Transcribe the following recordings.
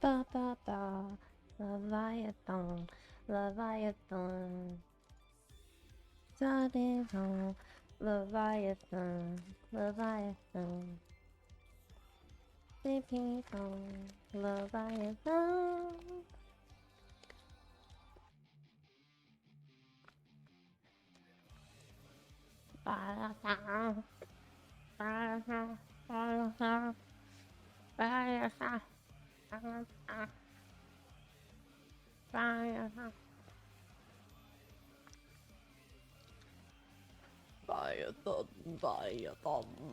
Ba ba ba. Leviathan. Leviathan. Da-dee-dum. Leviathan. Leviathan. Dee-dee-dum. Leviathan. Leviathan. Leviathan. Leviathan. Leviathan. Leviathan. Leviathan, Leviathan, Leviathan, Leviathan.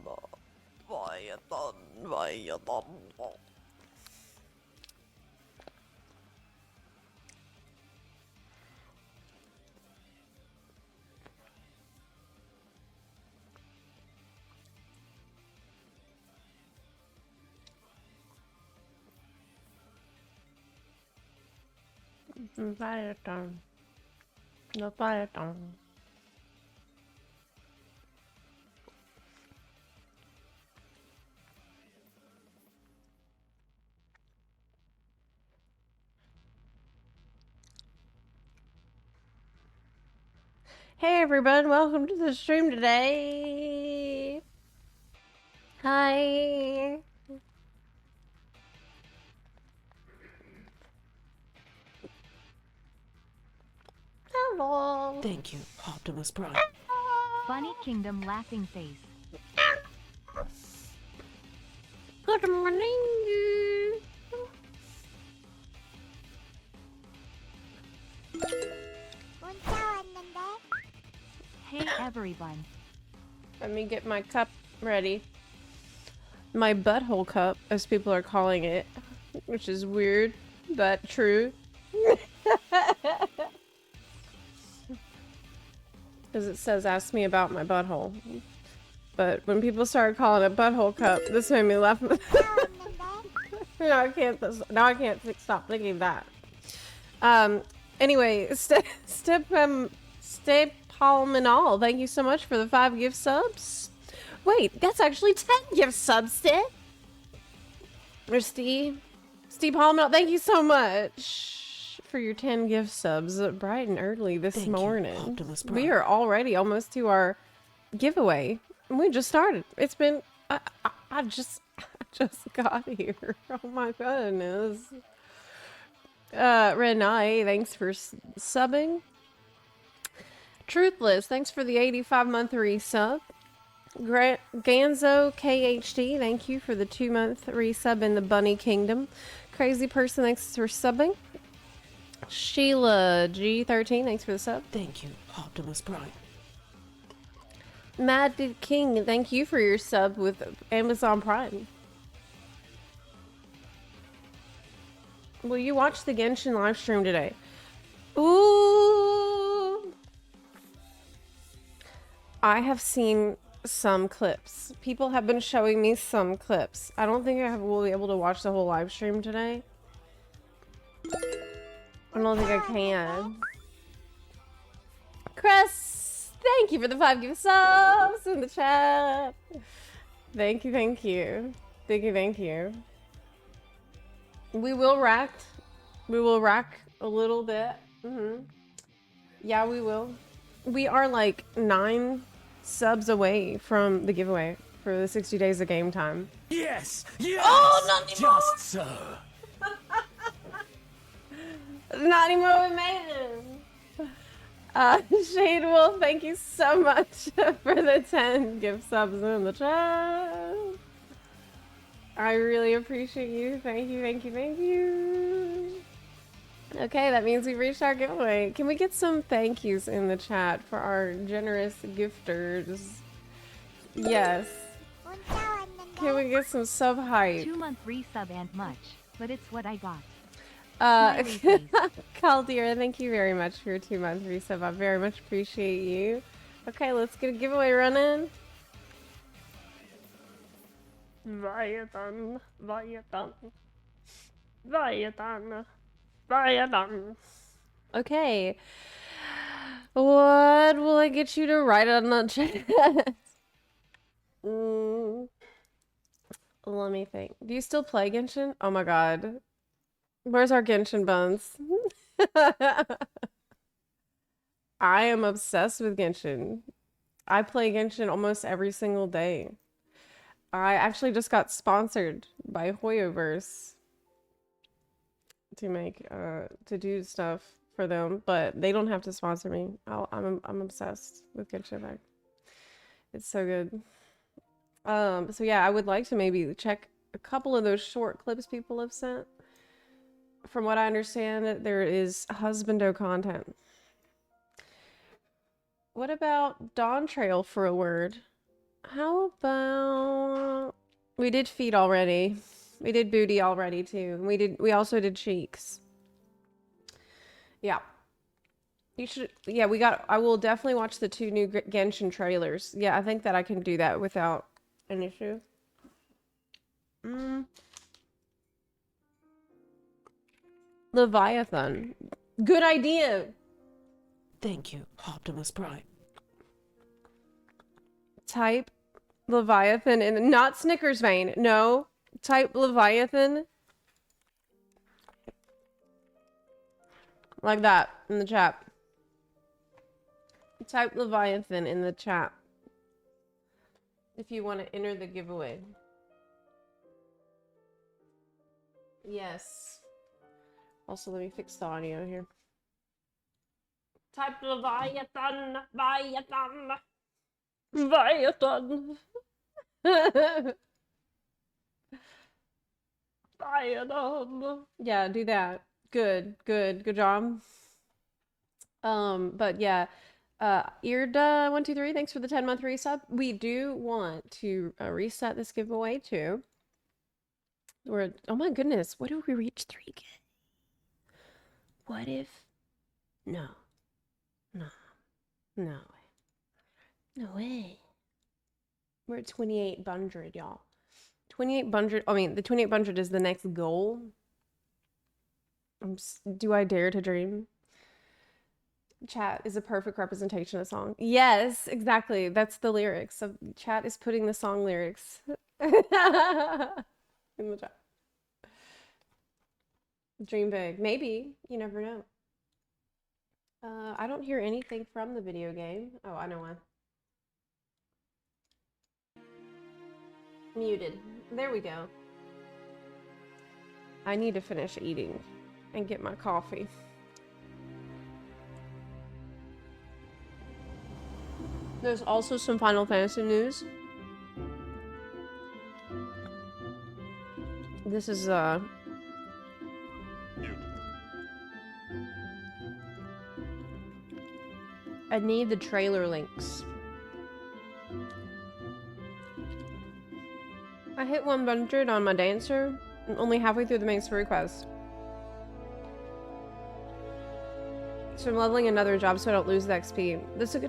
Leviathan, Leviathan. Hey everybody, welcome to the stream today. Hi. Hello. Thank you, Optimus Prime. Bunny Kingdom laughing face. Good morning. Hey everyone. Let me get my cup ready. My butthole cup, as people are calling it, which is weird, but true. Because it says, ask me about my butthole. But when people started calling it butthole cup, this made me laugh. Now I can't stop thinking that. Anyway, Step Palminol, thank you so much for the 5 gift subs. Wait, that's actually 10 gift subs, Step. Or Steve Palminol, thank you so much for your 10 gift subs bright and early this morning. Optimus Prime. We are already almost to our giveaway. We just started. It's been I just got here. Oh my goodness. Renee, thanks for subbing. Truthless, thanks for the 85-month resub. Ganzo KHD, thank you for the 2-month resub in the Bunny Kingdom. Crazy Person, thanks for subbing. Sheila G13, thanks for the sub. Thank you, Optimus Prime. Mad King, thank you for your sub with Amazon Prime. Will you watch the Genshin live stream today? Ooh! I have seen some clips. People have been showing me some clips. I don't think will be able to watch the whole live stream today. I don't think I can. Chris, thank you for the 5 gift subs in the chat. Thank you, thank you. Thank you, thank you. We will rack a little bit. Yeah, we will. We are like 9 subs away from the giveaway for the 60 days of game time. Yes! Yes! Oh, not anymore! Just so. Not anymore, we made it. Shade Wolf, thank you so much for the 10 gift subs in the chat. I really appreciate you. Thank you, thank you, thank you. Okay, that means we've reached our giveaway. Can we get some thank yous in the chat for our generous gifters? Yes. Can we get some sub hype? 2-month resub and much, but it's what I got. Caldeira, thank you very much for your 2-month resub. I very much appreciate you. Okay, let's get a giveaway running. Viatan. Okay. What will I get you to write on the chat? Let me think. Do you still play Genshin? Oh my god. Where's our Genshin buns? I am obsessed with Genshin. I play Genshin almost every single day. I actually just got sponsored by Hoyoverse to make to do stuff for them, but they don't have to sponsor me. I'm obsessed with Genshin Impact. It's so good. So yeah, I would like to maybe check a couple of those short clips people have sent. From what I understand, there is husbando content. What about Dawntrail for a word? How about we did feet already. We did booty already too. We also did cheeks. Yeah. You should I will definitely watch the 2 new Genshin trailers. Yeah, I think that I can do that without an issue. Leviathan. Good idea. Thank you, Optimus Prime. Type Leviathan in not Snickers vein. No. Type Leviathan. Like that in the chat. Type Leviathan in the chat. If you want to enter the giveaway. Yes. Also, let me fix the audio here. Type Leviathan, Leviathan, Leviathan. Leviathan. Yeah, do that. Good job. But yeah, Irda123, thanks for the 10-month resub. We do want to reset this giveaway too. Oh my goodness, what if we reach 3K? What if? No way. No way. We're at 2,800, y'all. 2,800. I mean, the 2,800 is the next goal. Do I dare to dream? Chat is a perfect representation of the song. Yes, exactly. That's the lyrics. So chat is putting the song lyrics in the chat. Dream big. Maybe. You never know. I don't hear anything from the video game. Oh, I know why. Muted. There we go. I need to finish eating and get my coffee. There's also some Final Fantasy news. This is I need the trailer links. I hit 100 on my dancer. I'm only halfway through the main story quest. So I'm leveling another job so I don't lose the XP. That's a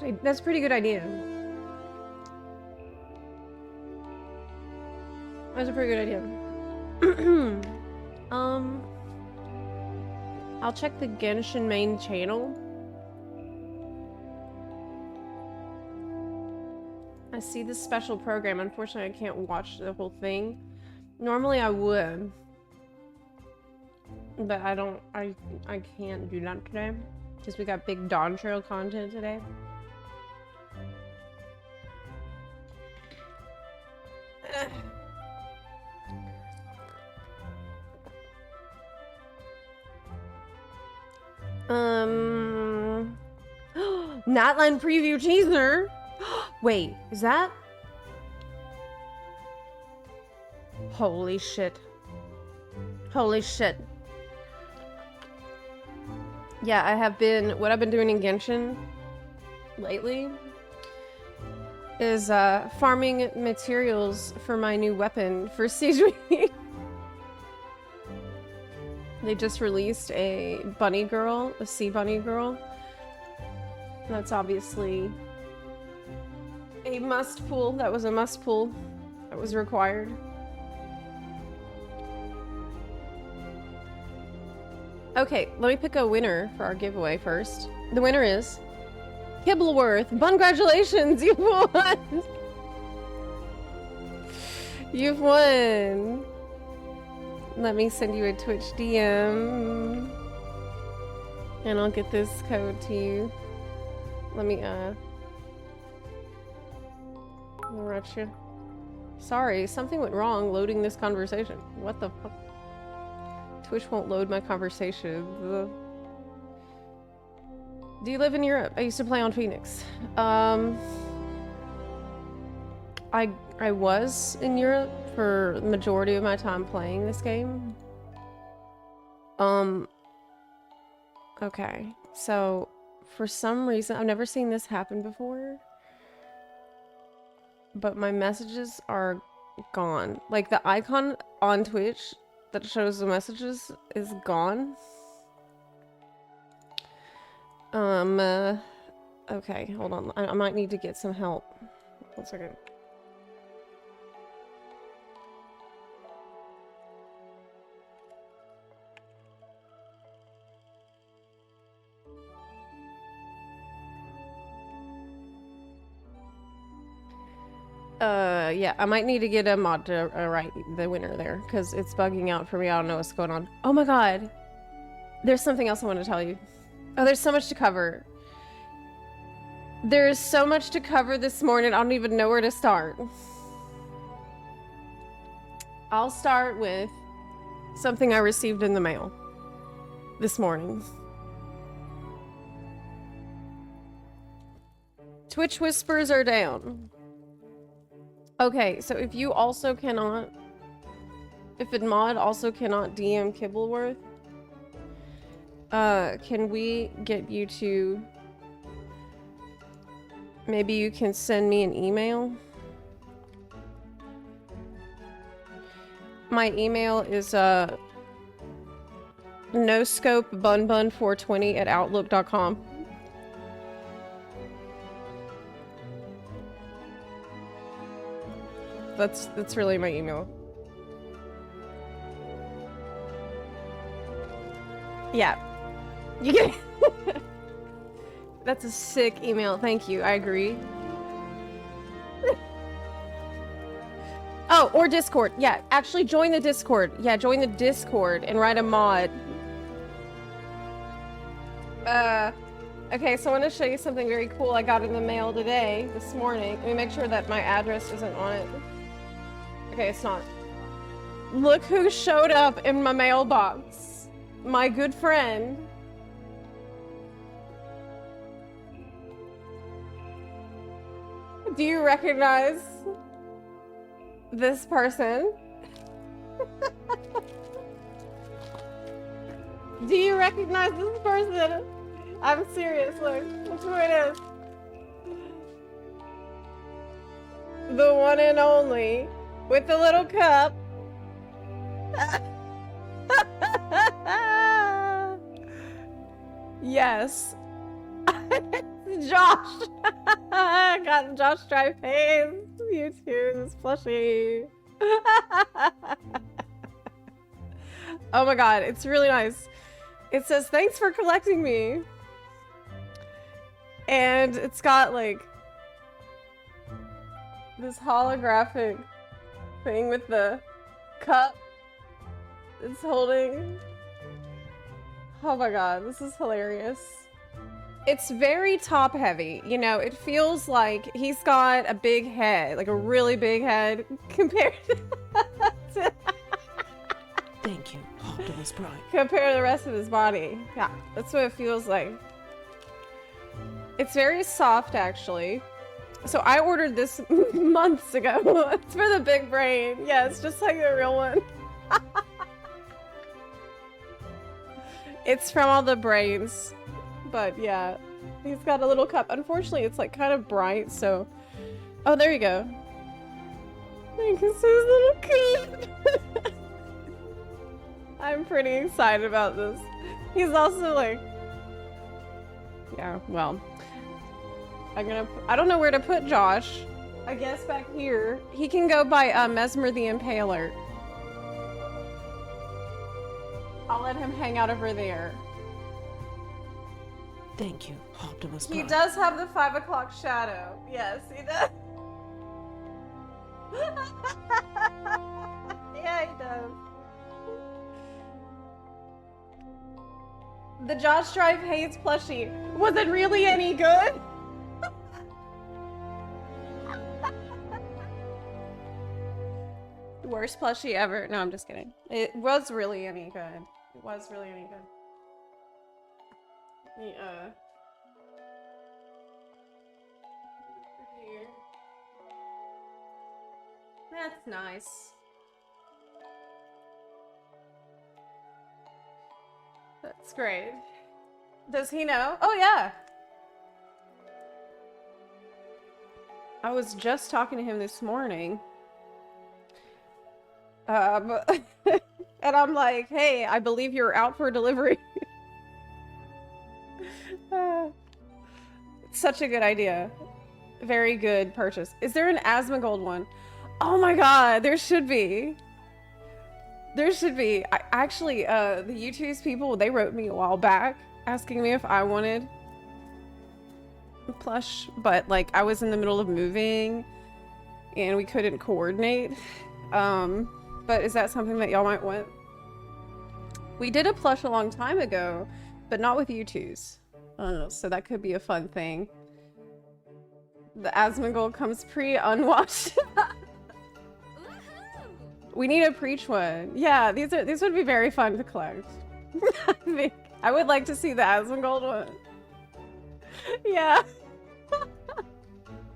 pretty good idea. That's a pretty good idea. I'll check the Genshin main channel. I see this special program. Unfortunately, I can't watch the whole thing. Normally I would. But I can't do that today. Because we got big Dawntrail content today. Nightline preview teaser. Wait, is that? Holy shit. Holy shit. Yeah, what I've been doing in Genshin lately is farming materials for my new weapon for Siege Week. They just released a bunny girl, a sea bunny girl. That's obviously a must pull. That was a must pull. That was required. Okay, let me pick a winner for our giveaway first. The winner is Kibbleworth. Congratulations, you've won. You've won. Let me send you a Twitch DM. And I'll get this code to you. Let me, rush you. Sorry, something went wrong loading this conversation. What the fuck? Twitch won't load my conversation. Ugh. Do you live in Europe? I used to play on Phoenix. I was in Europe for the majority of my time playing this game. Okay, so for some reason, I've never seen this happen before, but my messages are gone. Like the icon on Twitch that shows the messages is gone. Okay, hold on. I might need to get some help. 1 second. Yeah, I might need to get a mod to write the winner there, because it's bugging out for me. I don't know what's going on. Oh my god! There's something else I want to tell you. Oh, there's so much to cover. There's so much to cover this morning, I don't even know where to start. I'll start with something I received in the mail this morning. Twitch whispers are down. Okay, so if you also cannot... If Admod also cannot DM Kibbleworth, can we get you to... Maybe you can send me an email? My email is, noscopebunbun420@outlook.com. That's really my email. Yeah. You get it. That's a sick email. Thank you. I agree. Oh, or Discord. Yeah, actually join the Discord. Yeah, join the Discord and write a mod. Okay, so I want to show you something very cool I got in the mail today, this morning. Let me make sure that my address isn't on it. Okay, it's not. Look who showed up in my mailbox. My good friend. Do you recognize this person? Do you recognize this person? I'm serious, look who it is. The one and only, with the little cup. Yes. It's Josh. I got Josh dry face. You too, this plushie. Oh my god, it's really nice. It says, thanks for collecting me. And it's got like this holographic thing with the cup it's holding. Oh my god, this is hilarious. It's very top heavy, you know, it feels like he's got a big head, like a really big head compared to Thank you, Optimus Prime. compared to the rest of his body. Yeah, that's what it feels like. It's very soft, actually. So I ordered this months ago. It's for the big brain. Yeah, it's just like the real one. It's from all the brains. But yeah, he's got a little cup. Unfortunately, it's like kind of bright, so... Oh, there you go. You can see his little cup. I'm pretty excited about this. He's also like... Yeah, well... I don't know where to put Josh. I guess back here. He can go by Mesmer the Impaler. I'll let him hang out over there. Thank you, Optimus Prime. He does have the 5 o'clock shadow. Yes, he does. Yeah, he does. The Josh Drive Hayes plushie. Was it really any good? Worst plushie ever. No, I'm just kidding. It was really any good. It was really any good. Yeah. Here. That's nice. That's great. Does he know? Oh, yeah. I was just talking to him this morning. And I'm like, hey, I believe you're out for delivery. Such a good idea. Very good purchase. Is there an Asmongold one? Oh my god, there should be. There should be. Actually, the YouTube's people, they wrote me a while back asking me if I wanted a plush, but like I was in the middle of moving and we couldn't coordinate. But is that something that y'all might want? We did a plush a long time ago, but not with YouTube's. So that could be a fun thing. The Asmongold comes pre-unwashed. We need a preach one. Yeah, these would be very fun to collect. I would like to see the Asmongold one. Yeah.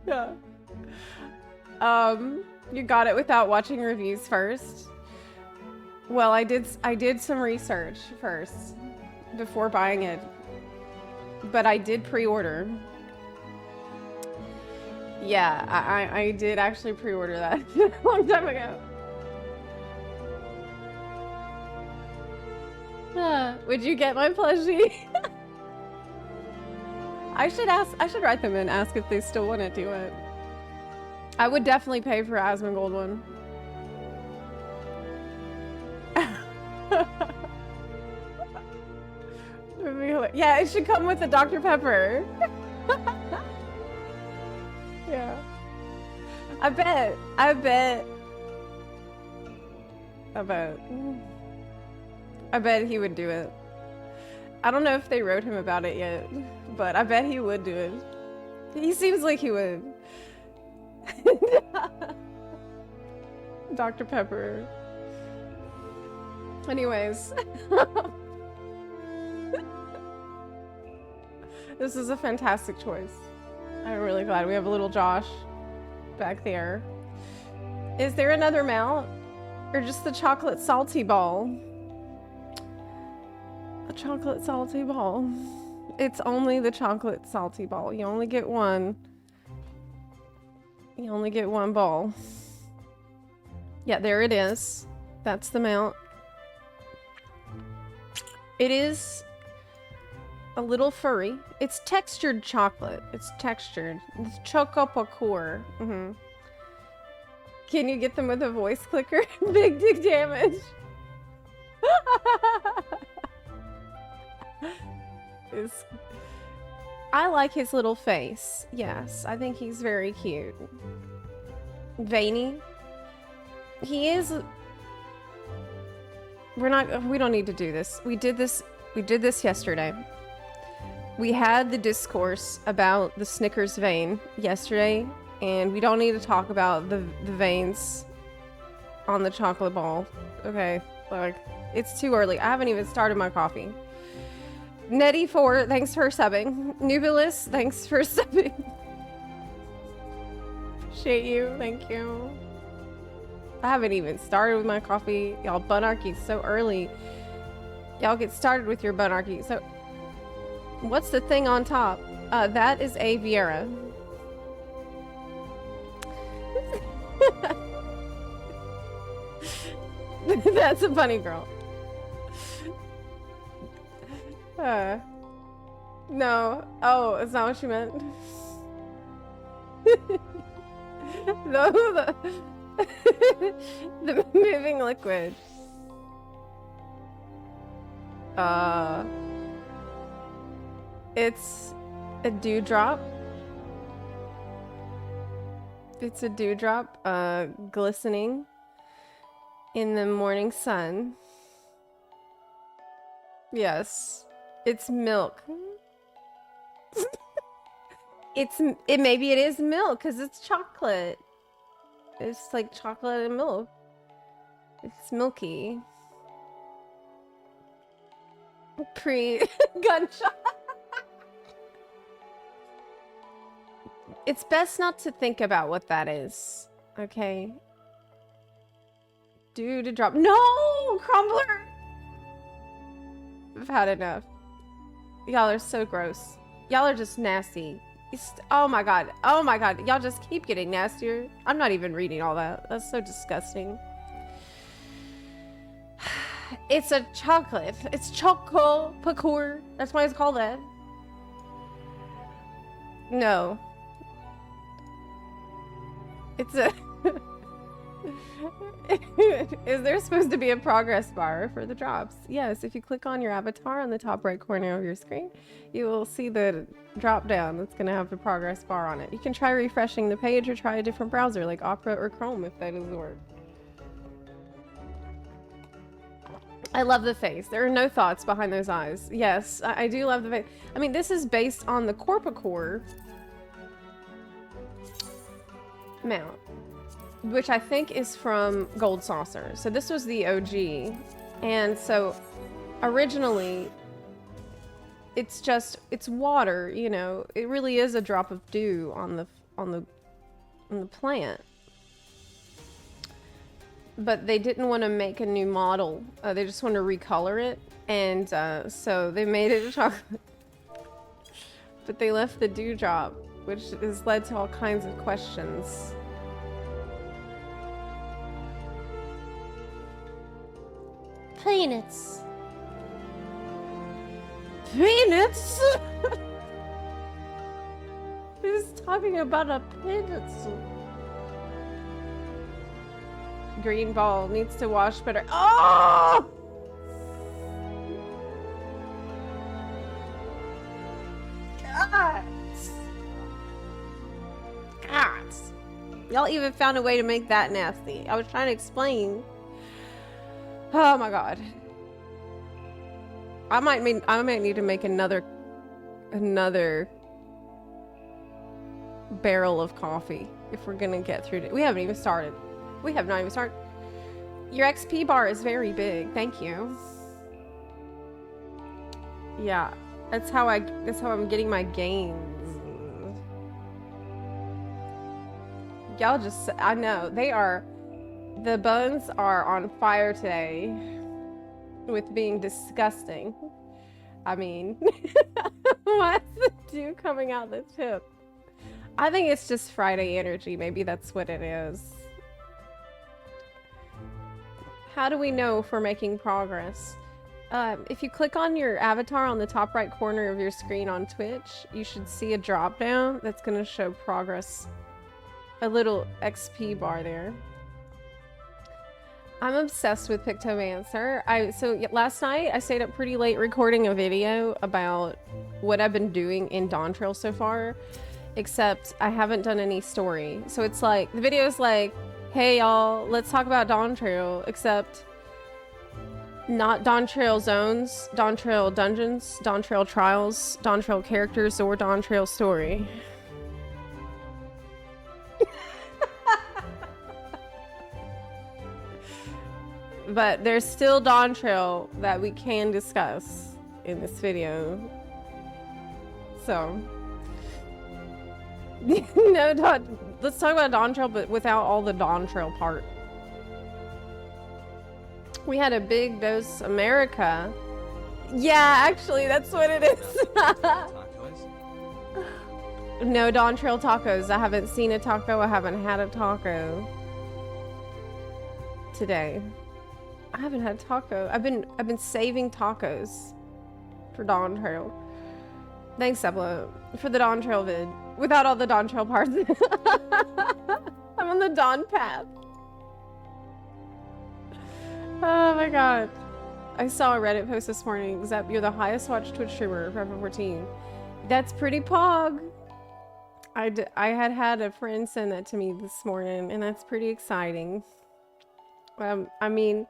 Yeah. You got it without watching reviews first. Well, I did some research first before buying it. But I did pre-order. Yeah, I did actually pre-order that a long time ago. Would you get my plushie? I should write them and ask if they still want to do it. I would definitely pay for Asmongold one. Yeah, it should come with a Dr. Pepper. Yeah. I bet he would do it. I don't know if they wrote him about it yet, but I bet he would do it. He seems like he would. Dr. Pepper. Anyways. This is a fantastic choice. I'm really glad we have a little Josh back there. Is there another mount? Or just the chocolate salty ball? The chocolate salty ball. It's only the chocolate salty ball. You only get one. You only get one ball. Yeah, there it is. That's the mount. It is a little furry. It's textured chocolate. It's textured. It's choco parkour. Can you get them with a voice clicker? Big dick damage. I like his little face. Yes, I think he's very cute. Veiny. He is. We don't need to do this. We did this yesterday. We had the discourse about the Snickers vein yesterday, and we don't need to talk about the veins on the chocolate ball. Okay, like, it's too early. I haven't even started my coffee. Nettie4, thanks for subbing. Nubilis, thanks for subbing. Appreciate you, thank you. I haven't even started with my coffee. Y'all, bunarchy so early. Y'all get started with your bunarchy. So, what's the thing on top? That is a Viera. That's a bunny girl. No. Oh, it's not what she meant. No, the moving liquid. It's a dewdrop. It's a dewdrop, glistening in the morning sun. Yes. It's milk. Maybe it is milk because it's chocolate. It's like chocolate and milk. It's milky. Pre-gunshot. It's best not to think about what that is. Okay. Due to drop. No! Crumbler! I've had enough. Y'all are so gross. Y'all are just nasty. Oh my god. Oh my god. Y'all just keep getting nastier. I'm not even reading all that. That's so disgusting. It's a chocolate. It's choco parkour. That's why it's called that. No. It's a... Is there supposed to be a progress bar for the drops? Yes, if you click on your avatar on the top right corner of your screen, you will see the drop down that's going to have the progress bar on it. You can try refreshing the page or try a different browser like Opera or Chrome if that doesn't work. I love the face. There are no thoughts behind those eyes. Yes, I do love the face. I mean, this is based on the Corpicore mount, which I think is from Gold Saucer. So this was the OG. And so originally it's water, you know. It really is a drop of dew on the plant. But they didn't want to make a new model. They just wanted to recolor it. And so they made it a chocolate. But they left the dewdrop, which has led to all kinds of questions. Peanuts. Peanuts? Who's talking about a peanuts? Green ball needs to wash better. Oh! God. God. Y'all even found a way to make that nasty. I was trying to explain. Oh my god. I might need to make another barrel of coffee if we're gonna get through it. We haven't even started. We have not even started. Your XP bar is very big. Thank you. Yeah, that's how I'm getting my gains. Y'all just, I know the buns are on fire today with being disgusting. I mean, what's the dew coming out the tip? I think it's just Friday energy. Maybe that's what it is. How do we know if we're making progress? If you click on your avatar on the top right corner of your screen on Twitch, you should see a drop down that's going to show progress. A little XP bar there. I'm obsessed with Pictomancer. So last night I stayed up pretty late recording a video about what I've been doing in Dawntrail so far, except I haven't done any story. So it's like, the video is like, hey y'all, let's talk about Dawntrail, except not Dawntrail zones, Dawntrail dungeons, Dawntrail trials, Dawntrail characters, or Dawntrail story. But there's still Dawntrail that we can discuss in this video. So no, let's talk about Dawntrail, but without all the Dawntrail part. We had a big dose America. Yeah, actually, that's what it is. No Dawntrail tacos. I haven't seen a taco. I haven't had a taco today. I haven't had a taco. I've been saving tacos for Dawntrail. Thanks, Zepla, for the Dawntrail vid. Without all the Dawntrail parts. I'm on the Dawn path. Oh my god. I saw a Reddit post this morning. Zep, you're the highest watched Twitch streamer for FF14. That's pretty pog. I had a friend send that to me this morning, and that's pretty exciting. I mean,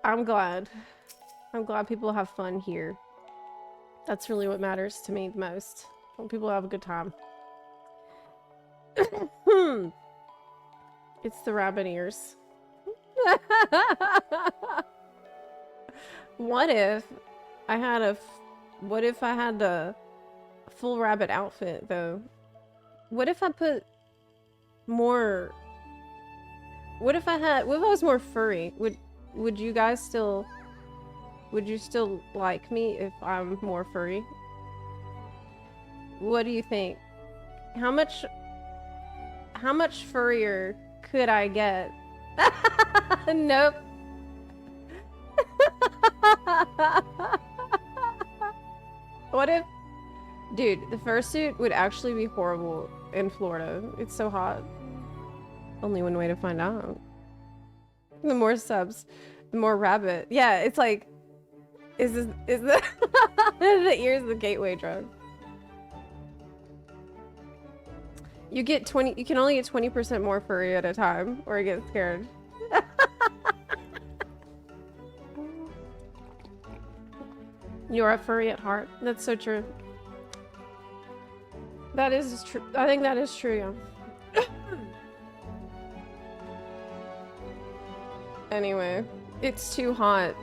I'm glad people have fun here. That's really what matters to me the most. When people have a good time. It's the rabbit ears. What if I had what if I had a full rabbit outfit though? What if I put more, what if I was more furry? Would you guys still, would you still like me if I'm more furry? What do you think? How much furrier could I get? Nope. What if, dude, the fursuit would actually be horrible in Florida. It's so hot. Only one way to find out. The more subs, the more rabbit. Yeah, it's like, is the the ears the gateway drug? You get 20, you can only get 20% more furry at a time, or you get scared. You're a furry at heart. That's so true. That is true. I think that is true, yeah. Anyway, it's too hot,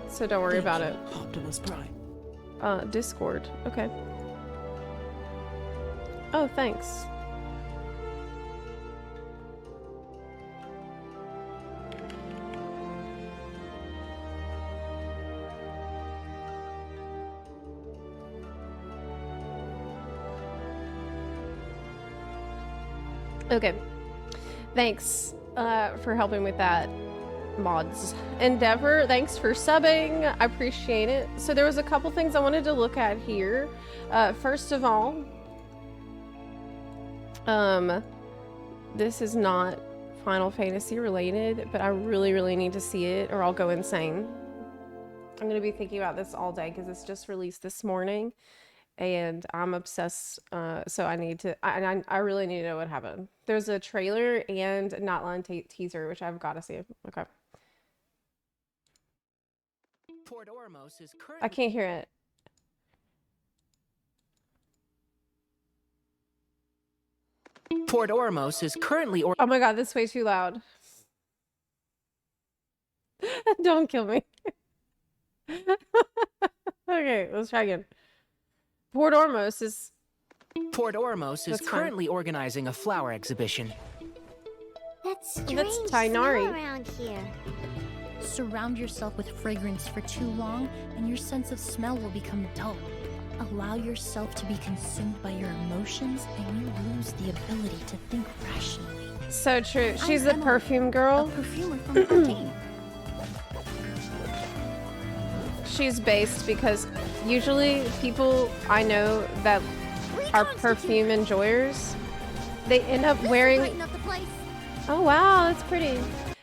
so don't worry about it. Optimus Prime. Discord. Okay. Oh, thanks. Okay. Thanks for helping with that, mods. Endeavor, thanks for subbing. I appreciate it. So there was a couple things I wanted to look at here. First of all, this is not Final Fantasy related, but I really need to see it or I'll go insane. I'm gonna be thinking about this all day because it's just released this morning and I'm obsessed. So I need to, I really need to know what happened. There's a trailer and an outline teaser, which I've got to see. Okay. Port Ormos is I can't hear it. Port Ormos is currently Oh my god, this is way too loud. Don't kill me. Okay, let's try again. Port Ormos is That's currently organizing a flower exhibition. That's strange That's smell Tainari. around here. Surround yourself with fragrance for too long, and your sense of smell will become dull. Allow yourself to be consumed by your emotions, and you lose the ability to think rationally. So true. She's I'm the perfume girl. A perfumer from 14. She's based because usually people I know that are perfume enjoyers, they end up wearing... Brighten up the place. Oh wow, that's pretty.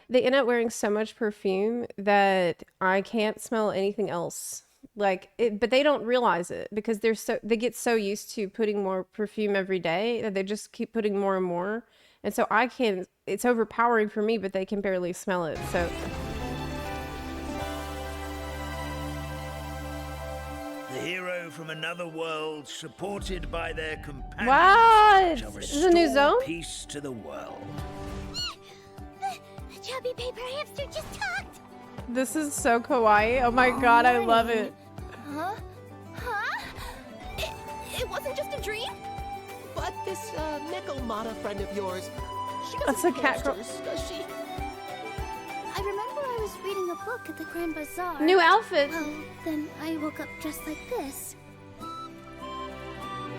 They end up wearing so much perfume that I can't smell anything else. Like it, but they don't realize it because they get so used to putting more perfume every day that they just keep putting more and more. And so I can, it's overpowering for me, but they can barely smell it. So The hero from another world, supported by their companions, what? shall This is a new restore zone? peace to the world. The chubby paper hamster just talked. This is so kawaii. Oh my god, I love it. Huh? Huh? It wasn't just a dream? But this Nickelmata friend of yours, she That's doesn't a cat girl. hamsters, does she? I remember I was reading a book at the Grand Bazaar. New outfit. Well, then I woke up just like this.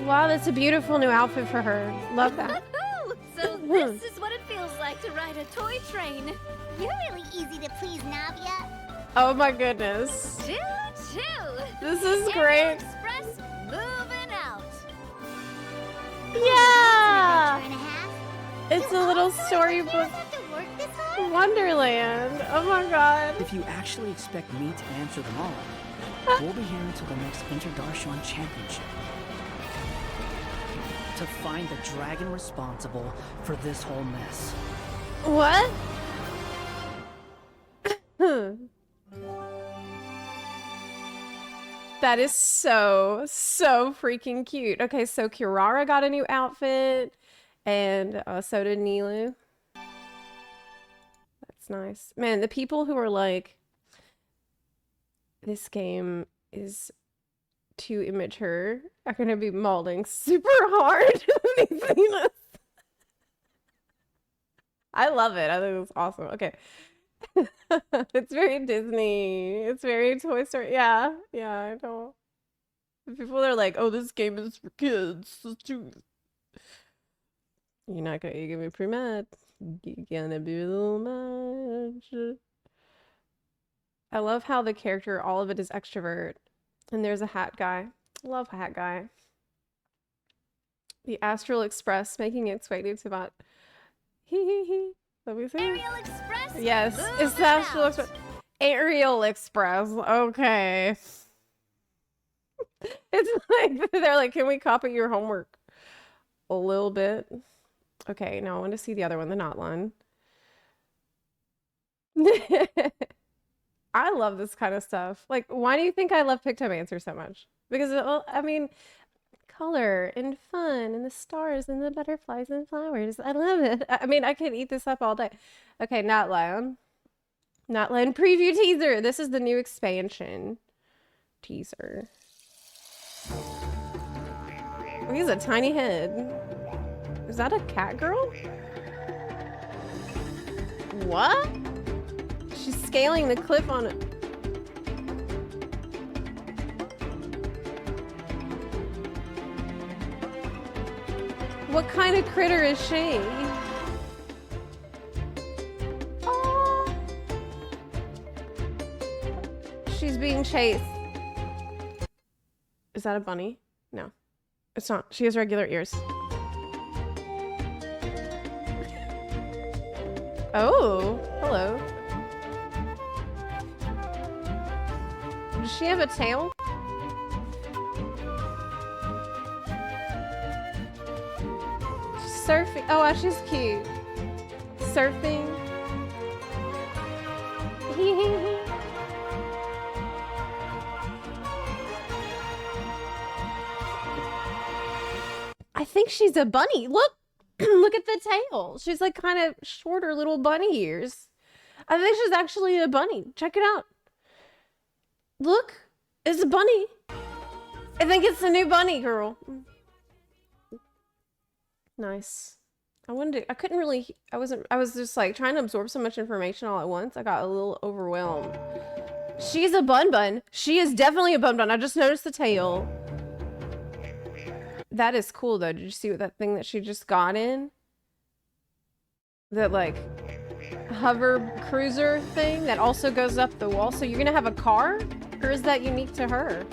Wow, that's a beautiful new outfit for her. Love that. So this is what it feels like to ride a toy train. You're really easy to please, Navia. Oh my goodness. Choo choo. This is great. Express moving out. Yeah. And a half. It's a little storybook Have to work this hard? wonderland. Oh my god. If you actually expect me to answer them all, we'll be here until the next Interdarshan Championship. To find the dragon responsible for this whole mess. What? That is so, so freaking cute. Okay, so Kirara got a new outfit, and so did Nilu. That's nice. Man, the people who are like, this game is too immature are gonna be molding super hard. I love it. I think it's awesome. Okay. It's very Disney. It's very Toy Story. Yeah, yeah, I know. People are like, "Oh, this game is for kids." It's too... You're not gonna you're gonna be pretty mad. You're gonna be a little mad. I love how the character, all of it is extrovert. And there's a hat guy. Love hat guy. The Astral Express making its way to Tibet. Hee hee hee. Let me see. Aerial Express? Yes, Move it's the Astral out. Express. Aerial Express. Okay. It's like, they're like, can we copy your homework? A little bit. Okay, now I want to see the other one, the not one. I love this kind of stuff. Like, why do you think I love Pictomancer so much? Because, well, I mean, color and fun and the stars and the butterflies and flowers. I love it. I mean, I could eat this up all day. Okay, Not Lion. Not Lion preview teaser. This is the new expansion teaser. Oh, he's a tiny head. Is that a cat girl? What? She's scaling the cliff on it. What kind of critter is she? Oh. She's being chased. Is that a bunny? No, it's not. She has regular ears. Oh, hello. Does she have a tail? Surfing. Oh, wow, she's cute. Surfing. I think she's a bunny. Look. Look at the tail. She's like kind of shorter little bunny ears. I think she's actually a bunny. Check it out. Look. It's a bunny. I think it's the new bunny girl. Nice. I couldn't really, I was just like trying to absorb so much information all at once. I got a little overwhelmed. She's a bun bun. She is definitely a bun bun. I just noticed the tail. That is cool though. Did you see what that thing that she just got in? That like hover cruiser thing that also goes up the wall. So you're gonna have a car? Or is that unique to her?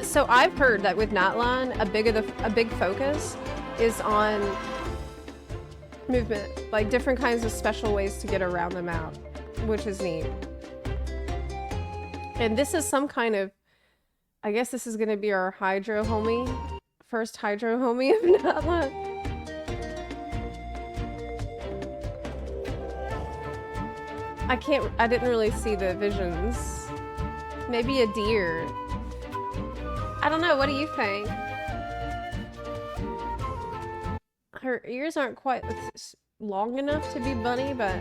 So I've heard that with Nightline, a big focus is on movement, like different kinds of special ways to get around the map, which is neat. And this is some kind of, I guess this is gonna be our Hydro homie, first Hydro homie of Nightline. I didn't really see the visions. Maybe a deer. I don't know, what do you think? Her ears aren't quite long enough to be bunny, but...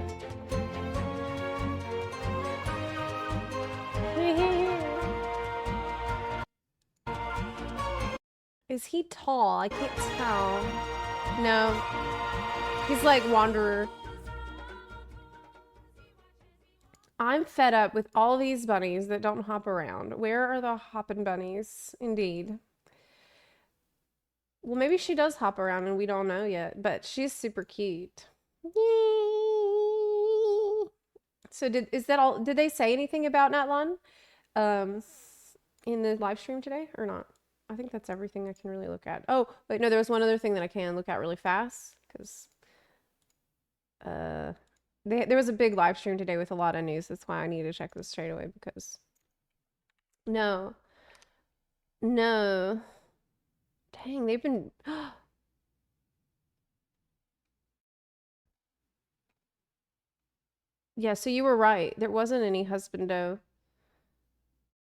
Is he tall? I can't tell. No. He's like Wanderer. I'm fed up with all these bunnies that don't hop around. Where are the hopping bunnies? Indeed. Well, maybe she does hop around and we don't know yet, but she's super cute. So is that all? Did they say anything about Natlan in the live stream today or not? I think that's everything I can really look at. Oh, wait, no, there was one other thing that I can look at really fast because there was a big live stream today with a lot of news. That's why I need to check this straight away because... No. No. Dang, they've been... Yeah, so you were right. There wasn't any husbando.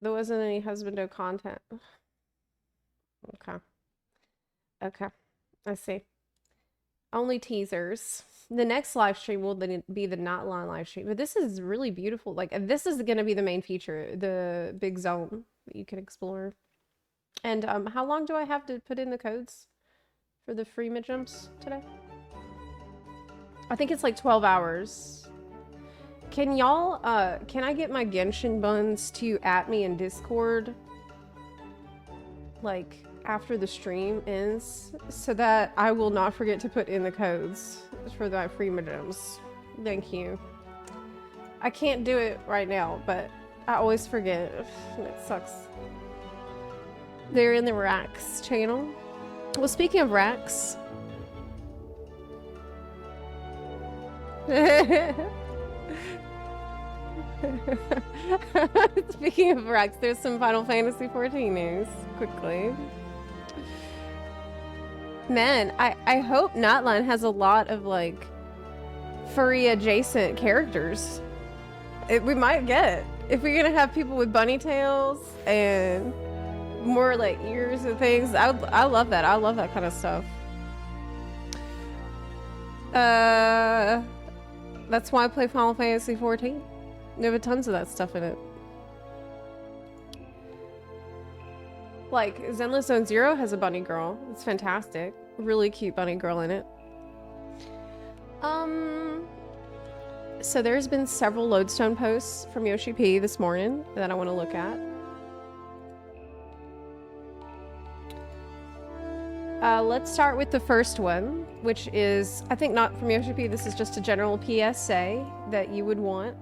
There wasn't any husbando content. Okay. Okay. I see. Only teasers. The next live stream will then be the not line live stream. But this is really beautiful. Like, this is going to be the main feature, the big zone that you can explore. And how long do I have to put in the codes for the free mid-jumps today? I think it's like 12 hours. Can y'all, can I get my Genshin buns to at me in Discord? Like, after the stream ends, so that I will not forget to put in the codes for my free mid-jumps. Thank you. I can't do it right now, but I always forget. It sucks. They're in the Rax channel. Well, speaking of Rax... Speaking of Rax, there's some Final Fantasy XIV news. Quickly. Man, I hope Notline has a lot of, like, furry-adjacent characters. We might get. If we're gonna have people with bunny tails and more, like, ears and things, I love that. I love that kind of stuff. That's why I play Final Fantasy XIV. There were tons of that stuff in it. Like, Zenless Zone Zero has a bunny girl. It's fantastic. Really cute bunny girl in it. So there's been several lodestone posts from Yoshi P this morning that I want to look at. Let's start with the first one, which is, I think not from Yoshi P, this is just a general PSA that you would want.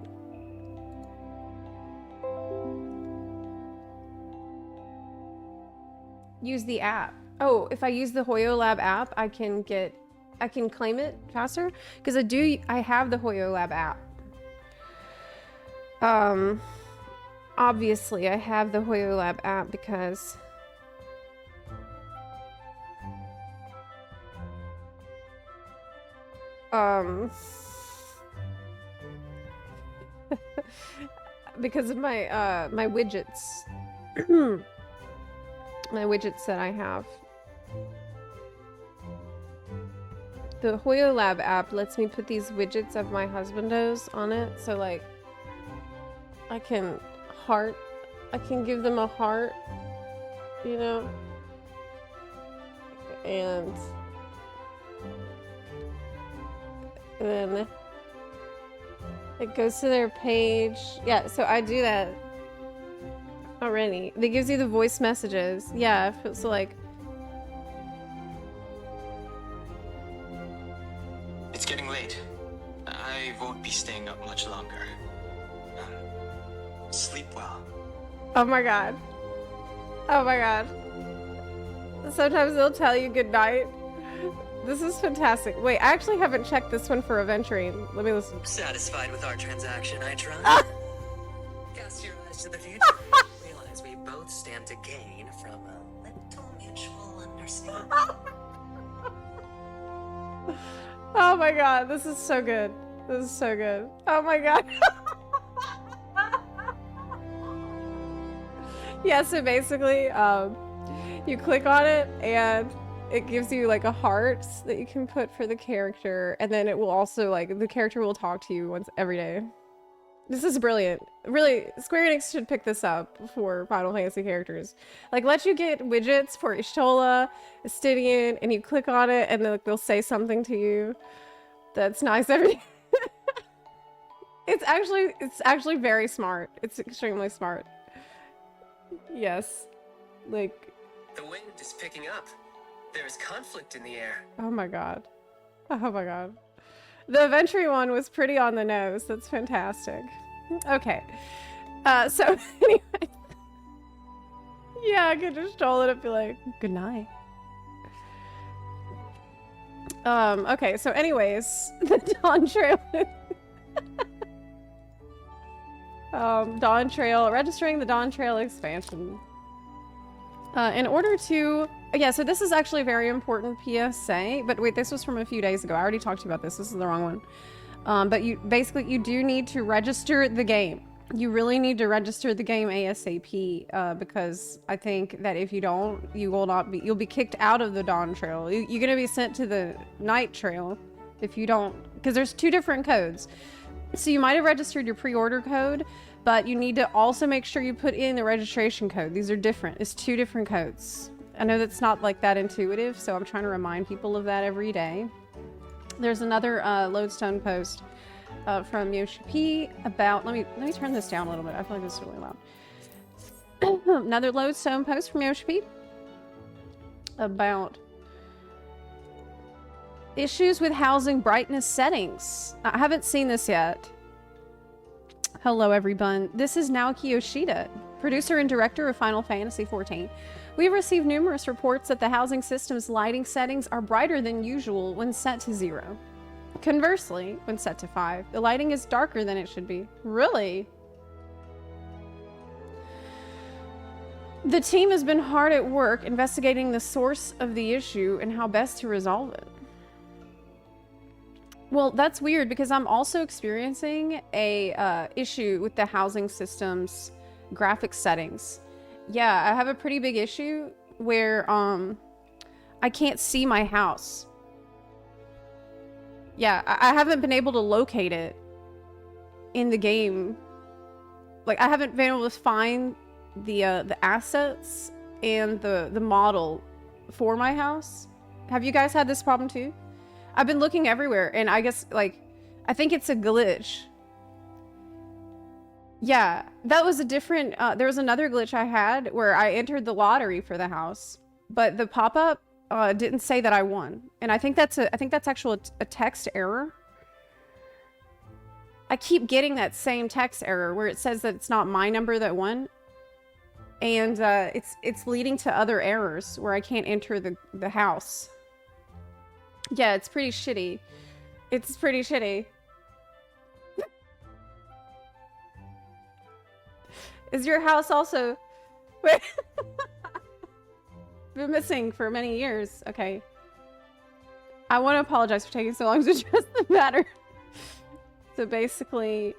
Use the app. Oh, if I use the Hoyo Lab app, I can claim it faster? Because I have the Hoyo Lab app. Obviously I have the Hoyo Lab app because because of my my widgets. My widgets that I have. The Hoyo Lab app lets me put these widgets of my husbandos on it, so like I can give them a heart, you know, and then it goes to their page. Yeah, so I do that already. That gives you the voice messages. Yeah, so like it's getting late. I won't be staying up much longer. Sleep well. oh my god. Oh my god. Sometimes they'll tell you good night. This is fantastic. Wait, I actually haven't checked this one for adventuring. Let me listen. Satisfied with our transaction, I trust? Cast your eyes to the future. Realize we both stand to gain from a little mutual understanding. Oh my god, this is so good. This is so good. Oh my god. Yeah, so basically, you click on it and it gives you like a heart that you can put for the character, and then it will also, like, the character will talk to you every day. This is brilliant. Really, Square Enix should pick this up for Final Fantasy characters. Like, let you get widgets for Ishtola, Estidian, and you click on it and they'll say something to you that's nice every day. It's actually very smart. It's extremely smart. Yes. Like, The wind is picking up. There's conflict in the air. oh my god. Oh my god. The Adventure one was pretty on the nose. That's fantastic. Okay. So anyway. Yeah, I could just roll it up and be like, good night. Okay, so anyways, the Dawntrail. Dawntrail, registering the Dawntrail expansion. In order to, yeah, so this is actually a very important PSA, but wait, this was from a few days ago. I already talked to you about this. This is the wrong one. But you do need to register the game. You really need to register the game ASAP, because I think that if you don't, you'll be kicked out of the Dawntrail. You're gonna be sent to the Night Trail if you don't, because there's 2 different codes. So you might have registered your pre-order code, but you need to also make sure you put in the registration code. These are different. It's 2 different codes. I know that's not like that intuitive, so I'm trying to remind people of that every day. There's another lodestone post from Yoshi P about, let me turn this down a little bit. I feel like this is really loud. Another lodestone post from Yoshi P about issues with housing brightness settings. I haven't seen this yet. Hello everyone. This is Naoki Yoshida, producer and director of Final Fantasy XIV. We've received numerous reports that the housing system's lighting settings are brighter than usual when set to 0. Conversely, when set to 5, the lighting is darker than it should be. Really? The team has been hard at work investigating the source of the issue and how best to resolve it. Well, that's weird because I'm also experiencing a issue with the housing system's graphics settings. Yeah, I have a pretty big issue where I can't see my house. Yeah, I haven't been able to locate it in the game. Like, I haven't been able to find the assets and the model for my house. Have you guys had this problem too? I've been looking everywhere, and I guess, like, I think it's a glitch. Yeah, that was a different, there was another glitch I had where I entered the lottery for the house, but the pop-up didn't say that I won. And I think that's actually a text error. I keep getting that same text error where it says that it's not my number that won. And it's leading to other errors where I can't enter the house. Yeah, it's pretty shitty. It's pretty shitty. Is your house also... Wait. Been missing for many years. Okay. I want to apologize for taking so long to address the matter. So basically,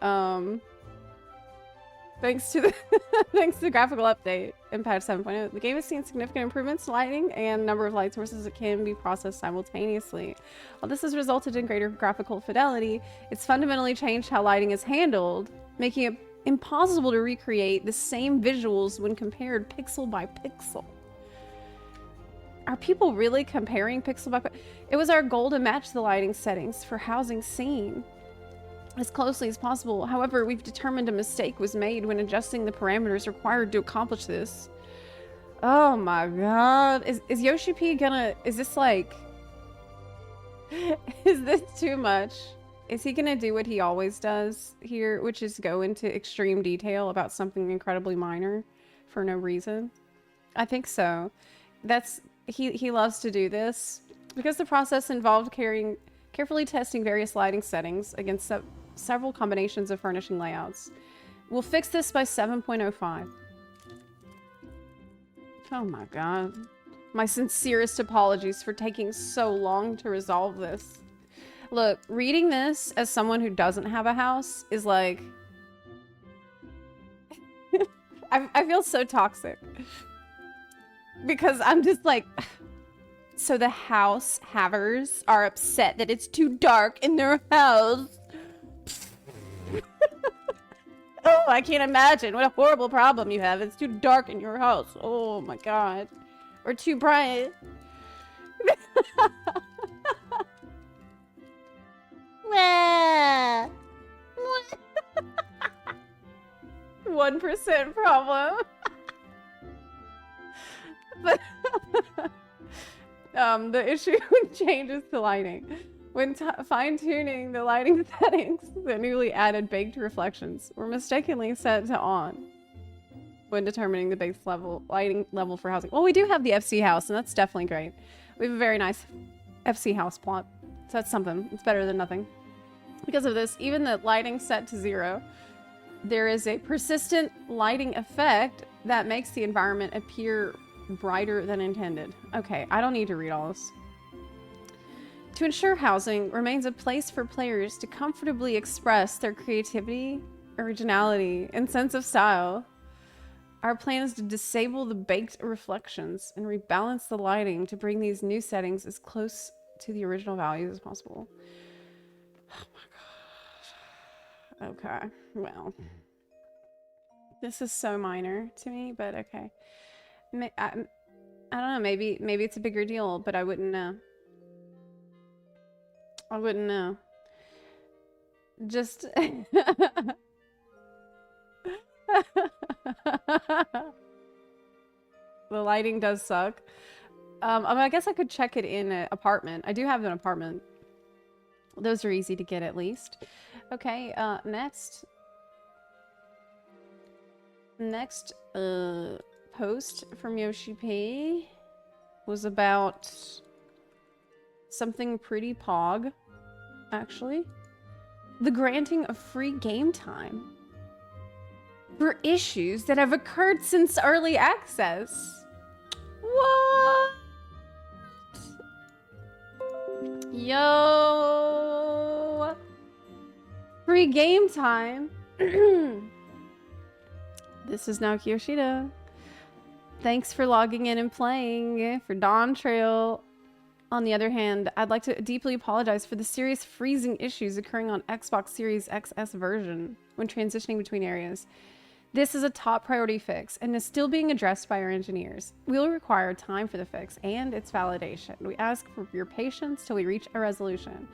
thanks to the graphical update in patch 7.0, the game has seen significant improvements in lighting and number of light sources that can be processed simultaneously. While this has resulted in greater graphical fidelity, it's fundamentally changed how lighting is handled, making it impossible to recreate the same visuals when compared pixel by pixel. Are people really comparing pixel by pixel? It was our goal to match the lighting settings for housing scene as closely as possible. However, we've determined a mistake was made when adjusting the parameters required to accomplish this. Oh my god. Is Yoshi P gonna... Is this like... Is this too much? Is he gonna do what he always does here, which is go into extreme detail about something incredibly minor for no reason? I think so. He loves to do this because the process involved carefully testing various lighting settings against several combinations of furnishing layouts. We'll fix this by 7.05. Oh my god. My sincerest apologies for taking so long to resolve this. Look, reading this as someone who doesn't have a house is like... I feel so toxic. Because I'm just like... So the house havers are upset that it's too dark in their house. Oh, I can't imagine. What a horrible problem you have. It's too dark in your house. Oh my god. Or too bright. 1% problem. But the issue changes to lighting. When fine-tuning the lighting settings, the newly added baked reflections were mistakenly set to on when determining the base lighting level for housing. Well, we do have the FC house, and that's definitely great. We have a very nice FC house plot, so that's something. It's better than nothing. Because of this, even the lighting set to 0, there is a persistent lighting effect that makes the environment appear brighter than intended. Okay, I don't need to read all this. To ensure housing remains a place for players to comfortably express their creativity, originality, and sense of style, our plan is to disable the baked reflections and rebalance the lighting to bring these new settings as close to the original values as possible. Oh my god. Okay, well. This is so minor to me, but okay. I don't know, maybe it's a bigger deal, but I wouldn't know. I wouldn't know. Just... The lighting does suck. I mean, I guess I could check it in an apartment. I do have an apartment. Those are easy to get at least. Okay, next post from Yoshi P was about something pretty pog, actually. The granting of free game time for issues that have occurred since early access. What? Yo! Free game time. This is Naoki Yoshida. Thanks for logging in and playing for Dawntrail. On the other hand, I'd like to deeply apologize for the serious freezing issues occurring on Xbox Series XS version when transitioning between areas. This is a top priority fix and is still being addressed by our engineers. We will require time for the fix and its validation. We ask for your patience till we reach a resolution.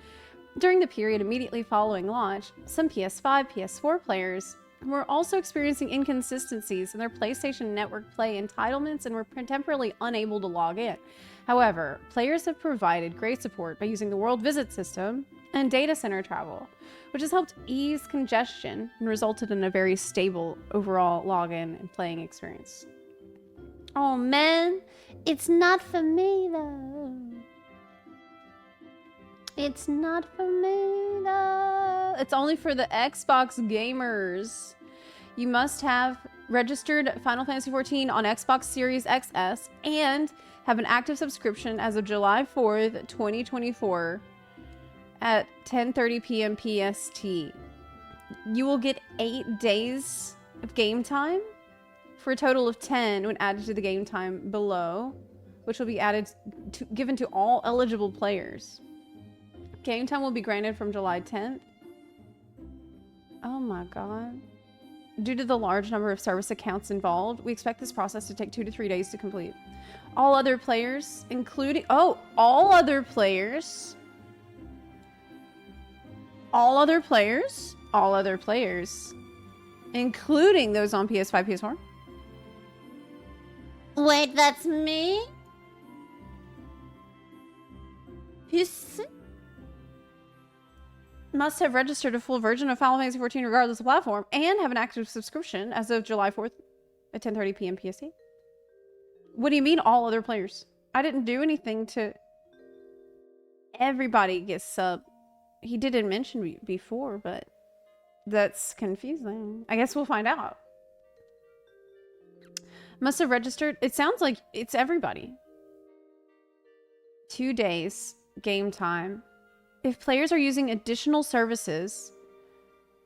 During the period immediately following launch, some PS5, PS4 players were also experiencing inconsistencies in their PlayStation Network Play entitlements and were temporarily unable to log in. However, players have provided great support by using the World Visit system and data center travel, which has helped ease congestion and resulted in a very stable overall login and playing experience. Oh man, it's not for me though. It's not for me though. It's only for the Xbox gamers. You must have registered Final Fantasy XIV on Xbox Series XS and have an active subscription as of July 4th, 2024 at 10:30 p.m. PST. You will get 8 days of game time for a total of 10 when added to the game time below, which will be given to all eligible players. Game time will be granted from July 10th. Oh my god. Due to the large number of service accounts involved, we expect this process to take 2 to 3 days to complete. All other players, including... Oh! All other players... All other players, including those on PS5, PS4. Wait, that's me? Must have registered a full version of Final Fantasy XIV regardless of platform and have an active subscription as of July 4th at 10:30 p.m. PST. What do you mean all other players? I didn't do anything to... Everybody gets sub. He didn't mention before, but that's confusing. I guess we'll find out. Must have registered. It sounds like it's everybody. 2 days game time. If players are using additional services,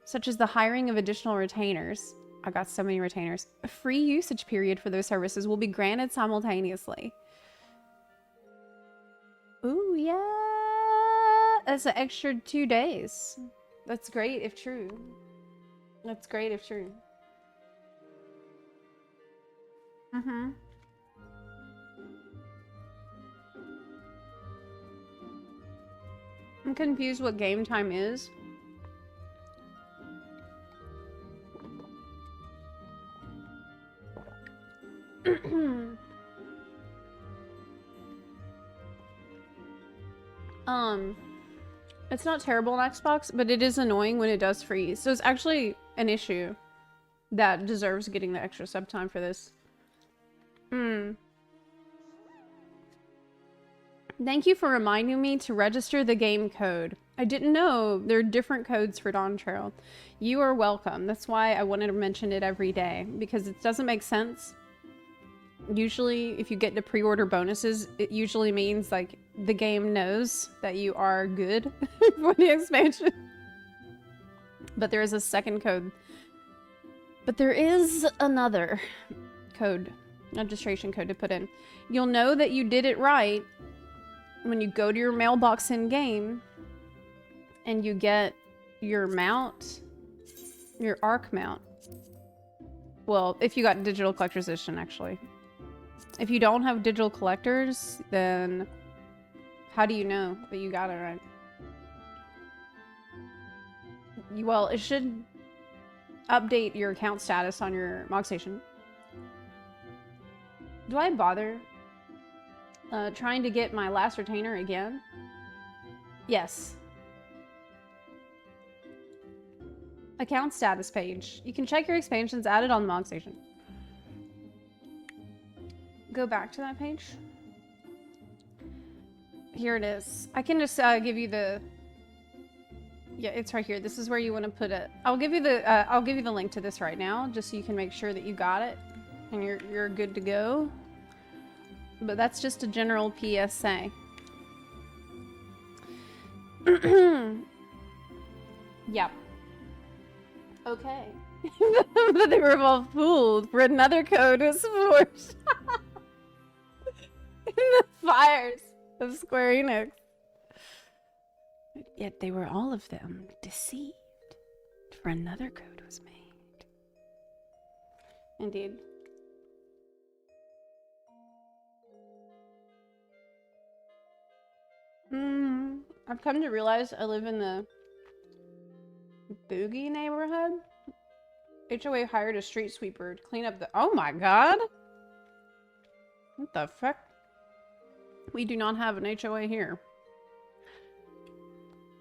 such as the hiring of additional retainers, I got so many retainers, a free usage period for those services will be granted simultaneously. Ooh, yeah. That's an extra 2 days. That's great if true. That's great if true. Mm-hmm. I'm confused what game time is. It's not terrible on Xbox, but it is annoying when it does freeze. So it's actually an issue that deserves getting the extra sub time for this. Thank you for reminding me to register the game code. I didn't know there are different codes for Dawntrail. You are welcome. That's why I wanted to mention it every day, because it doesn't make sense. Usually, if you get the pre-order bonuses, it usually means like the game knows that you are good for the expansion. But there is a second code. But there is another code, registration code to put in. You'll know that you did it right when you go to your mailbox in game and you get your mount, your arc mount. Well, if you got digital collector's edition, actually. If you don't have digital collectors, then how do you know that you got it right? Well, it should update your account status on your Mog Station. Do I bother trying to get my last retainer again? Yes. Account status page. You can check your expansions added on the Mog Station. Go back to that page. Here it is. I can just give you the... Yeah, it's right here. This is where you want to put it. I'll give you the link to this right now, just so you can make sure that you got it and you're good to go. But that's just a general PSA. Yep. Okay. But they were all fooled for another code was forged in the fires of Square Enix. Yet they were all of them deceived, for another code was made. Indeed. I've come to realize I live in the Boogie neighborhood. HOA hired a street sweeper to clean up the... Oh my god! What the fuck? We do not have an HOA here.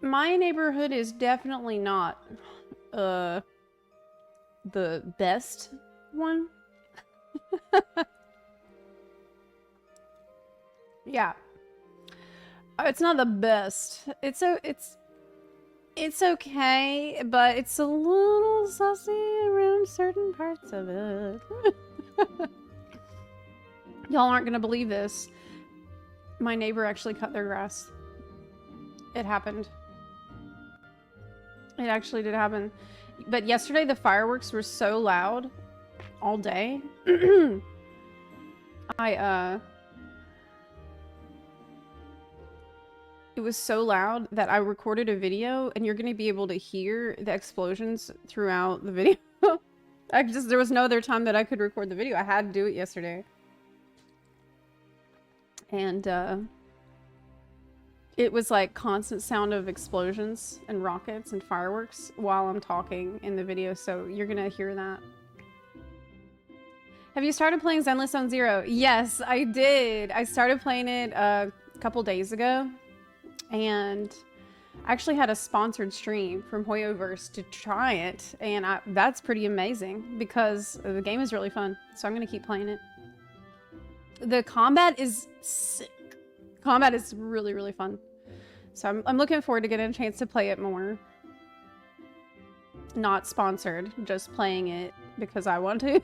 My neighborhood is definitely not the best one. Yeah. It's not the best. It's okay, but it's a little sussy around certain parts of it. Y'all aren't gonna believe this. My neighbor actually cut their grass. It happened. It actually did happen. But yesterday the fireworks were so loud all day. It was so loud that I recorded a video and you're going to be able to hear the explosions throughout the video. There was no other time that I could record the video. I had to do it yesterday. And it was like constant sound of explosions and rockets and fireworks while I'm talking in the video, so you're gonna hear that. Have you started playing Zenless Zone Zero? Yes, I did. I started playing it a couple days ago, and I actually had a sponsored stream from Hoyoverse to try it, and that's pretty amazing because the game is really fun, so I'm gonna keep playing it. The combat is sick. Combat is really, really fun. So I'm looking forward to getting a chance to play it more. Not sponsored, just playing it because I want to.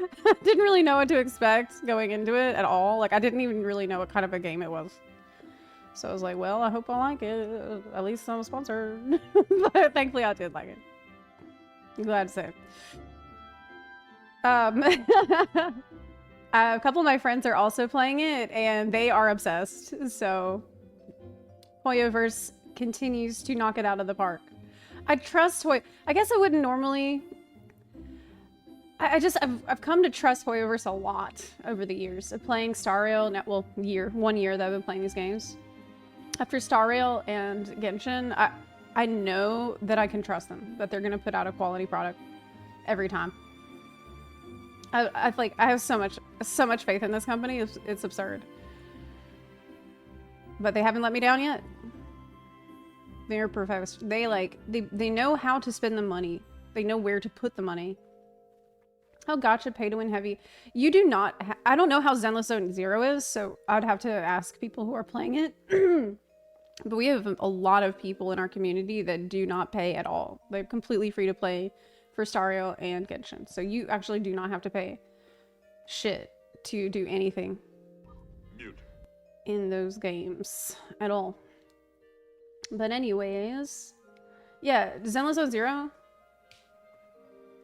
I didn't really know what to expect going into it at all. Like, I didn't even really know what kind of a game it was. So I was like, well, I hope I like it. At least I'm sponsored. But thankfully I did like it. I'm glad to say. A couple of my friends are also playing it, and they are obsessed. So, Hoyoverse continues to knock it out of the park. I trust I guess I wouldn't normally. I've come to trust Hoyoverse a lot over the years of playing Star Rail. Well, 1 year that I've been playing these games. After Star Rail and Genshin, I know that I can trust them. That they're gonna put out a quality product every time. I have so much faith in this company. It's absurd. But they haven't let me down yet. They're professional. They know how to spend the money. They know where to put the money. Oh, gotcha, pay to win heavy. You do not. I don't know how Zenless Zone Zero is, so I'd have to ask people who are playing it. But we have a lot of people in our community that do not pay at all. They're completely free to play for Star Rail and Genshin. So you actually do not have to pay shit to do anything. Mute. in those games at all. But anyways, yeah, Zenless Zone Zero.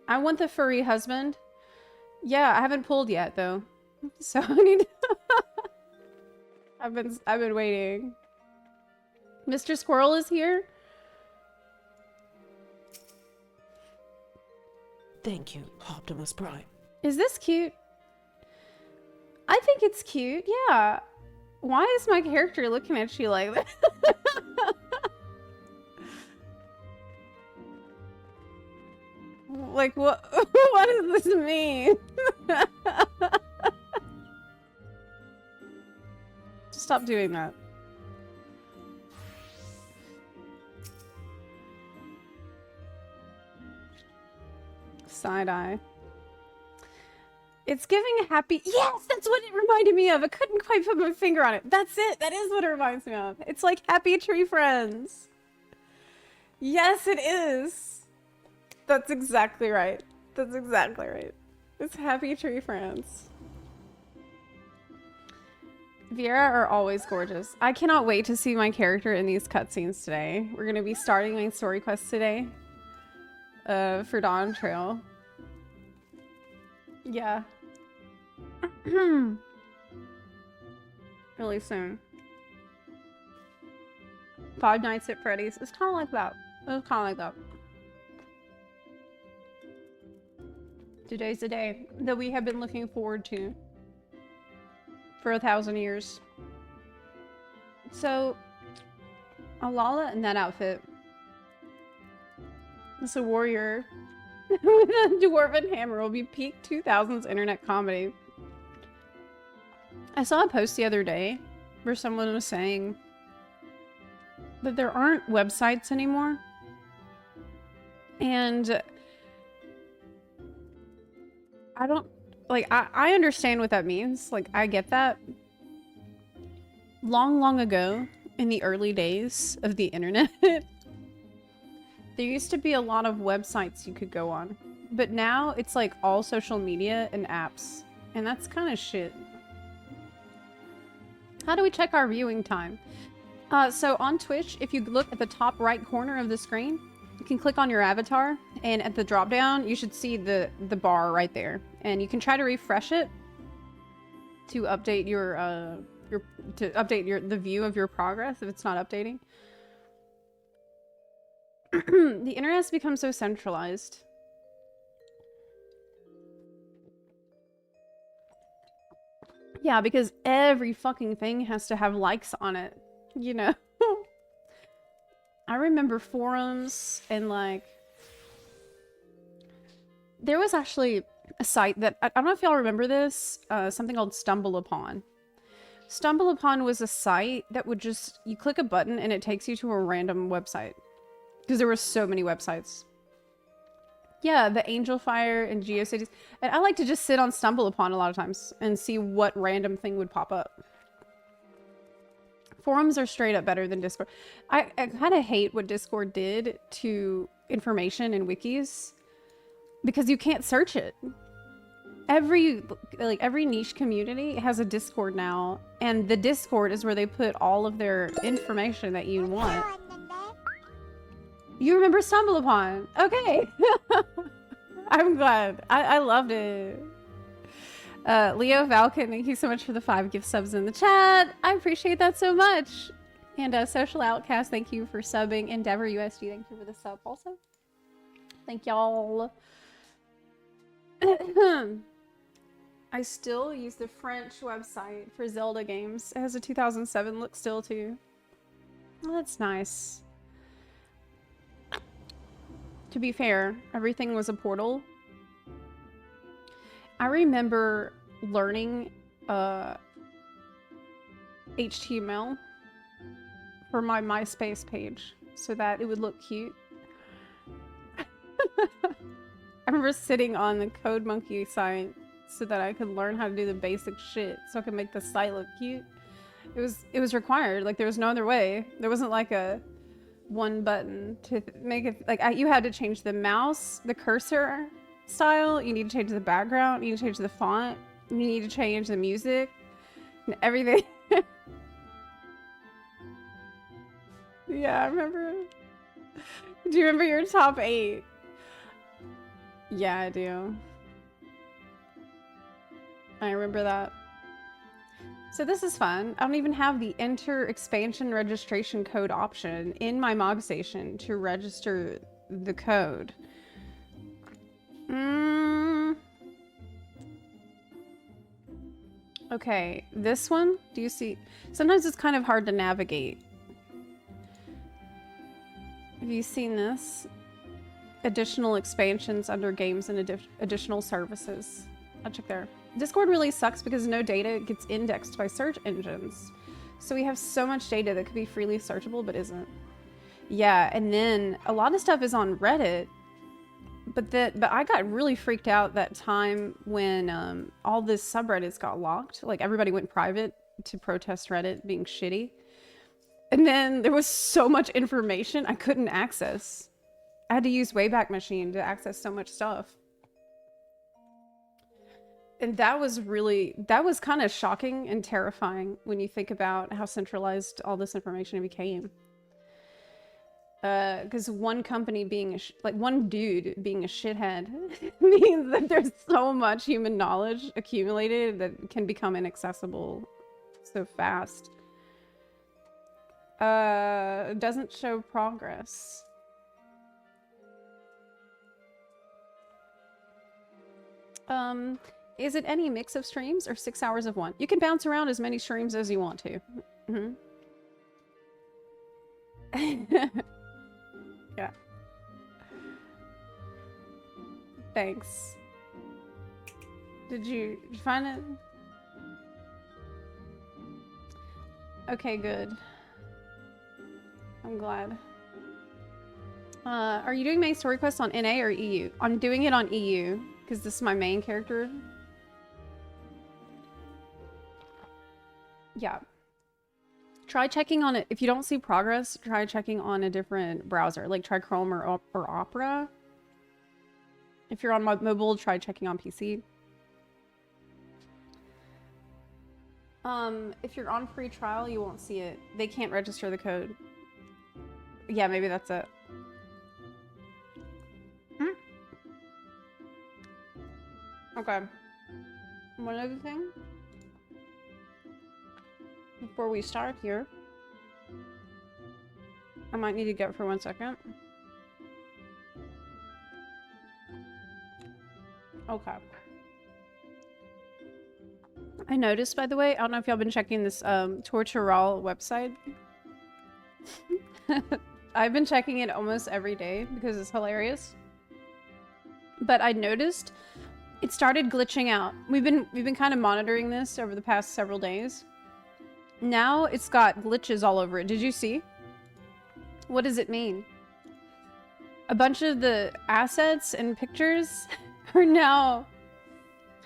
I want the furry husband. Yeah, I haven't pulled yet though, so I need to I've been waiting. Mr. Squirrel is here. Thank you, Optimus Prime. Is this cute? I think it's cute, yeah. Why is my character looking at you like that? Like, what does this mean? Stop doing that. Side eye. It's giving a happy... Yes, that's what it reminded me of. I couldn't quite put my finger on it. That's it. That is what it reminds me of. It's like Happy Tree Friends. Yes, it is. That's exactly right. That's exactly right. It's Happy Tree Friends. Viera are always gorgeous. I cannot wait to see my character in these cutscenes today. We're going to be starting my story quest today. For Dawntrail. Yeah. Really soon. Five Nights at Freddy's. It's kind of like that. It's kind of like that. Today's the day that we have been looking forward to for 1,000 years. So, Alala in that outfit. It's a warrior with a dwarven hammer will be peak 2000s internet comedy. I saw a post the other day where someone was saying that there aren't websites anymore. And I don't, like, I understand what that means. Like, I get that. Long ago, in the early days of the internet, there used to be a lot of websites you could go on. But now it's like all social media and apps. And that's kind of shit. How do we check our viewing time? So on Twitch, if you look at the top right corner of the screen, you can click on your avatar, and at the drop down, you should see the bar right there. And you can try to refresh it to update the view of your progress if it's not updating. The internet has become so centralized. Yeah, because every fucking thing has to have likes on it, you know? I remember forums and, like, there was actually a site that, I don't know if y'all remember this, something called Stumble Upon. Stumble Upon was a site that would just, you click a button and it takes you to a random website. Because there were so many websites. Yeah, the Angel Fire and GeoCities. And I like to just sit on Stumble Upon a lot of times and see what random thing would pop up. Forums are straight up better than Discord. I kind of hate what Discord did to information and wikis. Because you can't search it. Every niche community has a Discord now. And the Discord is where they put all of their information that you want. You remember Stumble Upon? Okay. I'm glad. I loved it. Leo Falcon, thank you so much for the 5 gift subs in the chat. I appreciate that so much. And Social Outcast, thank you for subbing. Endeavor USG, thank you for the sub also. Thank y'all. I still use the French website for Zelda games. It has a 2007 look still too. Well, that's nice. To be fair, everything was a portal. I remember learning HTML for my MySpace page so that it would look cute. I remember sitting on the Code Monkey site so that I could learn how to do the basic shit so I could make the site look cute. It was required. Like, there was no other way. There wasn't like a one button to make it, like, you had to change the mouse, the cursor style, you need to change the background, you need to change the font, you need to change the music and everything. Yeah, I remember. Do you remember your top 8? Yeah, I do. I remember that. So this is fun. I don't even have the enter expansion registration code option in my Mog Station to register the code. Okay, this one, do you see? Sometimes it's kind of hard to navigate. Have you seen this? Additional expansions under games and additional services. I'll check there. Discord really sucks because no data gets indexed by search engines. So we have so much data that could be freely searchable but isn't. Yeah, and then a lot of stuff is on Reddit. But I got really freaked out that time when all the subreddits got locked. Like everybody went private to protest Reddit being shitty. And then there was so much information I couldn't access. I had to use Wayback Machine to access so much stuff. And that was kind of shocking and terrifying when you think about how centralized all this information became. Because one company being one dude being a shithead means that there's so much human knowledge accumulated that can become inaccessible so fast. Doesn't show progress. Is it any mix of streams or 6 hours of one? You can bounce around as many streams as you want to. Yeah. Thanks. Did you find it? Okay, good. I'm glad. Are you doing main story quests on NA or EU? I'm doing it on EU because this is my main character. Yeah. Try checking on it. If you don't see progress, try checking on a different browser. Like try Chrome or Opera. If you're on mobile, try checking on PC. If you're on free trial, you won't see it. They can't register the code. Yeah, maybe that's it. Okay. One other thing. Before we start here, I might need to get for 1 second. Okay. I noticed, by the way, I don't know if y'all been checking this Dawntrail website. I've been checking it almost every day because it's hilarious. But I noticed it started glitching out. We've been kind of monitoring this over the past several days. Now it's got glitches all over it. Did you see? What does it mean? A bunch of the assets and pictures are now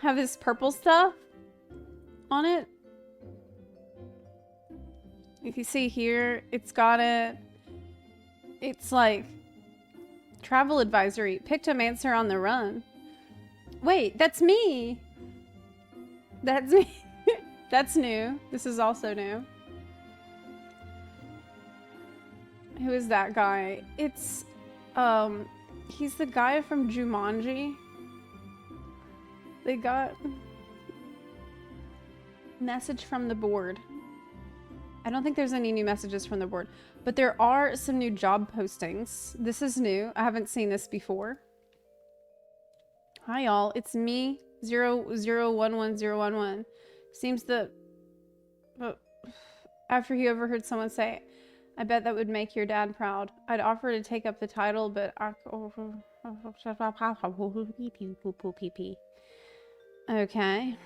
have this purple stuff on it. If you see here, it's got it. It's like travel advisory. Pictomancer on the run. Wait, that's me. That's me. That's new. This is also new. Who is that guy? It's, he's the guy from Jumanji. They got message from the board. I don't think there's any new messages from the board, but there are some new job postings. This is new. I haven't seen this before. Hi y'all, it's me, 0011011. Seems that after he overheard someone say, I bet that would make your dad proud. I'd offer to take up the title, but okay.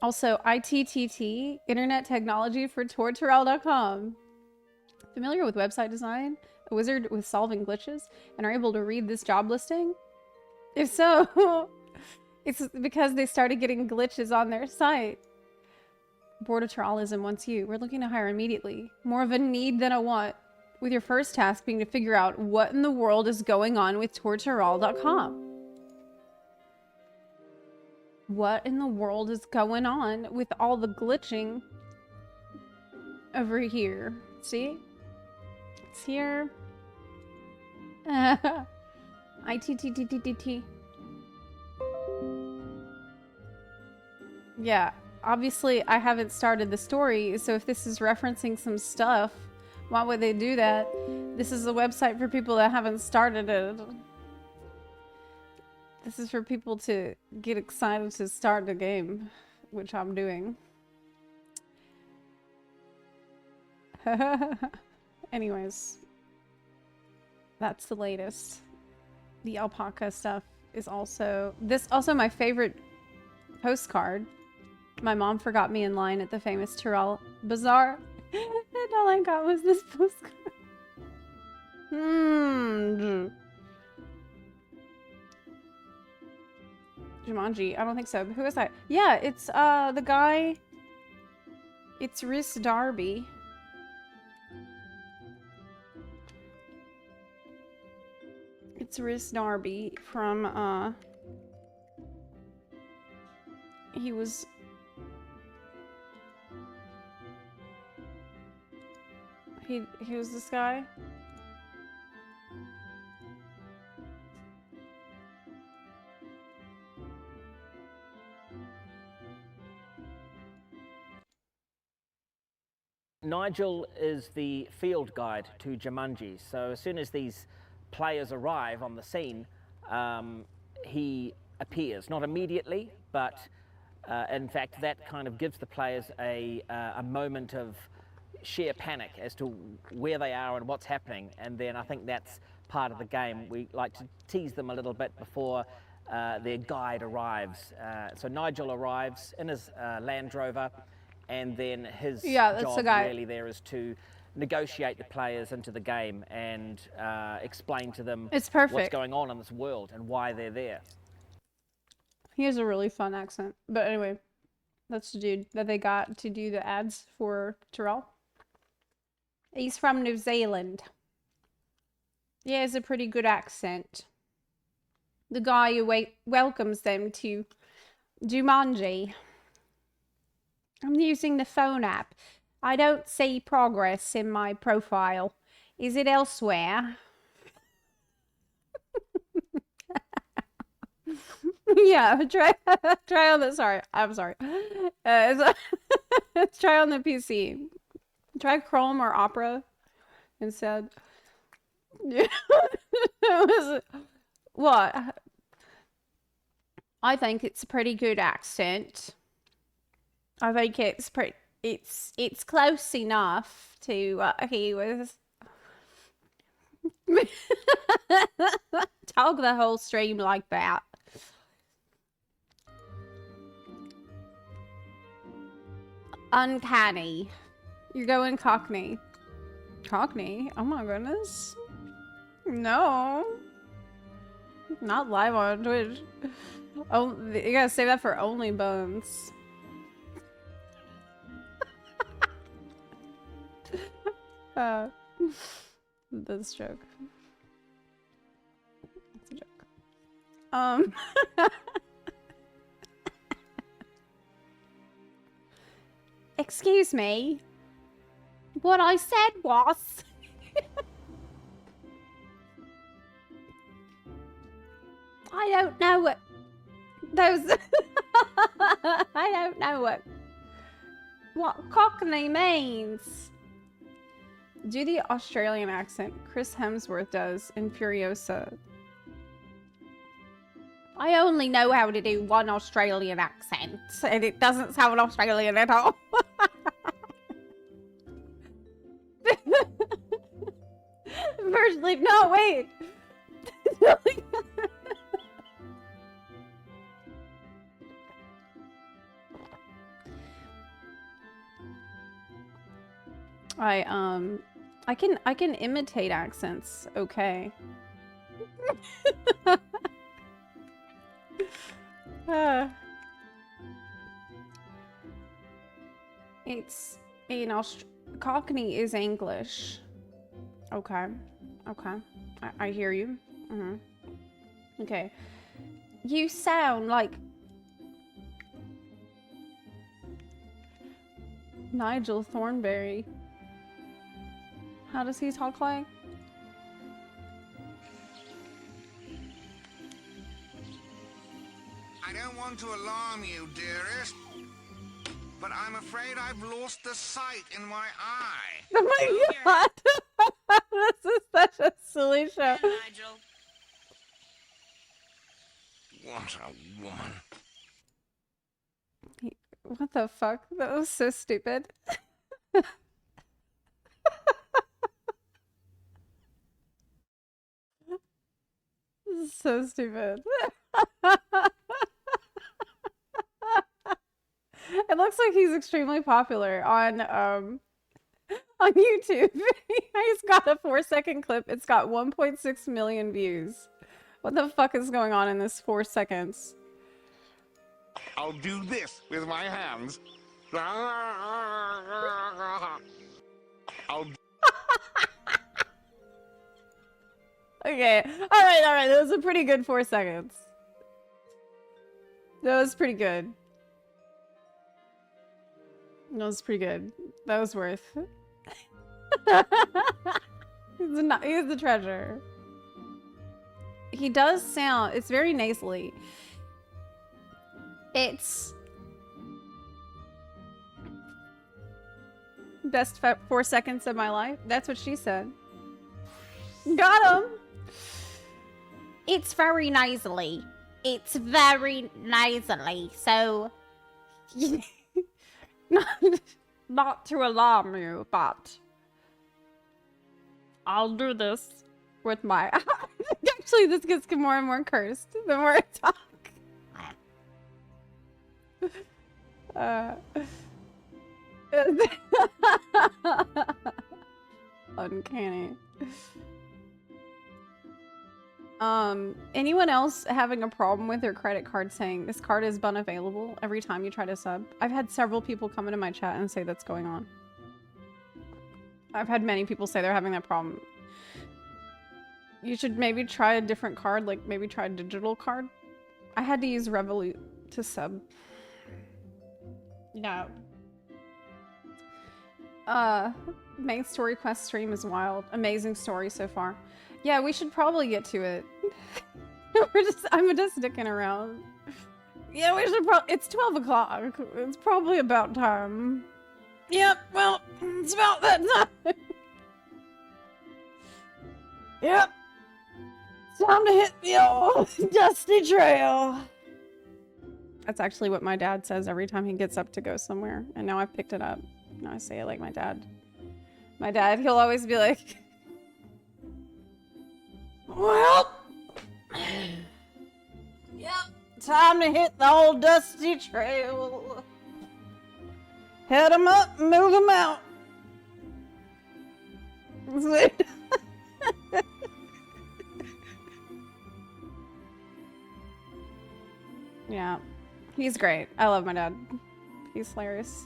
Also, ITTT, Internet Technology for Dawntrail.com. Familiar with website design? A wizard with solving glitches? And are able to read this job listing? If so, it's because they started getting glitches on their site. Board of Trialism wants you. We're looking to hire immediately. More of a need than a want. With your first task being to figure out what in the world is going on with Dawntrail.com. What in the world is going on with all the glitching over here? See? It's here. ITTTTT. Yeah, obviously I haven't started the story, so if this is referencing some stuff, why would they do that? This is a website for people that haven't started it. This is for people to get excited to start the game, which I'm doing. Anyways, that's the latest. The alpaca stuff is also my favorite postcard. My mom forgot me in line at the famous Tyrrell Bazaar, and all I got was this postcard. Jumanji, I don't think so. Who is that? Yeah, it's the guy. It's Rhys Darby. It's Rhys Darby from he was this guy. Nigel is the field guide to Jumanji, so as soon as these players arrive on the scene, he appears. Not immediately, but in fact that kind of gives the players a moment of sheer panic as to where they are and what's happening, and then I think that's part of the game. We like to tease them a little bit before their guide arrives. So Nigel arrives in his Land Rover, and then his job really there is to negotiate the players into the game and explain to them what's going on in this world and why they're there. He has a really fun accent. But anyway, that's the dude that they got to do the ads for Tyrrell. He's from New Zealand. He has a pretty good accent. The guy who welcomes them to Jumanji. I'm using the phone app. I don't see progress in my profile. Is it elsewhere? Yeah, try on the, sorry, I'm sorry. Try on the PC. Try Chrome or Opera instead. What? I think it's a pretty good accent. I think it's it's close enough to what he was. Talk the whole stream like that. Uncanny. You're going Cockney. Cockney? Oh my goodness. No. Not live on Twitch. Oh, you gotta save that for Only Bones. That's a joke. That's a joke. Excuse me. What I said was... I don't know what those... I don't know what Cockney means. Do the Australian accent Chris Hemsworth does in Furiosa. I only know how to do one Australian accent, and it doesn't sound Australian at all. Firstly, no, wait. I can imitate accents, okay. It's Cockney is English. Okay. Okay. I hear you. Okay. You sound like Nigel Thornberry. How does he talk like? I don't want to alarm you, dearest, but I'm afraid I've lost the sight in my eye. Oh my god! This is such a silly show. Nigel. What a woman. What the fuck? That was so stupid. This is so stupid. It looks like he's extremely popular on YouTube. He's got a 4-second clip. It's got 1.6 million views. What the fuck is going on in this 4 seconds? I'll do this with my hands. I'll Okay. Alright. That was a pretty good 4 seconds. That was pretty good. That was pretty good. That was worth. He's the treasure. He does sound, it's very nasally. It's best 4 seconds of my life. That's what she said. Got him. It's very nasally. It's very nasally. So not to alarm you, but I'll do this with my actually this gets more and more cursed the more I talk. Uncanny. Anyone else having a problem with their credit card saying this card is unavailable every time you try to sub? I've had several people come into my chat and say that's going on. I've had many people say they're having that problem. You should maybe try a different card, like maybe try a digital card. I had to use Revolut to sub. No. Main story quest stream is wild. Amazing story so far. Yeah, we should probably get to it. I'm just sticking around. Yeah, we should probably, it's 12 o'clock. It's probably about time. Yep, well, it's about that time. Yep. It's time to hit the old dusty trail. That's actually what my dad says every time he gets up to go somewhere. And now I've picked it up. Now I say it like my dad. My dad, he'll always be like, well, yep, time to hit the old dusty trail. Head 'em up, move 'em out. Yeah, he's great. I love my dad. He's hilarious.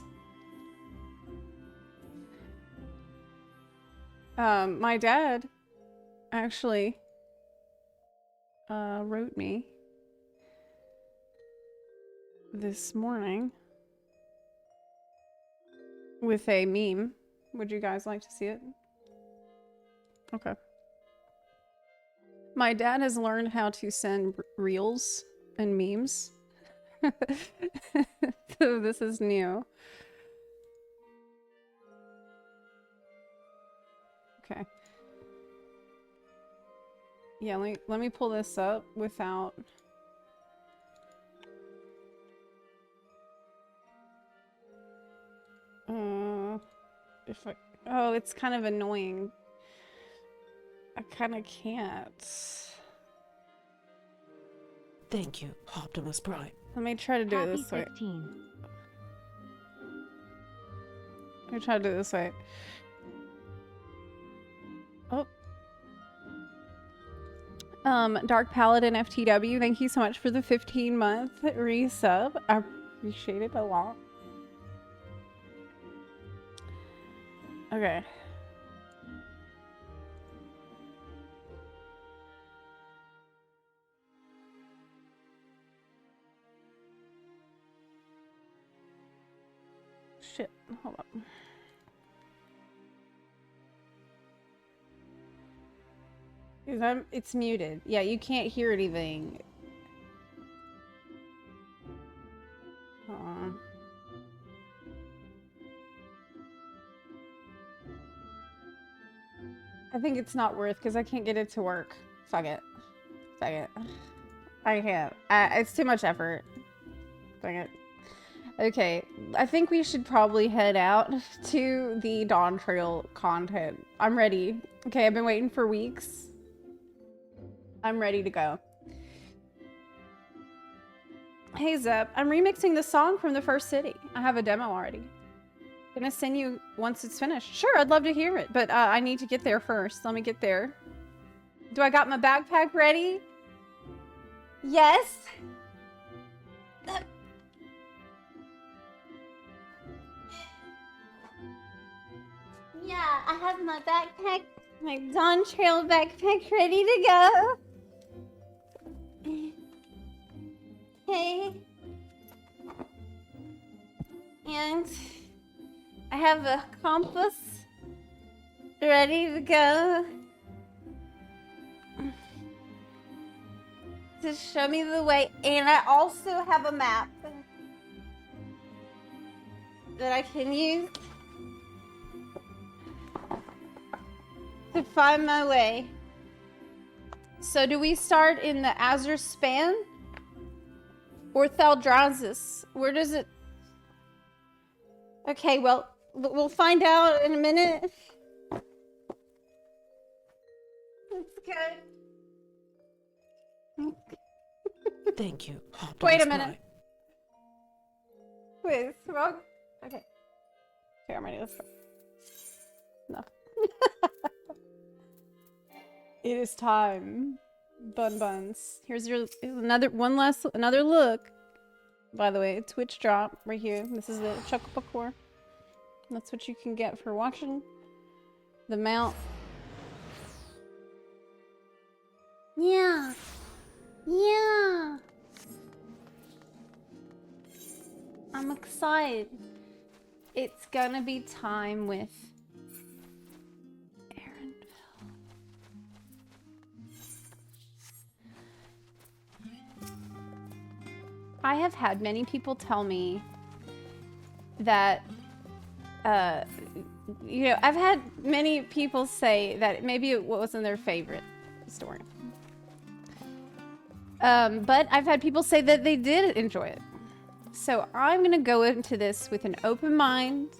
My dad actually wrote me this morning with a meme. Would you guys like to see it? Okay. My dad has learned how to send reels and memes. So this is new. Okay. Yeah, let me pull this up without if I, oh, it's kind of annoying. I kind of can't. Thank you, Optimus Prime. Let me try to do it Happy this way. 15. Let me try to do it this way. Oh. Dark Paladin FTW, thank you so much for the 15-month resub. I appreciate it a lot. Okay. Shit, hold up. It's muted. Yeah, you can't hear anything. Hold on. I think it's not worth because I can't get it to work. Fuck it. Fuck it. I can't. It's too much effort. Fuck it. Okay, I think we should probably head out to the Dawntrail content. I'm ready. Okay, I've been waiting for weeks. I'm ready to go. Hey Zep, I'm remixing the song from the first city. I have a demo already. Gonna send you once it's finished. Sure, I'd love to hear it, but I need to get there first. Let me get there. Do I got my backpack ready? Yes. Yeah, I have my backpack, my Dawntrail backpack ready to go. Okay. And I have a compass ready to go to show me the way. And I also have a map that I can use to find my way. So do we start in the Azure Span or Thaldraszus? Where does it... Okay, well, we'll find out in a minute. Let's go. Thank you. Wait a minute. Wait, it's wrong. Okay. Okay, I'm ready. Let's go. No. It is time. Bun buns. Here's another look. By the way, Twitch drop right here. This is the Chuckle Parkour. That's what you can get for watching the mount. Yeah. Yeah. I'm excited. It's gonna be time with I have had many people tell me that, you know, I've had many people say that maybe it wasn't their favorite story. But I've had people say that they did enjoy it. So I'm going to go into this with an open mind.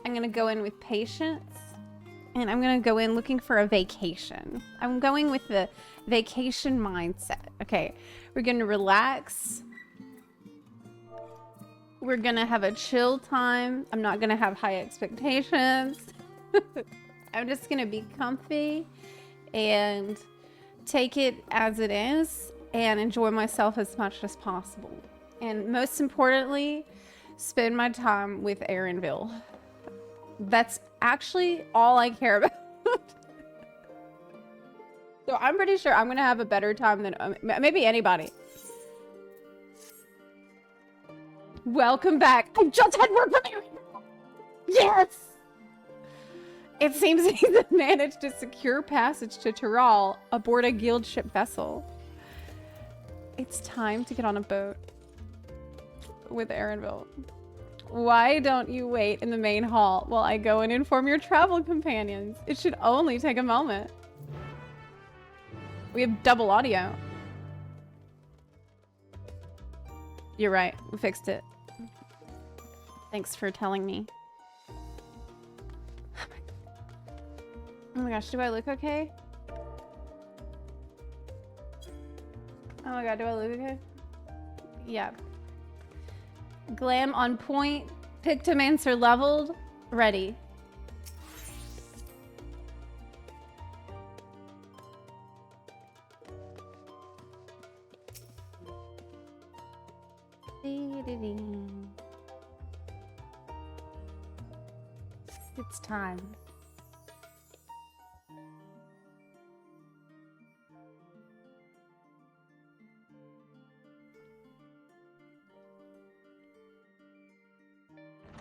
I'm going to go in with patience. And I'm going to go in looking for a vacation. I'm going with the vacation mindset. Okay, we're going to relax. We're gonna have a chill time. I'm not gonna have high expectations. I'm just gonna be comfy and take it as it is and enjoy myself as much as possible. And most importantly, spend my time with Aaronville. That's actually all I care about. So I'm pretty sure I'm gonna have a better time than maybe anybody. Welcome back. I just had word from you. Yes. It seems he's managed to secure passage to Tyrol aboard a guild ship vessel. It's time to get on a boat with Aaronville. Why don't you wait in the main hall while I go and inform your travel companions? It should only take a moment. We have double audio. You're right. We fixed it. Thanks for telling me. Oh my gosh, do I look okay? Oh my god, do I look okay? Yeah. Glam on point. Pictomancer leveled. Ready. It's time.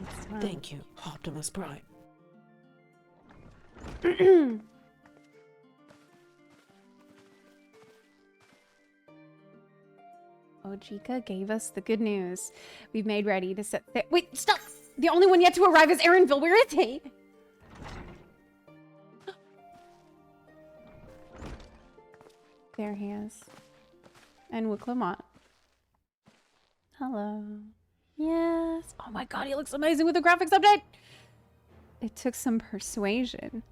It's time. Thank you, Optimus Prime. Jika gave us the good news. We've made ready to set... Wait, stop! The only one yet to arrive is Aaronville. Where is he? There he is. And Wiclamont. Hello. Yes. Oh my god, he looks amazing with the graphics update! It took some persuasion,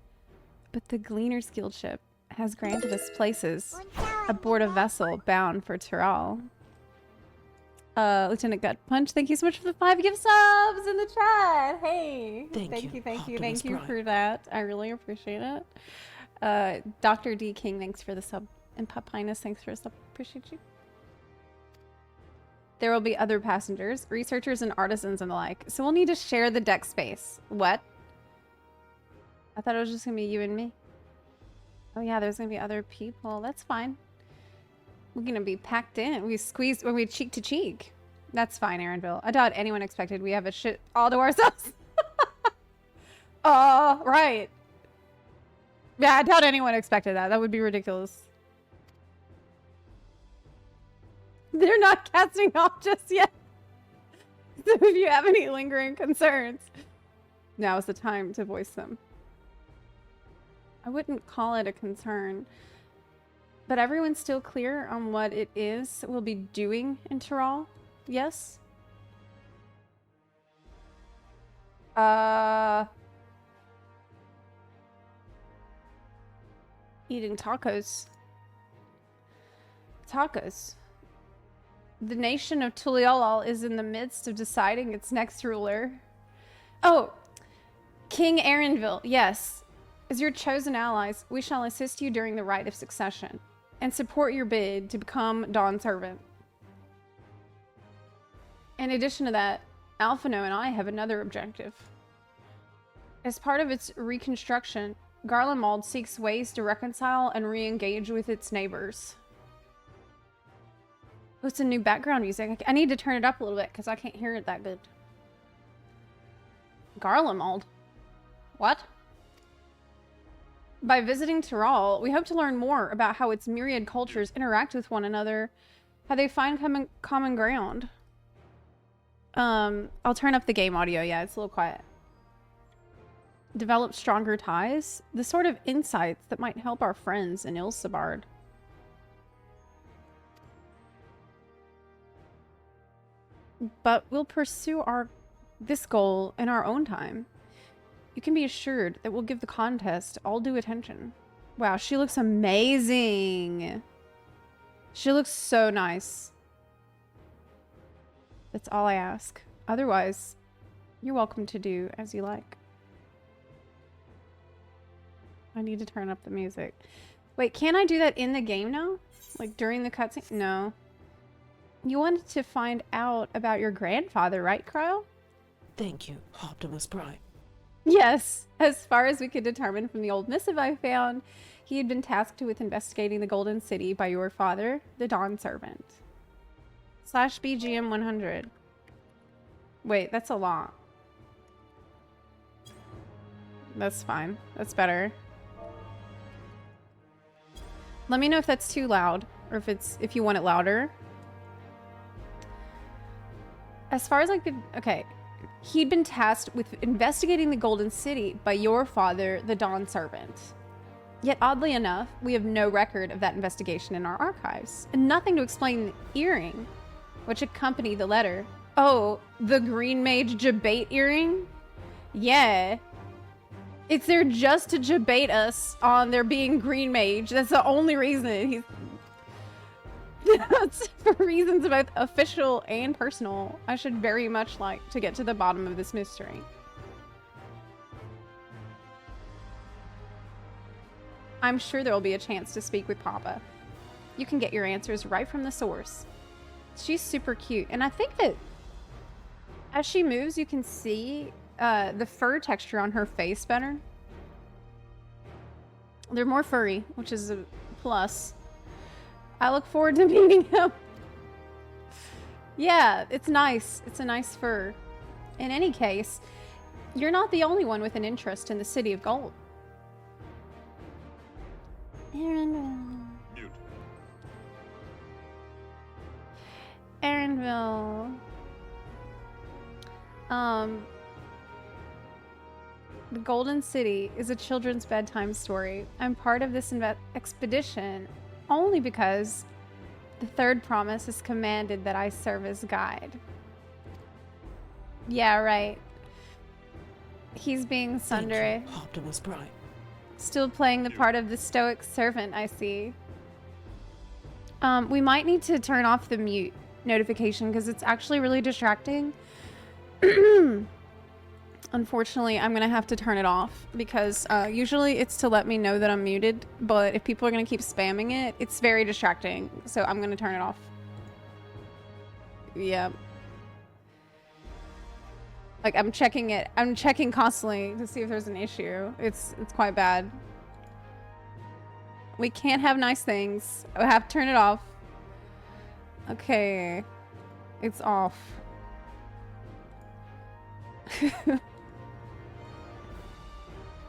but the Gleaner's Guild ship has granted us places aboard a vessel bound for Tyrrell. Lieutenant Gut Punch, thank you so much for the 5 gift subs in the chat. Hey, thank you for that. I really appreciate it. Dr. D King, thanks for the sub, and Papinus, thanks for the sub. Appreciate you. There will be other passengers, researchers, and artisans and the like. So we'll need to share the deck space. What? I thought it was just gonna be you and me. Oh yeah, there's gonna be other people. That's fine. We're gonna be packed in. We squeeze when we cheek to cheek. That's fine, Aaronville. I doubt anyone expected we have a shit all to ourselves. Right. Yeah, I doubt anyone expected that. That would be ridiculous. They're not casting off just yet. So if you have any lingering concerns, now is the time to voice them. I wouldn't call it a concern, but everyone's still clear on what it is we'll be doing in Tyrrell? Yes? Eating tacos. Tacos. The nation of Tuliolal is in the midst of deciding its next ruler. Oh, King Aaronville, yes. As your chosen allies, we shall assist you during the rite of succession and support your bid to become Dawn Servant. In addition to that, Alphino and I have another objective. As part of its reconstruction, Garlemald seeks ways to reconcile and re-engage with its neighbors. Oh, it's a new background music. I need to turn it up a little bit because I can't hear it that good. Garlemald? What? By visiting Tyrrell, we hope to learn more about how its myriad cultures interact with one another, how they find common ground. I'll turn up the game audio. Yeah, it's a little quiet. Develop stronger ties? The sort of insights that might help our friends in Ilsabard. But we'll pursue this goal in our own time. You can be assured that we'll give the contest all due attention. Wow, she looks amazing. She looks so nice. That's all I ask. Otherwise, you're welcome to do as you like. I need to turn up the music. Wait, can I do that in the game now? Like during the cutscene? No. You wanted to find out about your grandfather, right, Cryo? Thank you, Optimus Prime. Yes. As far as we could determine from the old missive I found, he had been tasked with investigating the Golden City by your father, the Dawn Servant. /BGM 100. Wait, that's a lot. That's fine. That's better. Let me know if that's too loud, or if you want it louder. As far as I could... Okay. He'd been tasked with investigating the Golden City by your father, the Dawn Servant. Yet, oddly enough, we have no record of that investigation in our archives, and nothing to explain the earring, which accompanied the letter. Oh, the Green Mage Jabate earring? Yeah. It's there just to jabate us on there being Green Mage. That's the only reason he's... That's for reasons both official and personal. I should very much like to get to the bottom of this mystery. I'm sure there will be a chance to speak with Papa. You can get your answers right from the source. She's super cute, and I think that as she moves, you can see the fur texture on her face better. They're more furry, which is a plus. I look forward to meeting him. Yeah, it's nice. It's a nice fur. In any case, you're not the only one with an interest in the City of Gold. Aaronville. The Golden City is a children's bedtime story. I'm part of this expedition only because the third promise has commanded that I serve as guide. Yeah, right. He's being sundry. Optimus Prime. Still playing the part of the stoic servant, I see. We might need to turn off the mute notification because it's actually really distracting. Unfortunately, I'm gonna have to turn it off because usually it's to let me know that I'm muted, but if people are gonna keep spamming it, it's very distracting. So I'm gonna turn it off. Yeah. Like I'm checking it. I'm checking constantly to see if there's an issue. It's quite bad. We can't have nice things. I have to turn it off. Okay. It's off.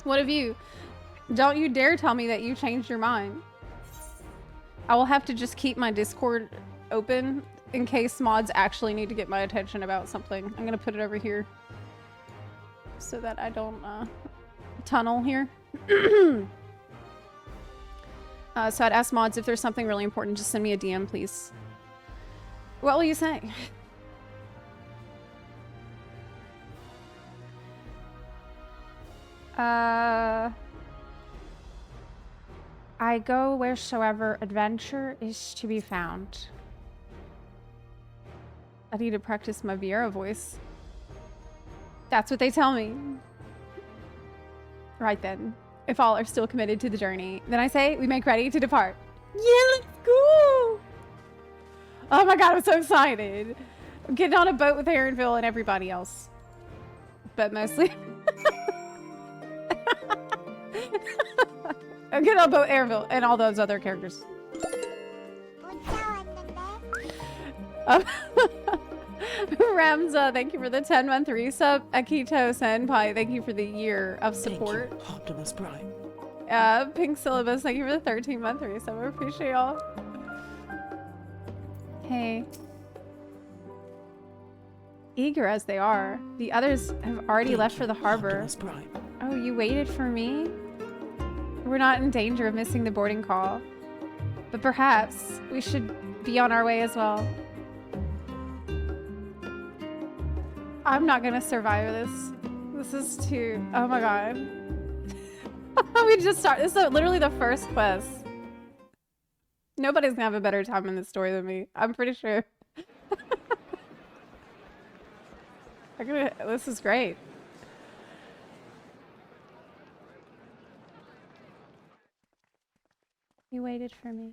What have you? Don't you dare tell me that you changed your mind. I will have to just keep my Discord open in case mods actually need to get my attention about something. I'm gonna put it over here so that I don't tunnel here. So I'd ask mods if there's something really important, just send me a DM, please. What will you say? I go wheresoever adventure is to be found. I need to practice my Viera voice. That's what they tell me. Right then. If all are still committed to the journey, then I say we make ready to depart. Yeah, let's go! Oh my god, I'm so excited. I'm getting on a boat with Aaronville and everybody else. But mostly... I'm getting on a boat with Aaronville and all those other characters. Ramza, thank you for the 10-month resub. Akito Senpai, thank you for the year of support. Thank you, Optimus Prime. Pink Syllabus, thank you for the 13-month resub. I appreciate y'all. Hey. Eager as they are, the others have already left for the harbor. Optimus Prime. Oh, you waited for me? We're not in danger of missing the boarding call. But perhaps we should be on our way as well. I'm not gonna survive this. This is too... Oh my god. We just start... This is literally the first quest. Nobody's gonna have a better time in this story than me. I'm pretty sure. This is great. You waited for me.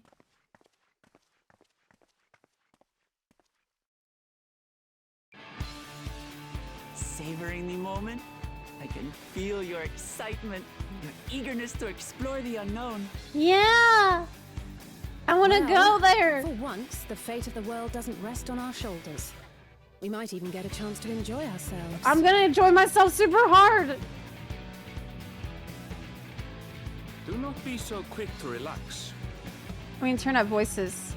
Savoring the moment? I can feel your excitement, your eagerness to explore the unknown. Yeah! I want to go there! For once, the fate of the world doesn't rest on our shoulders. We might even get a chance to enjoy ourselves. I'm gonna enjoy myself super hard! Do not be so quick to relax. I mean, turn up voices.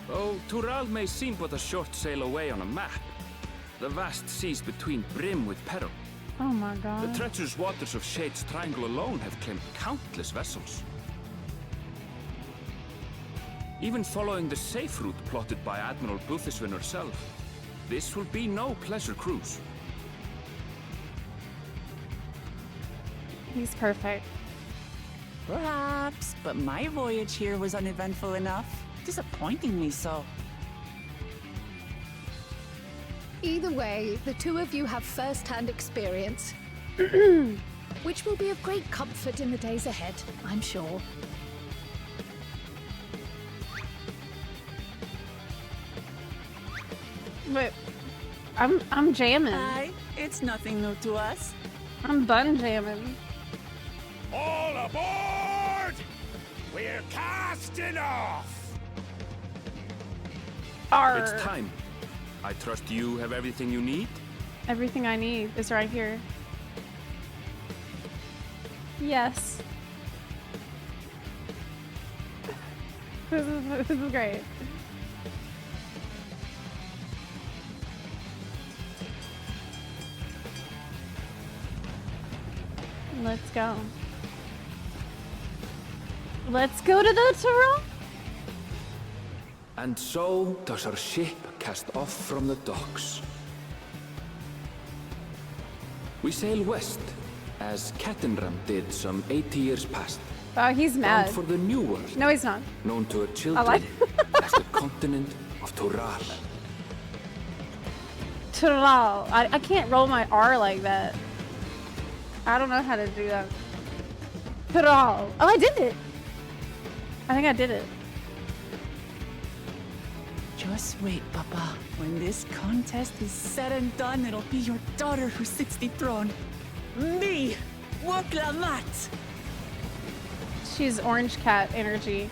Though Tural may seem but a short sail away on a map, the vast seas between brim with peril. Oh my god. The treacherous waters of Shade's Triangle alone have claimed countless vessels. Even following the safe route plotted by Admiral Buthiswin herself, this will be no pleasure cruise. He's perfect. Perhaps, but my voyage here was uneventful enough. Disappointingly so. Either way, the two of you have first-hand experience, which will be of great comfort in the days ahead, I'm sure. But I'm jamming. Aye, it's nothing new to us. I'm bun jamming. All aboard! We're casting off! Arr. It's time. I trust you have everything you need? Everything I need is right here. Yes. This is great. Let's go. Let's go to the Tyrrell. And so does our ship cast off from the docks. We sail west, as Kettenram did some 80 years past. Oh, he's mad. Bound for the new world. No, he's not. Known to our children as the continent of Tural. Tyrrell. I can't roll my R like that. I don't know how to do that. Tyrrell. Oh, I did it. I think I did it. Just wait, Papa. When this contest is said and done, it'll be your daughter who sits the throne. Me! Woklamat! She's orange cat energy.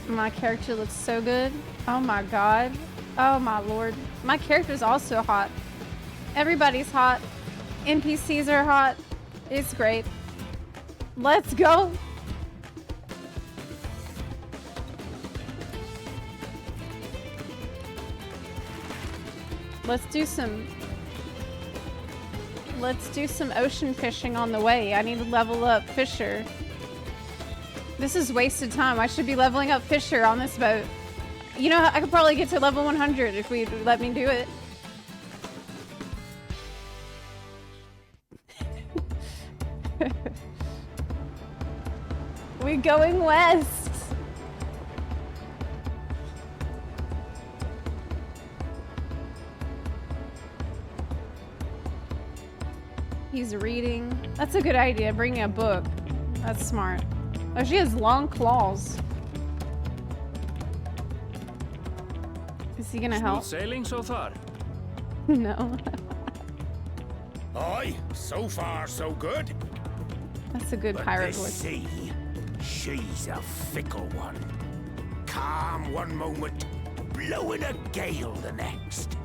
My character looks so good. Oh my god. Oh my lord. My character's also hot. Everybody's hot. NPCs are hot. It's great. Let's go. Let's do some ocean fishing on the way. I need to level up Fisher. This is wasted time. I should be leveling up Fisher on this boat. You know, I could probably get to level 100 if we let me do it. We're going west. He's reading. That's a good idea, bringing a book. That's smart. Oh, she has long claws. Is he gonna help? Smooth sailing so far? No. Aye, so far so good. That's a good But pirate this voice. sea, she's a fickle one. Calm one moment, blowing a gale the next.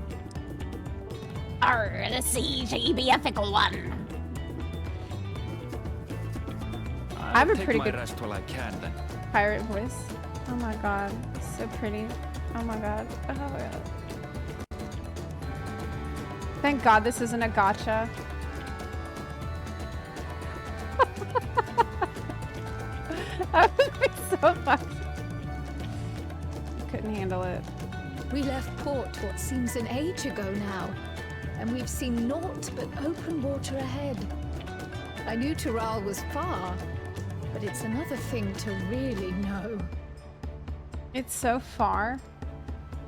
Arr, the sea, she be a fickle one. I have a I'll pretty take good my rest while I can then. pirate voice. Oh my god. So pretty. Oh my god. Oh my god. Thank god this isn't a gacha. That would be so fun. Couldn't handle it. We left port what seems an age ago now, and we've seen naught but open water ahead. I knew Tural was far, but it's another thing to really know. It's so far.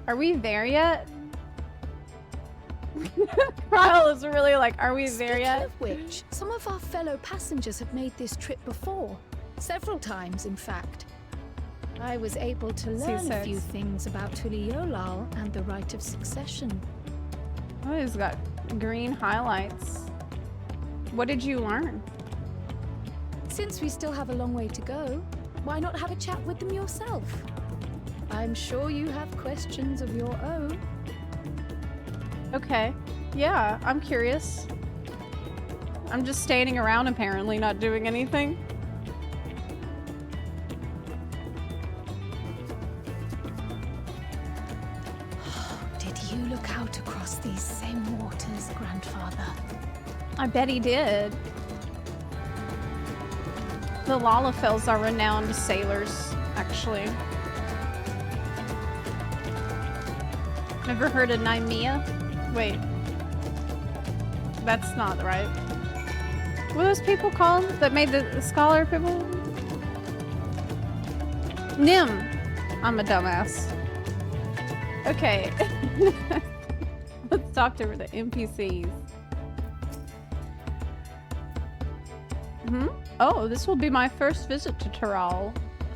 Are we there yet? Kyle is really like, are we there yet? Speaking of which, some of our fellow passengers have made this trip before. Several times, in fact. I was able to learn a few things about Tuliolal and the right of succession. Oh, he's got green highlights. What did you learn? Since we still have a long way to go, why not have a chat with them yourself? I'm sure you have questions of your own. Okay. Yeah, I'm curious. I'm just standing around apparently, not doing anything. Did you look out across these same waters, Grandfather? I bet he did. The Lalafels are renowned sailors, actually. Ever heard of Nymea? Wait. That's not right. What are those people called that made the scholar people? Nim. I'm a dumbass. Okay. Let's talk to the NPCs. Oh, this will be my first visit to Tural.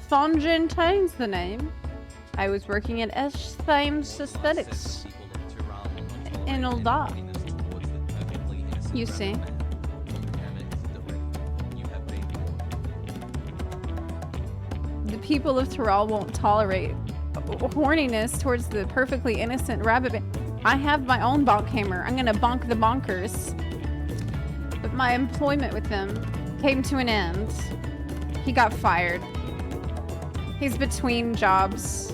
Fonjentaine's the name. I was working at Thames Aesthetics in Ulda. You see. The people of Tural won't tolerate horniness towards the perfectly innocent rabbit. I have my own bonk hammer. I'm gonna bonk the bonkers. But my employment with them came to an end. He got fired. He's between jobs.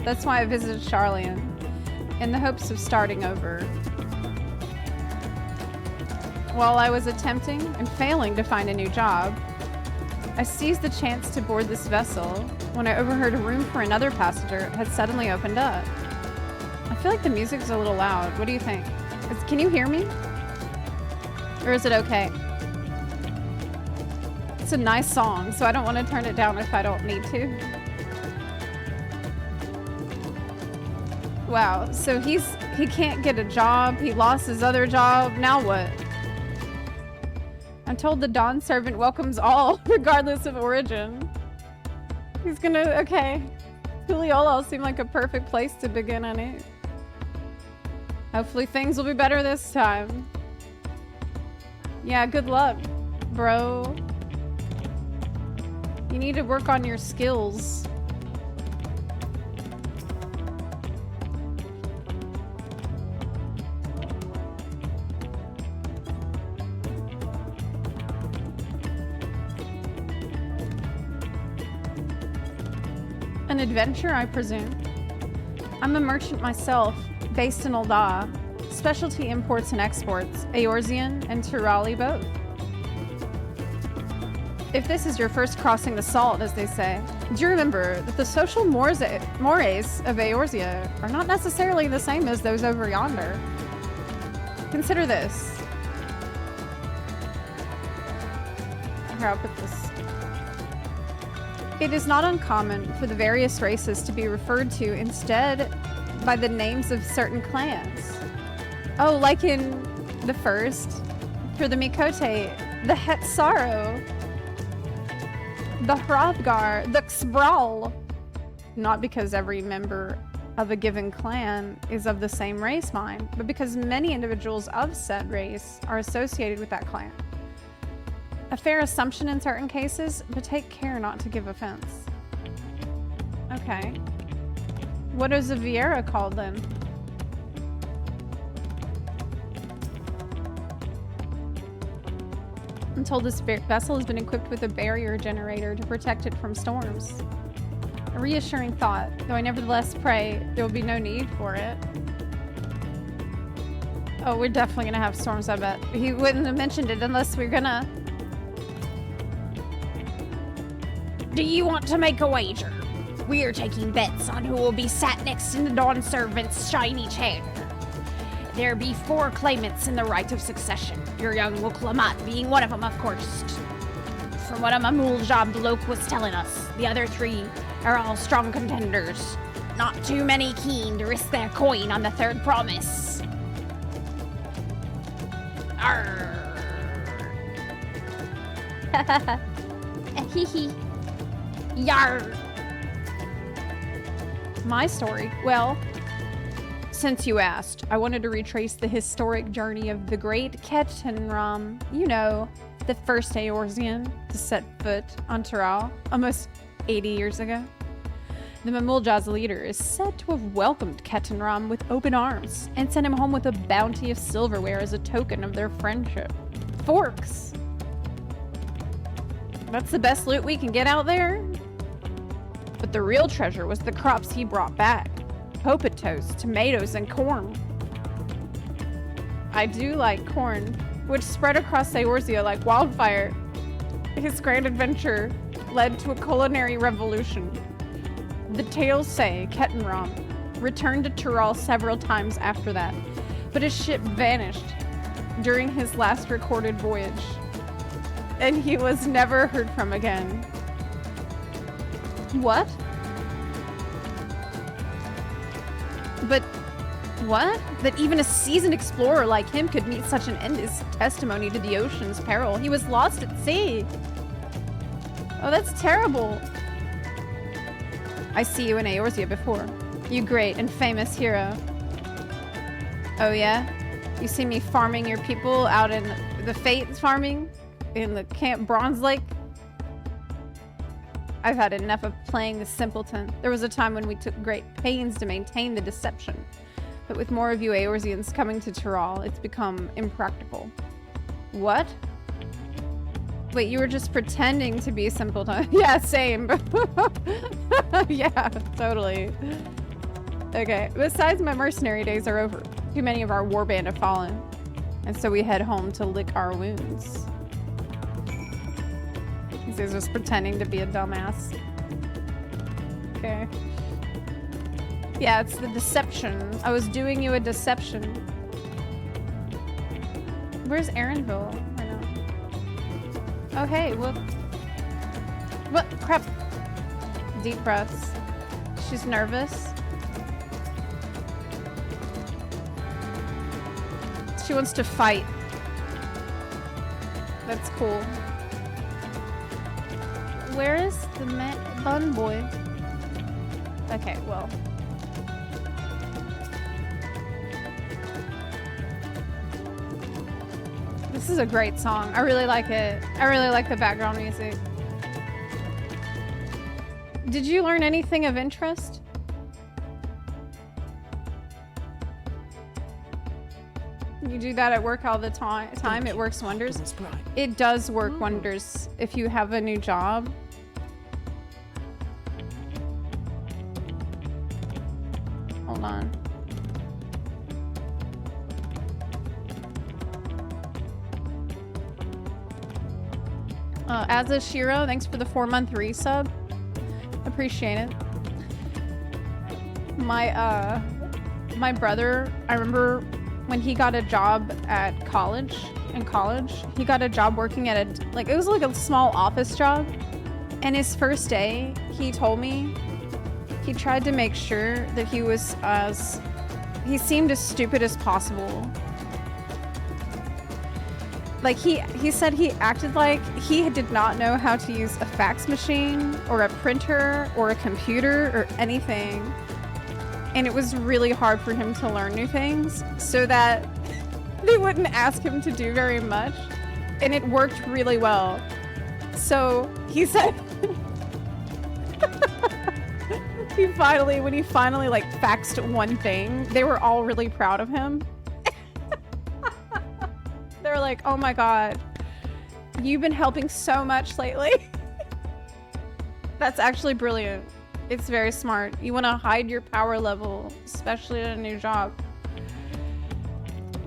That's why I visited Charlian, in the hopes of starting over. While I was attempting and failing to find a new job, I seized the chance to board this vessel when I overheard a room for another passenger had suddenly opened up. I feel like the music's a little loud. What do you think? Can you hear me? Or is it okay? It's a nice song, so I don't want to turn it down if I don't need to. Wow, so he can't get a job, he lost his other job, now what? I'm told the Dawn servant welcomes all, regardless of origin. He's gonna, okay. Juliola seemed like a perfect place to begin on it. Hopefully things will be better this time. Yeah, good luck, bro. You need to work on your skills. An adventure, I presume. I'm a merchant myself, based in Ul'dah. Specialty imports and exports, Eorzean and Tirali both. If this is your first crossing the salt, as they say, do remember that the social mores of Eorzea are not necessarily the same as those over yonder. Consider this. Here, I'll put this. It is not uncommon for the various races to be referred to instead by the names of certain clans. Oh, like in the first, for the Mikote, the Hetsaro, the Hrothgar, the Xbral. Not because every member of a given clan is of the same race line, but because many individuals of said race are associated with that clan. A fair assumption in certain cases, but take care not to give offense. Okay. What is a Vieira called then? I'm told this vessel has been equipped with a barrier generator to protect it from storms. A reassuring thought, though I nevertheless pray there will be no need for it. Oh, we're definitely gonna have storms, I bet. He wouldn't have mentioned it unless we're gonna... Do you want to make a wager? We are taking bets on who will be sat next in the Dawn Servant's shiny chair. There be 4 claimants in the right of succession, your young Wuklamat being one of them, of course. From what a Mamuljab bloke was telling us, the other 3 are all strong contenders. Not too many keen to risk their coin on the 3rd promise. Arrgh. Hee. Yar. My story? Well, since you asked, I wanted to retrace the historic journey of the great Ketenram. You know, the first Eorzean to set foot on Tural almost 80 years ago. The Mamuljab's leader is said to have welcomed Ketenram with open arms and sent him home with a bounty of silverware as a token of their friendship. Forks! That's the best loot we can get out there? But the real treasure was the crops he brought back. Potatoes, tomatoes, and corn. I do like corn, which spread across Eorzea like wildfire. His grand adventure led to a culinary revolution. The tales say Ketenram returned to Tural several times after that, but his ship vanished during his last recorded voyage, and he was never heard from again. What? But what? That even a seasoned explorer like him could meet such an end is testimony to the ocean's peril. He was lost at sea. Oh, that's terrible. I see you in Eorzea before. You great and famous hero. Oh yeah? You see me farming your people out in the Fates farming? In the Camp Bronze Lake? I've had enough of playing the simpleton. There was a time when we took great pains to maintain the deception. But with more of you Eorzeans coming to Tural, it's become impractical. What? Wait, you were just pretending to be simpleton. Yeah, same. Yeah, totally. Okay, besides, my mercenary days are over. Too many of our warband have fallen. And so we head home to lick our wounds. He's just pretending to be a dumbass. Okay. Yeah, it's the deception. I was doing you a deception. Where's Erinville? I know. Oh, hey, what? What? Crap. Deep breaths. She's nervous. She wants to fight. That's cool. Where is the bun boy? Okay, well. This is a great song. I really like it. I really like the background music. Did you learn anything of interest? You do that at work all the time. It works wonders. It does work wonders if you have a new job. Hold on. As a Shiro, thanks for the 4-month resub. Appreciate it. My brother, I remember when he got a job at college, he got a job working at it was like a small office job. And his first day, he told me he tried to make sure that he seemed as stupid as possible. Like he said he acted like he did not know how to use a fax machine or a printer or a computer or anything. And it was really hard for him to learn new things so that they wouldn't ask him to do very much. And it worked really well. So he said when he finally like faxed one thing, they were all really proud of him. They were like, oh my God, you've been helping so much lately. That's actually brilliant. It's very smart. You want to hide your power level, especially in a new job.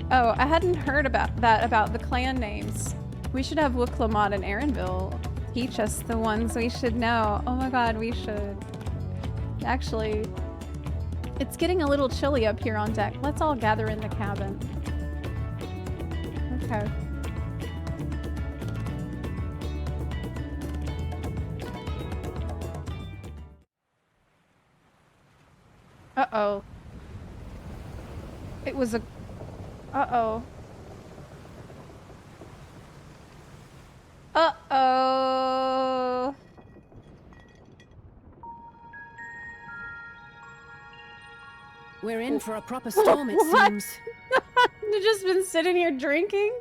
Oh, I hadn't heard about the clan names. We should have Wuklamot and Erinville teach us the ones we should know. Oh my God, we should. Actually, it's getting a little chilly up here on deck. Let's all gather in the cabin. Okay. Uh-oh. It was a... Uh-oh. Uh-oh. We're in for a proper storm, it What? seems. You've just been sitting here drinking?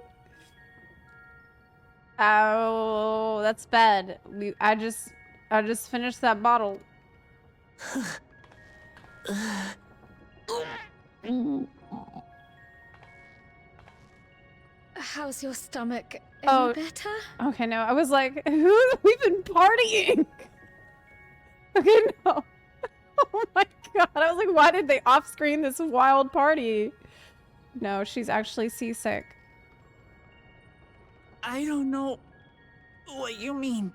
Oh, that's bad. I just finished that bottle. How's your stomach? Oh, Any better? Okay, no. I was like, we've been partying. Okay, no. Oh my God. I was like, why did they off-screen this wild party? No, she's actually seasick. I don't know what you mean.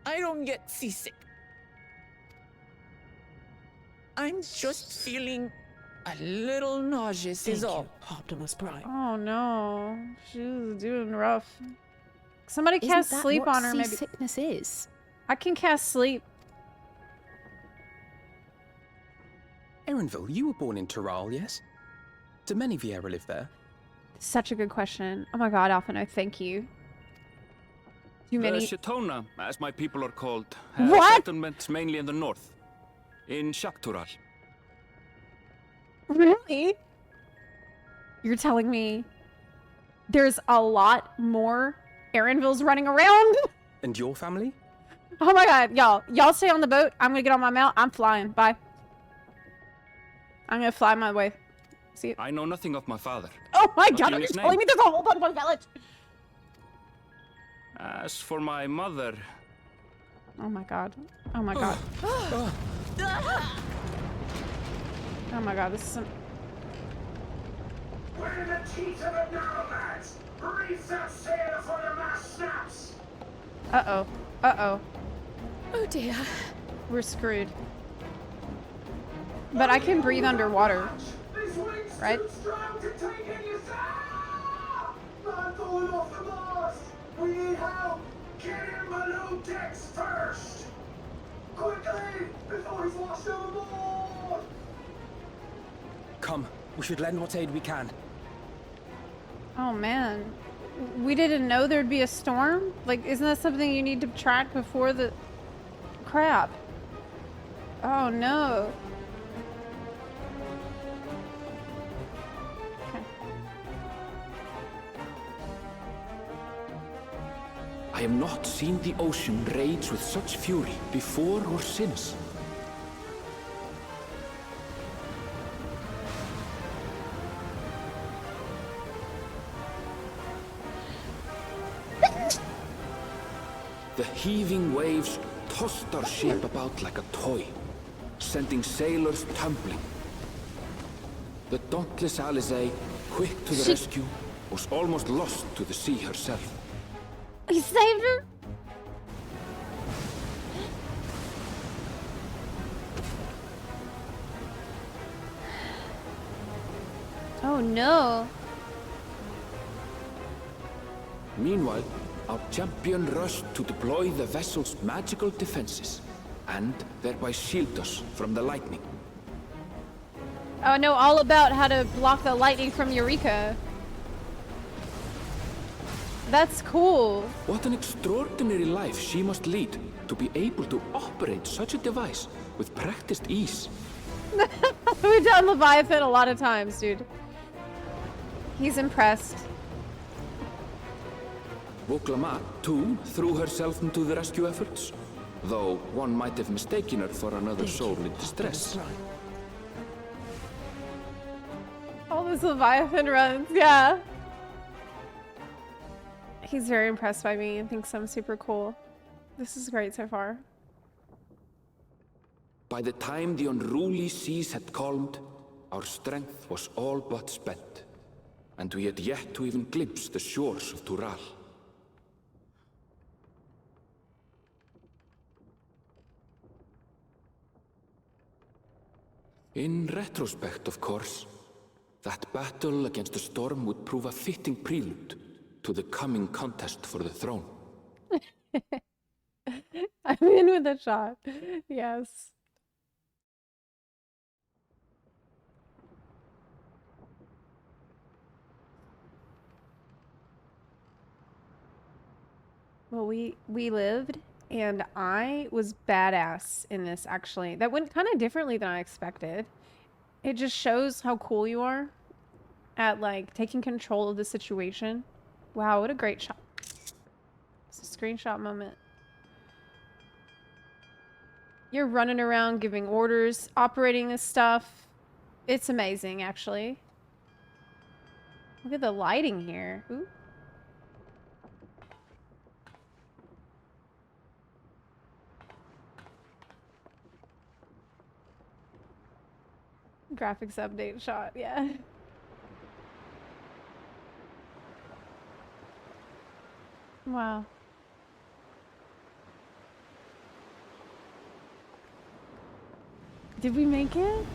I don't get seasick. I'm just feeling a little nauseous is all. Optimus Prime. Oh no. She's doing rough. Somebody Isn't cast that sleep what on her, maybe. seasickness is? I can cast sleep. Erinville, you were born in Tural, yes? Do many Vieira live there? Such a good question. Oh my God, Alphino, thank you. Too many. The Shetona, as my people are called, What? have settlements mainly in the north, in Shaktural. Really? You're telling me there's a lot more Erinvilles running around? And your family? Oh my God, y'all stay on the boat. I'm gonna get on my mount. I'm flying. Bye. I'm gonna fly my way. See you. I know nothing of my father. Oh my Not God, even you're his telling name. me there's a whole bunch of village. As for my mother... Oh my god. Oh my god. Oh my god, this is some... We're in the teeth of the nomads! Reef that sail before the mast snaps! Uh-oh. Uh-oh. Oh dear. We're screwed. But I can breathe underwater. Right? Strong to take any sound! Man falling off the mast! We need help! Get him below decks first! Quickly! Before he's washed overboard! Come, we should lend what aid we can. Oh man. We didn't know there'd be a storm? Like, isn't that something you need to track before the... Crap. Oh no. I have not seen the ocean rage with such fury before or since. The heaving waves tossed our ship about like a toy, sending sailors tumbling. The dauntless Alizé, quick to the rescue, was almost lost to the sea herself. He saved her? Oh no. Meanwhile, our champion rushed to deploy the vessel's magical defenses, and thereby shield us from the lightning. Oh, I know all about how to block the lightning from Eureka. That's cool. What an extraordinary life she must lead to be able to operate such a device with practiced ease. We've done Leviathan a lot of times, dude. He's impressed. Woklama, too, threw herself into the rescue efforts, though one might have mistaken her for another soul in distress. All those Leviathan runs, yeah. He's very impressed by me and thinks I'm super cool. This is great so far. By the time the unruly seas had calmed, our strength was all but spent, and we had yet to even glimpse the shores of Tural. In retrospect, of course, that battle against the storm would prove a fitting prelude to the coming contest for the throne. I'm in with a shot. Yes. Well, we lived, and I was badass in this, actually. That went kind of differently than I expected. It just shows how cool you are at, like, taking control of the situation. Wow, what a great shot. It's a screenshot moment. You're running around giving orders, operating this stuff. It's amazing, actually. Look at the lighting here. Ooh. Graphics update shot, yeah. Wow. Did we make it?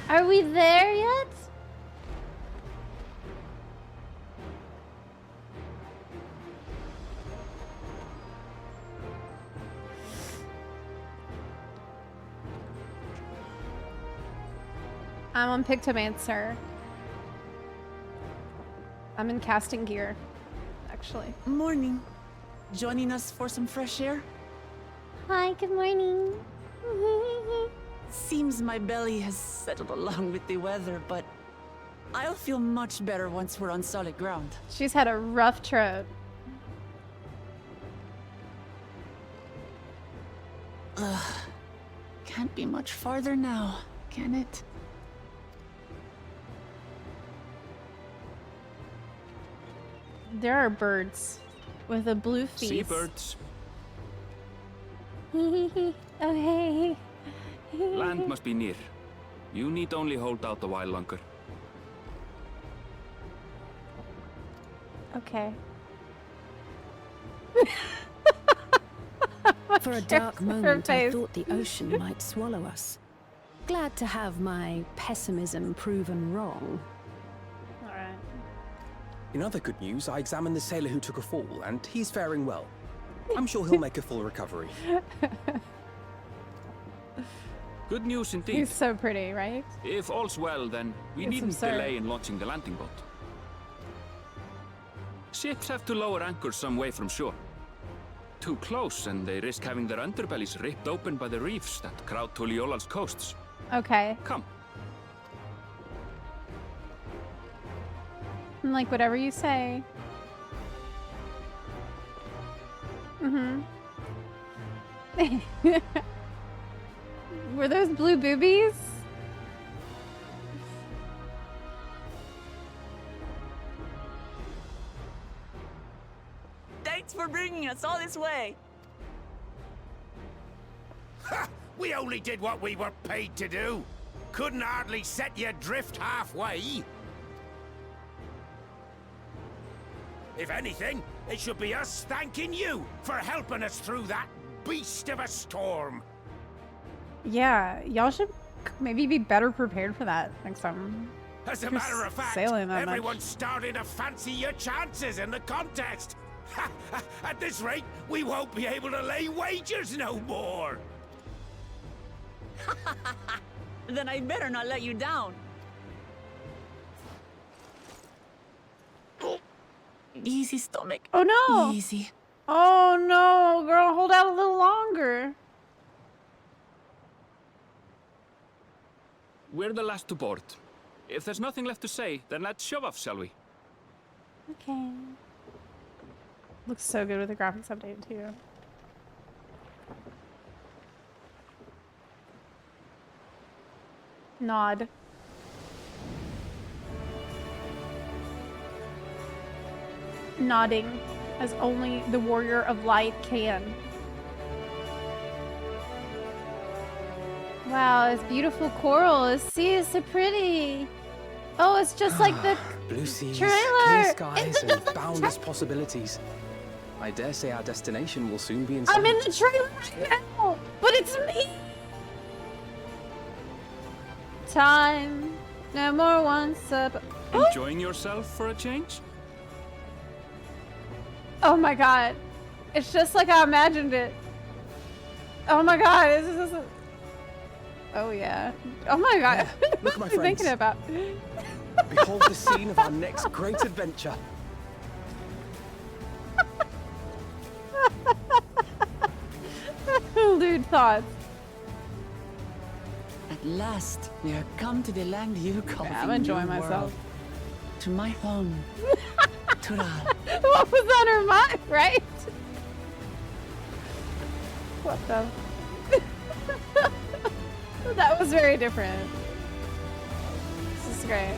Are we there yet? I'm on Pictomancer. I'm in casting gear, actually. Morning. Joining us for some fresh air? Hi, good morning. Seems my belly has settled along with the weather, but I'll feel much better once we're on solid ground. She's had a rough trip. Ugh. Can't be much farther now, can it? There are birds with a blue face. Seabirds. Oh, hey. Land must be near. You need only hold out a while longer. Okay. For a dark moment, I thought the ocean might swallow us. Glad to have my pessimism proven wrong. Alright. In other good news, I examined the sailor who took a fall, and he's faring well. I'm sure he'll make a full recovery. Good news indeed. He's so pretty, right? If all's well, then we It's needn't absurd. delay in launching the landing boat. Ships have to lower anchors some way from shore. Too close, and they risk having their underbellies ripped open by the reefs that crowd Tuliola's coasts. Okay. Come. I'm like, whatever you say. Were those blue boobies? Thanks for bringing us all this way. Ha! We only did what we were paid to do. Couldn't hardly set you adrift halfway. If anything, it should be us thanking you for helping us through that beast of a storm. Yeah, y'all should maybe be better prepared for that next time. As a You're matter of fact, sailing that much. everyone's starting to fancy your chances in the contest. At this rate, we won't be able to lay wagers no more. Then I better not let you down. Easy, stomach. Oh no! Easy. Oh no, girl, hold out a little longer. We're the last to board. If there's nothing left to say, then let's shove off, shall we? Okay. Looks so good with the graphics update too. Nod. Nodding, as only the warrior of light can. Wow, it's beautiful coral. The sea is so pretty. Oh, it's just like the Blue seas, trailer. clear skies, It's and the boundless possibilities. I dare say our destination will soon be in sight. I'm in the trailer right now, but it's me. Time, no more once up. Enjoying yourself for a change? Oh my god, it's just like I imagined it. Oh my god, this is. Oh yeah. Oh my god. Look, my What am I thinking friends. about? Behold the scene of our next great adventure. Lewd thoughts. At last, we have come to the land you call Yeah, I'm the enjoying New myself. World. To my home. Tural. What was on her mind, right? What the? That was very different. This is great.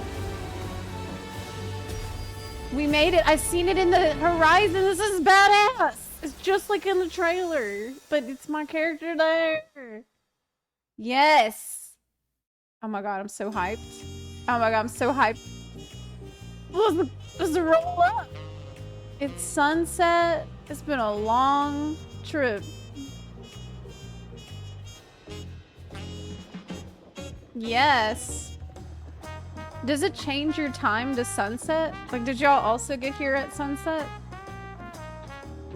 We made it. I seen it in the horizon. This is badass. It's just like in the trailer, but it's my character there. Yes. Oh my god, I'm so hyped. Oh my god, I'm so hyped. Let's roll up. It's sunset. It's been a long trip. Yes. Does it change your time to sunset? Like, did y'all also get here at sunset?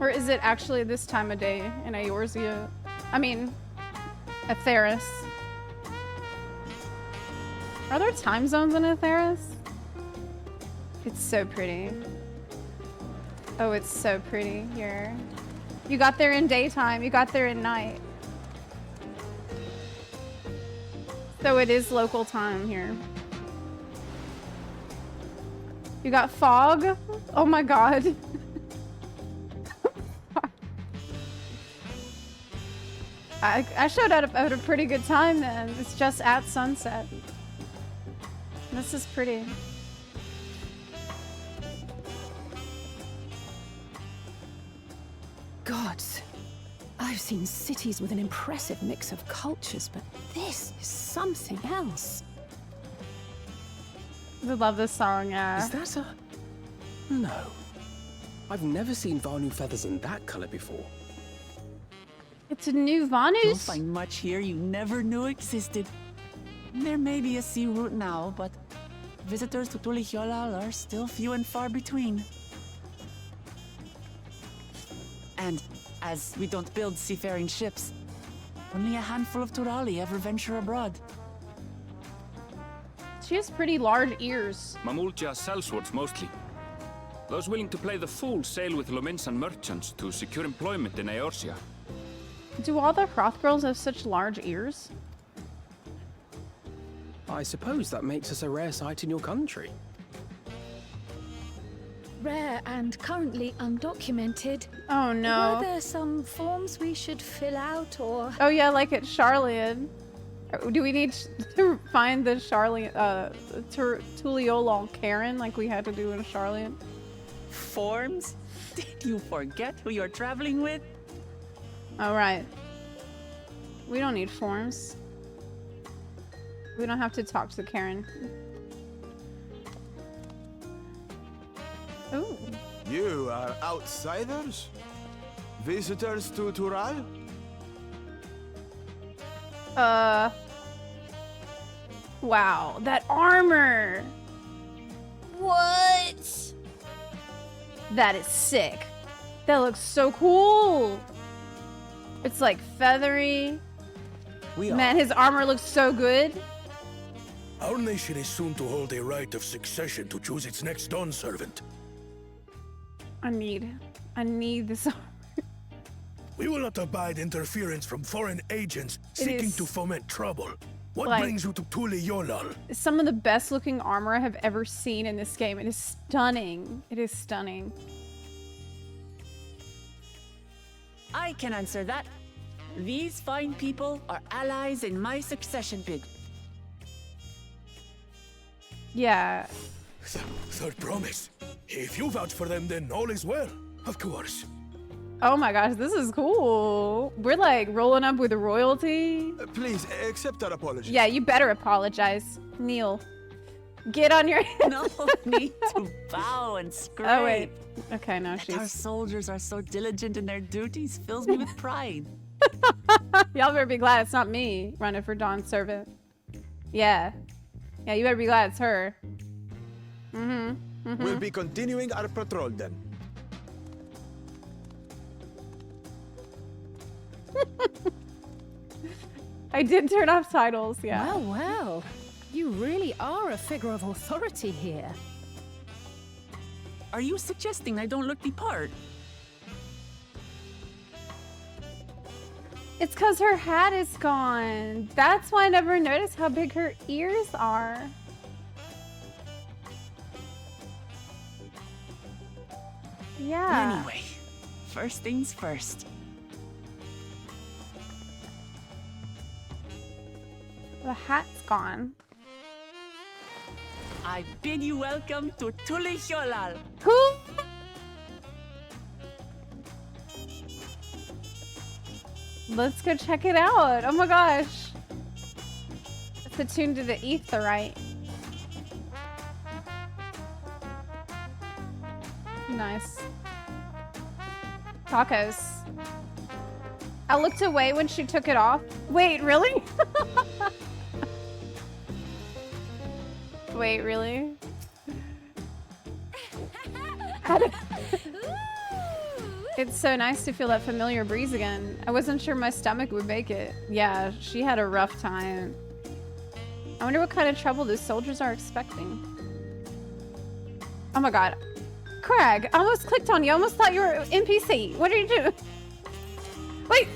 Or is it actually this time of day in Eorzea? I mean, Atheris. Are there time zones in Atheris? It's so pretty. Oh, it's so pretty here. You got there in daytime, you got there at night. So it is local time here. You got fog? Oh my god. I showed up at a pretty good time then. It's just at sunset. This is pretty. seen cities with an impressive mix of cultures, but this is something else. I love this song, yeah. Is that a... No. I've never seen Vanu feathers in that color before. It's a new Vanus? You'll find much here you never knew existed. There may be a sea route now, but visitors to Tulihyolal are still few and far between. And as we don't build seafaring ships, only a handful of Turali ever venture abroad. She has pretty large ears. Mamulja sellswords mostly. Those willing to play the fool sail with Lominsan merchants to secure employment in Eorzea. Do all the Hroth girls have such large ears? I suppose that makes us a rare sight in your country. Rare and currently undocumented. Oh no. Are there some forms we should fill out or... Oh yeah, like at Charlian. Do we need to find the Charlian, Tuliolal Karen like we had to do in Charlian? Forms? Did you forget who you're traveling with? All right. We don't need forms. We don't have to talk to Karen. Ooh. You are outsiders? Visitors to Tural? Wow, that armor! What? That is sick. That looks so cool! It's like feathery. Man, his armor looks so good. Our nation is soon to hold a right of succession to choose its next Dawn servant. I need this armor. We will not abide interference from foreign agents seeking to foment trouble. What like, brings you to Tulihyolal? Some of the best looking armor I have ever seen in this game. It is stunning. It is stunning. I can answer that. These fine people are allies in my succession bid. Yeah. Third promise. If you vouch for them, then all is well. Of course. Oh my gosh, this is cool. We're like rolling up with royalty. Please, accept our apology. Yeah, you better apologize. Neil. Get on your No need to bow and scrape. Oh wait. Okay, no, That our she's... soldiers are so diligent in their duties fills me with pride. Y'all better be glad it's not me running for Dawn Servant. Yeah. Yeah, you better be glad it's her. We'll be continuing our patrol then. I did turn off titles, yeah. Well, well. You really are a figure of authority here. Are you suggesting I don't look the part? It's because her hat is gone. That's why I never noticed how big her ears are. Yeah. Anyway, first things first. The hat's gone. I bid you welcome to Tulihyolal. Who? Let's go check it out. Oh my gosh. It's attuned to the aetheryte. Nice. Tacos. I looked away when she took it off. Wait, really? Wait, really? It's so nice to feel that familiar breeze again. I wasn't sure my stomach would make it. Yeah, she had a rough time. I wonder what kind of trouble those soldiers are expecting. Oh my god. Craig, I almost clicked on you. I almost thought you were NPC. What are you doing? Wait.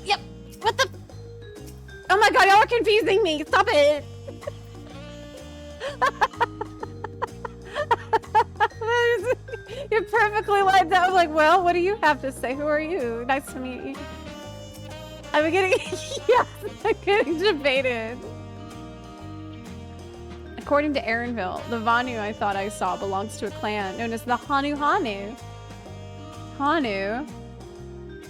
Yep. What the? Oh my god, y'all are confusing me. Stop it. You're perfectly lined up. I'm like, well, what do you have to say? Who are you? Nice to meet you. I'm getting, yes, I'm getting debated. According to Aaronville, the Vanu I thought I saw belongs to a clan known as the Hanu Hanu. Hanu?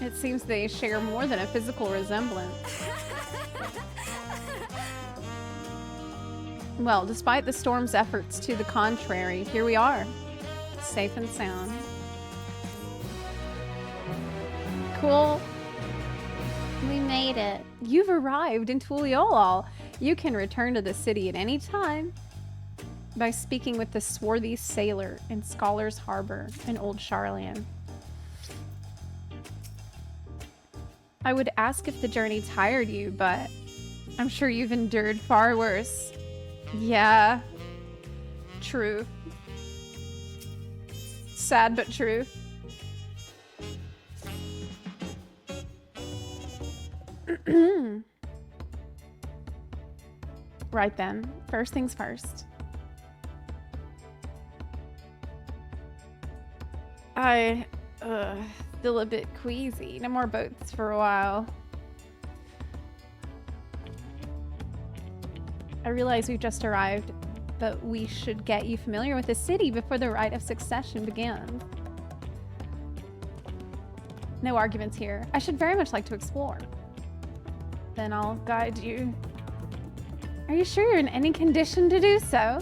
It seems they share more than a physical resemblance. Well, despite the storm's efforts to the contrary, here we are, safe and sound. Cool. We made it. You've arrived in Tuliolal. You can return to the city at any time by speaking with the swarthy sailor in Scholar's Harbor in Old Charlian. I would ask if the journey tired you, but I'm sure you've endured far worse. Yeah. True. Sad but true. Right then. First things first. Still a bit queasy. No more boats for a while. I realize we've just arrived, but we should get you familiar with the city before the rite of succession begins. No arguments here. I should very much like to explore. Then I'll guide you. Are you sure you're in any condition to do so?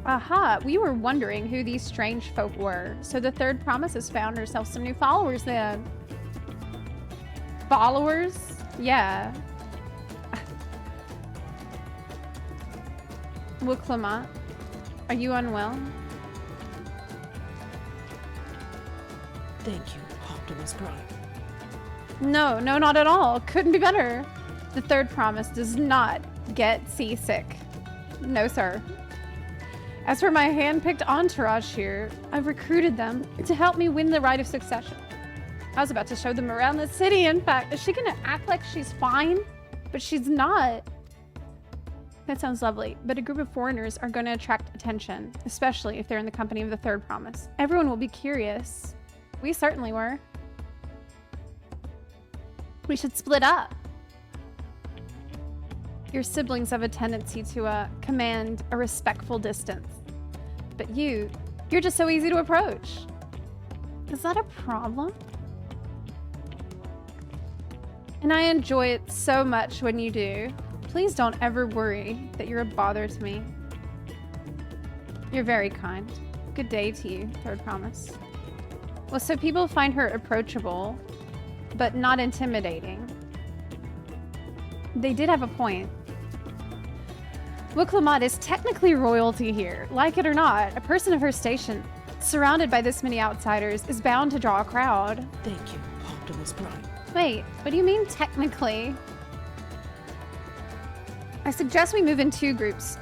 Aha, we were wondering who these strange folk were. So the third promise has found herself some new followers then. Followers? Yeah. Wuklamant, are you unwell? Thank you, Optimus Prime. No, not at all. Couldn't be better. The third promise does not get seasick. No, sir. As for my hand-picked entourage here, I've recruited them to help me win the rite of succession. I was about to show them around the city, in fact. Is she gonna act like she's fine? But she's not. That sounds lovely, but a group of foreigners are gonna attract attention, especially if they're in the company of the third promise. Everyone will be curious. We certainly were. We should split up. Your siblings have a tendency to command a respectful distance. But you're just so easy to approach. Is that a problem? And I enjoy it so much when you do. Please don't ever worry that you're a bother to me. You're very kind. Good day to you, third promise. Well, so people find her approachable, but not intimidating. They did have a point. Wuklamant is technically royalty here. Like it or not, a person of her station, surrounded by this many outsiders, is bound to draw a crowd. Thank you, Optimus Prime. Wait, what do you mean technically? I suggest we move in 2 groups.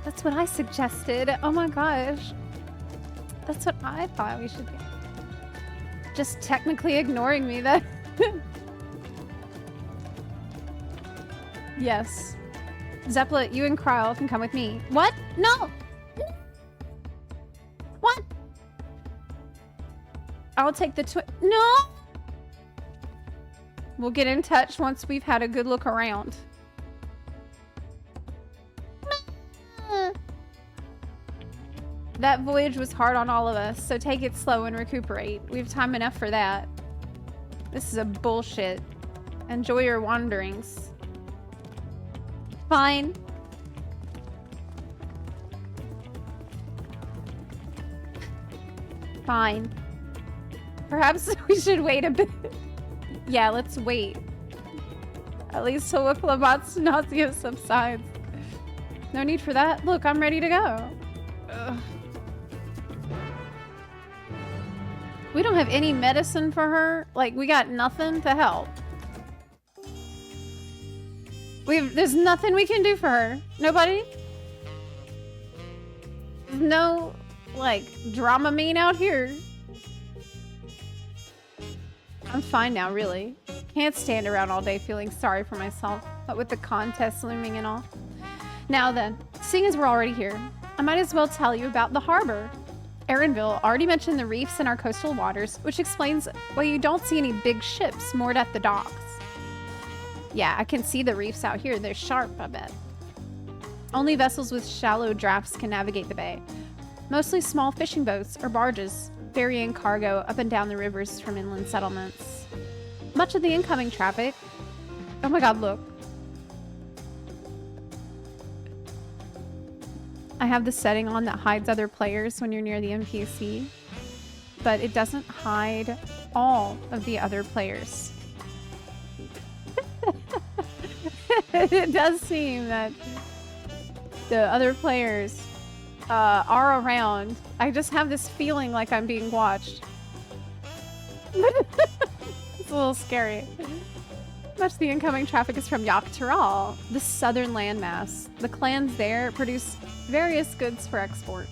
That's what I suggested. Oh my gosh. That's what I thought we should do. Just technically ignoring me then. Yes. Zepla, you and Kryl can come with me. What? No! What? I'll take the No! We'll get in touch once we've had a good look around. That voyage was hard on all of us, so take it slow and recuperate. We have time enough for that. This is a bullshit. Enjoy your wanderings. Fine. Fine. Perhaps we should wait a bit. Yeah, let's wait. At least till Wuklamant's nausea subsides. No need for that. Look, I'm ready to go. Ugh. We don't have any medicine for her. Like, we got nothing to help. There's nothing we can do for her. Nobody? No, like, Dramamine out here. I'm fine now, really. Can't stand around all day feeling sorry for myself, but with the contest looming and all. Now then, seeing as we're already here, I might as well tell you about the harbor. Erinville already mentioned the reefs in our coastal waters, which explains why you don't see any big ships moored at the docks. Yeah, I can see the reefs out here. They're sharp, I bet. Only vessels with shallow drafts can navigate the bay. Mostly small fishing boats or barges ferrying cargo up and down the rivers from inland settlements. Much of the incoming traffic... Oh my god, look. I have the setting on that hides other players when you're near the NPC, but it doesn't hide all of the other players. It does seem that the other players are around. I just have this feeling like I'm being watched. It's a little scary. Much of the incoming traffic is from Yaktaral, the southern landmass. The clans there produce various goods for export.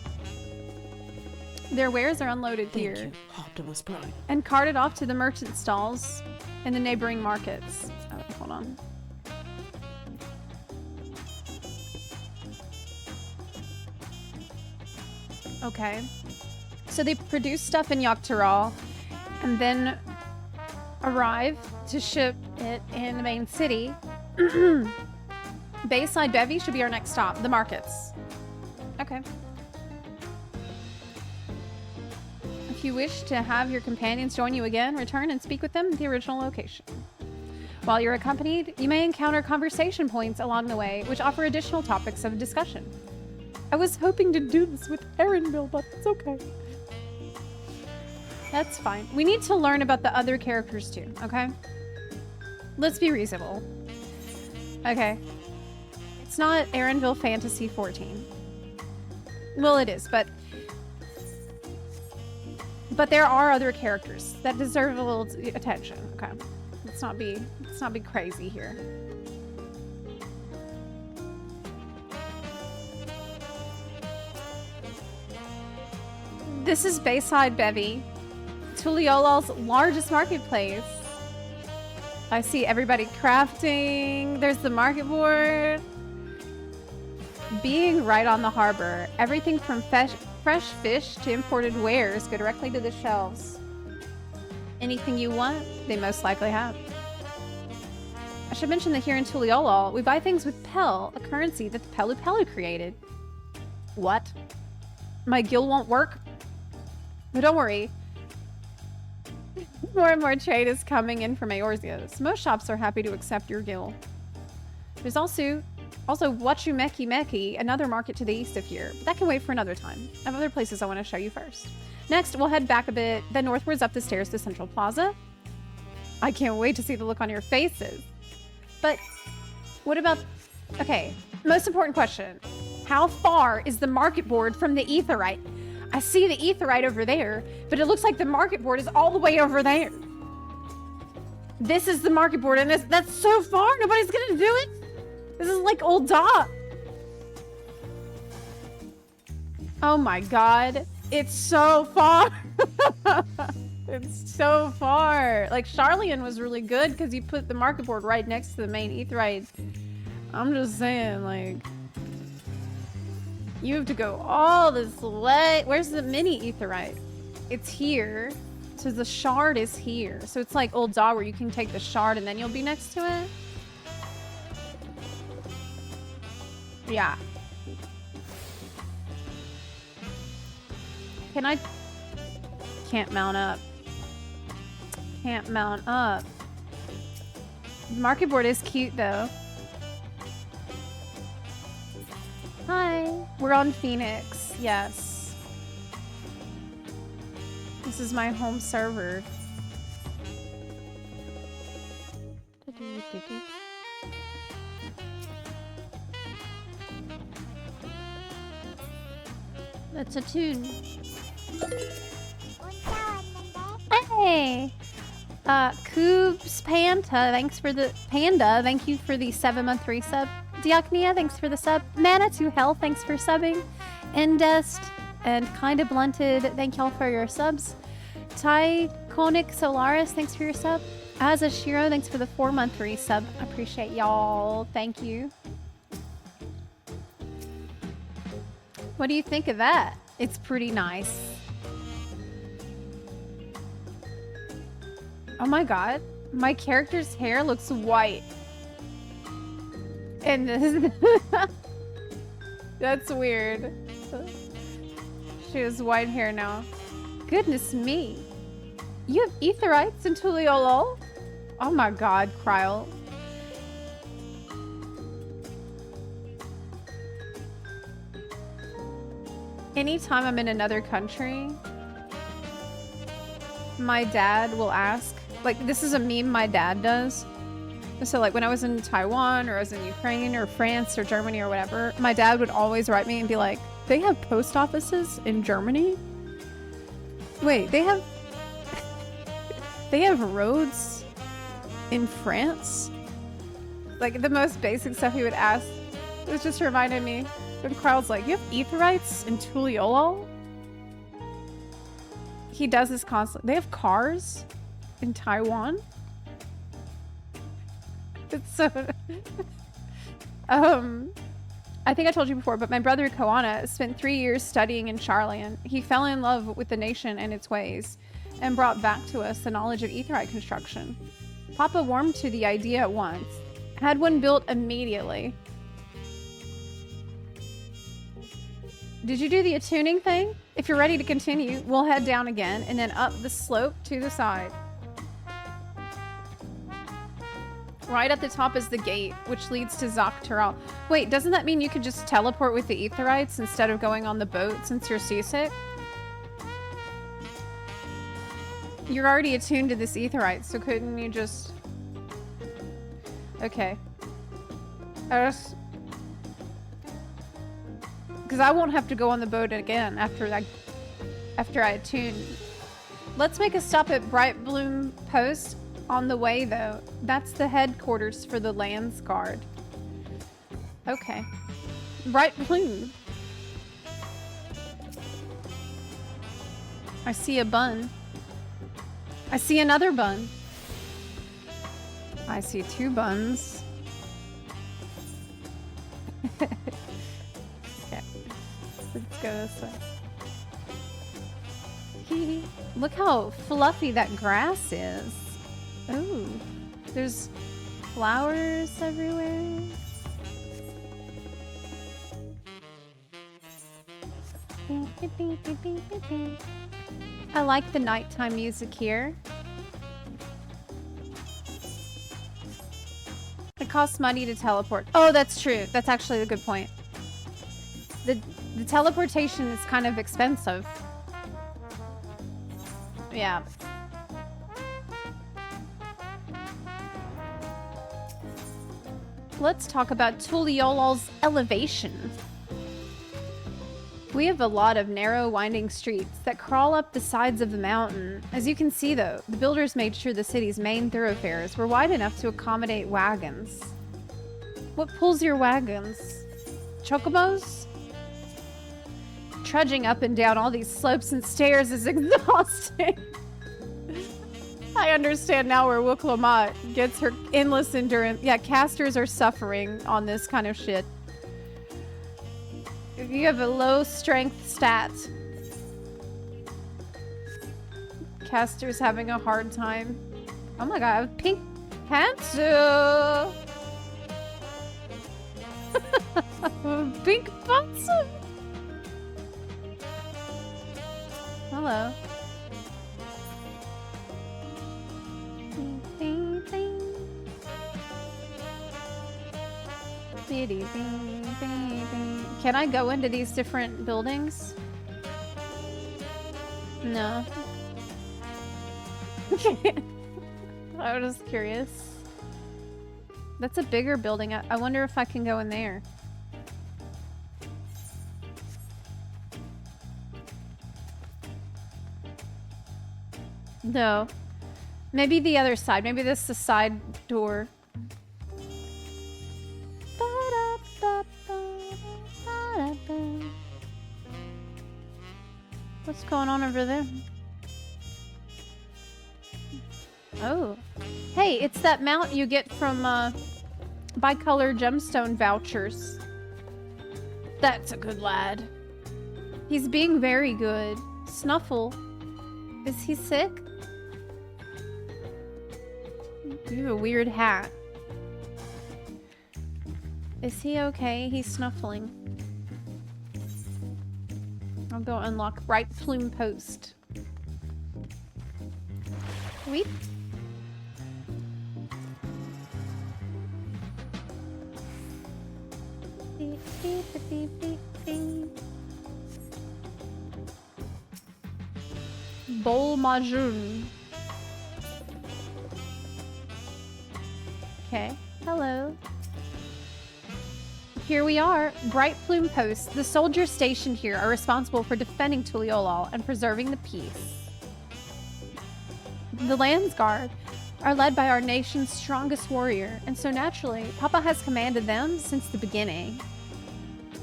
Their wares are unloaded here Optimus Prime. and carted off to the merchant stalls in the neighboring markets. Oh, hold on. Okay. So they produce stuff in Yaktaral and then arrive to ship it in the main city. Bayside Bevy should be our next stop. The markets. Okay. If you wish to have your companions join you again, return and speak with them at the original location. While you're accompanied, you may encounter conversation points along the way, which offer additional topics of discussion. I was hoping to do this with Erenville, but it's okay. That's fine. We need to learn about the other characters too, okay? Let's be reasonable. Okay. It's not Erenville Fantasy 14. Well, it is, but there are other characters that deserve a little attention, okay? Let's not be crazy here. This is Bayside Bevy, Tuliola's largest marketplace. I see everybody crafting. There's the market board. Being right on the harbor, everything from fresh fish to imported wares go directly to the shelves. Anything you want, they most likely have. I should mention that here in Tuliolal, we buy things with Pel, a currency that the Pelu Pelu created. What? My guild won't work? But don't worry. More and more trade is coming in from Eorzeos. Most shops are happy to accept your guild. There's also Wachumeki Meki, another market to the east of here. But that can wait for another time. I have other places I want to show you first. Next, we'll head back a bit, then northwards up the stairs to Central Plaza. I can't wait to see the look on your faces. But what about... Okay, most important question. How far is the market board from the Aetheryte? I see the Aetheryte over there, but it looks like the market board is all the way over there. This is the market board, and that's so far. Nobody's gonna do it. This is like old dog. Oh my god. It's so far. It's so far. Like, Charlian was really good because you put the market board right next to the main Aetheryte. I'm just saying, like... You have to go all this way. Where's the mini Aetheryte? It's here. So the shard is here. So it's like old dog where you can take the shard and then you'll be next to it. Yeah. Can I... Can't mount up. Can't mount up. The market board is cute though. Hi. We're on Phoenix. Yes. This is my home server. That's a tune. Hey! Coobs Panta, thanks for the Panda, thank you for the 7-month resub. Diaknia, thanks for the sub. Mana to Hell, thanks for subbing. Endest and Kinda Blunted, thank y'all for your subs. Tyconic Solaris, thanks for your sub. Azashiro, thanks for the 4-month resub. Appreciate y'all. Thank you. What do you think of that? It's pretty nice. Oh my god. My character's hair looks white. And this... That's weird. She has white hair now. Goodness me. You have Etherites in Tuliolol? Oh my god, Kryle. Anytime I'm in another country, my dad will ask, like, this is a meme my dad does. So, like, when I was in Taiwan, or I was in Ukraine, or France, or Germany, or whatever, my dad would always write me and be like, they have post offices in Germany? Wait, they have... they have roads in France? Like, the most basic stuff he would ask. It was just reminded me. When Kryle's like, you have Etherites in Tuliolol? He does this constantly. They have cars in Taiwan? It's so... I think I told you before, but my brother Koana spent 3 years studying in Charlian. He fell in love with the nation and its ways, and brought back to us the knowledge of Aetherite construction. Papa warmed to the idea at once. Had one built immediately. Did you do the attuning thing? If you're ready to continue, we'll head down again, and then up the slope to the side. Right at the top is the gate, which leads to Dawntrail. Wait, doesn't that mean you could just teleport with the Aetherites instead of going on the boat since you're seasick? You're already attuned to this Aetherite, so couldn't you just... Okay. Because I won't have to go on the boat again after I attune. Let's make a stop at Bright Bloom Post. On the way, though, that's the headquarters for the Lands Guard. Okay. Bright Bloom. I see a bun. I see another bun. I see two buns. Okay. Let's go this way. Look how fluffy that grass is. Oh, there's flowers everywhere. I like the nighttime music here. It costs money to teleport. Oh, that's true. That's actually a good point. The teleportation is kind of expensive. Yeah. Let's talk about Tuliolol's elevation. We have a lot of narrow, winding streets that crawl up the sides of the mountain. As you can see, though, the builders made sure the city's main thoroughfares were wide enough to accommodate wagons. What pulls your wagons? Chocobos? Trudging up and down all these slopes and stairs is exhausting. I understand now where Wuklomat gets her endless endurance. Yeah, casters are suffering on this kind of shit. If you have a low strength stat, caster's having a hard time. Oh my god, I have pink pants. Pink pants. Hello. Can I go into these different buildings? No. I was just curious. That's a bigger building. I wonder if I can go in there. No. Maybe the other side. Maybe this is the side door. What's going on over there? Oh. Hey, it's that mount you get from bicolor gemstone vouchers. That's a good lad. He's being very good. Snuffle. Is he sick? You have a weird hat. Is he okay? He's snuffling. Oh go unlock Bright Plume Post. Weep. Beep, beep, beep, beep, beep. Bol Majun. Okay. Hello. Here we are, Bright Plume Post. The soldiers stationed here are responsible for defending Tuliolal and preserving the peace. The Landsguard are led by our nation's strongest warrior, and so naturally, Papa has commanded them since the beginning.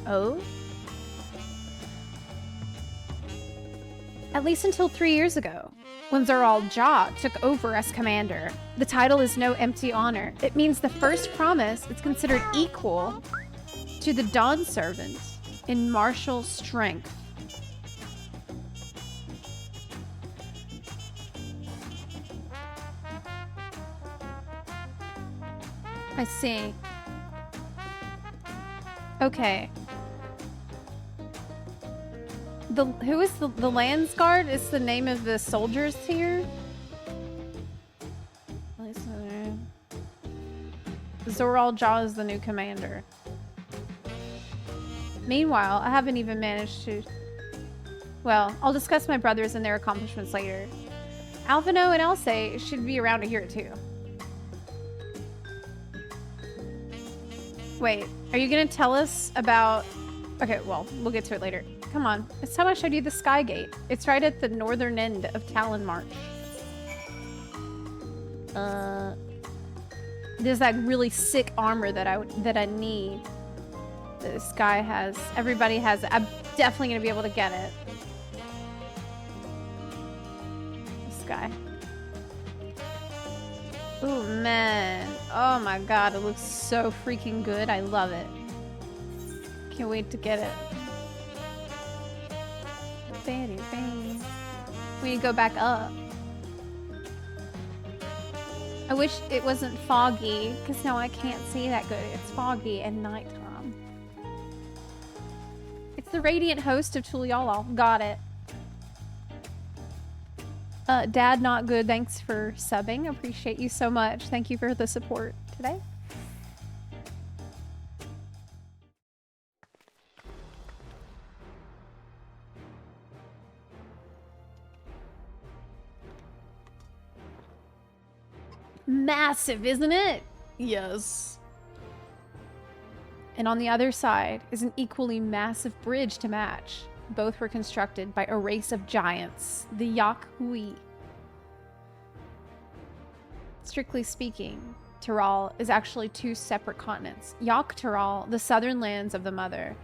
Oh? At least until 3 years ago, when Zoral Ja took over as commander. The title is no empty honor. It means the first promise is considered equal to the Dawn Servant in martial strength. I see. Okay. Who is the Landsguard? Is the name of the soldiers here? Zoral Ja is the new commander. Meanwhile, I haven't even managed to... Well, I'll discuss my brothers and their accomplishments later. Alvino and Elsa should be around to hear it too. Wait, are you gonna tell us about... Okay, well, we'll get to it later. Come on, it's time I showed you the Sky Gate. It's right at the northern end of Talon March. There's that really sick armor that I need. This guy has. Everybody has. I'm definitely gonna be able to get it. This guy. Oh man. Oh my god, it looks so freaking good. I love it. Can't wait to get it. We need to go back up. I wish it wasn't foggy, because now I can't see that good. It's foggy at nighttime. It's the Radiant Host of Tuliolal. Got it. Dad, not good. Thanks for subbing. Appreciate you so much. Thank you for the support today. Massive, isn't it? Yes. And on the other side is an equally massive bridge to match. Both were constructed by a race of giants, the Yak Hui. Strictly speaking, Tural is actually two separate continents. Yak Tural, the southern lands of the mother,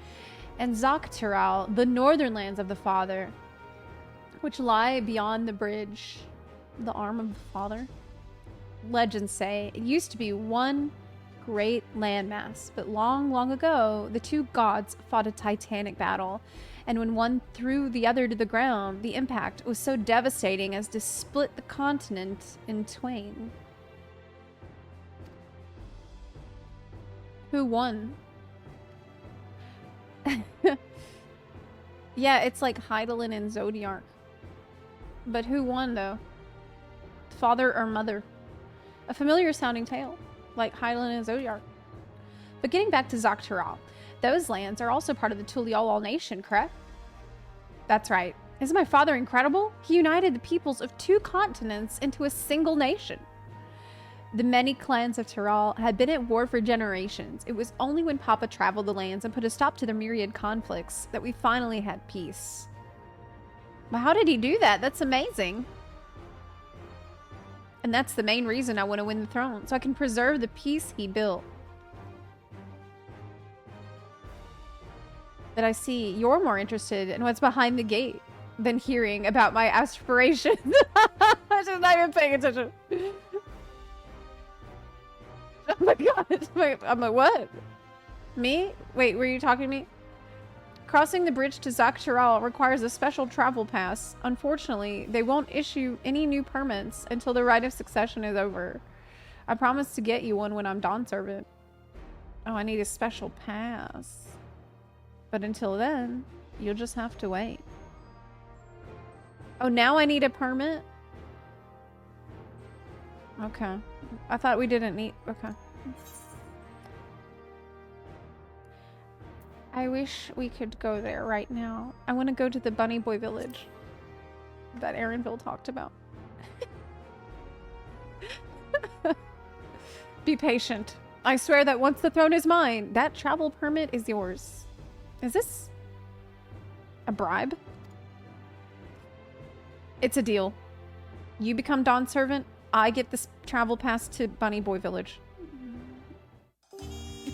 and Zak Tural, the northern lands of the father, which lie beyond the bridge, the arm of the father. Legends say it used to be one great landmass, but long, long ago, the two gods fought a titanic battle, and when one threw the other to the ground, the impact was so devastating as to split the continent in twain. Who won? Yeah, it's like Hydaelyn and Zodiark. But who won, though? Father or mother? A familiar sounding tale, like Hydaelyn and Zodiark. But getting back to Zak Tural, those lands are also part of the Tuliolal nation, correct? That's right. Isn't my father incredible? He united the peoples of two continents into a single nation. The many clans of Tural had been at war for generations. It was only when Papa traveled the lands and put a stop to the myriad conflicts that we finally had peace. But how did he do that? That's amazing. And that's the main reason I want to win the throne, so I can preserve the peace he built. But I see you're more interested in what's behind the gate than hearing about my aspirations. I'm just not even paying attention. Oh my god. I'm like, what? Me? Wait, were you talking to me? Crossing the bridge to Zak Tural requires a special travel pass. Unfortunately, they won't issue any new permits until the rite of succession is over. I promise to get you one when I'm Dawn Servant. Oh, I need a special pass. But until then, you'll just have to wait. Oh, now I need a permit? Okay. I thought we didn't need... Okay. I wish we could go there right now. I want to go to the Bunny Boy Village that Aaronville talked about. Be patient. I swear that once the throne is mine, that travel permit is yours. Is this a bribe? It's a deal. You become Dawn Servant, I get this travel pass to Bunny Boy Village.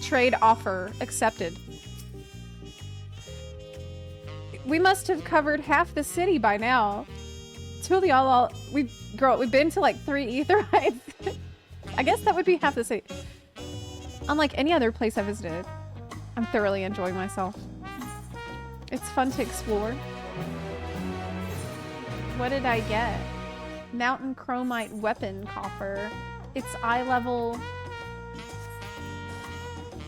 Trade offer accepted. We must have covered half the city by now. We've been to like 3 Aetherites. I guess that would be half the city. Unlike any other place I visited, I'm thoroughly enjoying myself. It's fun to explore. What did I get? Mountain Chromite weapon coffer. It's eye level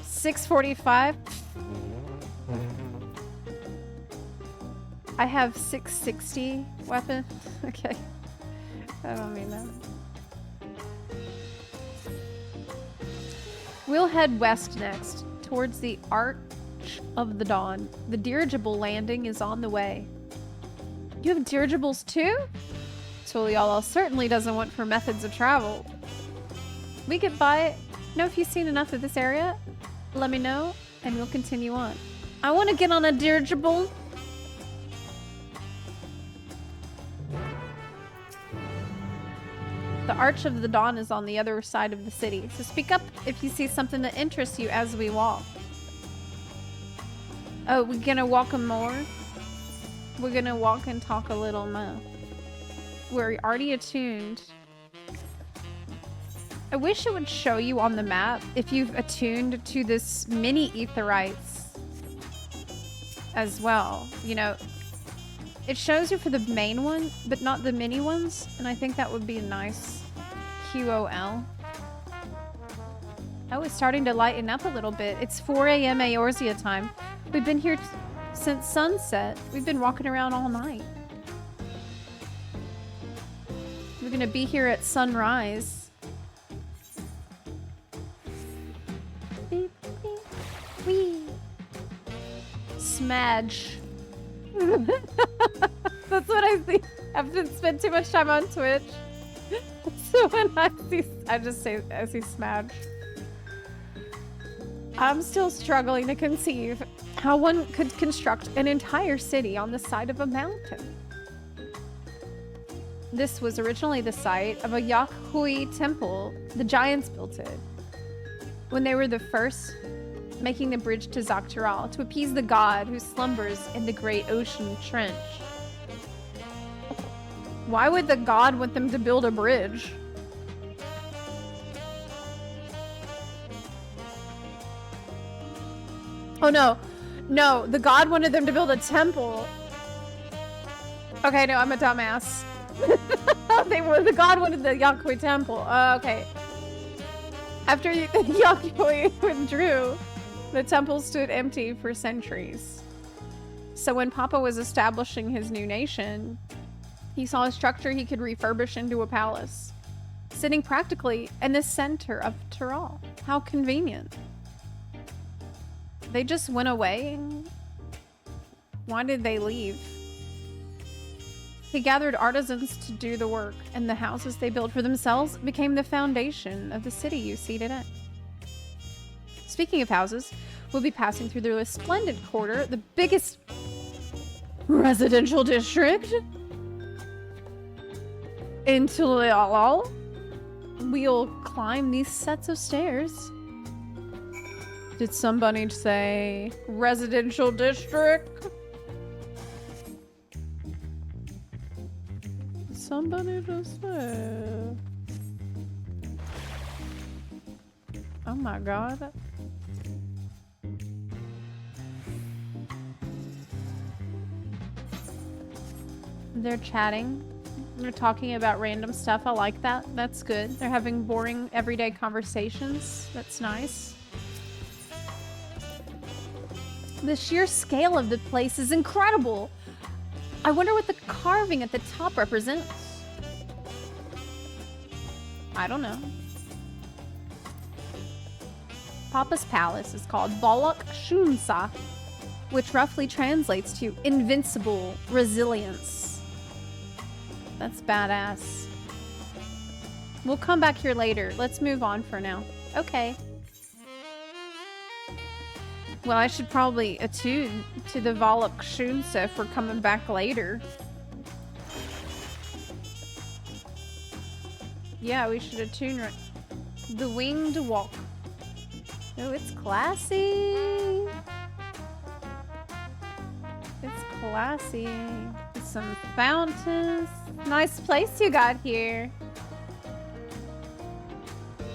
645. I have 660 weapon. Okay. I don't mean that. We'll head west next, towards the Arch of the Dawn. The dirigible landing is on the way. You have dirigibles too? Tuliala certainly doesn't want for methods of travel. We get by. Know if you've seen enough of this area? Let me know, and we'll continue on. I want to get on a dirigible. The Arch of the Dawn is on the other side of the city, so speak up if you see something that interests you as we walk. Oh, we're gonna walk more? We're gonna walk and talk a little more. We're already attuned. I wish it would show you on the map if you've attuned to this mini Aetherites as well. You know, it shows you for the main one, but not the mini ones, and I think that would be a nice QOL. Oh, it's starting to lighten up a little bit. It's 4 a.m. Eorzea time. We've been here since sunset. We've been walking around all night. We're gonna be here at sunrise. Beep, beep, wee. Smudge. That's what I see. I haven't spent too much time on Twitch. So when I see Smudge. I'm still struggling to conceive how one could construct an entire city on the side of a mountain. This was originally the site of a Yakhui temple. The giants built it when they were the first, making the bridge to Zaktaral to appease the god who slumbers in the great ocean trench. Why would the god want them to build a bridge? Oh no. No, the god wanted them to build a temple. Okay, no, I'm a dumbass. The god wanted the Yakhui temple. Okay. After Yakhui withdrew, the temple stood empty for centuries. So when Papa was establishing his new nation, he saw a structure he could refurbish into a palace, sitting practically in the center of Tural. How convenient. They just went away? Why did they leave? He gathered artisans to do the work, and the houses they built for themselves became the foundation of the city you see today. Speaking of houses, we'll be passing through the resplendent quarter, the biggest residential district in Tuliala. We'll climb these sets of stairs. Did somebody say residential district? Somebody just said. Oh my god. They're chatting. They're talking about random stuff. I like that. That's good. They're having boring everyday conversations. That's nice. The sheer scale of the place is incredible. I wonder what the carving at the top represents. I don't know. Papa's palace is called Balak Shunsa, which roughly translates to invincible resilience. That's badass. We'll come back here later. Let's move on for now. Okay. Well, I should probably attune to the Balak Shunsa if we're coming back later. Yeah, we should attune right. The Winged Walk. Oh, it's classy. It's classy. Some fountains. Nice place you got here.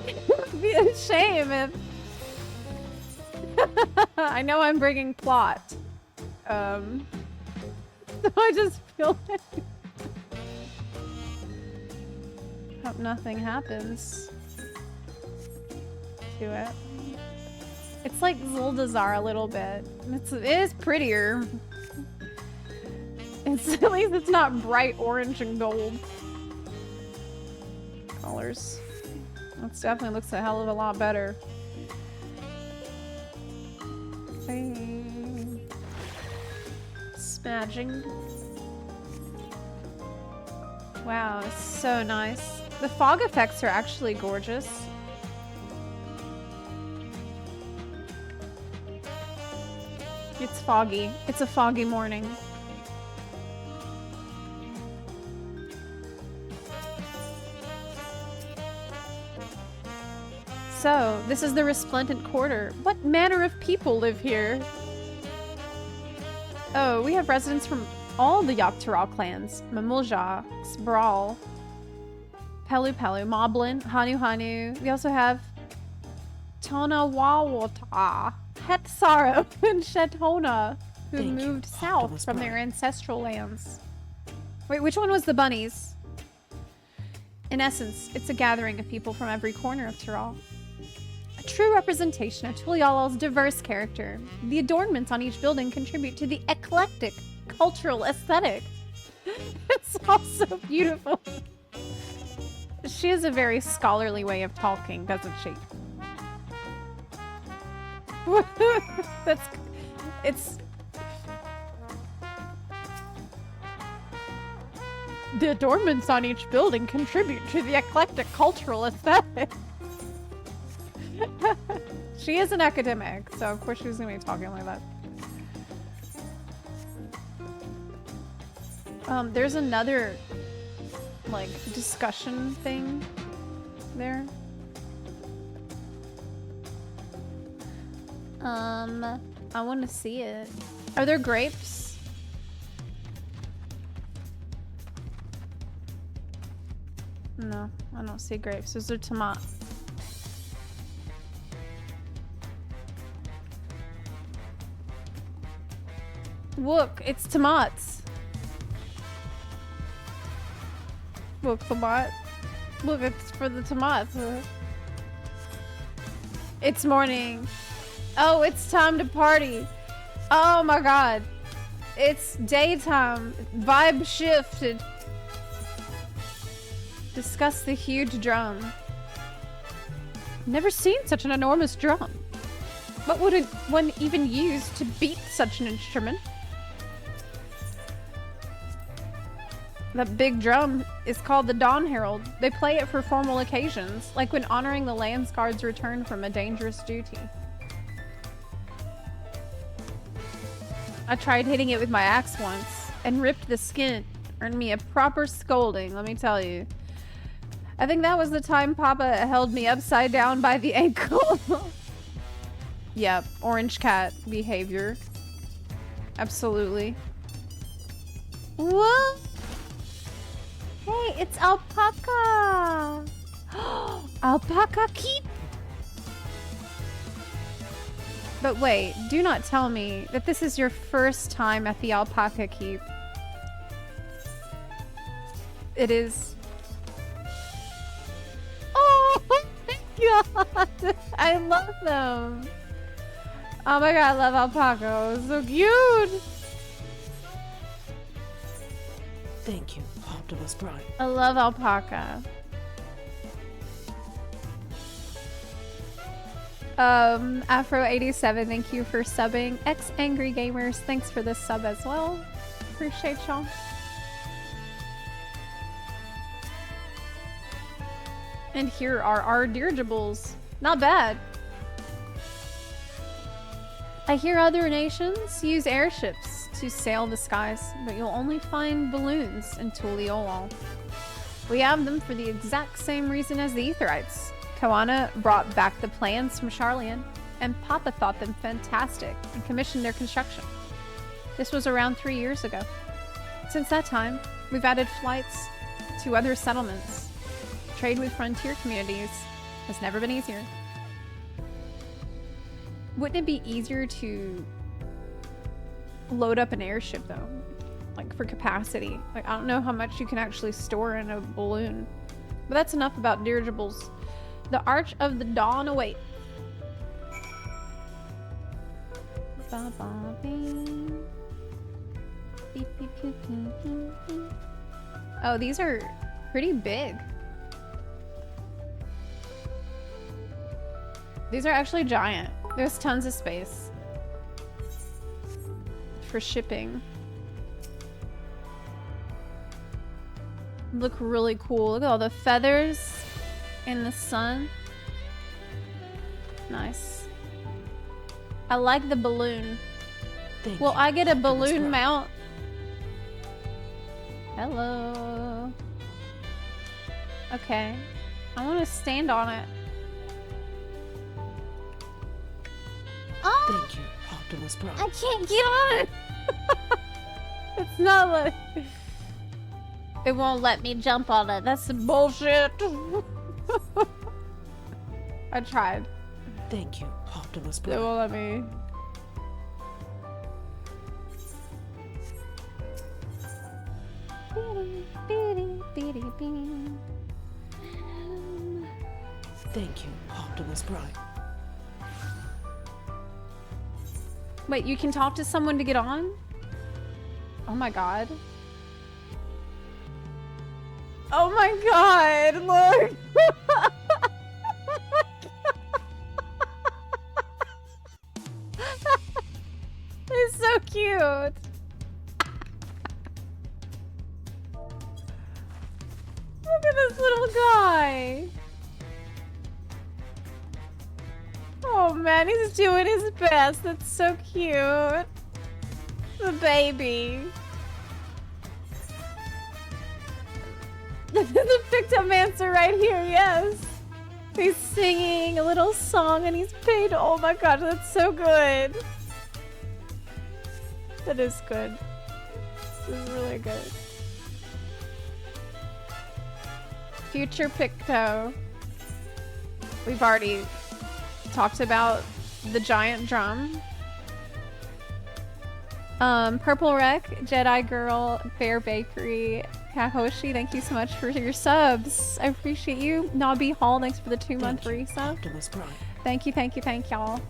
It'd be a shame if... I know I'm bringing plot. So I just feel like... Hope nothing happens to it. It's like Zuldazar a little bit. It is prettier. At least it's not bright orange and gold colors. That definitely looks a hell of a lot better. Smudging. Wow, it's so nice. The fog effects are actually gorgeous. It's foggy. It's a foggy morning. So, this is the Resplendent Quarter. What manner of people live here? Oh, we have residents from all the Yogg-Taro clans. Mamulja, Xbral, Pelu Pelu, Moblin, Hanu Hanu. We also have Tonawawata, Hetsaro, and Shetona, who moved south from their ancestral lands. Wait, which one was the bunnies? In essence, it's a gathering of people from every corner of Tyrol. A true representation of Tulialal's diverse character. The adornments on each building contribute to the eclectic cultural aesthetic. It's also beautiful. She has a very scholarly way of talking, doesn't she? The adornments on each building contribute to the eclectic cultural aesthetic. She is an academic, so of course she's gonna be talking like that. There's another, like, discussion thing there. I want to see it. Are there grapes? No, I don't see grapes. Those are tomatoes. Look, it's tomatoes. Look, tomat. Look, it's for the tomatoes. It's morning. Oh, it's time to party. Oh my god. It's daytime. Vibe shifted. Discuss the huge drum. Never seen such an enormous drum. What would one even use to beat such an instrument? That big drum is called the Dawn Herald. They play it for formal occasions, like when honoring the Lance Guard's return from a dangerous duty. I tried hitting it with my axe once and ripped the skin. Earned me a proper scolding, let me tell you. I think that was the time Papa held me upside down by the ankle. Yep, orange cat behavior. Absolutely. What? Hey, it's alpaca! Alpaca keep? But wait, do not tell me that this is your first time at the alpaca keep. It is. Oh my god! I love them! Oh my god, I love alpaca. It's so cute! Thank you, Optimus Prime. I love alpaca. Afro87, thank you for subbing. X Angry Gamers, thanks for this sub as well. Appreciate y'all. And here are our dirigibles. Not bad. I hear other nations use airships to sail the skies, but you'll only find balloons in Tuliolol. We have them for the exact same reason as the Etherites. Koana brought back the plans from Charlian, and Papa thought them fantastic and commissioned their construction. This was around 3 years ago. Since that time, we've added flights to other settlements. Trade with frontier communities has never been easier. Wouldn't it be easier to load up an airship though? Like for capacity. Like I don't know how much you can actually store in a balloon. But that's enough about dirigibles. The Arch of the Dawn await. Oh, these are pretty big. These are actually giant. There's tons of space for shipping. Look really cool. Look at all the feathers in the sun. Nice. I like the balloon. Will I get a balloon mount? Hello. Okay. I want to stand on it. Oh! Thank you, Optimus Prime. I can't get on it. It's not like... It won't let me jump on it. That's some bullshit. I tried. Thank you, Optimus It Prime. won't let me. Thank you, Optimus Prime. Wait, you can talk to someone to get on? Oh my god. Oh my god, look! He's so cute! Look at this little guy! Oh man, he's doing his best. That's so cute. The baby. The Pictomancer right here, yes. He's singing a little song and he's paid. Oh my gosh, that's so good. That is good. This is really good. Future Picto. We've already talked about the giant drum. Purple Wreck, Jedi Girl, Bear Bakery, Kahoshi, thank you so much for your subs. I appreciate you. Nobby Hall, thanks for the 2-month resub. Optimus Prime. Thank you, thank you, thank y'all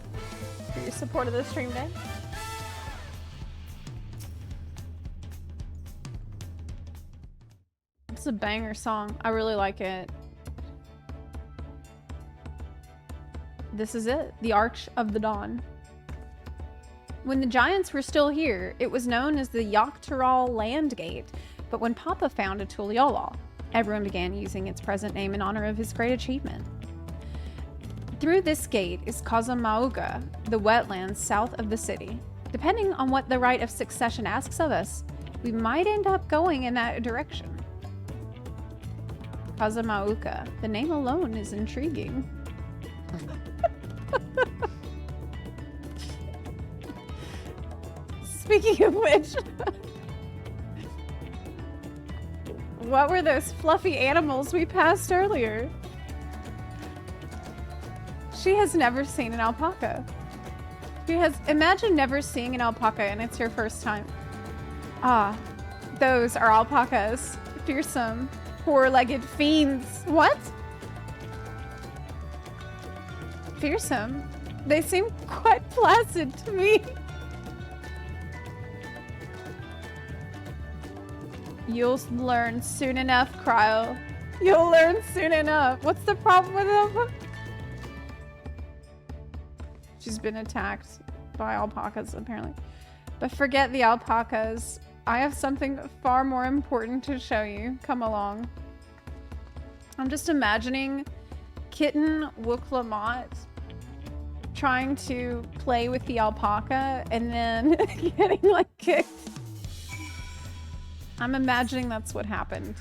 for your support of the stream day. It's a banger song. I really like it. This is it, the Arch of the Dawn. When the Giants were still here, it was known as the Yogg-Toral Land Gate, but when Papa founded Tuliolol, everyone began using its present name in honor of his great achievement. Through this gate is Kazamauga, the wetlands south of the city. Depending on what the rite of succession asks of us, we might end up going in that direction. Kazamauga, the name alone is intriguing. Speaking of which, what were those fluffy animals we passed earlier? She has never seen an alpaca. Imagine never seeing an alpaca and it's your first time. Ah, those are alpacas. Fearsome, four-legged fiends. What? Fearsome. They seem quite placid to me. You'll learn soon enough, Cryo. You'll learn soon enough. What's the problem with him? She's been attacked by alpacas, apparently. But forget the alpacas. I have something far more important to show you. Come along. I'm just imagining Kitten Wooklamat trying to play with the alpaca and then getting like kicked. I'm imagining that's what happened.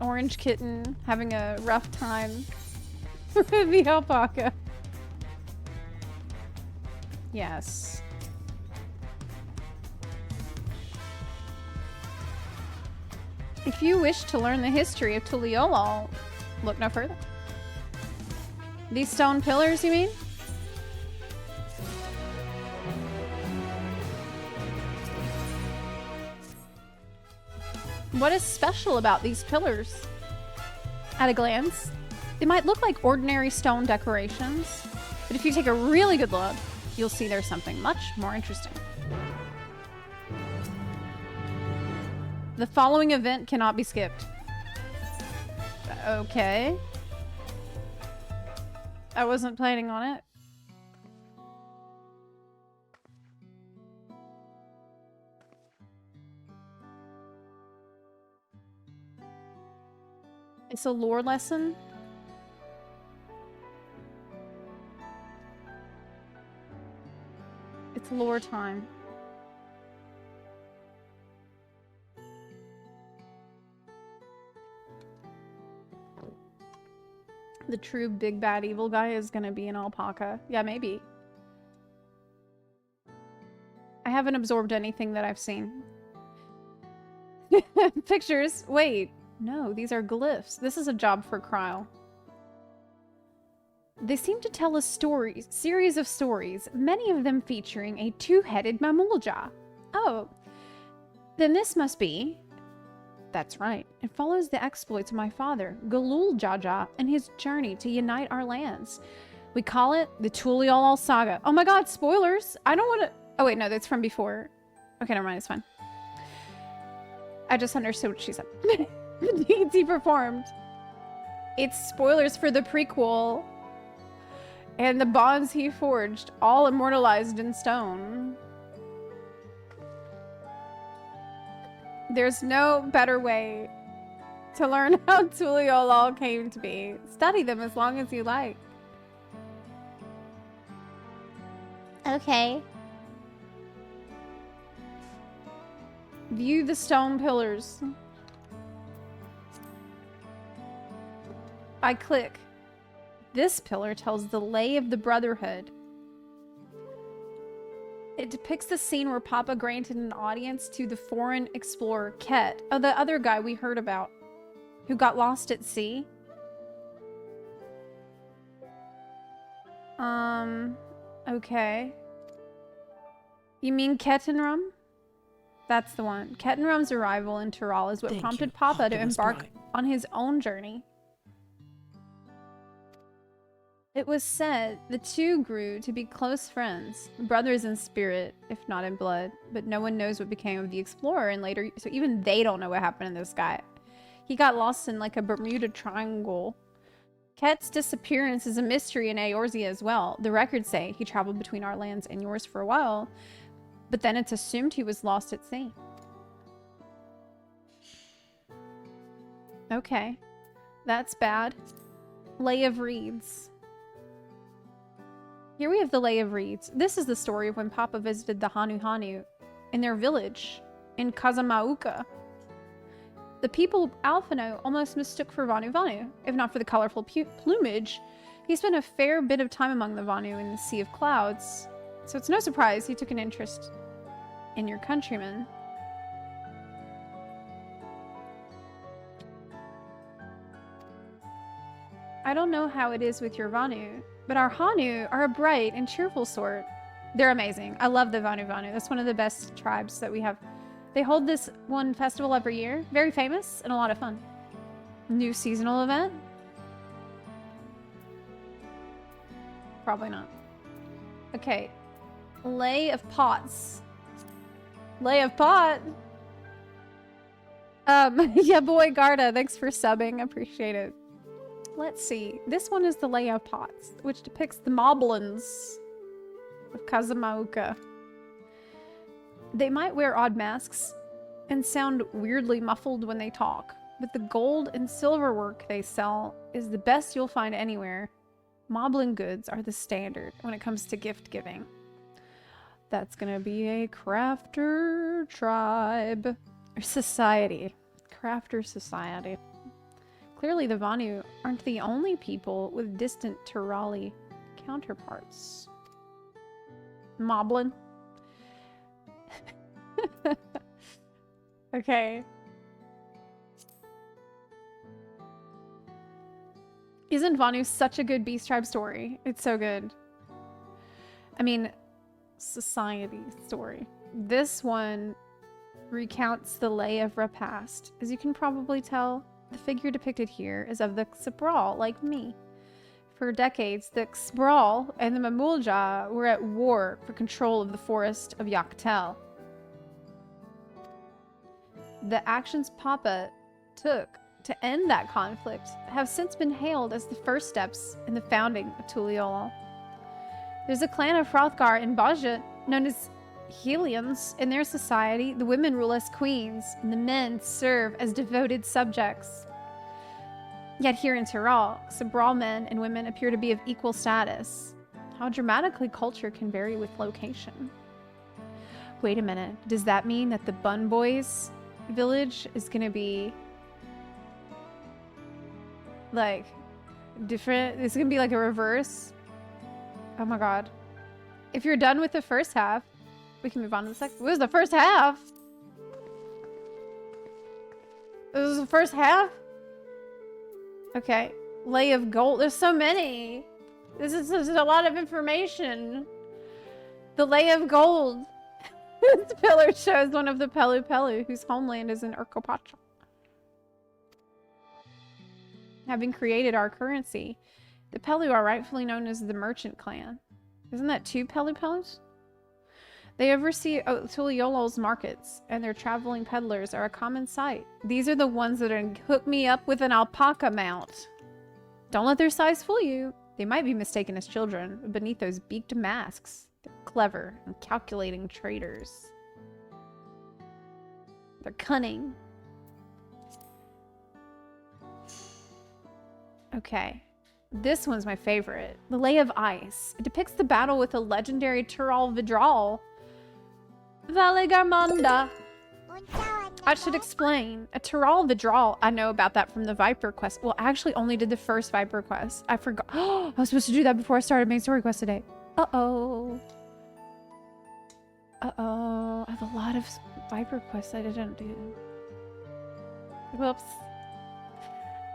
Orange Kitten having a rough time with the alpaca. Yes. If you wish to learn the history of Tuliolol, look no further. These stone pillars, you mean? What is special about these pillars? At a glance, they might look like ordinary stone decorations, but if you take a really good look, you'll see there's something much more interesting. The following event cannot be skipped. Okay. I wasn't planning on it. It's a lore lesson. It's lore time. The true big bad evil guy is gonna be an alpaca. Yeah, maybe. I haven't absorbed anything that I've seen. Pictures. Wait. No, these are glyphs. This is a job for Cryo. They seem to tell a series of stories, many of them featuring a two-headed Mamulja. Oh, then this must be... That's right. It follows the exploits of my father, Galul Jaja, and his journey to unite our lands. We call it the Tuliolol Saga. Oh my god, spoilers! I don't want to... Oh wait, no, that's from before. Okay, never mind, it's fine. I just understood what she said. The deeds he performed. It's spoilers for the prequel. And the bonds he forged, all immortalized in stone. There's no better way to learn how Tuliolol came to be. Study them as long as you like. Okay. View the stone pillars. I click. This pillar tells the lay of the Brotherhood. It depicts the scene where Papa granted an audience to the foreign explorer Ket. Oh, the other guy we heard about, who got lost at sea. Okay. You mean Ketenrum? That's the one. Ketenrum's arrival in Tural is what prompted Papa to embark on his own journey. It was said the two grew to be close friends, brothers in spirit, if not in blood, but no one knows what became of the explorer and later, so even they don't know what happened to this guy. He got lost in like a Bermuda Triangle. Ket's disappearance is a mystery in Eorzea as well. The records say he traveled between our lands and yours for a while, but then it's assumed he was lost at sea. Okay, that's bad. Lay of Reeds. Here we have the Lay of Reeds. This is the story of when Papa visited the Hanu Hanu in their village in Kazamauka. The people of Alphino almost mistook for Vanu Vanu. If not for the colorful plumage, he spent a fair bit of time among the Vanu in the Sea of Clouds. So it's no surprise he took an interest in your countrymen. I don't know how it is with your Vanu, but our Hanu are a bright and cheerful sort. They're amazing. I love the Vanu Vanu. That's one of the best tribes that we have. They hold this one festival every year. Very famous and a lot of fun. New seasonal event? Probably not. Okay. Lay of Pots. Lay of Pot. Yeah, boy, Garda, thanks for subbing. Appreciate it. Let's see. This one is the Lay of Pots, which depicts the Moblins of Kazumauka. They might wear odd masks and sound weirdly muffled when they talk, but the gold and silver work they sell is the best you'll find anywhere. Moblin goods are the standard when it comes to gift giving. That's gonna be a crafter tribe. Or society. Crafter society. Clearly the Vanu aren't the only people with distant Turali counterparts. Moblin. Okay. Isn't Vanu such a good Beast Tribe story? It's so good. I mean, society story. This one recounts the lay of Repast. As you can probably tell, the figure depicted here is of the Xabral, like me. For decades, the Xabral and the Mamulja were at war for control of the forest of Yaktel. The actions Papa took to end that conflict have since been hailed as the first steps in the founding of Tuliyola. There's a clan of Hrothgar in Bajit known as Helians. In their society, the women rule as queens, and the men serve as devoted subjects. Yet here in Tyrol, Xabral men and women appear to be of equal status. How dramatically culture can vary with location. Wait a minute, does that mean that the Bun Boys village is gonna be like different? It's gonna be like a reverse? Oh my god. If you're done with the first half, we can move on to the second. What was the first half? This was the first half? Okay. Lay of Gold. There's so many. This is a lot of information. The Lay of Gold. This pillar shows one of the Pelu Pelu, whose homeland is in Urkopacha. Having created our currency, the Pelu are rightfully known as the Merchant Clan. Isn't that 2 Pelu Pelus? They oversee Tuliola's markets, and their traveling peddlers are a common sight. These are the ones that are hook me up with an alpaca mount. Don't let their size fool you. They might be mistaken as children, but beneath those beaked masks, they're clever and calculating traders. They're cunning. Okay. This one's my favorite. The Lay of Ice. It depicts the battle with a legendary Tural Vidral. Valigarmonda. I should explain. A Tural Vidral, I know about that from the Viper quest. Well, I actually only did the first Viper quest. I forgot. I was supposed to do that before I started main story quest today. Uh-oh. Uh-oh. I have a lot of Viper quests I didn't do. Whoops.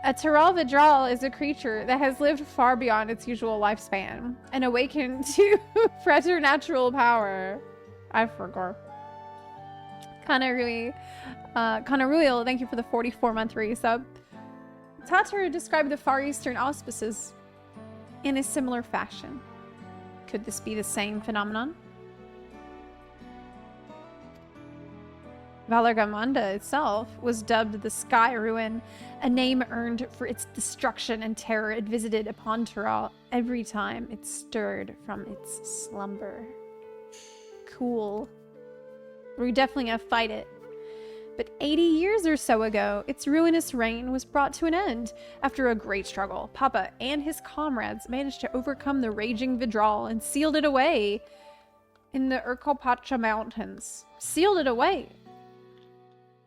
A Tural Vidral is a creature that has lived far beyond its usual lifespan and awakened to preternatural power. I forgot. Kanaruil, thank you for the 44-month resub. Tataru described the Far Eastern auspices in a similar fashion. Could this be the same phenomenon? Valargamanda itself was dubbed the Sky Ruin, a name earned for its destruction and terror it visited upon Tural every time it stirred from its slumber. Cool. We're definitely gonna fight it. But 80 years or so ago, its ruinous reign was brought to an end. After a great struggle, Papa and his comrades managed to overcome the raging Vidral and sealed it away in the Urkopacha Mountains. Sealed it away.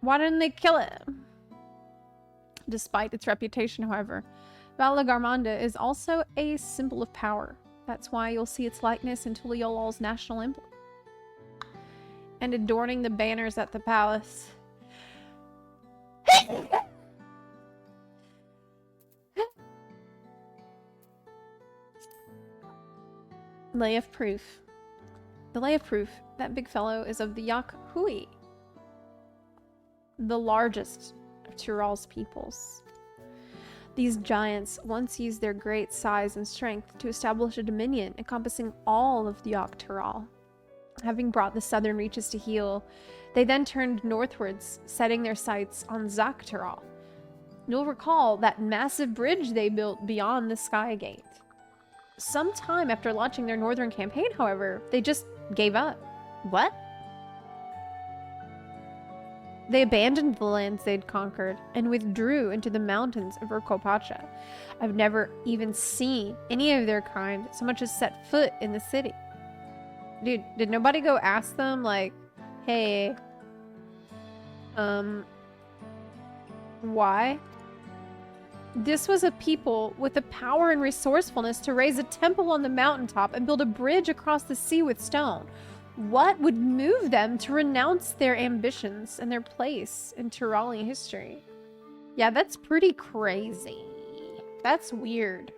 Why didn't they kill it? Despite its reputation, however, Valagarmonda is also a symbol of power. That's why you'll see its likeness in Tuliyolal's national emblem. And adorning the banners at the palace. Lay of Proof. The Lay of Proof, that big fellow, is of the Yak Hui, the largest of Tural's peoples. These giants once used their great size and strength to establish a dominion encompassing all of the Yak Tural. Having brought the southern reaches to heel, they then turned northwards, setting their sights on Dawntrail. You'll recall that massive bridge they built beyond the Sky Gate. Sometime after launching their northern campaign, however, they just gave up. What? They abandoned the lands they'd conquered and withdrew into the mountains of Urkopacha. I've never even seen any of their kind so much as set foot in the city. Dude, did nobody go ask them, like, hey, why? This was a people with the power and resourcefulness to raise a temple on the mountaintop and build a bridge across the sea with stone. What would move them to renounce their ambitions and their place in Tyrali history? Yeah, that's pretty crazy. That's weird.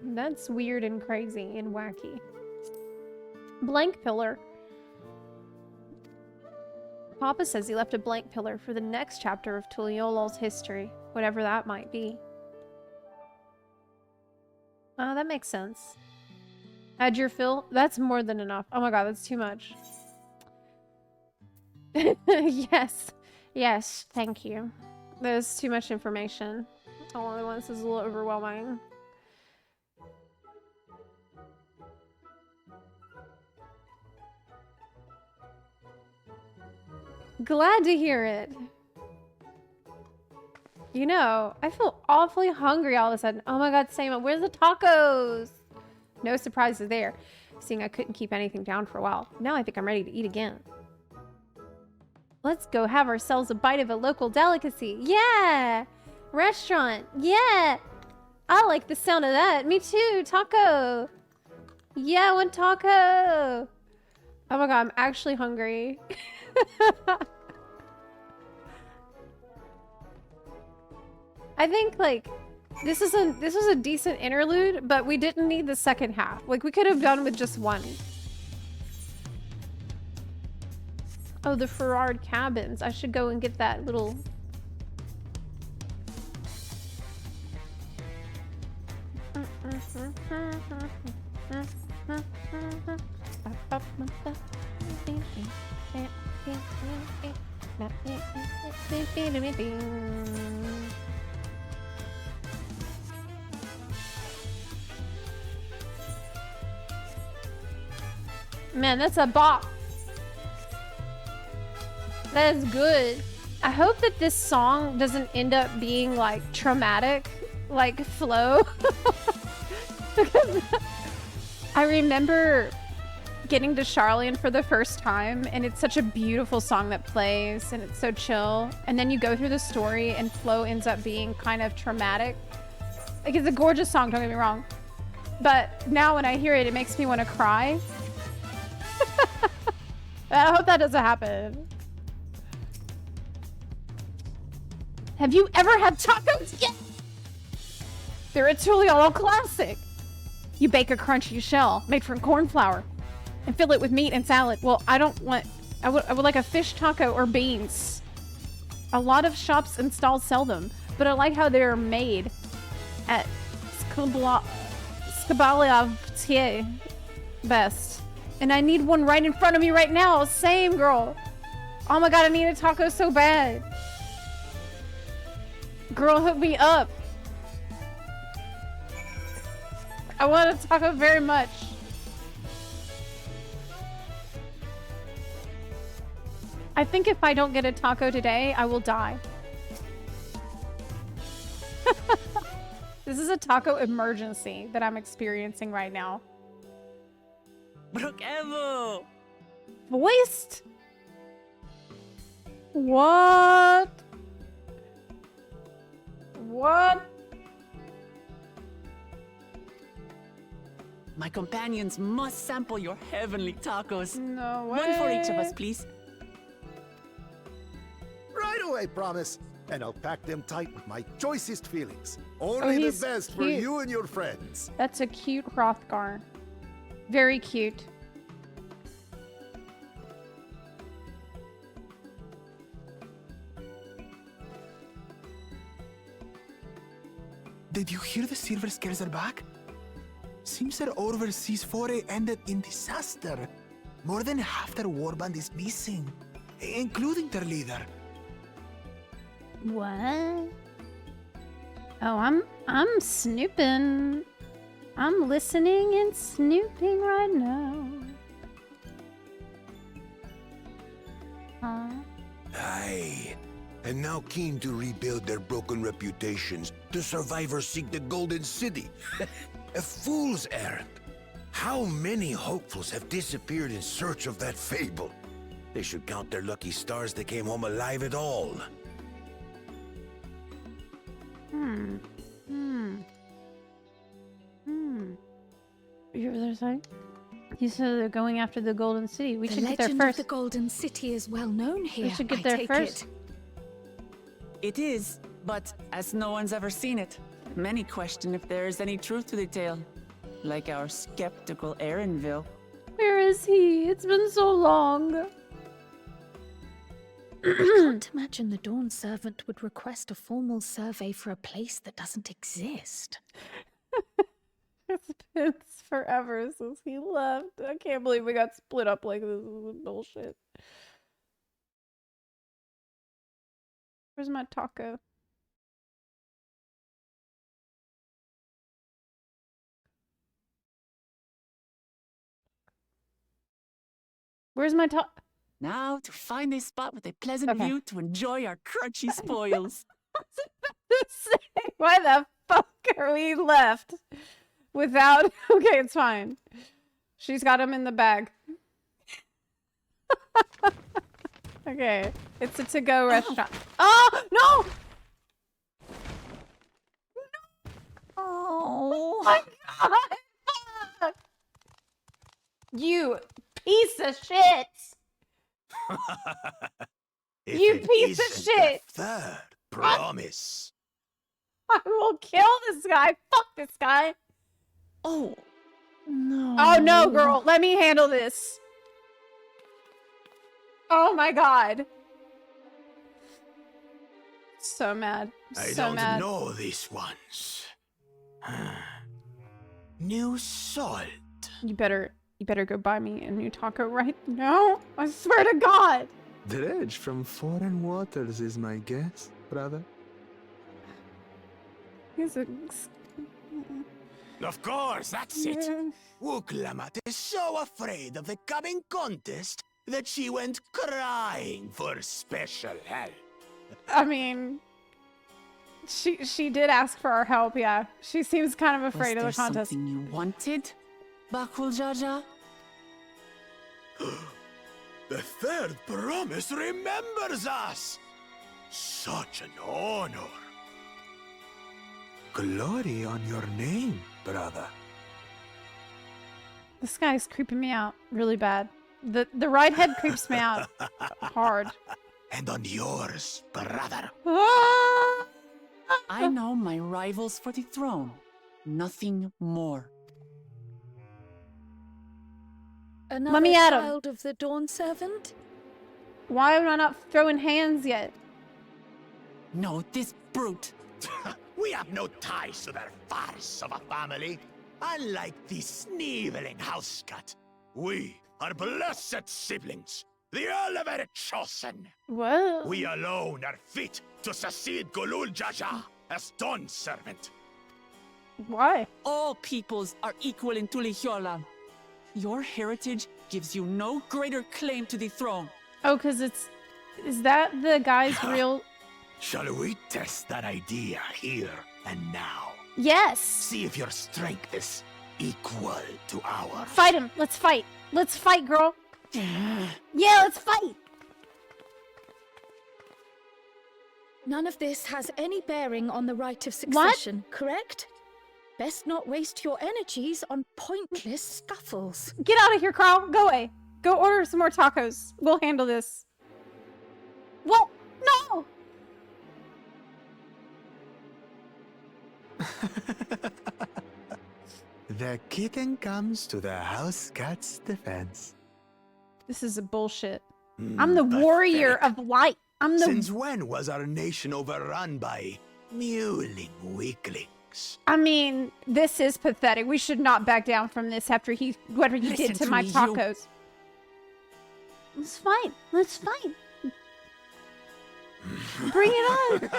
That's weird and crazy and wacky. Blank pillar. Papa says he left a blank pillar for the next chapter of Tuliola's history, whatever that might be. Oh, that makes sense. Had your fill? That's more than enough. Oh my god, that's too much. Yes. Yes, thank you. There's too much information. All at once is a little overwhelming. Glad to hear it. You know, I feel awfully hungry all of a sudden. Oh my god, same. Where's the tacos? No surprises there, seeing I couldn't keep anything down for a while. Now I think I'm ready to eat again. Let's go have ourselves a bite of a local delicacy. Yeah! Restaurant. Yeah! I like the sound of that. Me too. Taco. Yeah, one taco. Oh my god, I'm actually hungry. I think, like, this was a decent interlude, but we didn't need the second half. Like, we could have done with just one. Oh, the Ferrard cabins. I should go and get that little... Man, that's a bop. That is good. I hope that this song doesn't end up being like traumatic, like Flow. Because I remember getting to Charlian for the first time, and it's such a beautiful song that plays, and it's so chill. And then you go through the story, and Flow ends up being kind of traumatic. Like, it's a gorgeous song, don't get me wrong. But now when I hear it, it makes me want to cry. I hope that doesn't happen. Have you ever had tacos yet? They're a Tuliolo classic. You bake a crunchy shell made from corn flour and fill it with meat and salad. Well, I would like a fish taco or beans. A lot of shops and stalls sell them, but I like how they're made at Skabalia best. And I need one right in front of me right now. Same, girl. Oh my god, I need a taco so bad. Girl, hook me up. I want a taco very much. I think if I don't get a taco today, I will die. This is a taco emergency that I'm experiencing right now. Brokevo! Voiced? What? What? My companions must sample your heavenly tacos. No way. One for each of us, please. Right away, promise. And I'll pack them tight with my choicest feelings. Oh, Only the he's best for cute. you and your friends. That's a cute Hrothgar. Very cute. Did you hear the Silver Scares are back? Seems their overseas foray ended in disaster. More than half their warband is missing, including their leader. What? Oh, I'm snooping. I'm listening and snooping right now. Huh? Aye. And now keen to rebuild their broken reputations, the survivors seek the Golden City. A fool's errand. How many hopefuls have disappeared in search of that fable? They should count their lucky stars they came home alive at all. You hear what they're saying? He said they're going after the Golden City. We should get there legend first. of the Golden City is well known here. We should get I there take first. It is, but as no one's ever seen it, many question if there is any truth to the tale. Like our skeptical Erinville. Where is he? It's been so long. I can't imagine the Dawn Servant would request a formal survey for a place that doesn't exist. It's been forever since he left. I can't believe we got split up like this. This is bullshit. Where's my taco? Where's my taco? Now to find a spot with a pleasant view to enjoy our crunchy spoils. Why the fuck are we left without... Okay, it's fine. She's got him in the bag. Okay, it's a to-go restaurant. Oh, no! Oh my god! Fuck! You piece of shit! You piece of shit! Third promise. I will kill this guy. Fuck this guy. Oh, no. Oh no, girl. Let me handle this. Oh my god. So mad. I So don't mad. know these ones. New salt. You better go buy me a new taco right now. I swear to God. Dredge from foreign waters is my guess, brother. He's a... Of course, that's it. Wuklamat is so afraid of the coming contest that she went crying for special help. I mean, she did ask for our help, yeah. She seems kind of afraid of the contest. Something you wanted, Bakul Jaja? The third promise remembers us. Such an honor. Glory on your name, brother. This guy's creeping me out really bad. The right head creeps me out hard. And on yours, brother. I know my rivals for the throne. Nothing more. Another Let me at him. child of the Dawn Servant? Why am I not throwing hands yet? No, this brute. We have no ties to their farce of a family. Unlike the sneevling house cat, we are blessed siblings, the elevated chosen. What? We alone are fit to succeed Golul Jaja as Dawn Servant. Why? All peoples are equal in Tulihiola. Your heritage gives you no greater claim to the throne. Oh, because it's... Is that the guy's real... Shall we test that idea here and now? Yes! See if your strength is equal to ours. Fight him! Let's fight! Let's fight, girl! Yeah, let's fight! None of this has any bearing on the right of succession, correct? Best not waste your energies on pointless scuffles. Get out of here, Carl! Go away! Go order some more tacos. We'll handle this. What? No! The kitten comes to the house cat's defense. This is a bullshit. I'm the warrior of light. I'm the... Since when was our nation overrun by mewling weaklings? I mean, this is pathetic. We should not back down from this after what he did to my tacos. Let's fight. Let's fight. Bring it on.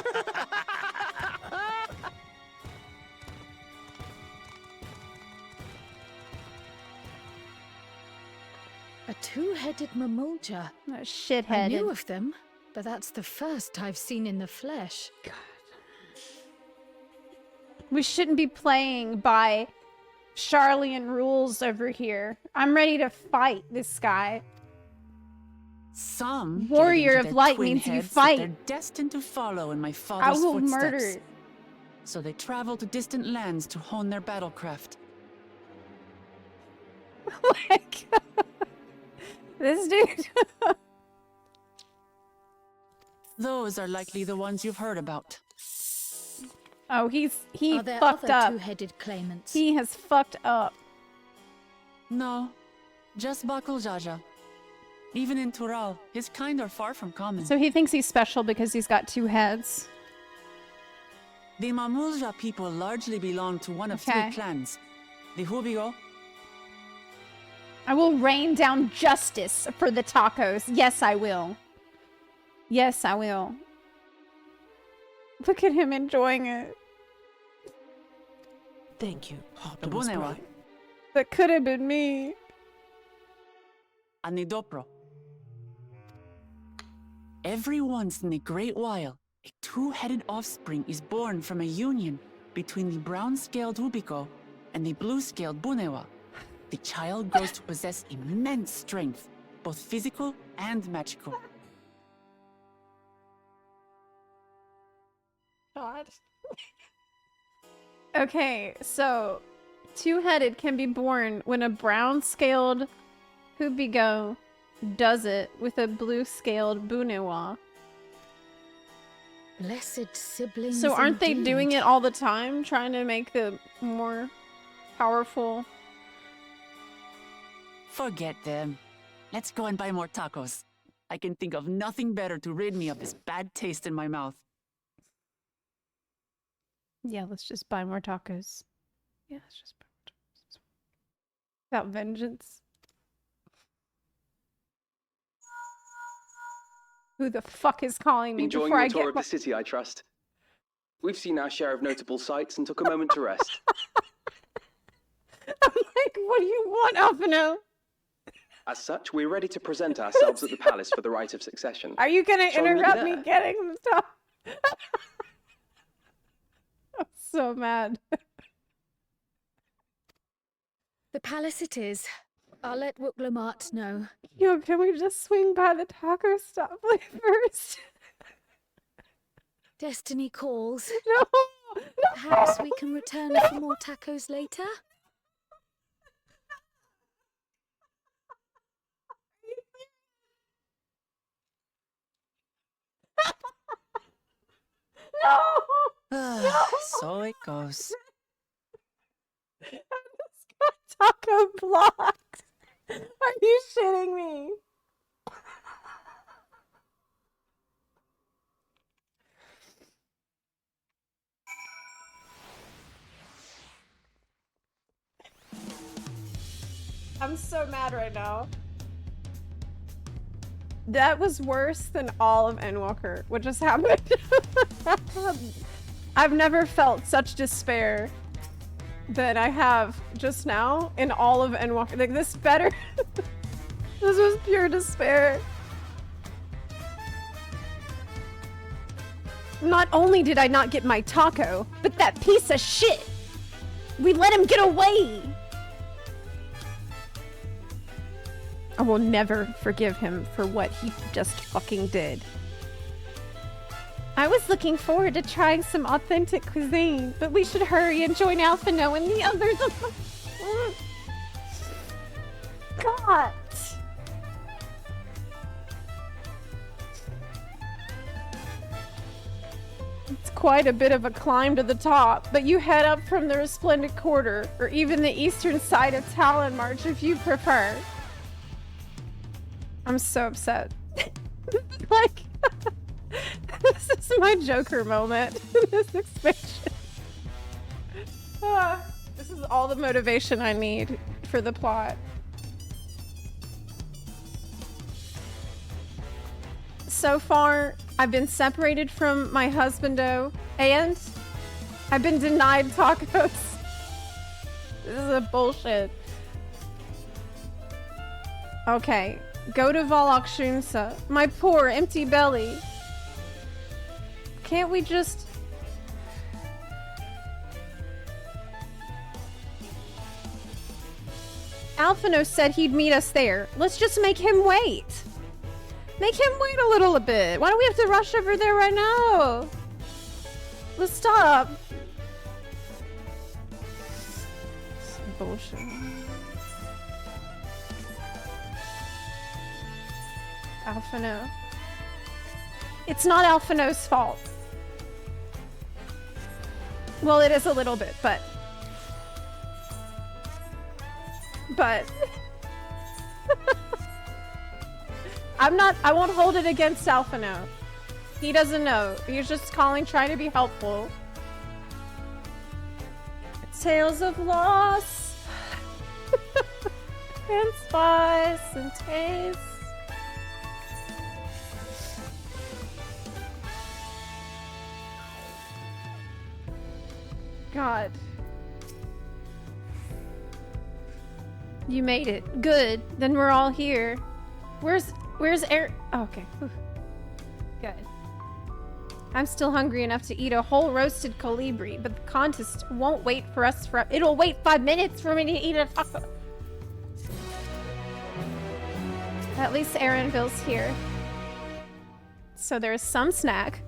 A two-headed mamulja. Shitheaded. I knew of them, but that's the first I've seen in the flesh. God. We shouldn't be playing by Charlian rules over here. I'm ready to fight this guy. Some Warrior of Light means you fight. They're destined to follow in my father's I will footsteps. murder. So they travel to distant lands to hone their battlecraft. Like this dude. Those are likely the ones you've heard about. Oh, he Are there fucked other up. two-headed claimants? He has fucked up. No, just Bakul Jaja. Even in Tural, his kind are far from common. So he thinks he's special because he's got two heads. The Mamulja people largely belong to one of Okay. three clans. The Hubigo. I will rain down justice for the tacos. Yes, I will. Yes, I will. Look at him enjoying it. Thank you, The Optimus Bunewa. Prime. That could have been me. And the Dopro. Every once in a great while, a two-headed offspring is born from a union between the brown-scaled Hubico and the blue-scaled Bunewa. The child grows to possess immense strength, both physical and magical. God. Okay, so two-headed can be born when a brown-scaled Hubigo does it with a blue-scaled Bunewa. Blessed siblings. So aren't they indeed. doing it all the time, trying to make the more powerful? Forget them. Let's go and buy more tacos. I can think of nothing better to rid me of this bad taste in my mouth. Yeah, let's just buy more tacos. Yeah, let's just buy more tacos. Without vengeance. Who the fuck is calling me Enjoying before your I tour get of my... the city, I trust. We've seen our share of notable sights and took a moment to rest. I'm like, what do you want, Alphino? As such, we're ready to present ourselves at the palace for the rite of succession. Are you gonna Shall we meet you interrupt me there? getting the stuff? I'm so mad. The palace it is. I'll let Wuklamart know. Yo, can we just swing by the taco stoplight first? Destiny calls. No! Perhaps we can return for more tacos later? No! No! So it goes. I just got taco blocked. Are you shitting me? I'm so mad right now. That was worse than all of Endwalker, what just happened. I've never felt such despair than I have just now in all of Endwalker. Like, this better. This was pure despair. Not only did I not get my taco, but that piece of shit! We let him get away! I will never forgive him for what he just fucking did. I was looking forward to trying some authentic cuisine, but we should hurry and join Alphino and the others. God. It's quite a bit of a climb to the top, but you head up from the Resplendent Quarter, or even the eastern side of Talon March if you prefer. I'm so upset. Like, this is my Joker moment in this expansion. This is all the motivation I need for the plot. so far, I've been separated from my husbando, and I've been denied tacos. This is a bullshit. Okay, go to Valakshunsa. My poor empty belly. Can't we just... Alphino said he'd meet us there. Let's just make him wait. Make him wait a little bit. Why do we have to rush over there right now? Let's stop. Bullshit. Alphino. It's not Alphino's fault. Well, it is a little bit, but... I won't hold it against Alphino. He doesn't know. He's just calling, trying to be helpful. Tales of loss. And spice and taste. God. You made it. Good. Then we're all here. Where's Eric? Oh, okay. Whew. Good. I'm still hungry enough to eat a whole roasted colibri, but the contest won't wait for us for... It'll wait 5 minutes for me to eat a taco. At least Aaronville's here. So there's some snack.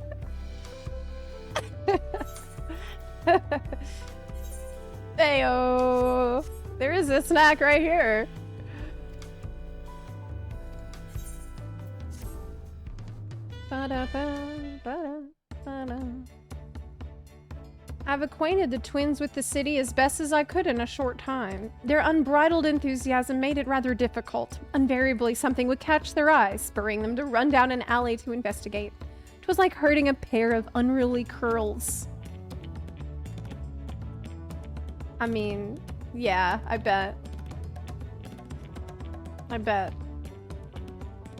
Heyo! There is a snack right here. I've acquainted the twins with the city as best as I could in a short time. Their unbridled enthusiasm made it rather difficult. Invariably, something would catch their eye, spurring them to run down an alley to investigate. It was like herding a pair of unruly curls. I mean, yeah, I bet.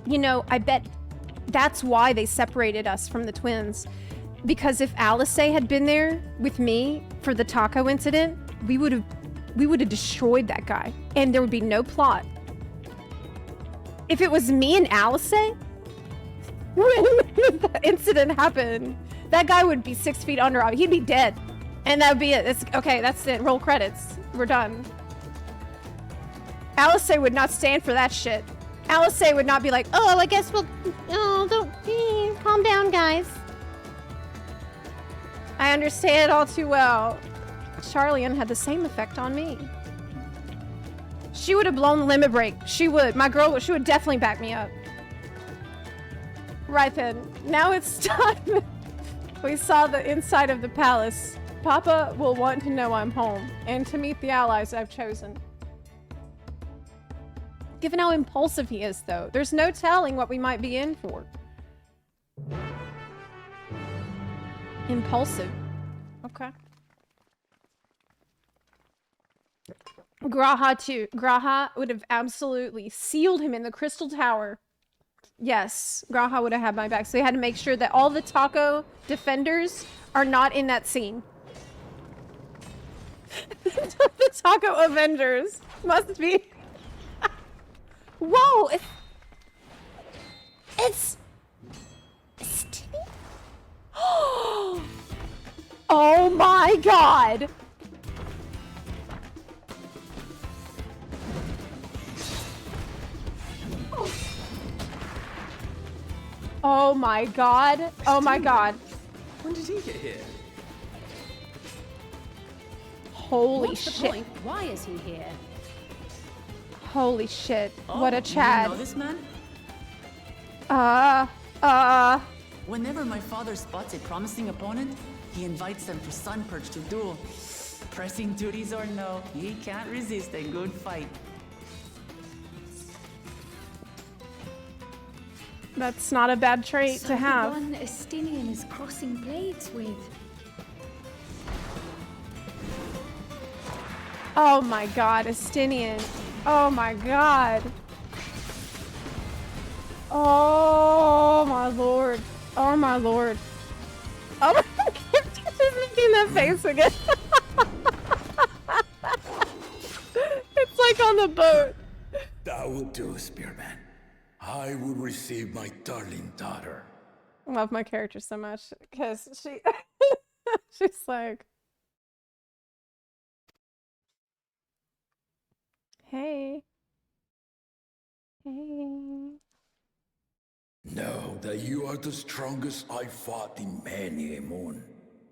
You know, I bet that's why they separated us from the twins. Because if Alice had been there with me for the taco incident, we would have destroyed that guy. And there would be no plot. If it was me and Alice, when the incident happened, that guy would be 6 feet under. He'd be dead. And that would be it. Okay, that's it. Roll credits. We're done. Alice would not stand for that shit. Alice would not be like, oh, I guess we'll... Oh, don't... calm down, guys. I understand it all too well. Charlian had the same effect on me. She would have blown the limit break. She would. My girl, she would definitely back me up. Right then. Now it's time. We saw the inside of the palace. Papa will want to know I'm home and to meet the allies I've chosen. Given how impulsive he is, though, there's no telling what we might be in for. Impulsive. Okay. Graha, too. Graha would have absolutely sealed him in the Crystal Tower. Yes, Graha would have had my back. So they had to make sure that all the taco defenders are not in that scene. The taco Avengers must be... Whoa! It's oh my god! Oh my god! Oh my god! When did he get here? Holy What's shit! The point? Why is he here? Holy shit! Oh, what a Chad! You know this man? Whenever my father spots a promising opponent, he invites them for Sun Perch to duel. Pressing duties or no, he can't resist a good fight. That's not a bad trait to have. The one Estinian is crossing blades with. Oh my god, Estinian. Oh my god. Oh my lord. Oh my lord. Oh my god, she's making that face again. It's like on the boat. That will do, Spearman. I will receive my darling daughter. I love my character so much because she's like, hey. Hey. Know that you are the strongest I fought in many a moon,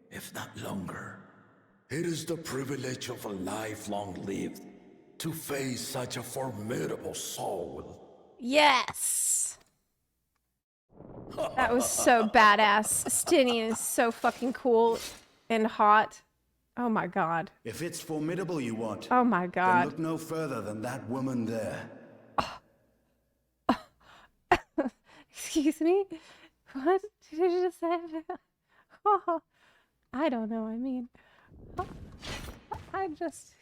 if not longer. It is the privilege of a life long lived to face such a formidable soul. Yes. That was so badass. Stinian is so fucking cool and hot. Oh my god. If it's formidable you want, oh my then god. look no further than that woman there. Excuse me? What did you just say? Oh, I don't know. I mean, I just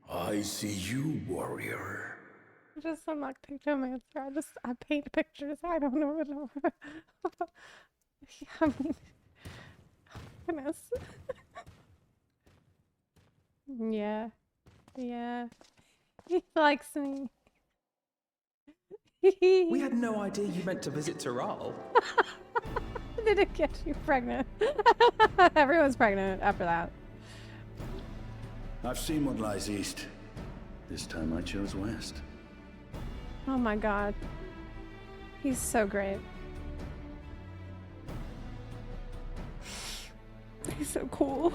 I see you, warrior. I'm not pictomancer. I paint pictures. I don't know what. I mean, goodness. Yeah, yeah. He likes me. We had no idea you meant to visit Taral. Did it get you pregnant? Everyone's pregnant after that. I've seen what lies east. This time I chose west. Oh my god. He's so great. He's so cool.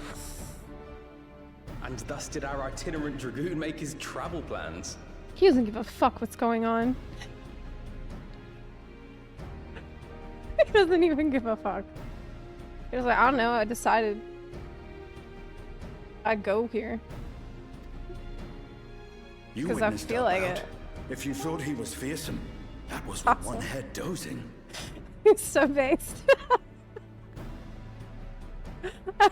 And thus did our itinerant dragoon make his travel plans. He doesn't give a fuck what's going on. He doesn't even give a fuck. He was like, I don't know, I decided I'd go here. Because I feel like it. If you thought he was fearsome, that was with Awesome. one head dozing. He's so based.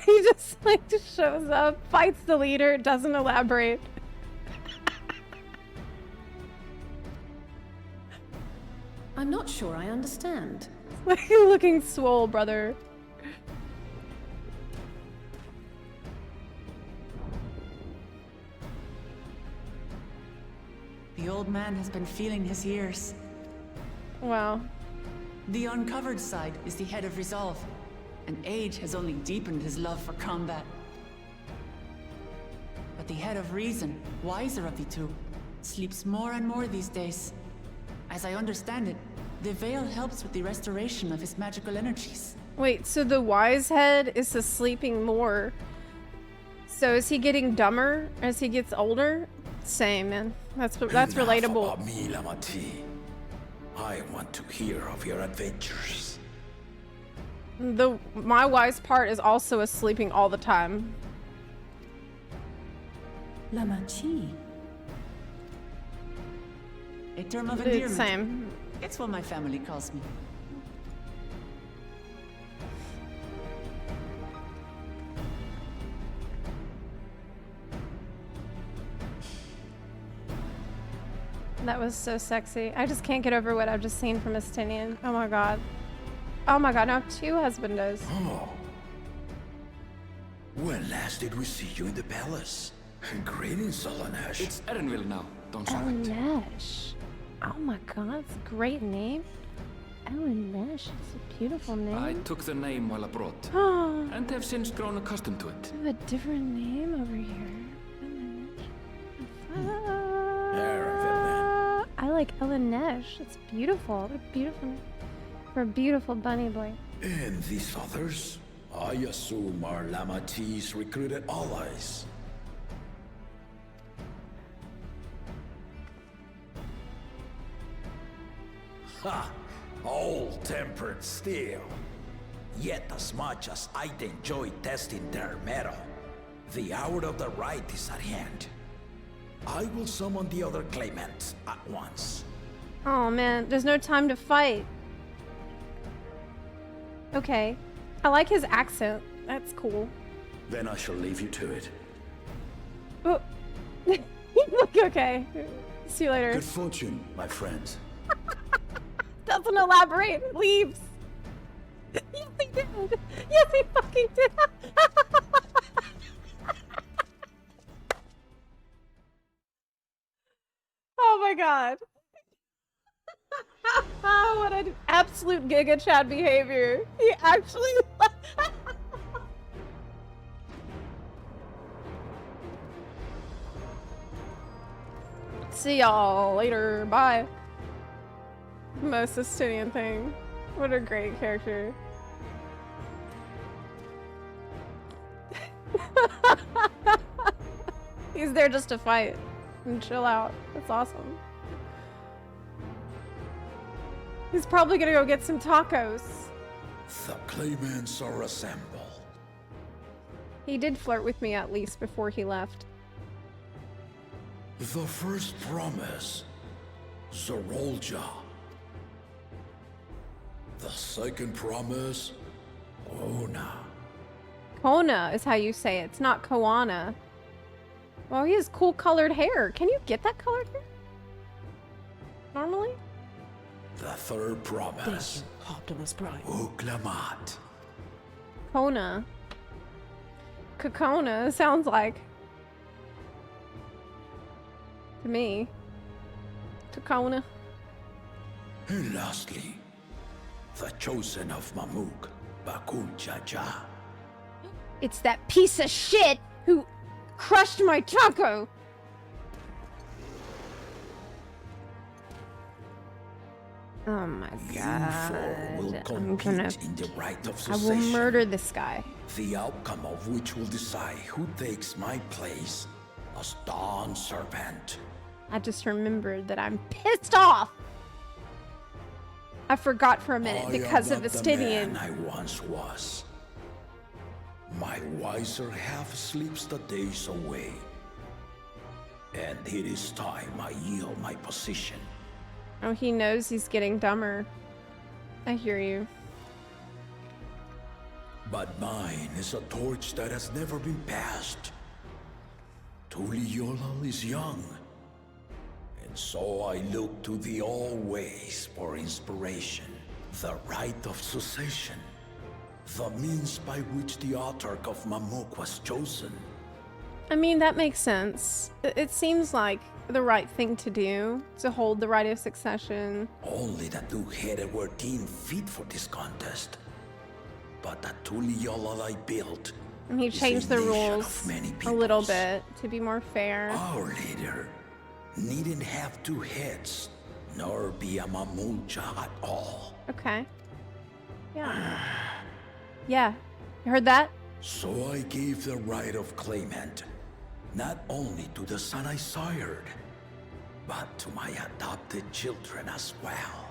He just like just shows up, fights the leader, doesn't elaborate. I'm not sure I understand. Like you're looking swole, brother. The old man has been feeling his years. Wow. The uncovered side is the head of resolve, and age has only deepened his love for combat. But the head of reason, wiser of the two, sleeps more and more these days. As I understand it, the veil helps with the restoration of his magical energies. Wait, so the wise head is the sleeping more. So is he getting dumber as he gets older? Same, man. That's relatable. About me, Lamati. I want to hear of your adventures. My wise part is also sleeping all the time. Lamachi. A term of It's endearment. same. It's what my family calls me. That was so sexy. I just can't get over what I've just seen from Estinian. Oh my god. Oh my god, now I have 2 husbandos. Oh. When last did we see you in the palace? Greetings, Alanesh. It's Erenville now, don't you? Alanesh. Oh my god, it's a great name. Alanesh, it's a beautiful name. I took the name while abroad, Oh, and have since grown accustomed to it. I have a different name over here. I like Alanesh. It's beautiful. It's beautiful. For a beautiful bunny boy. And these others? I assume are Lamati's recruited allies. Ha! Old-tempered steel. Yet as much as I'd enjoy testing their metal, the hour of the right is at hand. I will summon the other claimants at once. Oh man, there's no time to fight. Okay. I like his accent. That's cool. Then I shall leave you to it. Oh. Okay. See you later. Good fortune, my friends. doesn't elaborate. Leaves. Yes, he did. Yes, he fucking did. Oh my god. What an absolute Giga Chad behavior. He actually. See y'all later. Bye. Most Estonian thing. What a great character. He's there just to fight and chill out. That's awesome. He's probably gonna go get some tacos. The claimants are assembled. He did flirt with me at least before he left. The first promise, Zorolja. The second promise, Ona. Kona is how you say it. It's not Koana. Well, he has cool colored hair. Can you get that colored hair? Normally? The third promise, Optimus Prime. Uklamat. Kona. Kakona sounds like. To me. Kakona. And lastly, the chosen of Mamuk, Bakul Jaja. It's that piece of shit who crushed my taco. Oh my god. I'm gonna. In the rite of I will succession, murder this guy. the outcome of which will decide who takes my place as Dawn Servant. I just remembered that I'm pissed off. I forgot for a minute because I of am not the Estinian. man I once was. My wiser half sleeps the days away. And it is time I yield my position. Oh, he knows he's getting dumber. I hear you. But mine is a torch that has never been passed. Tuliyola is young. And so I look to the always for inspiration. The rite of succession. The means by which the autarch of Mamuk was chosen. I mean, that makes sense. It seems like the right thing to do, to hold the right of succession. Only the two-headed were deemed fit for this contest. But the Tuliyola I built And he is changed the nation rules of many a little bit to be more fair. Our leader needn't have two heads, nor be a Mamulja at all. Okay. Yeah. Yeah. You heard that? So I gave the right of claimant, not only to the son I sired, but to my adopted children as well.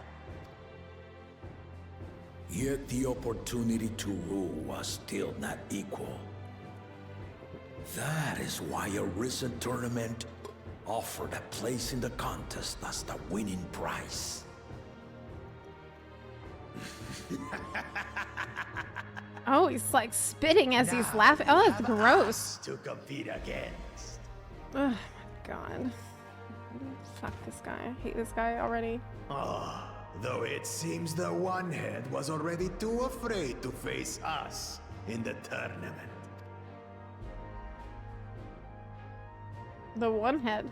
Yet the opportunity to rule was still not equal. That is why a recent tournament offered a place in the contest as the winning prize. Oh, he's like spitting as he's laughing. Oh, that's gross. To compete against. Oh my god. Fuck this guy. I hate this guy already. Ah, though it seems the one head was already too afraid to face us in the tournament. The one head.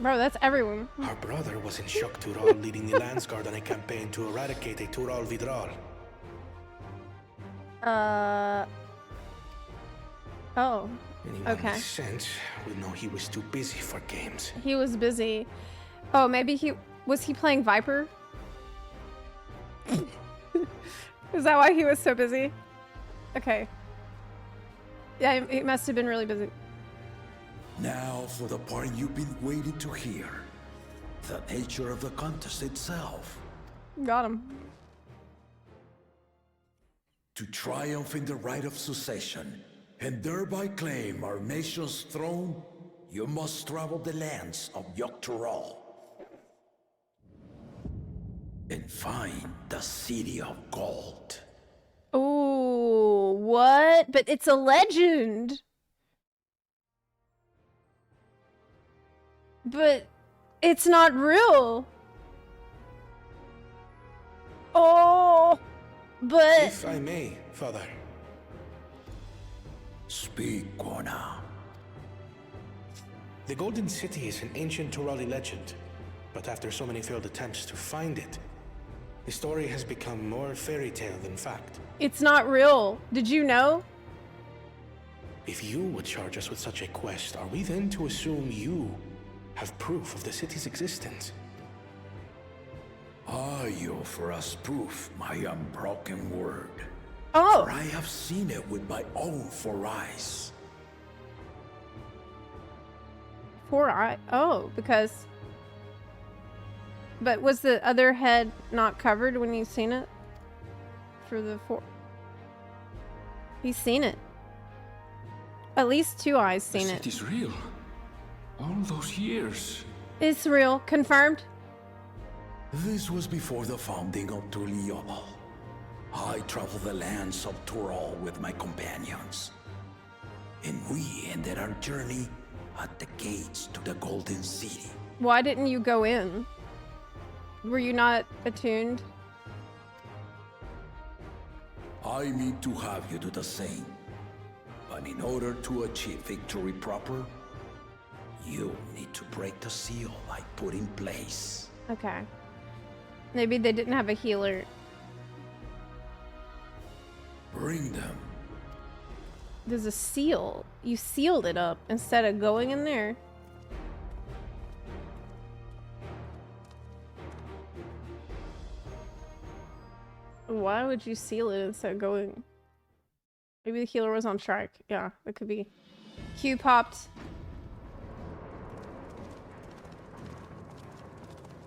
Bro, that's everyone. Our brother was in shock Tural leading the Landsguard on a campaign to eradicate a Tural Vidral. Oh. Anyone Okay. with sense would know he was too busy for games. He was busy. Oh, maybe he was he playing Viper? Is that why he was so busy? Okay. Yeah, he must have been really busy. Now for the part you've been waiting to hear. The nature of the contest itself. Got him. To triumph in the right of succession, and thereby claim our nation's throne, you must travel the lands of Yogg-Tural and find the City of Gold. Oh, what? But it's a legend. But it's not real. Oh, but If I may, Father. Speak, Kona. The Golden City is an ancient Turali legend, but after so many failed attempts to find it, the story has become more fairy tale than fact. it's not real. Did you know? If you would charge us with such a quest, are we then to assume you have proof of the city's existence? I offer us proof, my unbroken word. Oh. For I have seen it with my own 4 eyes. 4 eye. Oh, because. But was the other head not covered when you seen it? For the 4. He's seen it. At least 2 eyes seen it. The city's real. All those years. It's real. Confirmed. This was before the founding of Tuliobal. I traveled the lands of Tural with my companions. And we ended our journey at the gates to the Golden City. Why didn't you go in? Were you not attuned? I mean to have you do the same. But in order to achieve victory proper, you need to break the seal I put in place. Okay. Maybe they didn't have a healer. Bring them. There's a seal. You sealed it up instead of going in there. Why would you seal it instead of going? Maybe the healer was on strike. Yeah, that could be. Q popped.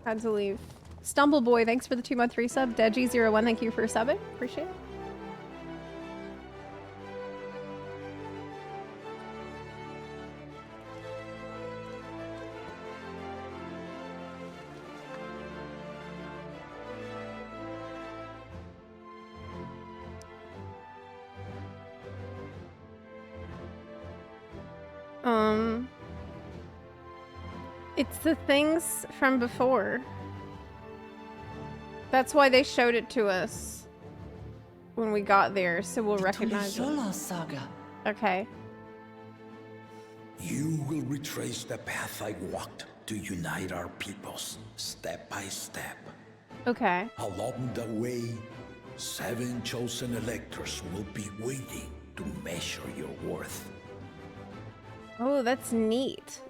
Had to leave. Stumble Boy, thanks for the 2-month resub. Deji01, thank you for subbing. Appreciate it. It's the things from before. That's why they showed it to us when we got there, so we'll recognize it. Saga. Okay. You will retrace the path I walked to unite our peoples, step by step. Okay. Along the way, 7 chosen electors will be waiting to measure your worth. Oh, that's neat.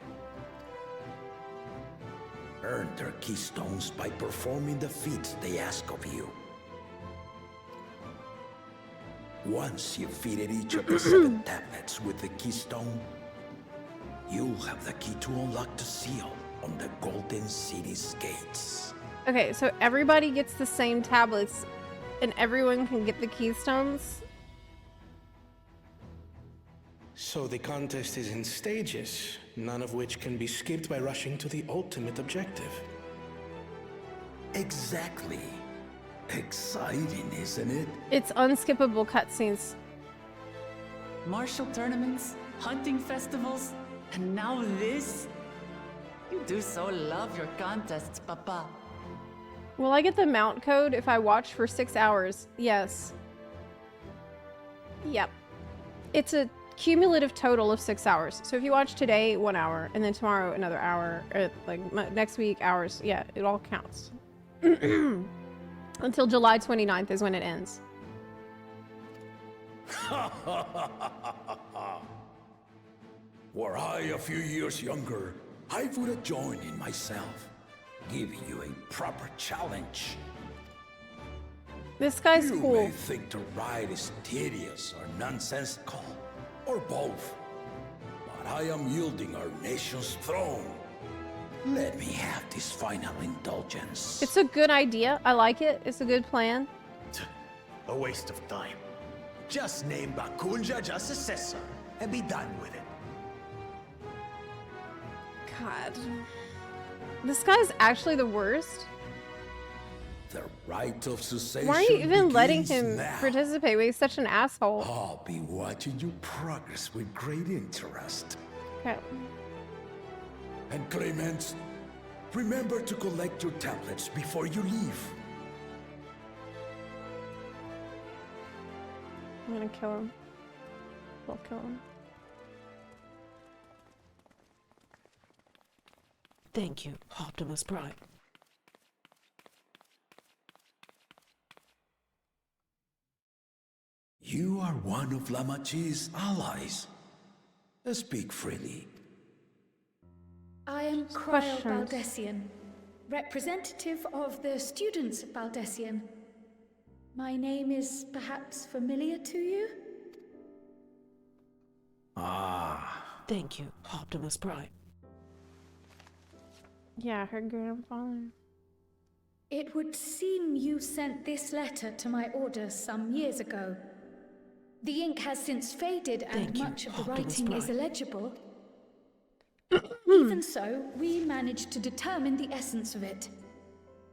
Earn their keystones by performing the feats they ask of you. Once you've fitted each of the 7 tablets with the keystone, you'll have the key to unlock the seal on the Golden City's gates. Okay, so everybody gets the same tablets and everyone can get the keystones? So the contest is in stages, none of which can be skipped by rushing to the ultimate objective. Exactly. Exciting, isn't it? It's unskippable cutscenes. Martial tournaments, hunting festivals, and now this? You do so love your contests, Papa. Will I get the mount code if I watch for 6 hours? Yes. Yep. It's a cumulative total of 6 hours. So if you watch today, 1 hour, and then tomorrow another hour, or like next week hours, yeah, it all counts. Until July 29th is when it ends. Were I a few years younger, I would have joined in myself, giving you a proper challenge. This guy's you cool. You may think the ride is tedious or nonsensical, or both, but I am yielding our nation's throne. Let me have this final indulgence. It's a good idea. I like it. It's a good plan. A waste of time. Just name Bakunja just successor and be done with it. God. This guy's actually the worst. The right of succession. Why are you even letting begins him now. participate? He's such an asshole. I'll be watching your progress with great interest. Okay. And Clemens, remember to collect your tablets before you leave. I'm gonna kill him. We'll kill him. Thank you, Optimus Prime. You are one of Lamachi's allies. Speak freely. I am Cryo Baldessian, representative of the students of Baldessian. My name is perhaps familiar to you? Ah. Thank you, Optimus Prime. Yeah, her grandfather. It would seem you sent this letter to my orders some years ago. The ink has since faded and much of the writing is illegible. Even so, we managed to determine the essence of it.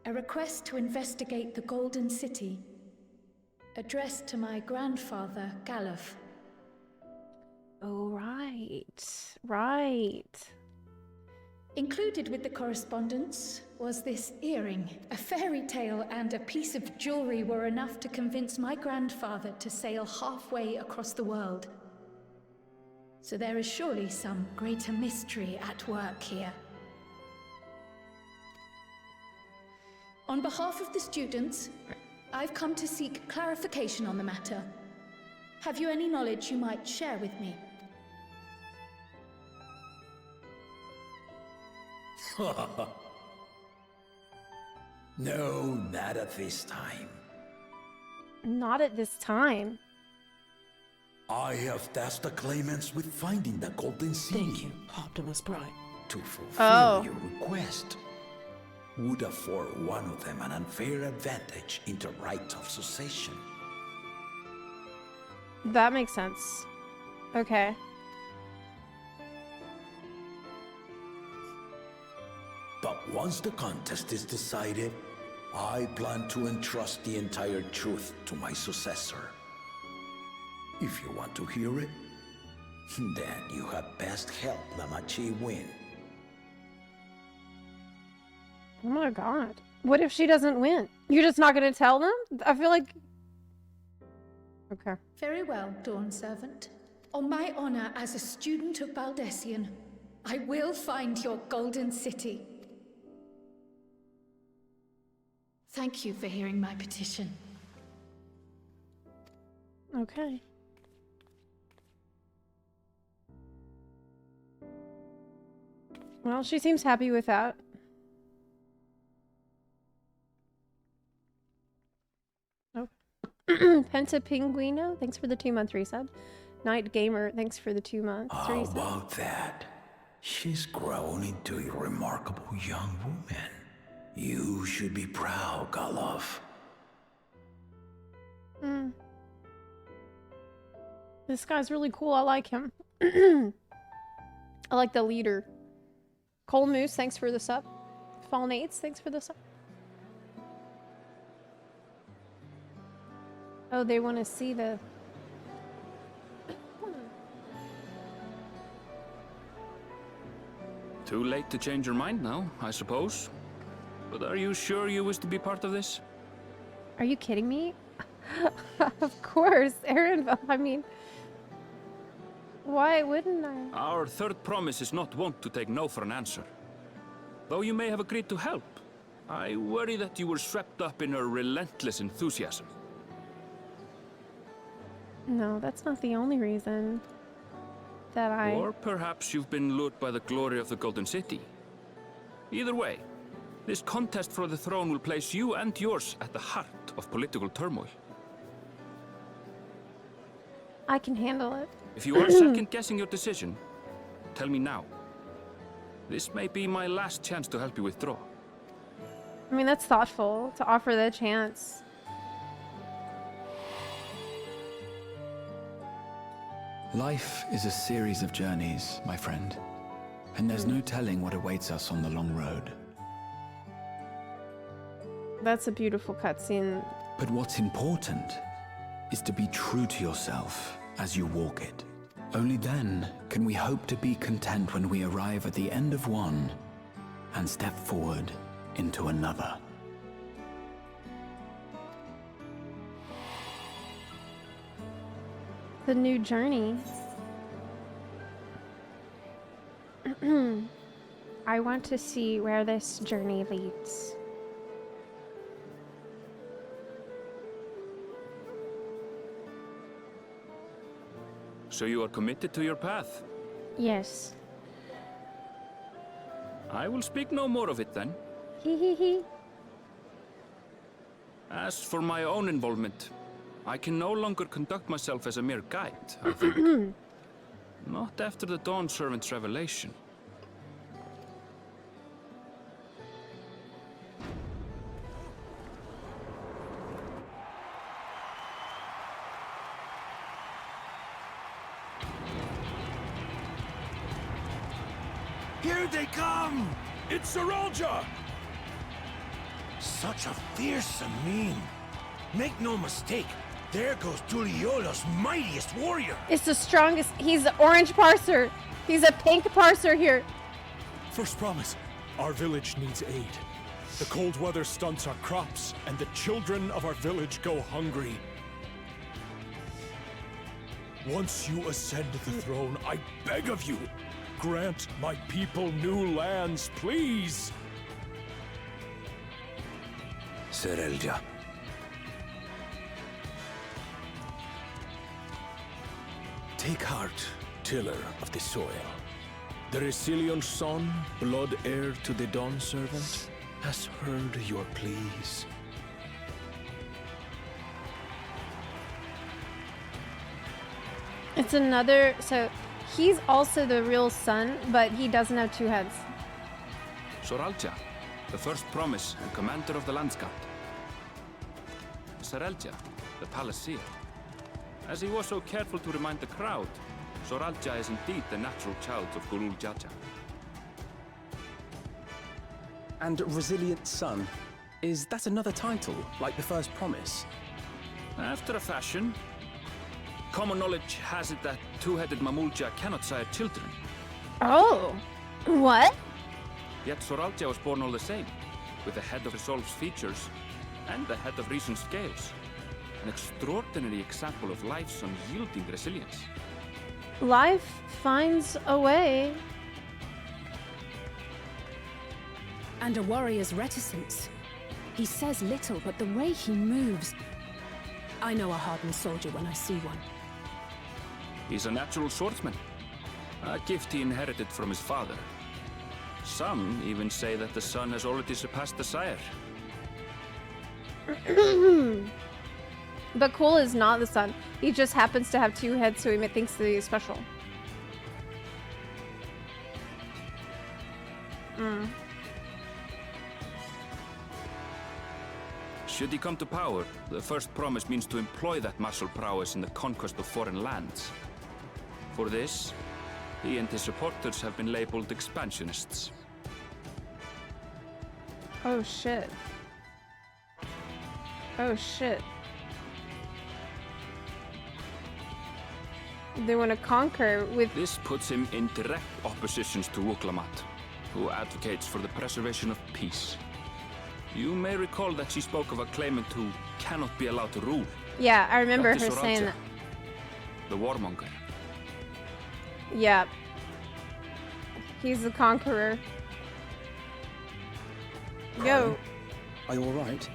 A request to investigate the Golden City, addressed to my grandfather, Galuf. Oh, right. Right. Included with the correspondence was this earring. A fairy tale and a piece of jewelry were enough to convince my grandfather to sail halfway across the world. So there is surely some greater mystery at work here. On behalf of the students, I've come to seek clarification on the matter. Have you any knowledge you might share with me? No, not at this time. Not at this time. I have tasked the claimants with finding the Golden City. Thank you, Optimus Prime. To fulfill your request would afford one of them an unfair advantage in the right of succession. That makes sense. Okay. But once the contest is decided, I plan to entrust the entire truth to my successor. If you want to hear it, then you had best help Lamachi win. Oh my god. What if she doesn't win? You're just not gonna tell them? I feel like... Okay. Very well, Dawn Servant. On my honor as a student of Baldessian, I will find your Golden City. Thank you for hearing my petition. Okay. Well, she seems happy with that. Oh. Penta Pinguino, thanks for the 2-month resub. Night Gamer, thanks for the 2 months How about that? She's grown into a remarkable young woman. You should be proud, Galuf. This guy's really cool. I like him. I like the leader. Cole Moose, thanks for the sub. Fallen Eights, thanks for the sub. Oh, they want to see the... Too late to change your mind now, I suppose. But are you sure you wish to be part of this? Are you kidding me? Of course, Aaron. I mean... Why wouldn't I? Our third promise is not wont to take no for an answer. Though you may have agreed to help, I worry that you were swept up in her relentless enthusiasm. No, that's not the only reason that I... Or perhaps you've been lured by the glory of the Golden City. Either way, this contest for the throne will place you and yours at the heart of political turmoil. I can handle it. If you are second-guessing your decision, tell me now. This may be my last chance to help you withdraw. I mean, that's thoughtful to offer the chance. Life is a series of journeys, my friend. And there's no telling what awaits us on the long road. That's a beautiful cutscene. But what's important is to be true to yourself as you walk it. Only then can we hope to be content when we arrive at the end of one and step forward into another. The new journey. I want to see where this journey leads. So you are committed to your path? Yes. I will speak no more of it then. Hee. As for my own involvement, I can no longer conduct myself as a mere guide, I think. Not after the Dawn Servant's revelation. Here they come! It's Zeralja! Such a fearsome mien. Make no mistake, there goes Tuliola's mightiest warrior. It's the strongest. He's the orange parser. He's a pink parser here. First promise, our village needs aid. The cold weather stunts our crops, and the children of our village go hungry. Once you ascend the throne, I beg of you, grant my people new lands, please! Zeralja. Take heart, tiller of the soil. The Resilion son, blood heir to the Dawn Servant, has heard your pleas. It's another. So he's also the real son, but he doesn't have two heads. Zeralja, the first promise and commander of the Landscape. Zeralja, the Palaceer. As he was so careful to remind the crowd, Zeralja is indeed the natural child of Gurul Jaja. And Resilient Son, is that another title, like the first promise? After a fashion. Common knowledge has it that two-headed Mamulja cannot sire children. Oh, what? Yet Zeralja was born all the same, with the head of Resolve's features and the head of Reason's scales. An extraordinary example of life's unyielding resilience. Life finds a way. And a warrior's reticence. He says little, but the way he moves... I know a hardened soldier when I see one. He's a natural swordsman, a gift he inherited from his father. Some even say that the son has already surpassed the sire. But Cole is not the son. He just happens to have two heads, so he thinks that he's special. Should he come to power, the first promise means to employ that martial prowess in the conquest of foreign lands. For this, he and his supporters have been labeled expansionists. Oh shit. Oh shit. They want to conquer with... This puts him in direct opposition to Wuklamat, who advocates for the preservation of peace. You may recall that she spoke of a claimant who cannot be allowed to rule. Yeah, I remember That her is saying Zeralja, that. the warmonger. Yeah. He's the conqueror. Yo, Are you alright?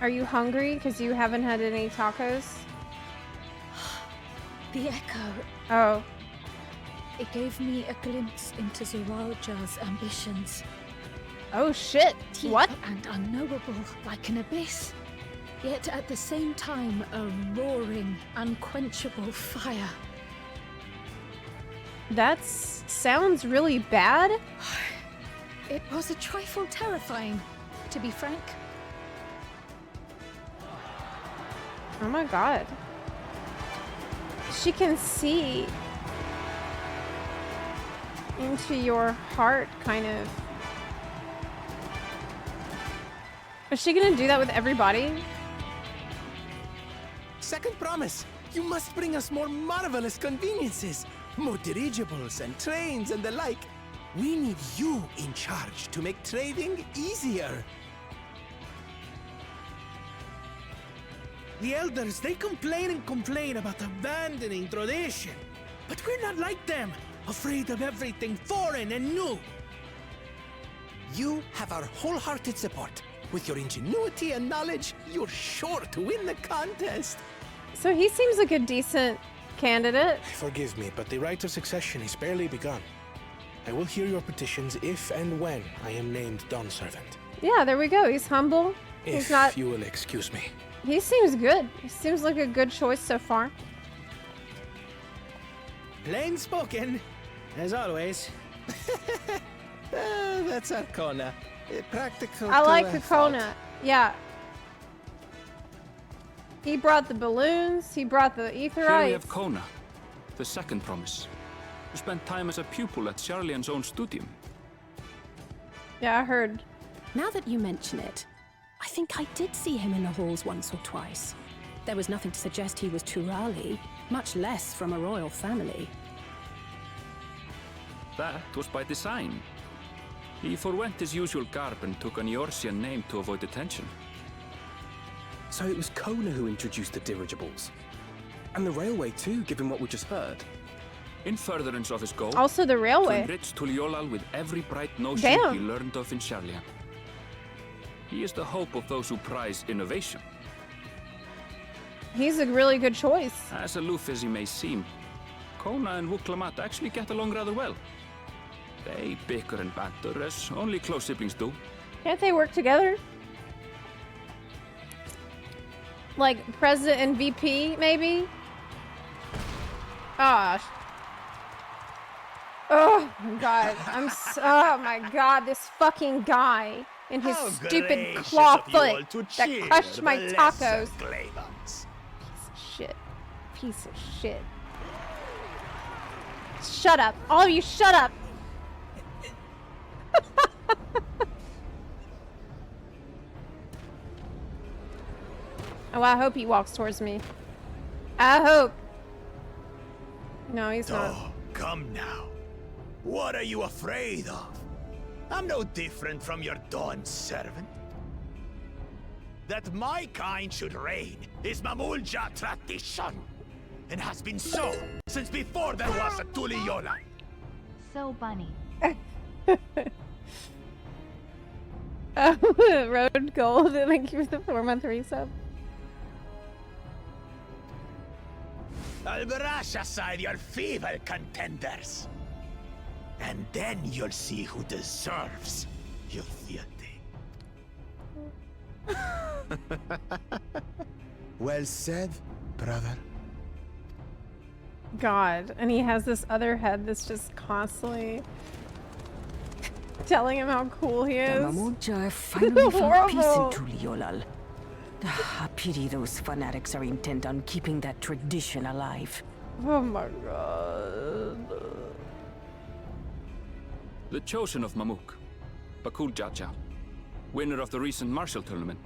are you hungry? Because you haven't had any tacos? The echo. Oh. It gave me a glimpse into Zeralja's ambitions. Oh shit. Deep What? and unknowable, like an abyss. Yet at the same time, a roaring, unquenchable fire. That sounds really bad. It was a trifle terrifying, to be frank. Oh my god. She can see into your heart, kind of. Is she gonna do that with everybody? Second promise. You must bring us more marvelous conveniences. More dirigibles and trains and the like. We need you in charge to make trading easier. The elders, they complain and complain about abandoning tradition. But we're not like them, afraid of everything foreign and new. You have our wholehearted support. With your ingenuity and knowledge, you're sure to win the contest. So he seems like a decent candidate. Forgive me, but the right of succession is barely begun. I will hear your petitions if and when I am named Dawn Servant. Yeah, there we go. He's humble. He's not. If you will excuse me. He seems good. He seems like a good choice so far. Plain spoken, as always. That's Arcona. Practical. I like Kakona. Yeah. He brought the balloons. He brought the Here we aetherites. have Kona, the second promise, who spent time as a pupil at Charlian's own studium. Yeah, I heard. Now that you mention it, I think I did see him in the halls once or twice. There was nothing to suggest he was Turali, much less from a royal family. That was by design. He forwent his usual garb and took an Eorzean name to avoid attention. So it was Kona who introduced the dirigibles. And the railway too, given what we just heard. In furtherance of his goal, Also the to railway. enrich Tuliolal with every bright notion Damn. he learned of in Charlian. He is the hope of those who prize innovation. He's a really good choice. As aloof as he may seem, Kona and Wuklamat actually get along rather well. They bicker and banter as only close siblings do. Can't they work together? Like president and VP, maybe? Gosh. Oh my god. Oh my god, this fucking guy and his How stupid gracious claw of you all foot to that cheer crushed the my lesser tacos. Clavans. Piece of shit. Piece of shit. Shut up. All of you, shut up. Oh, I hope he walks towards me. I hope. No, he's not. Oh, come now. What are you afraid of? I'm no different from your Dawn servant. That my kind should reign is Mamulja tradition, and has been so since before there was a Tuliyola. So bunny. Road Gold, thank you for the 4-month resub. I'll brush aside your feeble contenders. And then you'll see who deserves your fealty. Well said, brother. God, and he has this other head that's just constantly telling him how cool he is. Mamulja finally found peace in Horrible. Tuliolal. I pity those fanatics are intent on keeping that tradition alive. Oh my god. The chosen of Mamuk, Bakul Jaja, winner of the recent martial tournament,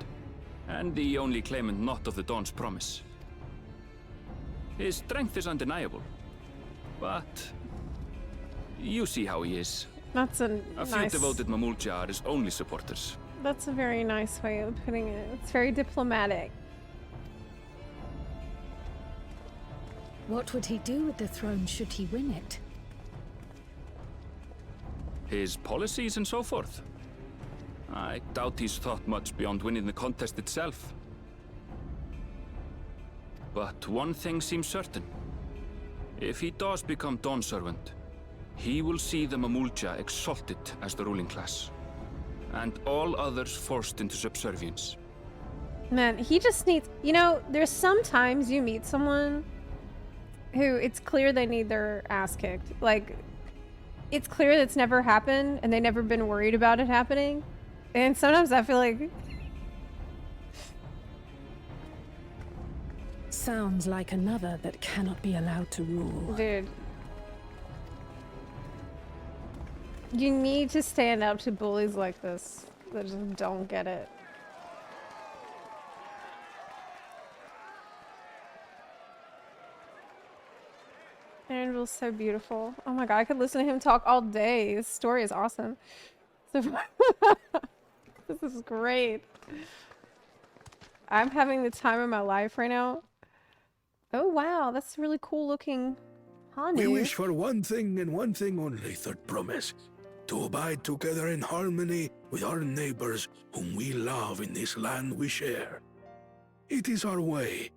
and the only claimant not of the Dawn's promise. His strength is undeniable, but you see how he is. That's a few nice... devoted Mamulja are his only supporters. That's a very nice way of putting it. It's very diplomatic. What would he do with the throne should he win it? His policies and so forth. I doubt he's thought much beyond winning the contest itself. But one thing seems certain. If he does become Dawn Servant, he will see the Mamulja exalted as the ruling class, and all others forced into subservience. Man, he just needs... You know, there's sometimes you meet someone who it's clear they need their ass kicked. Like, it's clear that's never happened and they've never been worried about it happening. And sometimes I feel like... Sounds like another that cannot be allowed to rule. Dude. You need to stand up to bullies like this that just don't get it. Anvil's so beautiful. Oh my god, I could listen to him talk all day. His story is awesome. So this is great. I'm having the time of my life right now. Oh wow, that's really cool looking honey. We wish for one thing and one thing only, third promise. To abide together in harmony with our neighbors whom we love in this land we share. It is our way,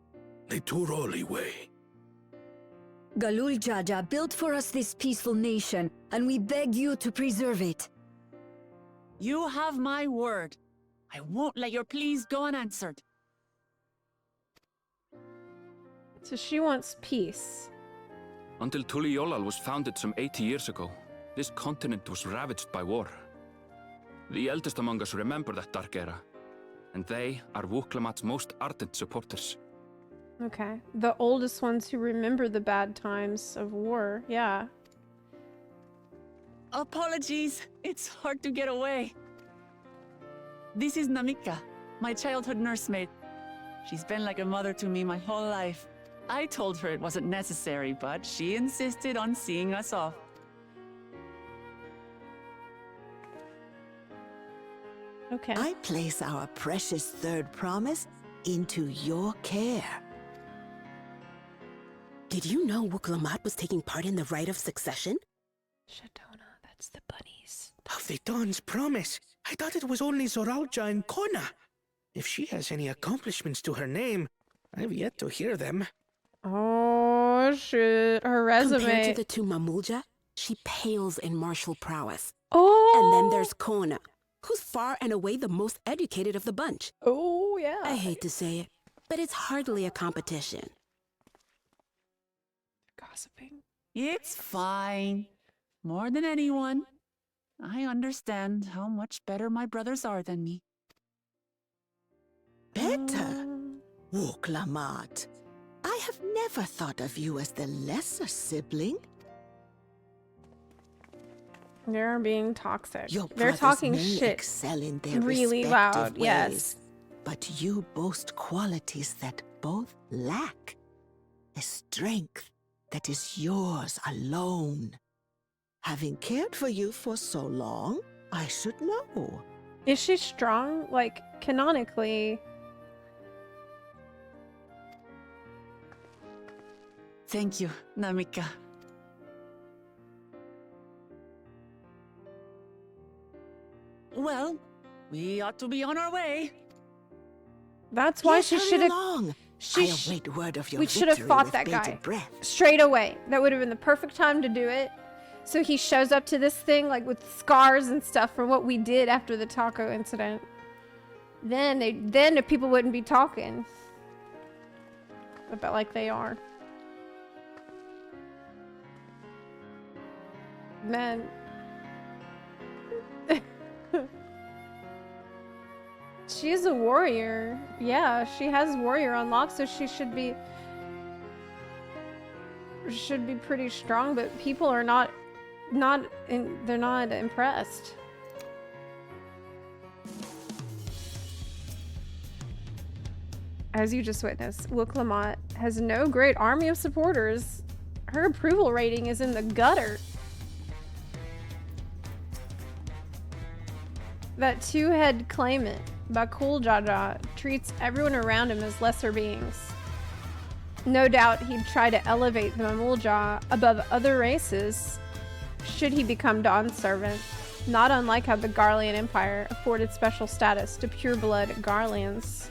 the Turoli way. Galul Jaja built for us this peaceful nation, and we beg you to preserve it. You have my word. I won't let your pleas go unanswered. So she wants peace. Until Tuliolal was founded some 80 years ago, this continent was ravaged by war. The eldest among us remember that dark era, and they are Wuklamat's most ardent supporters. Okay. The oldest ones who remember the bad times of war, yeah. Apologies, it's hard to get away. This is Namika, my childhood nursemaid. She's been like a mother to me my whole life. I told her it wasn't necessary, but she insisted on seeing us off. Okay. I place our precious third promise into your care. Did you know Wuklamat was taking part in the rite of succession? Shatona, that's the bunnies. Of the Dawn's promise. I thought it was only Zoralja and Kona. If she has any accomplishments to her name, I've yet to hear them. Oh shit, her resume. Compared to the two Mamulja, she pales in martial prowess. Oh! And then there's Kona, who's far and away the most educated of the bunch. Oh, yeah. I hate to say it, but it's hardly a competition. Gossiping. It's fine. More than anyone. I understand how much better my brothers are than me. Better? Wuklamat, I have never thought of you as the lesser sibling. They're being toxic. Your They're brothers talking may shit excel in their really respective loud, ways, yes. but you boast qualities that both lack. A strength that is yours alone. Having cared for you for so long, I should know. Is she strong? Like, canonically? Thank you, Namika. Well, we ought to be on our way. That's why Yes, she hurry should have. along. I await word of your We should have victory fought with that bated guy breath. straight away. That would have been the perfect time to do it. So he shows up to this thing like with scars and stuff from what we did after the taco incident. Then the people wouldn't be talking about like they are. Man. She's a warrior. Yeah, she has warrior unlocked, so she should be pretty strong, but people are they're not impressed. As you just witnessed, Wuklamat has no great army of supporters. Her approval rating is in the gutter. That two-head claimant, Bakul Jaja, treats everyone around him as lesser beings. No doubt he'd try to elevate the Mamulja above other races should he become Dawn's servant, not unlike how the Garlean Empire afforded special status to pure-blood Garleans.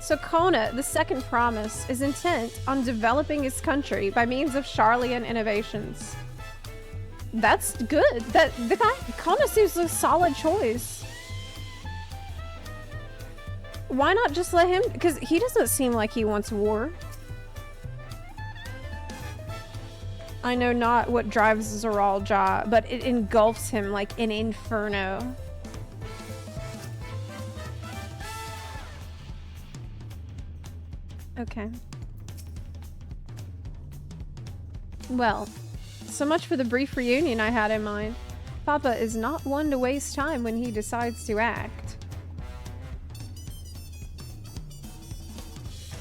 So Kona, the second promise, is intent on developing his country by means of Sharlayan innovations. That's good. The guy Kona seems a solid choice. Why not just let him? Because he doesn't seem like he wants war. I know not what drives Zoralja, but it engulfs him like an inferno. Okay. Well, so much for the brief reunion I had in mind. Papa is not one to waste time when he decides to act.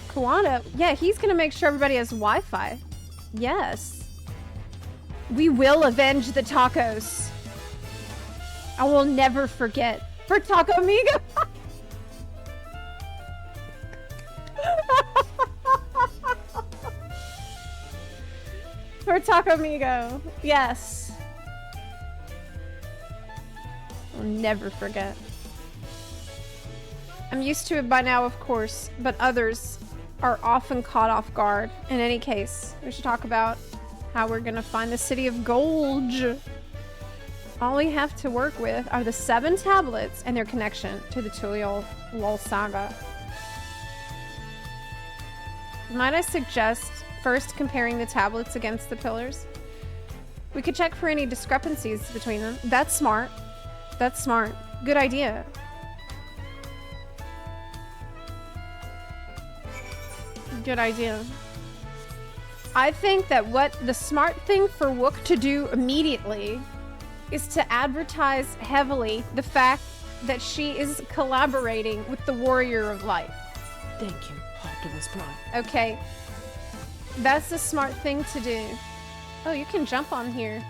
Kuwana, yeah, he's gonna make sure everybody has Wi-Fi. Yes. We will avenge the tacos. I will never forget. For Taco Amigo! For Taco Amigo. Yes. I'll never forget. I'm used to it by now, of course, but others are often caught off guard. In any case, we should talk about how we're gonna find the city of gold. All we have to work with are the 7 tablets and their connection to the Tuliol saga. Might I suggest first comparing the tablets against the pillars? We could check for any discrepancies between them. That's smart. That's smart. Good idea. Good idea. I think that what the smart thing for Wook to do immediately is to advertise heavily the fact that she is collaborating with the Warrior of Light. Thank you, Optimus Prime. Okay. That's the smart thing to do. Oh, you can jump on here.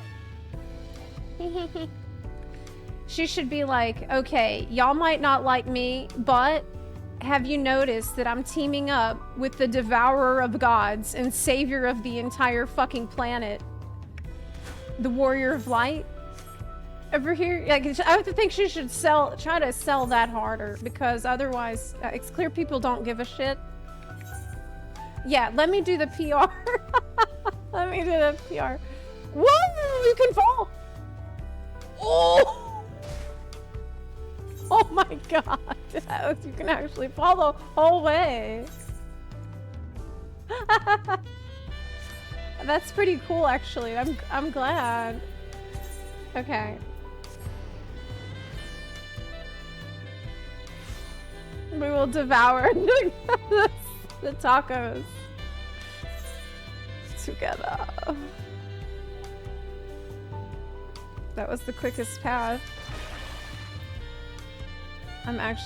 She should be like, okay, y'all might not like me, but have you noticed that I'm teaming up with the Devourer of Gods and Savior of the entire fucking planet? The Warrior of Light? Over here, like, I would think she should try to sell that harder, because otherwise, it's clear people don't give a shit. Yeah, let me do the PR. Let me do the PR. Whoa, you can fall. Oh! Oh my god. You can actually fall the whole way. That's pretty cool, actually. I'm glad. Okay. We will devour the tacos together. That was the quickest path. I'm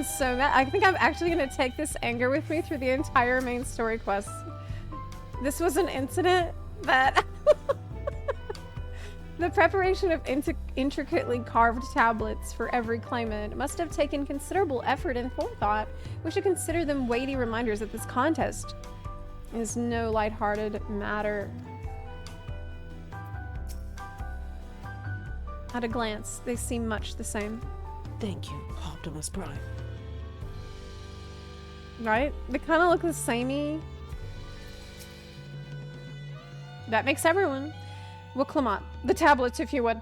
so mad. I think I'm actually gonna take this anger with me through the entire main story quest. This was an incident that the preparation of intricately carved tablets for every claimant must have taken considerable effort and forethought. We should consider them weighty reminders that this contest is no lighthearted matter. At a glance, they seem much the same. Thank you, Optimus Prime. Right? They kind of look the samey. That makes everyone. Well, Clement, the tablets, if you would.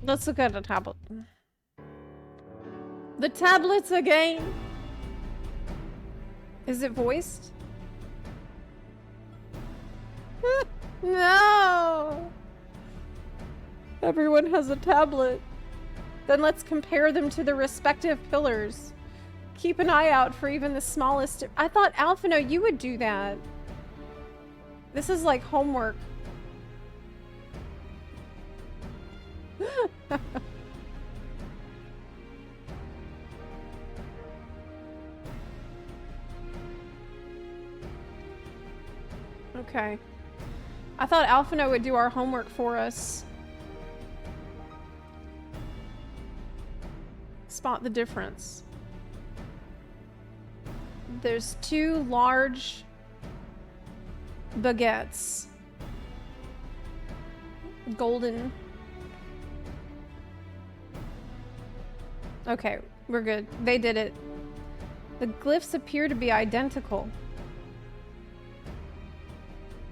Let's look at the tablet. The tablets again. Is it voiced? No! Everyone has a tablet. Then let's compare them to the respective pillars. Keep an eye out for even the smallest. I thought, Alphino, you would do that. This is like homework. Okay. I thought Alphino would do our homework for us. Spot the difference. There's 2 large baguettes. Golden. Okay, we're good. They did it. The glyphs appear to be identical.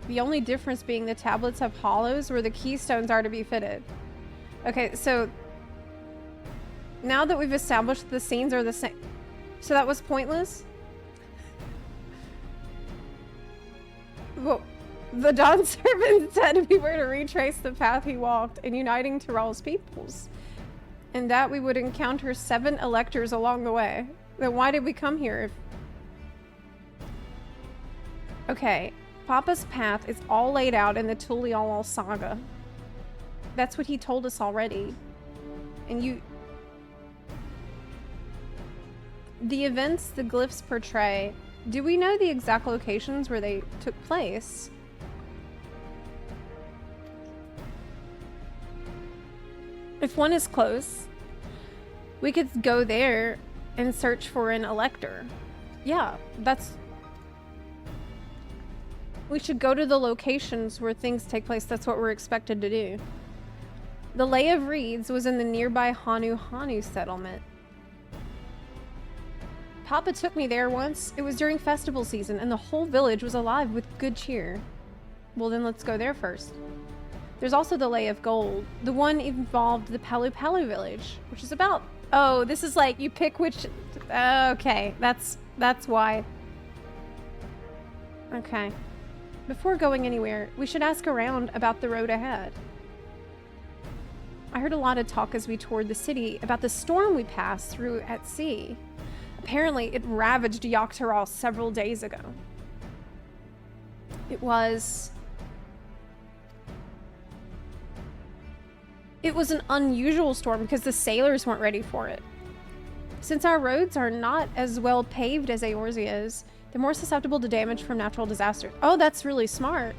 The only difference being the tablets have hollows where the keystones are to be fitted. Okay, so now that we've established the scenes are the same. So that was pointless? Well, the Dawn Servant said we were to retrace the path he walked in uniting Tyrell's peoples. And that we would encounter 7 electors along the way. Then why did we come here if... Okay, Papa's path is all laid out in the Tuliol saga. That's what he told us already. And you... The events the glyphs portray, do we know the exact locations where they took place? If one is close, we could go there and search for an elector. Yeah, that's... We should go to the locations where things take place. That's what we're expected to do. The Lay of Reeds was in the nearby Hanu settlement. Papa took me there once. It was during festival season, and the whole village was alive with good cheer. Well, then let's go there first. There's also the Lay of Gold. The one involved the Palu Palu village, which is about... Oh, this is like, you pick which... Okay, that's why. Okay. Before going anywhere, we should ask around about the road ahead. I heard a lot of talk as we toured the city about the storm we passed through at sea. Apparently, it ravaged Yaktaral several days ago. It was an unusual storm because the sailors weren't ready for it. Since our roads are not as well paved as Eorzea is, they're more susceptible to damage from natural disasters. Oh, that's really smart.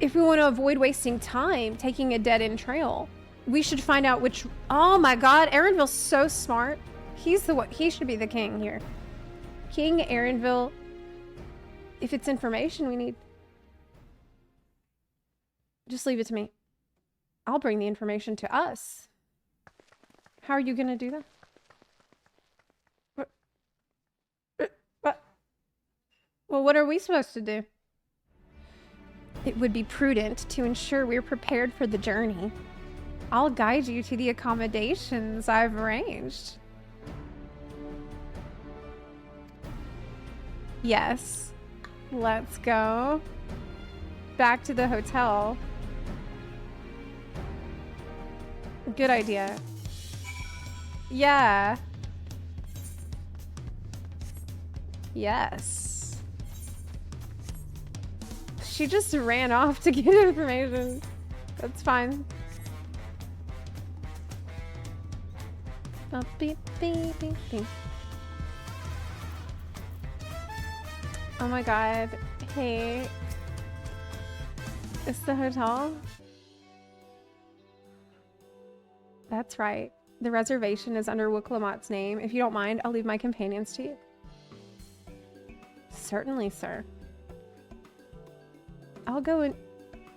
If we want to avoid wasting time taking a dead-end trail, we should find out which... Oh my god, Erenville's so smart. He's the one. He should be the king here. King Erenville. If it's information we need, just leave it to me. I'll bring the information to us. How are you gonna do that? What? Well, what are we supposed to do? It would be prudent to ensure we're prepared for the journey. I'll guide you to the accommodations I've arranged. Yes. Let's go. Back to the hotel. Good idea. Yeah. Yes. She just ran off to get information. That's fine. Beep, beep, beep, beep. Oh my god. Hey. It's the hotel? That's right. The reservation is under Wiklamat's name. If you don't mind, I'll leave my companions to you. Certainly, sir. I'll go and...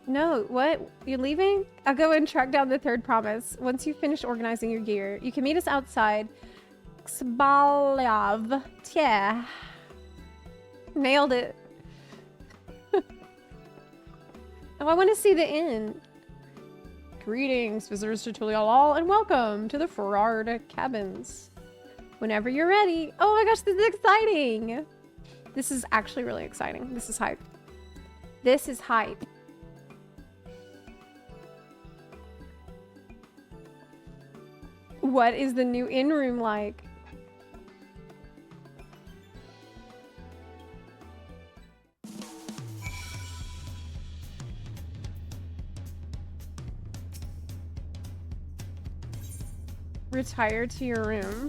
No, what? You're leaving? I'll go and track down the third promise. Once you finish organizing your gear, you can meet us outside Xbalav. Yeah. Nailed it. Oh, I want to see the inn. Greetings, visitors to Tulialal, and welcome to the Ferrard Cabins. Whenever you're ready. Oh my gosh, this is exciting. This is actually really exciting. This is hype. This is hype. What is the new inn room like? Retire to your room.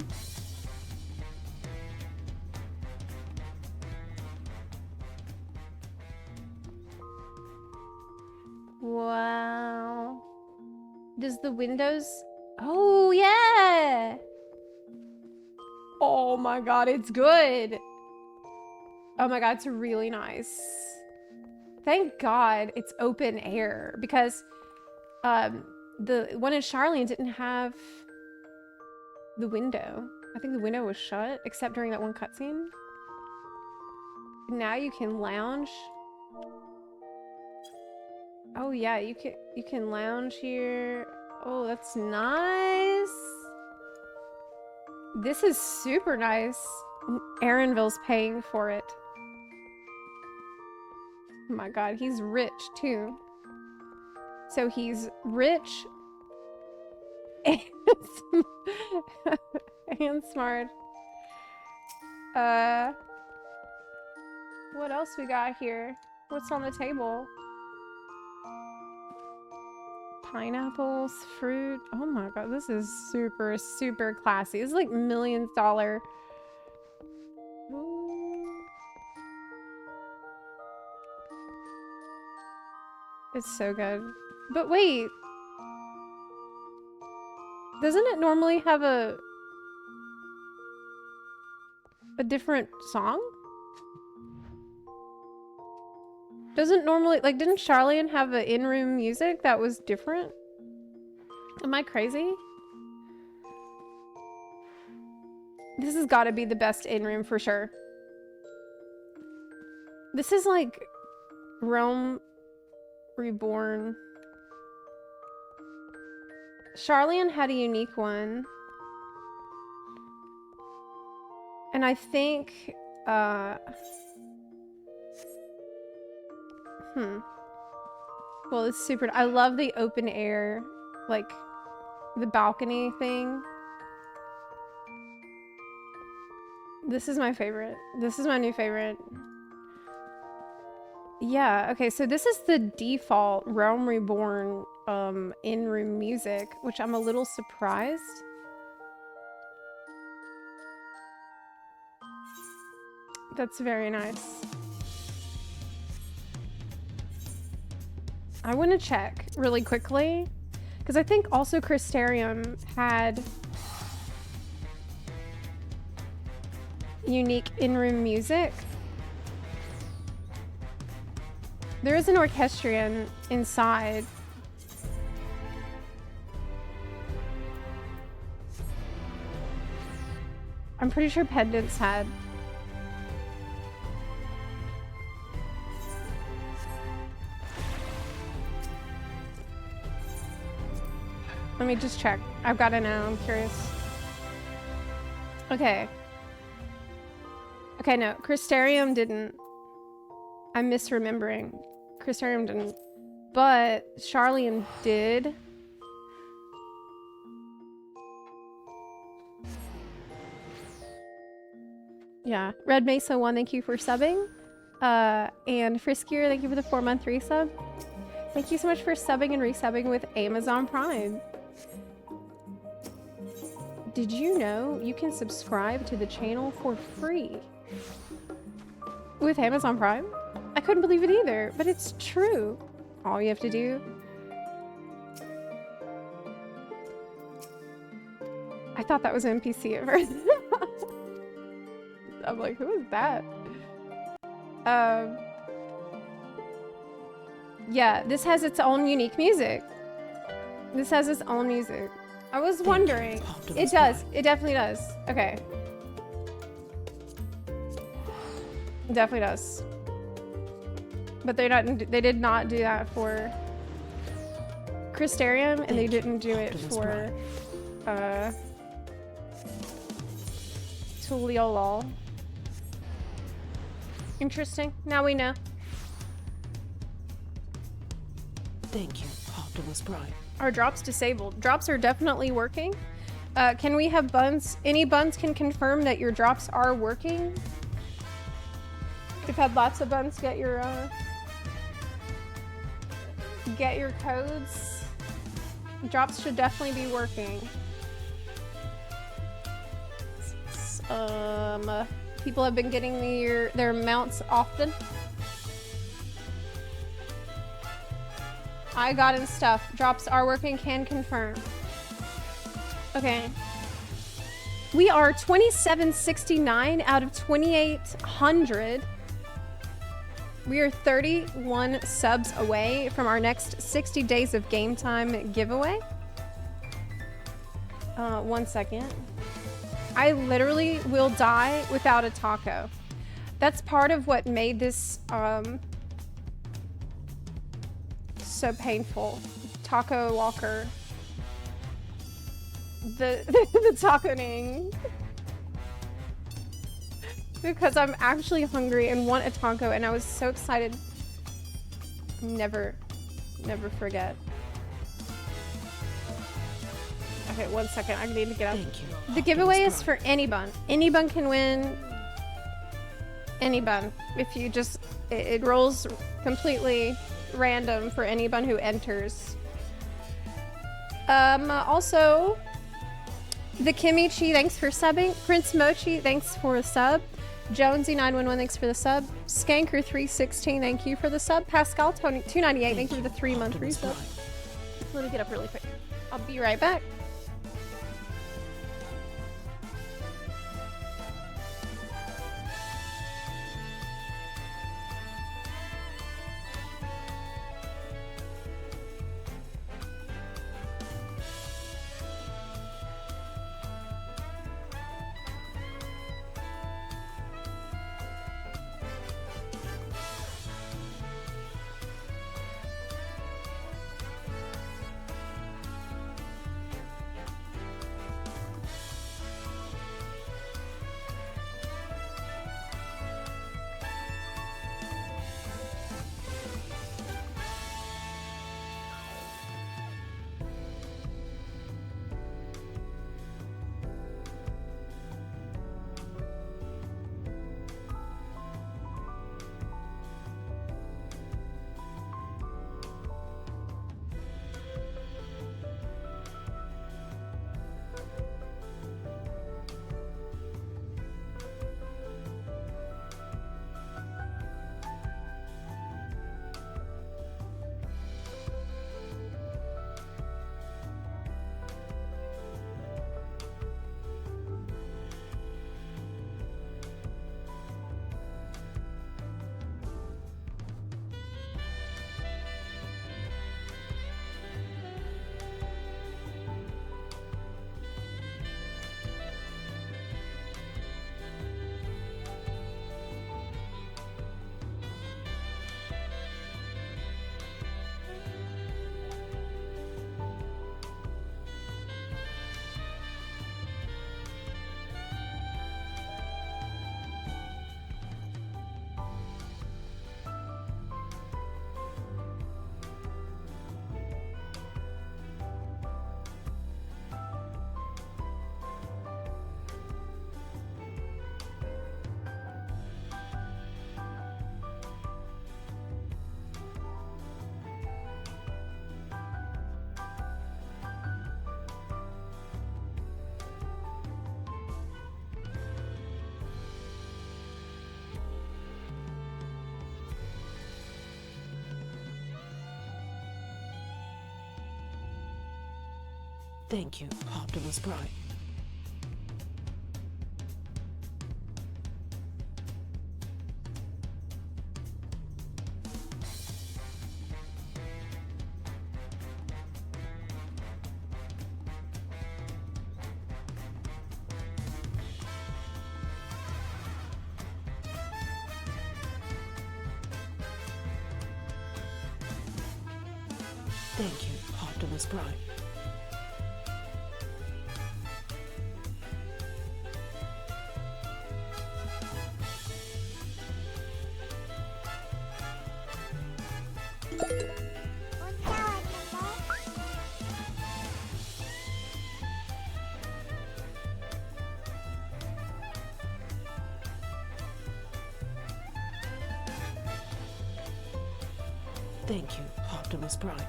Wow. Does the windows... Oh, yeah! Oh my god, it's good! Oh my god, it's really nice. Thank god it's open air, because the one in Charlene didn't have the window. I think the window was shut, except during that one cutscene. Now you can lounge. Oh yeah, you can lounge here. Oh, that's nice. This is super nice. Erenville's paying for it. Oh my god, he's rich too. So he's rich and and smart. What else we got here? What's on the table? Pineapples, fruit. Oh my god, this is super, super classy. This is like $millions. Ooh. It's so good. But wait. Doesn't it normally have a different song? Doesn't normally, like, didn't Charlian have an in-room music that was different? Am I crazy? This has got to be the best in-room for sure. This is like Realm Reborn. Charlian had a unique one. And I think, well, it's super, I love the open air, like the balcony thing. This is my favorite. This is my new favorite. Yeah, okay, so this is the default Realm Reborn in-room music, which I'm a little surprised. That's very nice. I want to check really quickly, because I think also Crystarium had unique in-room music. There is an orchestrion inside. I'm pretty sure Pendants had. Let me just check. I've got to know. I'm curious. Okay. Okay, no. Crystarium didn't. I'm misremembering. Crystarium didn't. But Charlian did. Yeah. Red Mesa 1, thank you for subbing. And Friskier, thank you for the 4-month resub. Thank you so much for subbing and resubbing with Amazon Prime. Did you know you can subscribe to the channel for free with Amazon Prime? I couldn't believe it either, but it's true. All you have to do. I thought that was an NPC at first. I'm like, who is that? Yeah, this has its own unique music. This has its own music. I was wondering. It does. It definitely does. Okay. It definitely does. But they did not do that for Crystarium, and they didn't do it for Tuliolol. Interesting. Now we know. Thank you, Optimus Prime. Are drops disabled? Drops are definitely working. Can we have buns? Any buns can confirm that your drops are working. We've had lots of buns get your codes. Drops should definitely be working. People have been getting their mounts often. I got in stuff. Drops are working, can confirm. Okay. We are 2769 out of 2800. We are 31 subs away from our next 60 days of game time giveaway. 1 second. I literally will die without a taco. That's part of what made this so painful. Taco Walker. The taco-ning. Because I'm actually hungry and want a taco, and I was so excited. Never forget. Okay, 1 second. I need to get up. Thank you. The giveaway is for any bun. Any bun can win. Any bun. If you just... It rolls completely random for any bun who enters. Also... The Kimichi, thanks for subbing. Prince Mochi, thanks for the sub. Jonesy911, thanks for the sub. Skanker316, thank you for the sub. Pascal, Tony, 298, thank you for the 3-month resub. Let me get up really quick. I'll be right back. Thank you, Optimus Prime. Thank you, Optimus Prime. Thank you, Optimus Prime.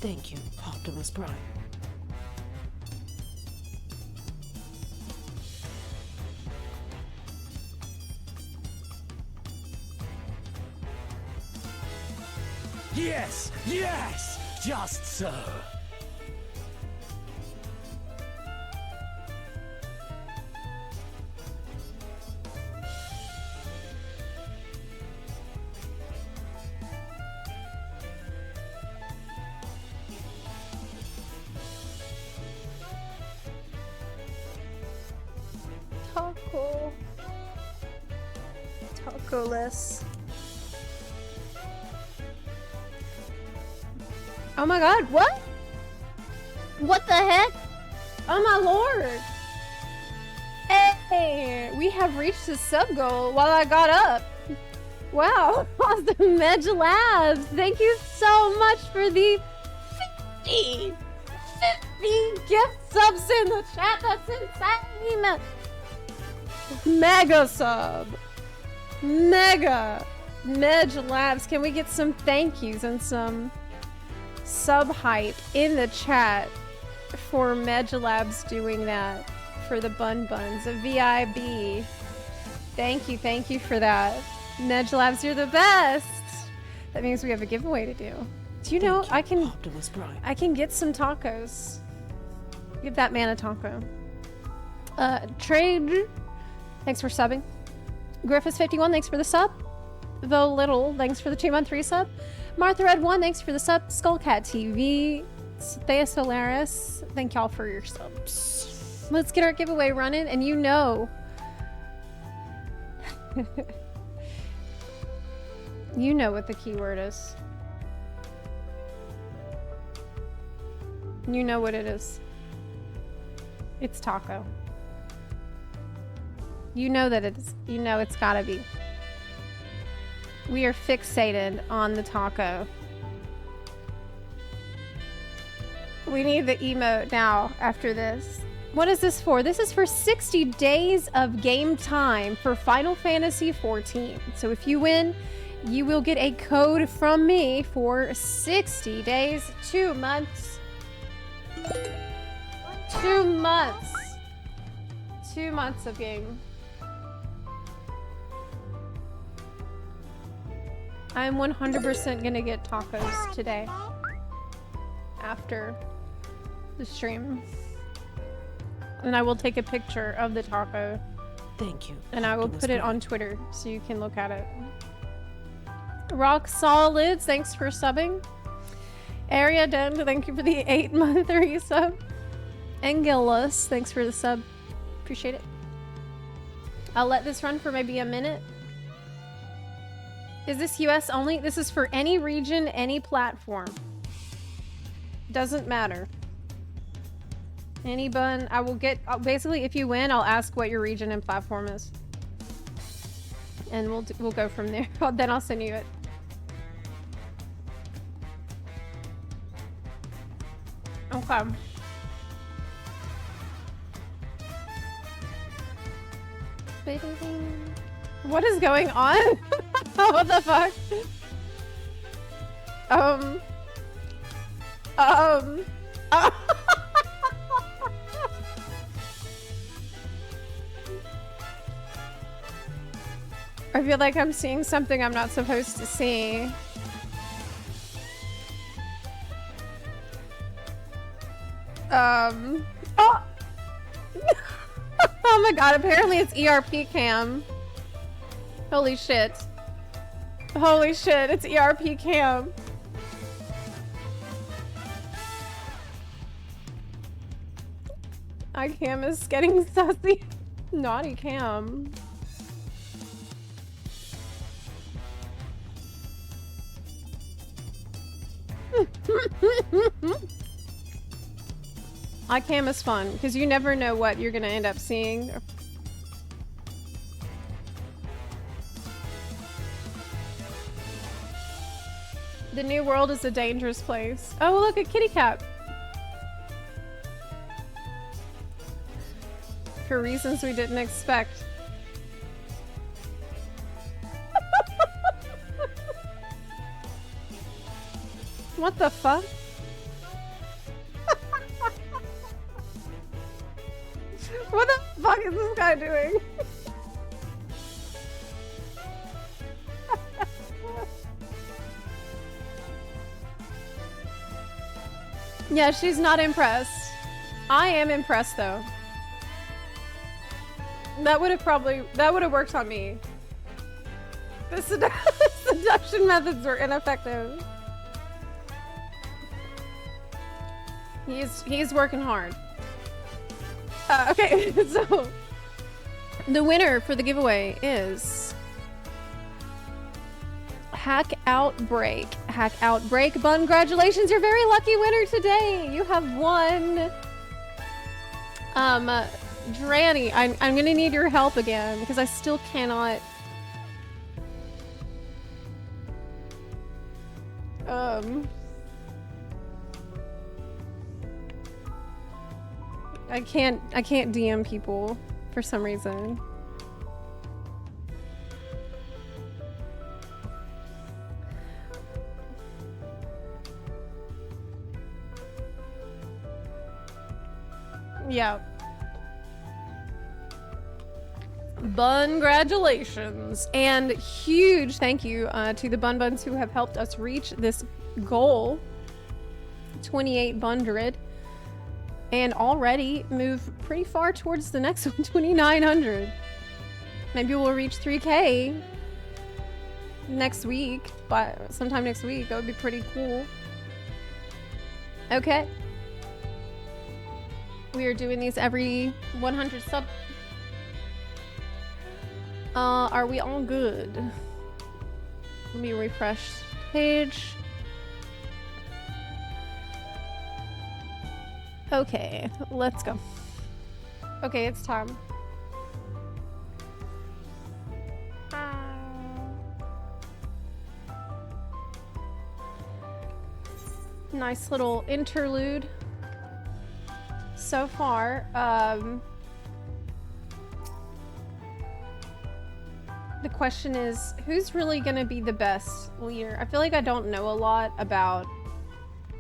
Thank you, Optimus Prime. Yes! Yes! Just so. Taco. Taco-less. Oh my god, what? What the heck? Oh my lord. Hey, we have reached the sub goal while I got up. Wow, awesome. Medge Labs, thank you so much for the 50 gift subs in the chat. That's insane. Mega sub. Mega. Medge Labs, can we get some thank yous and some sub hype in the chat for Medge Labs doing that for the Bun Buns, a VIB. Thank you for that. Medge Labs, you're the best. That means we have a giveaway to do. Do you know I can get some tacos. Give that man a taco. Trade, thanks for subbing. Griffiths51, thanks for the sub. The Little, thanks for the 2-month resub. Martha Red 1, thanks for the sub. Skullcat TV. Thea Solaris, thank y'all for your subs. Let's get our giveaway running, and you know. You know what the keyword is. You know what it is. It's taco. You know that it's, you know it's gotta be. We are fixated on the taco. We need the emote now after this. What is this for? This is for 60 days of game time for Final Fantasy XIV. So if you win, you will get a code from me for 60 days, 2 months. 2 months. 2 months of game. I'm 100% gonna get tacos today after the stream, and I will take a picture of the taco. Thank you. And I will put it on Twitter so you can look at it. Rock Solids, thanks for subbing. Area Dent, thank you for the 8-month resub. Angelus, thanks for the sub. Appreciate it. I'll let this run for maybe a minute. Is this US only? This is for any region, any platform. Doesn't matter. Any bun, I will get, basically if you win, I'll ask what your region and platform is. And we'll go from there. Then I'll send you it. Okay. What is going on? What the fuck? I feel like I'm seeing something I'm not supposed to see. Oh! Oh my god, apparently it's ERP cam. Holy shit. Holy shit, it's ERP cam. iCam is getting sassy. Naughty cam. iCam is fun because you never know what you're gonna end up seeing. The new world is a dangerous place. Oh, look, a kitty cat. For reasons we didn't expect. What the fuck? What the fuck is this guy doing? Yeah, she's not impressed. I am impressed though. That would have worked on me. The seduction methods were ineffective. He's working hard. Okay, so the winner for the giveaway is Hack Outbreak. Hack Outbreak, congratulations, you're very lucky winner today. You have won. Dranny, I'm gonna need your help again because I still cannot. I can't DM people for some reason. Yeah. Congratulations and huge thank you to the Bun Buns who have helped us reach this goal, 2,800, and already move pretty far towards the next one, 2,900. Maybe we'll reach 3K next week, but sometime next week. That would be pretty cool. Okay. We are doing these every 100 sub. Are we all good? Let me refresh the page. Okay, let's go. Okay, it's time. Nice little interlude so far. The question is, who's really gonna be the best leader? I feel like I don't know a lot about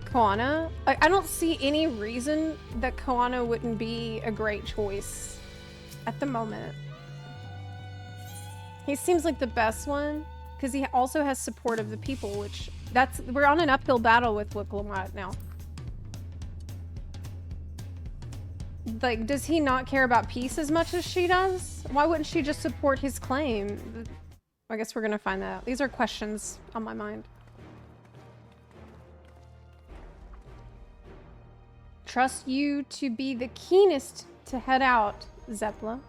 Koana. I don't see any reason that Koana wouldn't be a great choice at the moment. He seems like the best one because he also has support of the people, which we're on an uphill battle with Wicklamat now. Like, does he not care about peace as much as she does? Why wouldn't she just support his claim? I guess we're gonna find that out. These are questions on my mind. Trust you to be the keenest to head out, Zepla.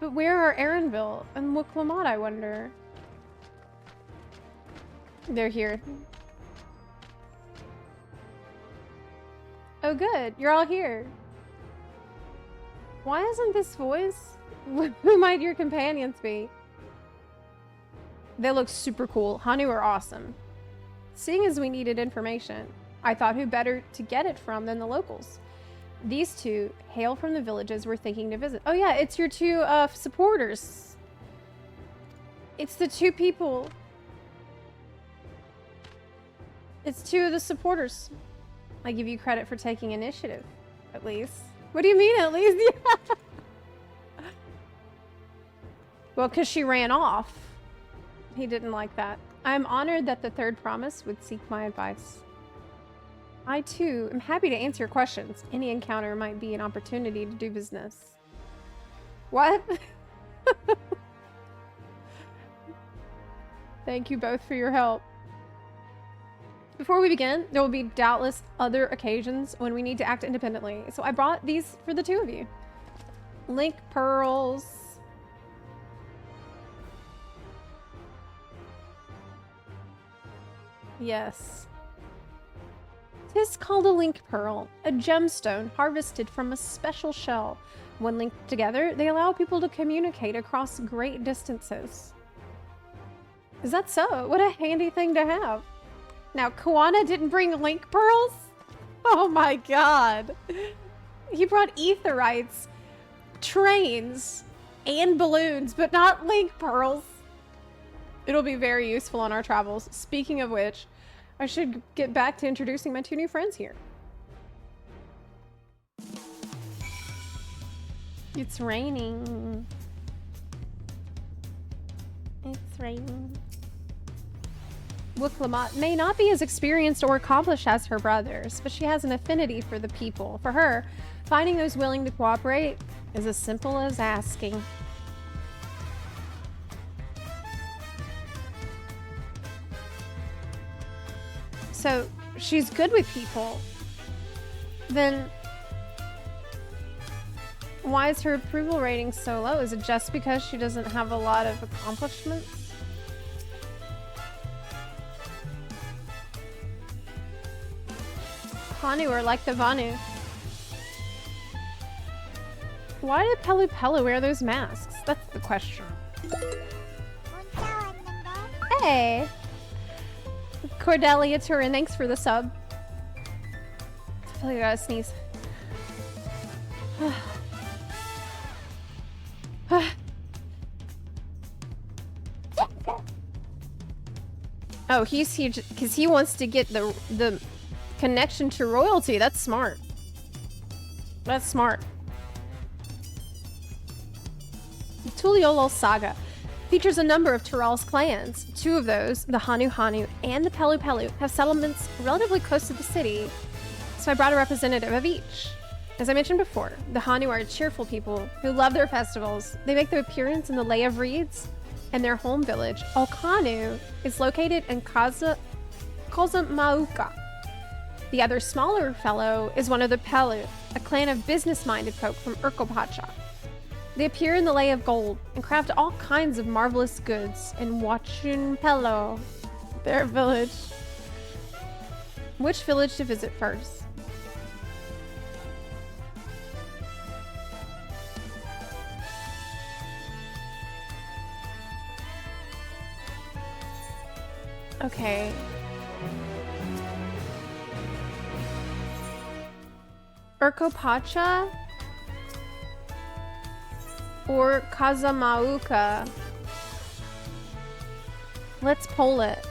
But where are Erinville and Wicklamat, I wonder? They're here. Oh good, you're all here. Why isn't this voice? Who might your companions be? They look super cool. Hanu are awesome. Seeing as we needed information, I thought who better to get it from than the locals. These two hail from the villages we're thinking to visit. Oh yeah, it's your two supporters. It's the two people. It's two of the supporters. I give you credit for taking initiative, at least. What do you mean, at least? Well, because she ran off. He didn't like that. I'm honored that the third promise would seek my advice. I, too, am happy to answer your questions. Any encounter might be an opportunity to do business. What? Thank you both for your help. Before we begin, there will be doubtless other occasions when we need to act independently, so I brought these for the two of you. Link pearls. Yes. 'Tis called a link pearl, a gemstone harvested from a special shell. When linked together, they allow people to communicate across great distances. Is that so? What a handy thing to have. Now, Kuana didn't bring link pearls? Oh my god. He brought aetherites, trains, and balloons, but not link pearls. It'll be very useful on our travels. Speaking of which, I should get back to introducing my two new friends here. It's raining. It's raining. Wuklamot may not be as experienced or accomplished as her brothers, but she has an affinity for the people. For her, finding those willing to cooperate is as simple as asking. So, she's good with people. Then, why is her approval rating so low? Is it just because she doesn't have a lot of accomplishments? Hanu are like the Vanu. Why did Pelu Pelu wear those masks? That's the question. Hey! Cordelia Turin, thanks for the sub. I feel like I gotta sneeze. Oh, he's here because he wants to get the connection to royalty. That's smart. That's smart. Tuliolo Saga features a number of Tyrell's clans. Two of those, the Hanu Hanu and the Pelu Pelu, have settlements relatively close to the city, so I brought a representative of each. As I mentioned before, the Hanu are cheerful people who love their festivals. They make their appearance in the Lay of Reeds, and their home village, Olkanu, is located in Kozamauka. The other smaller fellow is one of the Pelu, a clan of business-minded folk from Urkopacha. They appear in the Lay of Gold and craft all kinds of marvelous goods in Wachunpelo, their village. Which village to visit first? Okay. Urkopacha or Kazamauka? Let's poll it.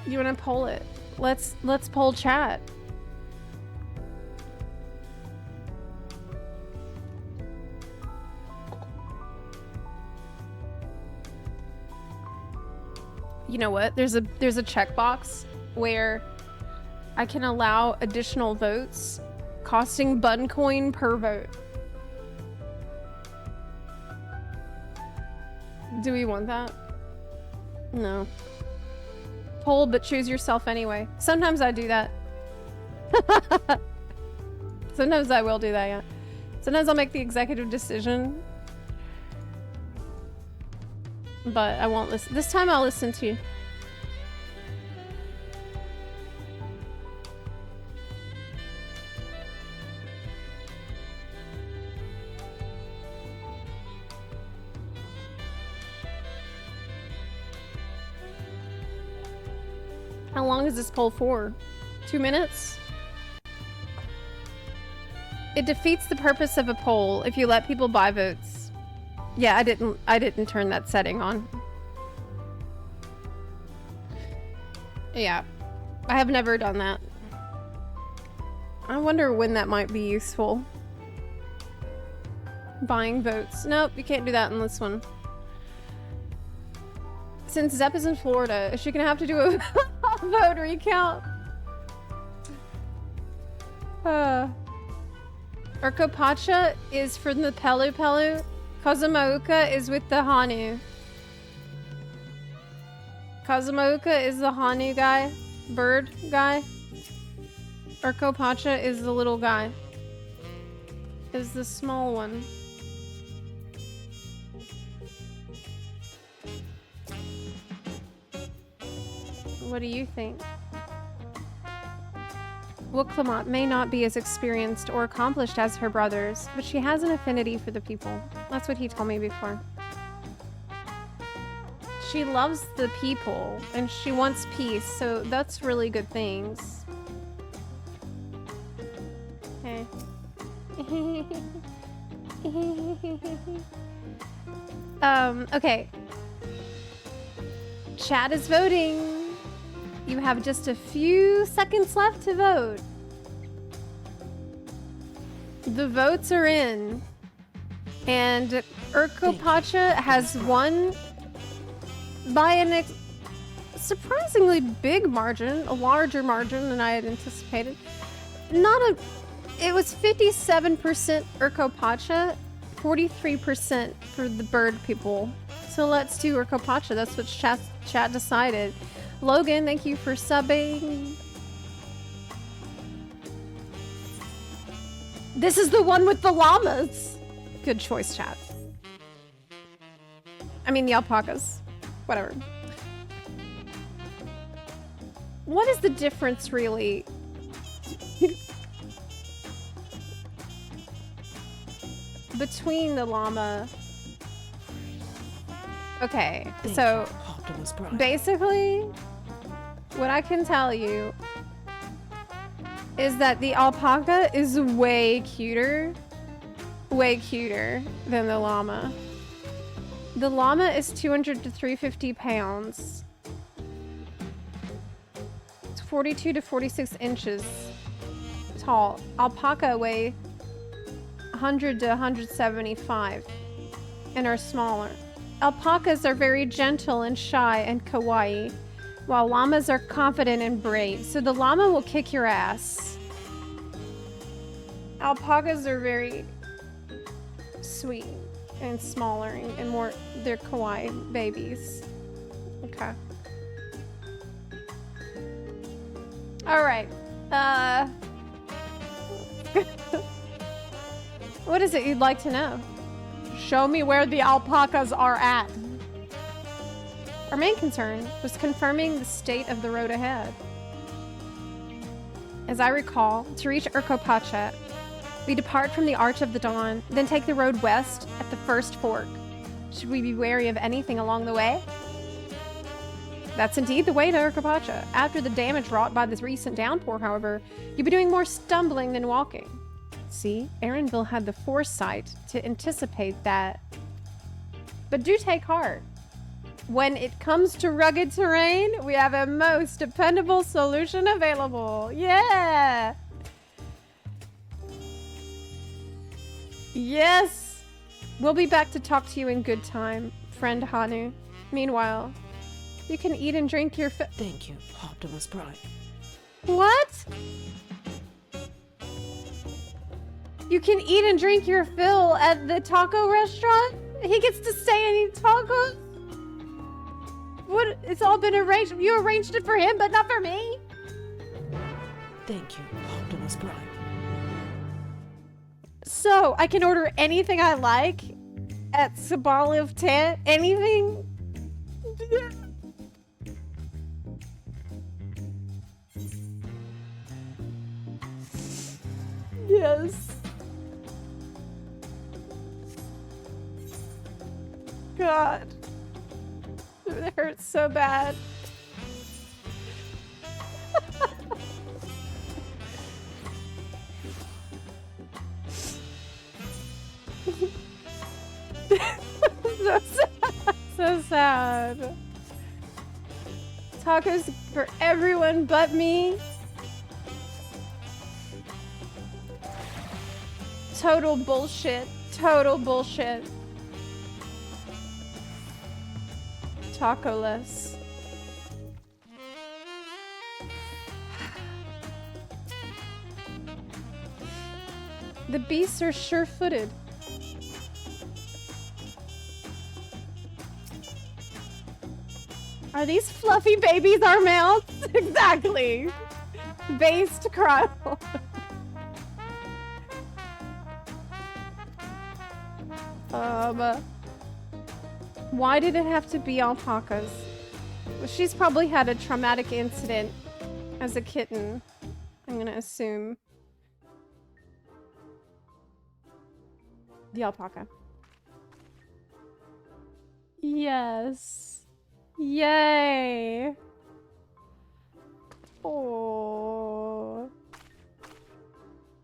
You want to poll it? Let's poll chat. You know what? There's a checkbox where I can allow additional votes costing bun coin per vote. Do we want that? No. Poll, but choose yourself anyway. Sometimes I do that. Sometimes I will do that, yeah. Sometimes I'll make the executive decision. But I won't listen. This time I'll listen to you. How long is this poll for? 2 minutes? It defeats the purpose of a poll if you let people buy votes. Yeah, I didn't turn that setting on. Yeah. I have never done that. I wonder when that might be useful. Buying votes. Nope, you can't do that in this one. Since Zep is in Florida, is she gonna have to do a vote recount? Urkopacha is for the Pelu Pelu. Kazumauka is with the Hanu. Kazumauka is the Hanu guy. Bird guy. Urkopacha is the little guy. Is the small one. What do you think? Wooklamot may not be as experienced or accomplished as her brothers, but she has an affinity for the people. That's what he told me before. She loves the people, and she wants peace, so that's really good things. Okay. Okay. Chat is voting. You have just a few seconds left to vote. The votes are in. And Urkopacha has won by an surprisingly big margin, a larger margin than I had anticipated. It was 57% Urkopacha, 43% for the bird people. So let's do Urkopacha. That's what chat decided. Logan, thank you for subbing. This is the one with the llamas. Good choice, chat. I mean, the alpacas. Whatever. What is the difference, really? Between the llama... Okay, so... basically, what I can tell you is that the alpaca is way cuter than the llama. The llama is 200 to 350 pounds. It's 42 to 46 inches tall. Alpaca weigh 100 to 175 and are smaller. Alpacas are very gentle and shy and kawaii, while llamas are confident and brave. So the llama will kick your ass. Alpacas are very sweet and smaller and more, they're kawaii babies. Okay. All right. What is it you'd like to know? Show me where the alpacas are at. Our main concern was confirming the state of the road ahead. As I recall, to reach Urkopacha, we depart from the Arch of the Dawn, then take the road west at the first fork. Should we be wary of anything along the way? That's indeed the way to Urkopacha. After the damage wrought by this recent downpour, however, you'll be doing more stumbling than walking. See, Aaronville had the foresight to anticipate that. But do take heart. When it comes to rugged terrain, we have a most dependable solution available. Yeah! Yes! We'll be back to talk to you in good time, friend Hanu. Meanwhile, you can eat and drink your Thank you, Optimus Prime. What? You can eat and drink your fill at the taco restaurant? He gets to stay and eat tacos? What? It's all been arranged. You arranged it for him, but not for me? Thank you, Optimus Prime. So, I can order anything I like at Sabal of Tent? Anything? Yes. God. It hurts so bad. So sad. So sad. Tacos for everyone but me. Total bullshit. Total bullshit. Taco-less. The beasts are sure-footed. Are these fluffy babies our mounts? Exactly. Based chronicle. Why did it have to be alpacas? Well, she's probably had a traumatic incident as a kitten, I'm gonna assume. The alpaca. Yes. Yay. Oh.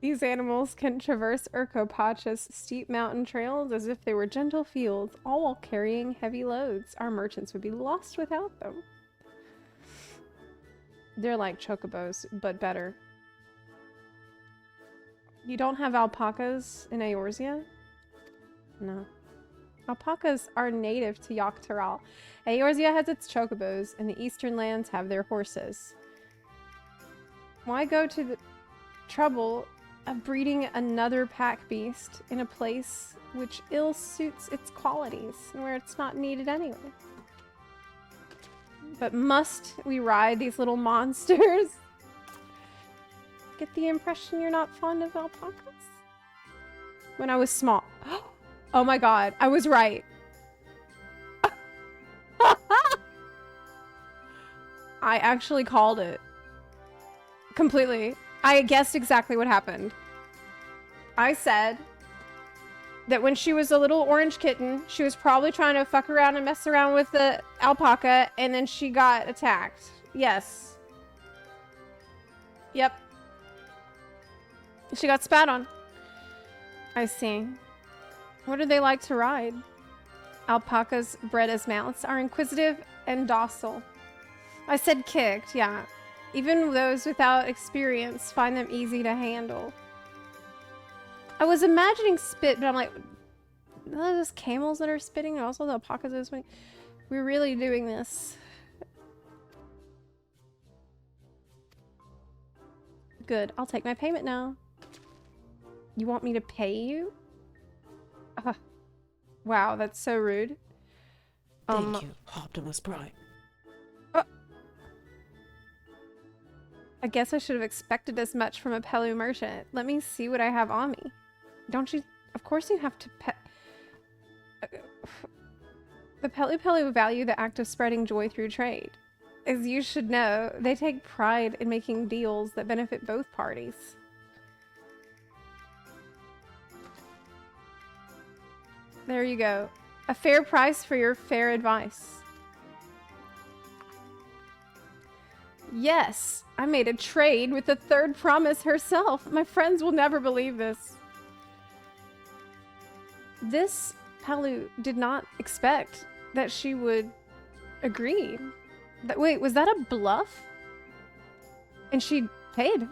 These animals can traverse Urkopacha's steep mountain trails as if they were gentle fields, all while carrying heavy loads. Our merchants would be lost without them. They're like chocobos, but better. You don't have alpacas in Eorzea? No. Alpacas are native to Yogg-Tothrall. Eorzea has its chocobos, and the eastern lands have their horses. Why go to the trouble of breeding another pack beast in a place which ill suits its qualities and where it's not needed anyway? But must we ride these little monsters? Get the impression you're not fond of alpacas? When I was small. Oh my god, I was right. I actually called it. Completely. I guessed exactly what happened. I said that when she was a little orange kitten, she was probably trying to fuck around and mess around with the alpaca, and then she got attacked. Yes. Yep. She got spat on. I see. What do they like to ride? Alpacas bred as mounts are inquisitive and docile. I said kicked, yeah. Even those without experience find them easy to handle. I was imagining spit, but I'm like, are those camels that are spitting? And also the alpacas are spitting. We're really doing this. Good. I'll take my payment now. You want me to pay you? Wow, that's so rude. Thank you, Optimus Prime. I guess I should have expected as much from a Pelu merchant. Let me see what I have on me. Don't you? Of course you have to The Pelu value the act of spreading joy through trade. As you should know, they take pride in making deals that benefit both parties. There you go. A fair price for your fair advice. Yes, I made a trade with the third promise herself. My friends will never believe this. This Pelu did not expect that she would agree. Wait, was that a bluff? And she paid.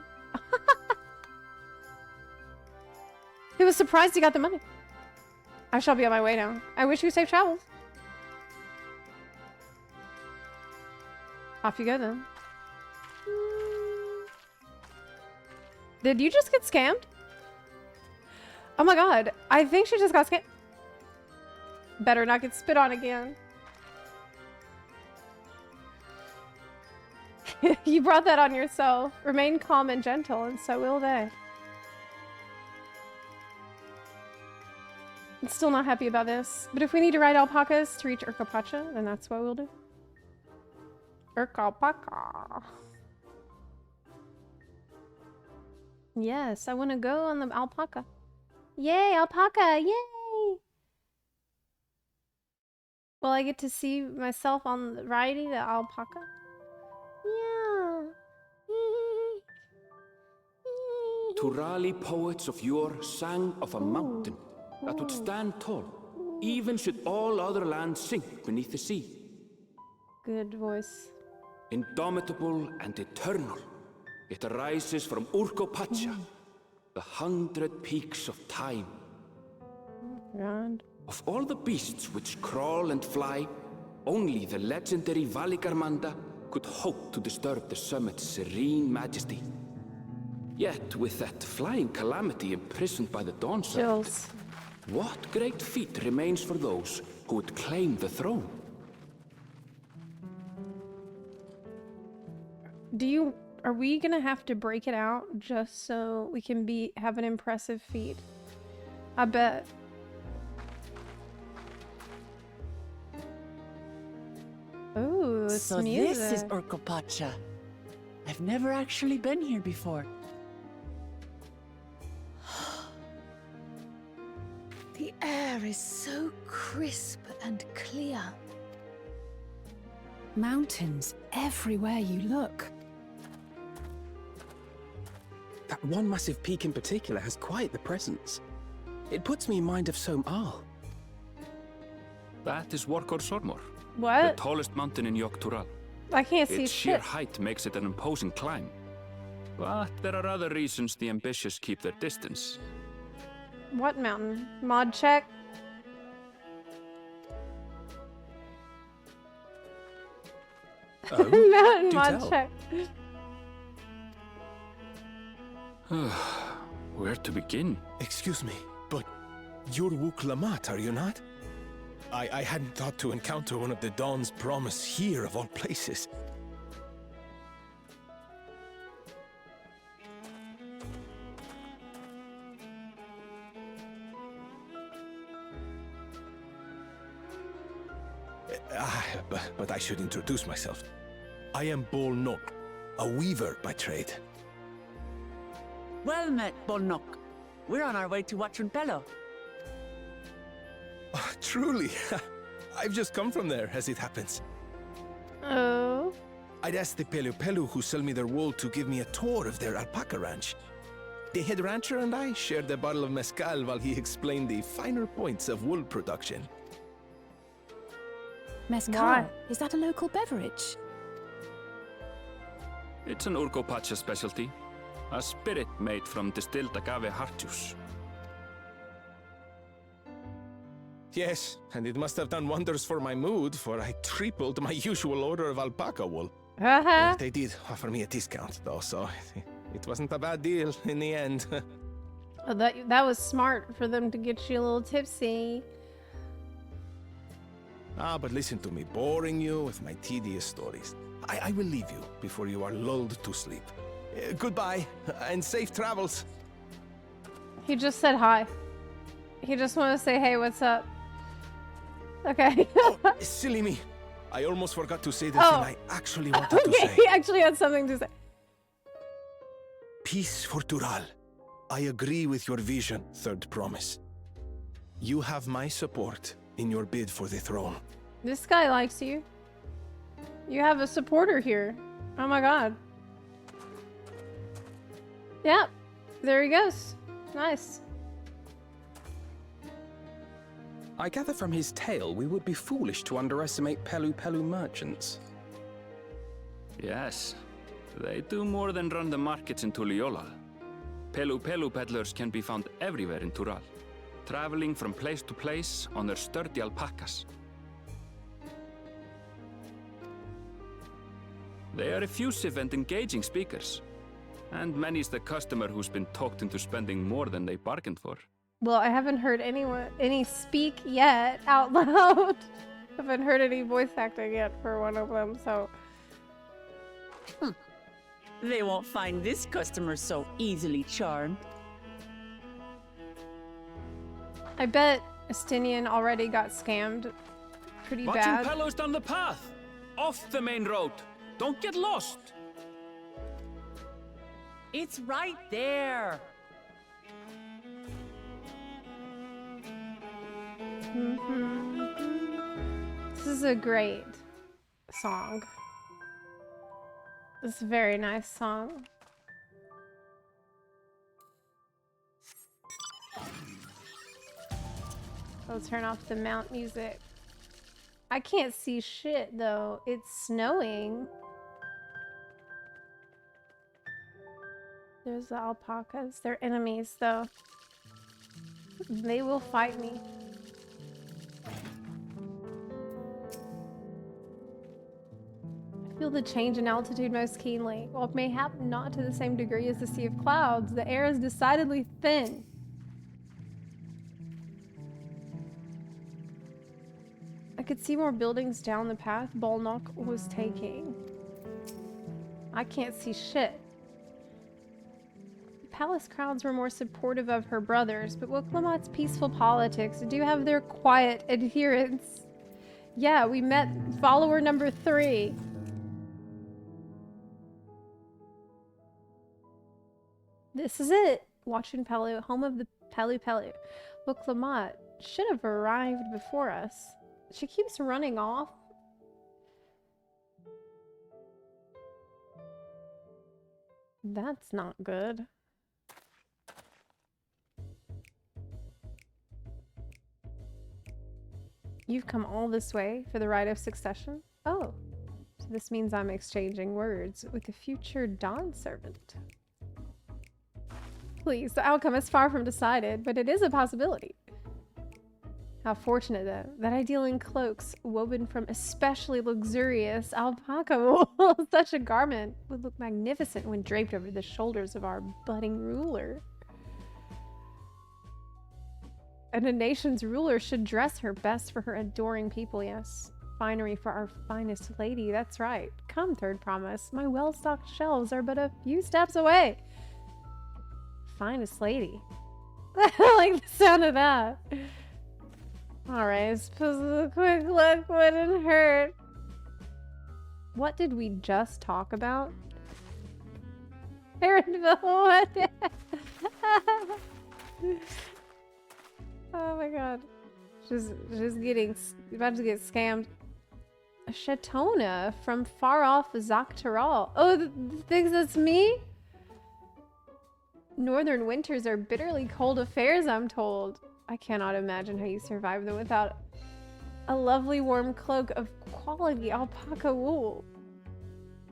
He was surprised he got the money. I shall be on my way now. I wish you safe travels. Off you go then. Did you just get scammed? Oh my god, I think she just got scammed. Better not get spit on again. You brought that on yourself. Remain calm and gentle, and so will they. I'm still not happy about this, but if we need to ride alpacas to reach Urkopacha, then that's what we'll do. Urkopacha. Yes, I want to go on the alpaca. Yay, alpaca! Yay! Will I get to see myself on riding the alpaca? Yeah. Turali poets of yore sang of a mountain that would stand tall, even should all other lands sink beneath the sea. Good voice. Indomitable and eternal, it arises from Urkopacha, the 100 peaks of time. God. Of all the beasts which crawl and fly, only the legendary Valigarmanda could hope to disturb the summit's serene majesty. Yet, with that flying calamity imprisoned by the Dawn Serpent, what great feat remains for those who would claim the throne? Are we gonna have to break it out just so we can have an impressive feat? I bet. Ooh, it's so music. this is Urkopacha. I've never actually been here before. The air is so crisp and clear. Mountains everywhere you look. That one massive peak in particular has quite the presence. It puts me in mind of Som-Al. That is Workor Sormor, What? the tallest mountain in Yogg-Tural. I can't see Its sheer shit. height makes it an imposing climb. But there are other reasons the ambitious keep their distance. What mountain? Mod check? Mountain do mod tell. check. Where to begin? Excuse me, but you're Wook Lamat, are you not? I hadn't thought to encounter one of the Dawn's promise here of all places. But I should introduce myself. I am Bol Nok, a weaver by trade. Well met, Bolnok. We're on our way to Watranpelo. Oh, truly, I've just come from there, as it happens. Oh. I'd asked the Pelu who sell me their wool to give me a tour of their alpaca ranch. The head rancher and I shared a bottle of mezcal while he explained the finer points of wool production. Mezcal? Why? Is that a local beverage? It's an Urkopacha specialty. A spirit made from distilled agave heart juice. Yes, and it must have done wonders for my mood, for I tripled my usual order of alpaca wool. They did offer me a discount, though, so it wasn't a bad deal in the end. Oh, that was smart for them to get you a little tipsy. But listen to me, boring you with my tedious stories. I will leave you before you are lulled to sleep. Goodbye, and safe travels. He just said hi. He just wanted to say, hey, what's up? Okay. Oh, silly me. I almost forgot to say the thing I actually wanted to say. He actually had something to say. Peace for Tural. I agree with your vision, Third Promise. You have my support in your bid for the throne. This guy likes you. You have a supporter here. Oh my god. Yep. There he goes. Nice. I gather from his tale we would be foolish to underestimate Pelu merchants. Yes, they do more than run the markets in Tuliyollal. Pelu peddlers can be found everywhere in Tural, traveling from place to place on their sturdy alpacas. They are effusive and engaging speakers, and many's the customer who's been talked into spending more than they bargained for. Well, I haven't heard any speak yet out loud. Haven't heard any voice acting yet for one of them, so. They won't find this customer so easily charmed. I bet Estinian already got scammed pretty bad. Watranpelo's down the path! Off the main road! Don't get lost! It's right there! This is a great song. It's a very nice song. I'll turn off the mount music. I can't see shit though. It's snowing. There's the alpacas. They're enemies though. They will fight me. I feel the change in altitude most keenly. While mayhap not to the same degree as the sea of clouds, the air is decidedly thin. I could see more buildings down the path Balnock was taking. I can't see shit. The palace crowds were more supportive of her brothers, but Wuklamot's peaceful politics do have their quiet adherents. Yeah, we met follower number 3. This is it. Watching Palu, home of the Palu Palu. Wuklamot should have arrived before us. She keeps running off. That's not good. You've come all this way for the right of succession? Oh, so this means I'm exchanging words with the future Dawn servant. Please, the outcome is far from decided, but it is a possibility. How fortunate, though, that I deal in cloaks woven from especially luxurious alpaca wool. Such a garment would look magnificent when draped over the shoulders of our budding ruler. And a nation's ruler should dress her best for her adoring people, yes. Finery for our finest lady, that's right. Come, third promise, my well-stocked shelves are but a few steps away. Finest lady. I like the sound of that. Alright, I suppose a quick look wouldn't hurt. What did we just talk about? Erendville, what? Oh my god. Just getting about to get scammed. A Shatona from far off Zaktaral. Oh, thinks that's me? Northern winters are bitterly cold affairs, I'm told. I cannot imagine how you survive them without a lovely warm cloak of quality alpaca wool.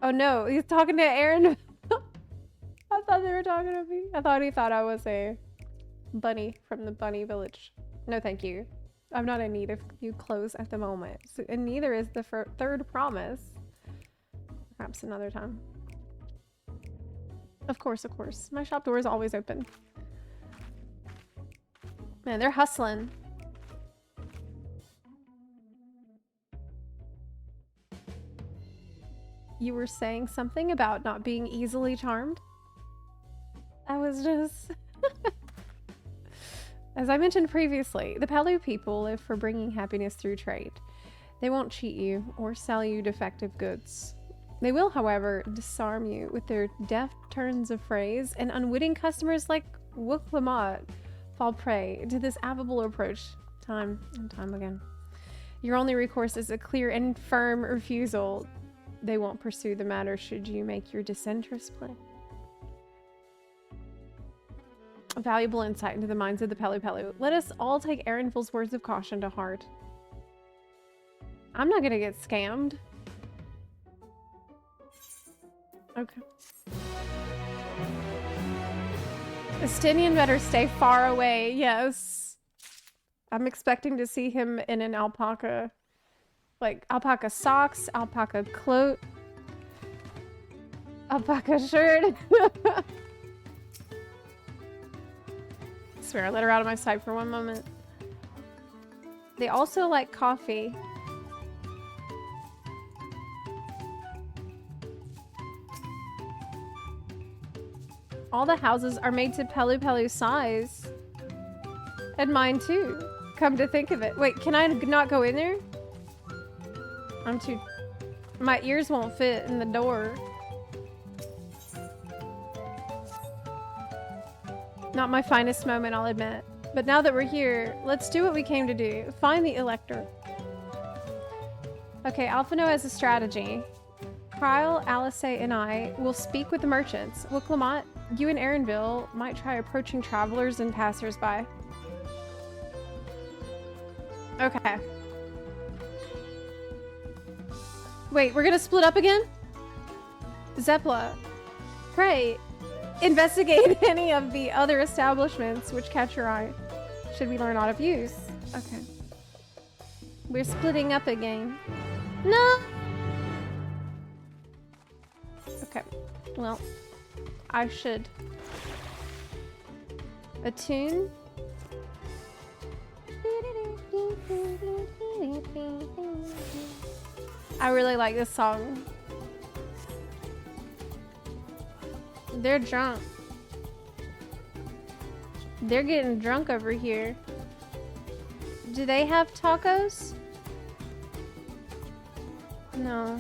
Oh no, he's talking to Aaron. I thought they were talking to me. I thought he thought I was a bunny from the bunny village. No thank you. I'm not in need of new clothes at the moment. So, and neither is the third promise. Perhaps another time. Of course, of course. My shop door is always open. Man, they're hustling. You were saying something about not being easily charmed? I was just... As I mentioned previously, the Palu people live for bringing happiness through trade. They won't cheat you or sell you defective goods. They will, however, disarm you with their deft turns of phrase, and unwitting customers like Wuklamot fall prey to this affable approach time and time again. Your only recourse is a clear and firm refusal. They won't pursue the matter should you make your disinterest play. A valuable insight into the minds of the Palu Palu. Let us all take Erenville's words of caution to heart. I'm not gonna get scammed. Okay. Estinian better stay far away, yes. I'm expecting to see him in an alpaca, like alpaca socks, alpaca cloak, alpaca shirt. I swear, I let her out of my sight for one moment. They also like coffee. All the houses are made to Palu Palu size. And mine too. Come to think of it. Wait, can I not go in there? I'm too... My ears won't fit in the door. Not my finest moment, I'll admit. But now that we're here, let's do what we came to do. Find the Elector. Okay, Alphino has a strategy. Kyle, Alice, and I will speak with the merchants. Wuklamot, you and Erenville might try approaching travelers and passers-by. Okay. Wait, we're gonna split up again? Zepla, pray, investigate any of the other establishments which catch your eye. Should we learn aught of use? Okay. We're splitting up again. No! Okay. Well, I should attune. I really like this song. They're drunk. They're getting drunk over here. Do they have tacos? No.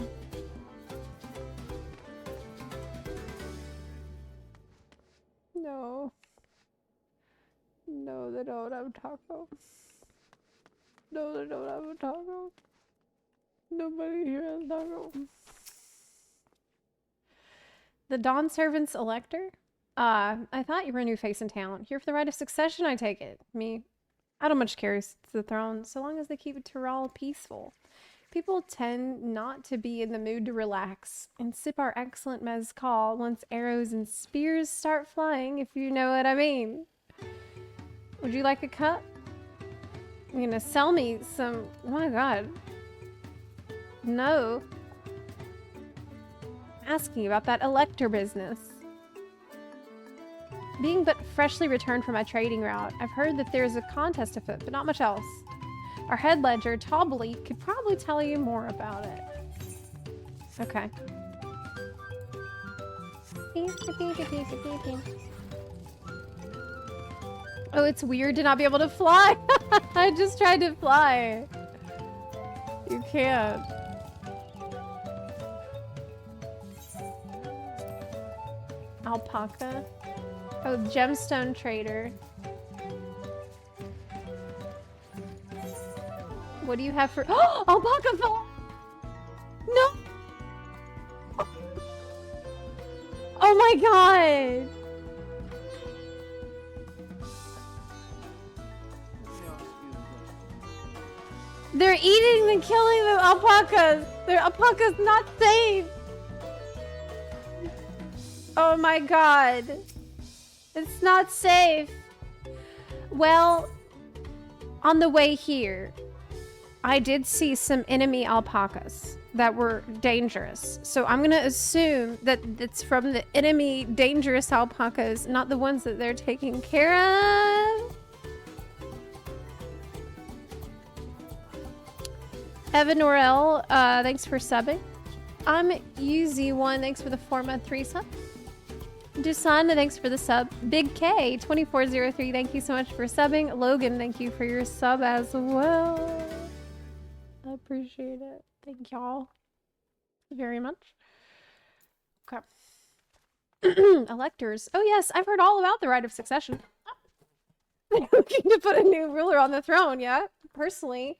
No. No, they don't have tacos. No, they don't have a taco. Nobody here has tacos. The Dawn Servant's Elector? I thought you were a new face in town. Here for the right of succession, I take it. Me, I don't much care to the throne, so long as they keep Tyrell peaceful. People tend not to be in the mood to relax and sip our excellent mezcal once arrows and spears start flying, if you know what I mean. Would you like a cup? You're gonna sell me some... Oh my god. No. Asking about that Elector business. Being but freshly returned from my trading route, I've heard that there's a contest afoot, but not much else. Our head ledger, Tobbly, could probably tell you more about it. Okay. Oh, it's weird to not be able to fly. I just tried to fly. You can't. Alpaca. Oh, gemstone trader. What do you have for... Oh, alpaca fell! No! Oh my god! They're eating and killing the alpacas! The alpacas not safe! Oh my god. It's not safe. Well, on the way here, I did see some enemy alpacas that were dangerous. So I'm gonna assume that it's from the enemy dangerous alpacas, not the ones that they're taking care of. Evan Norell, thanks for subbing. I'm UZ1, thanks for the 4-month 3 sub. Dusan, thanks for the sub. Big K, 2403, thank you so much for subbing. Logan, thank you for your sub as well. I appreciate it. Thank y'all very much. Okay. Electors. Oh yes, I've heard all about the right of succession. Looking to put a new ruler on the throne, yeah? Personally,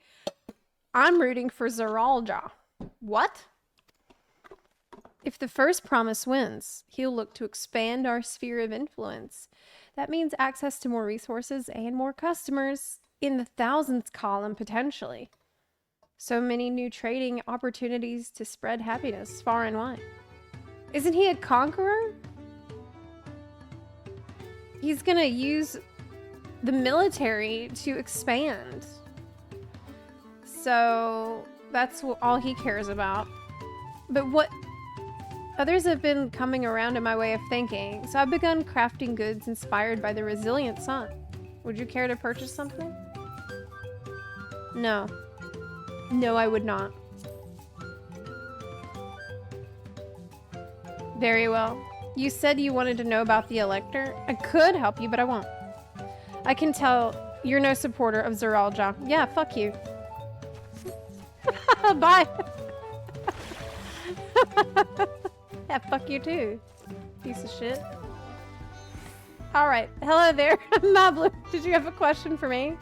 I'm rooting for Zeralja. What? If the first promise wins, he'll look to expand our sphere of influence. That means access to more resources and more customers in the thousands column, potentially. So many new trading opportunities to spread happiness far and wide. Isn't he a conqueror? He's gonna use the military to expand. So that's all he cares about. But what... Others have been coming around in my way of thinking, so I've begun crafting goods inspired by the resilient sun. Would you care to purchase something? No. No, I would not. Very well. You said you wanted to know about the Elector. I could help you, but I won't. I can tell you're no supporter of Zeralja. Yeah, fuck you. Bye. Yeah, fuck you too, piece of shit. Alright, hello there, Mablu. Did you have a question for me?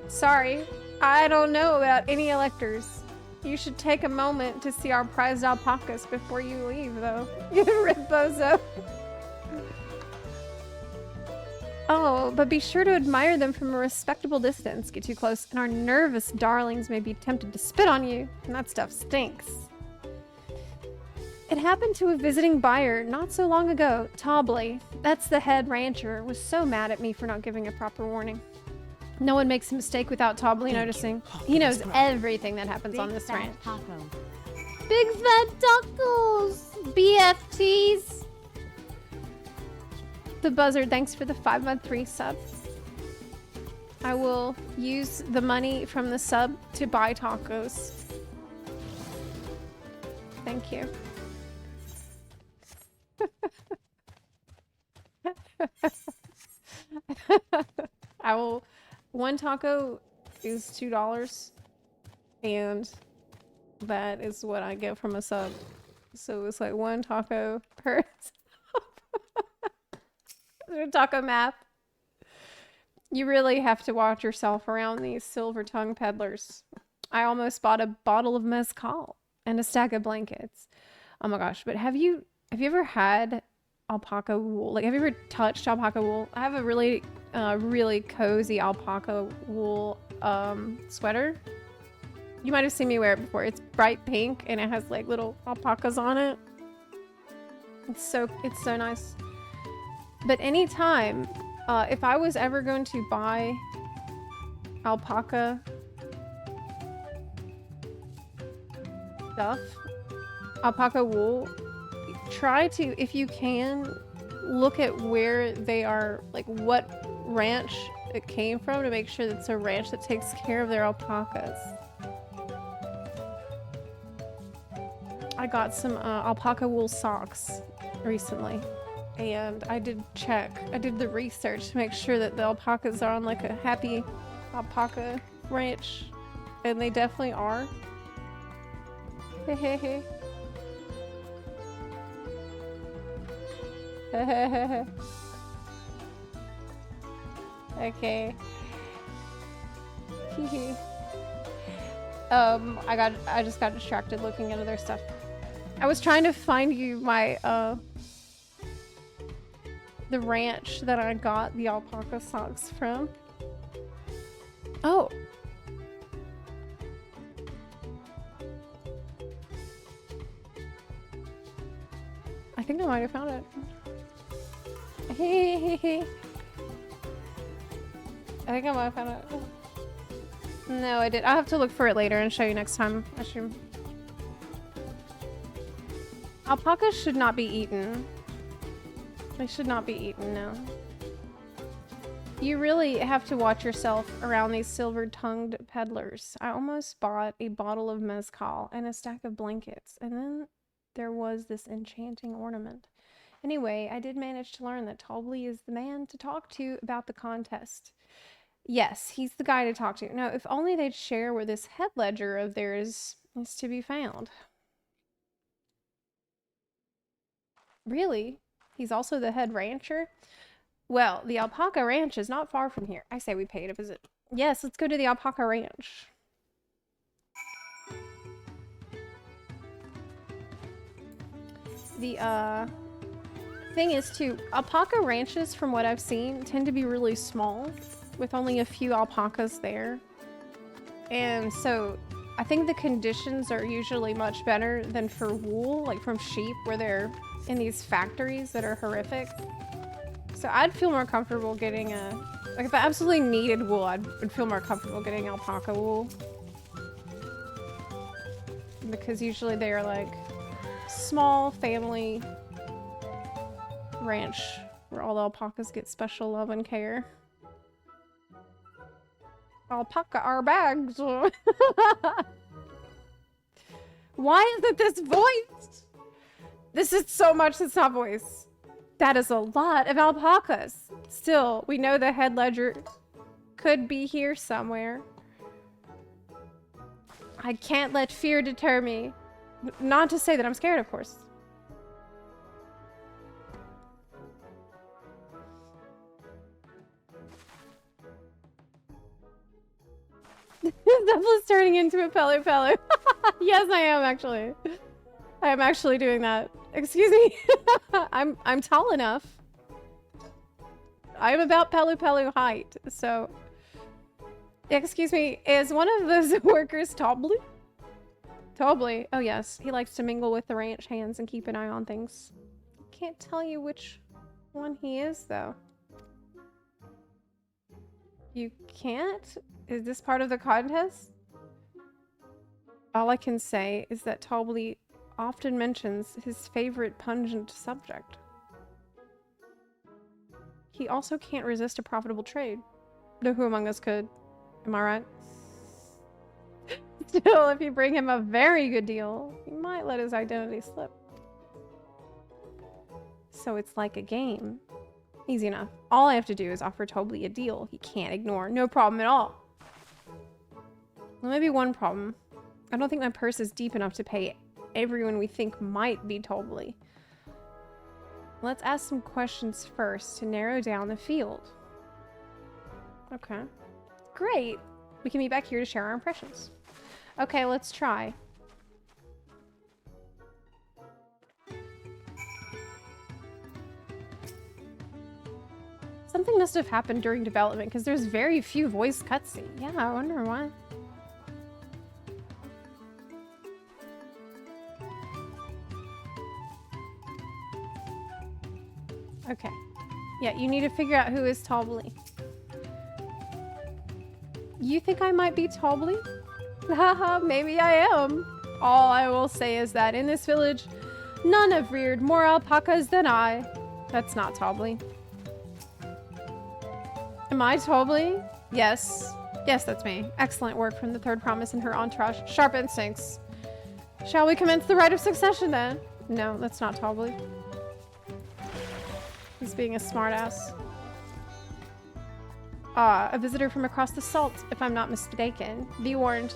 Sorry, I don't know about any electors. You should take a moment to see our prized alpacas before you leave, though. You rip bozo. Oh, but be sure to admire them from a respectable distance. Get too close, and our nervous darlings may be tempted to spit on you, and that stuff stinks. It happened to a visiting buyer not so long ago. Tobley, that's the head rancher, was so mad at me for not giving a proper warning. No one makes a mistake without Tobley noticing. He knows everything that happens on this ranch. Big fat tacos! BFTs! The Buzzard, thanks for the 5-month resub. I will use the money from the sub to buy tacos. Thank you. I will. One taco is $2, and that is what I get from a sub. So it's like one taco per taco math. You really have to watch yourself around these silver tongue peddlers. I almost bought a bottle of mezcal and a stack of blankets. Oh my gosh! But have you ever had alpaca wool? Like, have you ever touched alpaca wool? I have a really cozy alpaca wool sweater. You might have seen me wear it before. It's bright pink and it has like little alpacas on it. It's so nice. But anytime, if I was ever going to buy alpaca stuff, alpaca wool, try to, if you can, look at where they are, like what ranch it came from, to make sure that it's a ranch that takes care of their alpacas. I got some alpaca wool socks recently, and I did the research to make sure that the alpacas are on like a happy alpaca ranch, and they definitely are. Hehehe. Okay. I just got distracted looking at other stuff. I was trying to find you my the ranch that I got the alpaca socks from. Oh. I think I might have found it. I think I might have found it. No, I did. I'll have to look for it later and show you next time. I assume. Alpacas should not be eaten. They should not be eaten, no. You really have to watch yourself around these silver-tongued peddlers. I almost bought a bottle of mezcal and a stack of blankets, and then there was this enchanting ornament. Anyway, I did manage to learn that Tobley is the man to talk to about the contest. Yes, he's the guy to talk to. No, if only they'd share where this head ledger of theirs is to be found. Really? He's also the head rancher? Well, the alpaca ranch is not far from here. I say we pay to visit. Yes, let's go to the alpaca ranch. The, thing is too, alpaca ranches, from what I've seen, tend to be really small, with only a few alpacas there. And so I think the conditions are usually much better than for wool, like from sheep, where they're in these factories that are horrific. So I'd feel more comfortable getting like if I absolutely needed wool, I'd feel more comfortable getting alpaca wool. Because usually they are like small family ranch where all the alpacas get special love and care. Alpaca our bags. Why is it this voice? This is so much that's not voice. That is a lot of alpacas. Still, we know the head ledger could be here somewhere. I can't let fear deter me. Not to say that I'm scared, of course. Zepla's turning into a Pele Pele. Yes, I am actually. I am actually doing that. Excuse me. I'm tall enough. I'm about Palu Palu height, so... Excuse me, is one of those workers Tobley? Tobley? Oh yes, he likes to mingle with the ranch hands and keep an eye on things. Can't tell you which one he is, though. You can't? Is this part of the contest? All I can say is that Tobley often mentions his favorite pungent subject. He also can't resist a profitable trade. Though who among us could? Am I right? Still, if you bring him a very good deal, he might let his identity slip. So it's like a game. Easy enough. All I have to do is offer Tobley a deal he can't ignore. No problem at all. Well, maybe one problem. I don't think my purse is deep enough to pay everyone we think might be Tobley. Let's ask some questions first to narrow down the field. Okay. Great. We can meet back here to share our impressions. Okay, let's try. Something must have happened during development because there's very few voice cutscenes. Yeah, I wonder why. Okay. Yeah, you need to figure out who is Tobley. You think I might be Tobley? Haha, maybe I am. All I will say is that in this village, none have reared more alpacas than I. That's not Tobley. Am I Tobley? Yes. Yes, that's me. Excellent work from the third promise and her entourage. Sharp instincts. Shall we commence the rite of succession then? No, that's not Tobley. He's being a smartass. A visitor from across the salt, if I'm not mistaken. Be warned.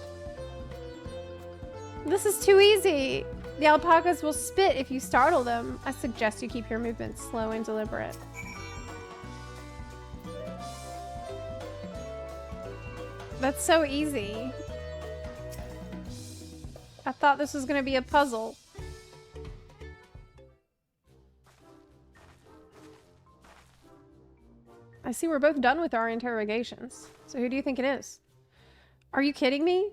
This is too easy. The alpacas will spit if you startle them. I suggest you keep your movements slow and deliberate. That's so easy. I thought this was gonna be a puzzle. I see we're both done with our interrogations. So who do you think it is? Are you kidding me?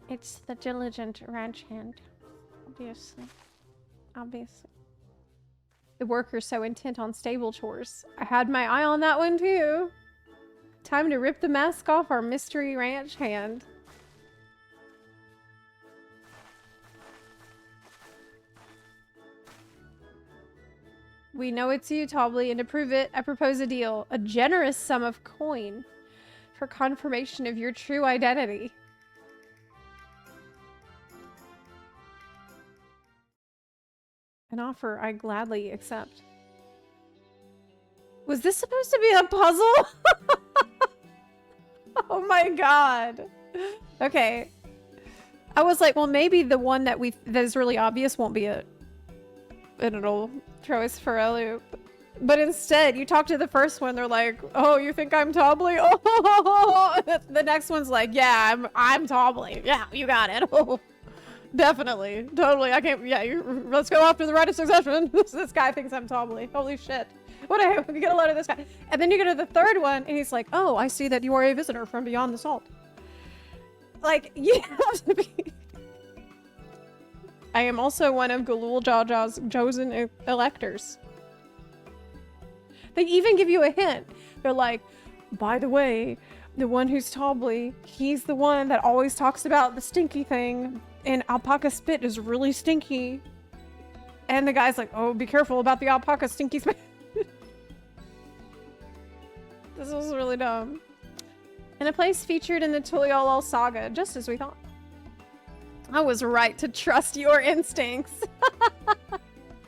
It's the diligent ranch hand. Obviously. Obviously. The worker's so intent on stable chores. I had my eye on that one too. Time to rip the mask off our mystery ranch hand. We know it's you, Tobley, and to prove it, I propose a deal. A generous sum of coin for confirmation of your true identity. An offer I gladly accept. Was this supposed to be a puzzle? Oh my god. Okay. I was like, well, maybe the one that is really obvious won't be it. And it'll throw us for a loop. But instead, you talk to the first one, they're like, oh, you think I'm Tobley? Oh, the next one's like, yeah, I'm Tobley. Yeah, you got it. Oh, definitely. Totally. I can't, yeah, let's go after the rite of succession. This guy thinks I'm Tobley. Holy shit. What a, get a load of this guy. And then you go to the third one, and he's like, oh, I see that you are a visitor from beyond the salt. Like, you have to be... I am also one of Galul Jaja's chosen electors. They even give you a hint. They're like, by the way, the one who's Tobley, he's the one that always talks about the stinky thing, and alpaca spit is really stinky. And the guy's like, oh, be careful about the alpaca stinky spit. This was really dumb. In a place featured in the Tuliolol saga, just as we thought. I was right to trust your instincts.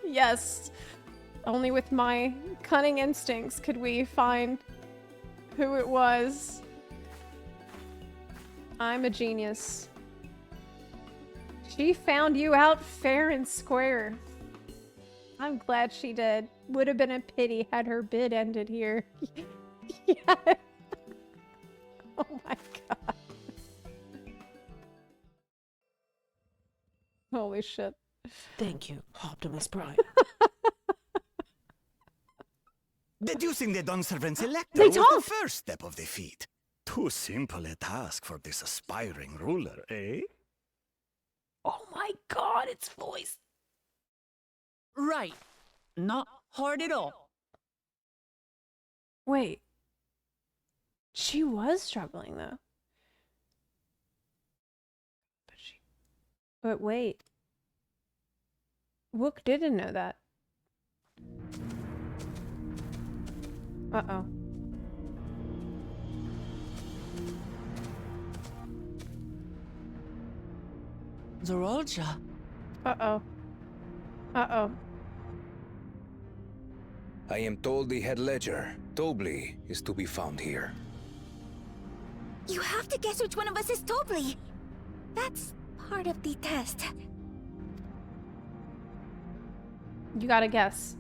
Yes. Only with my cunning instincts could we find who it was. I'm a genius. She found you out fair and square. I'm glad she did. Would have been a pity had her bid ended here. Yeah. Oh my god. Holy shit. Thank you, Optimus Prime. Deducing the Dawn Servant's elector They was talk. the first step of the feat. Too simple a task for this aspiring ruler, eh? Oh my god, its voice. Right. Not hard at all. Wait. She was struggling though. But wait. Wook didn't know that. Uh-oh. Zorolja. Uh-oh. Uh-oh. I am told the head ledger, Tobli, is to be found here. You have to guess which one of us is Tobli. That's part of the test. You gotta guess.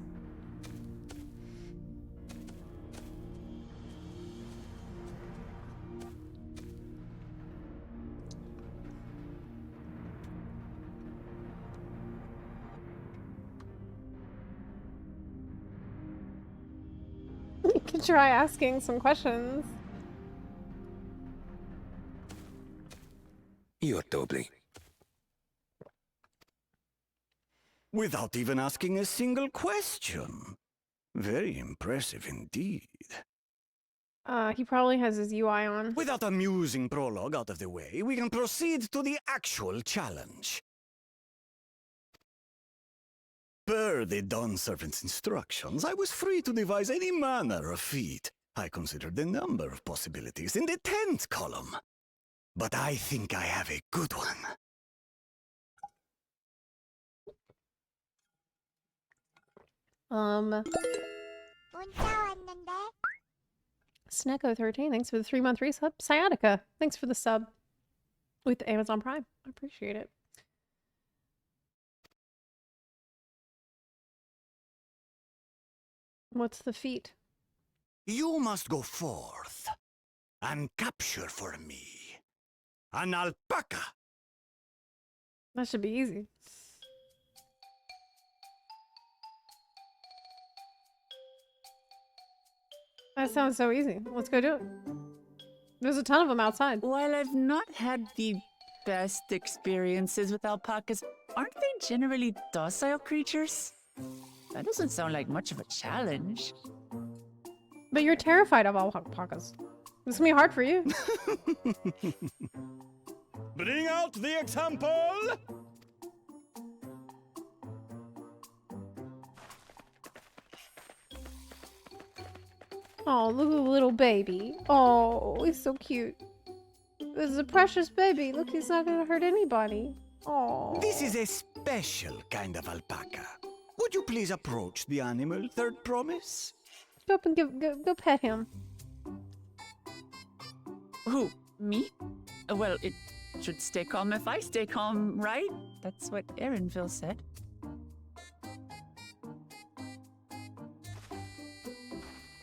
You can try asking some questions. You're Tobli. Without even asking a single question. Very impressive indeed. He probably has his UI on. With that amusing prologue out of the way, we can proceed to the actual challenge. Per the Dawn Servant's instructions, I was free to devise any manner of feat. I considered a number of possibilities in the 10th column. But I think I have a good one. Snecko13, thanks for the 3-month resub. Sciatica, thanks for the sub with Amazon Prime. I appreciate it. What's the feat? You must go forth and capture for me an alpaca. That should be easy. That sounds so easy. Let's go do it. There's a ton of them outside. While I've not had the best experiences with alpacas, aren't they generally docile creatures? That doesn't sound like much of a challenge. But you're terrified of alpacas. This is gonna be hard for you. Bring out the example! Oh, look at the little baby. Oh, he's so cute. This is a precious baby. Look, he's not gonna hurt anybody. Oh. This is a special kind of alpaca. Would you please approach the animal, Third Promise? Go up and go pet him. Who? Me? Well, it should stay calm if I stay calm, right? That's what Erinville said.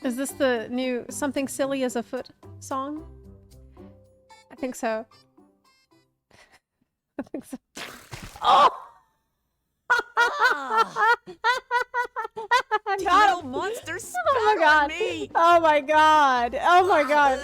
Is this the new Something Silly as a Foot song? I think so. I think so. Oh! You little monster, spat oh my god. on me! Oh my god! Oh my god!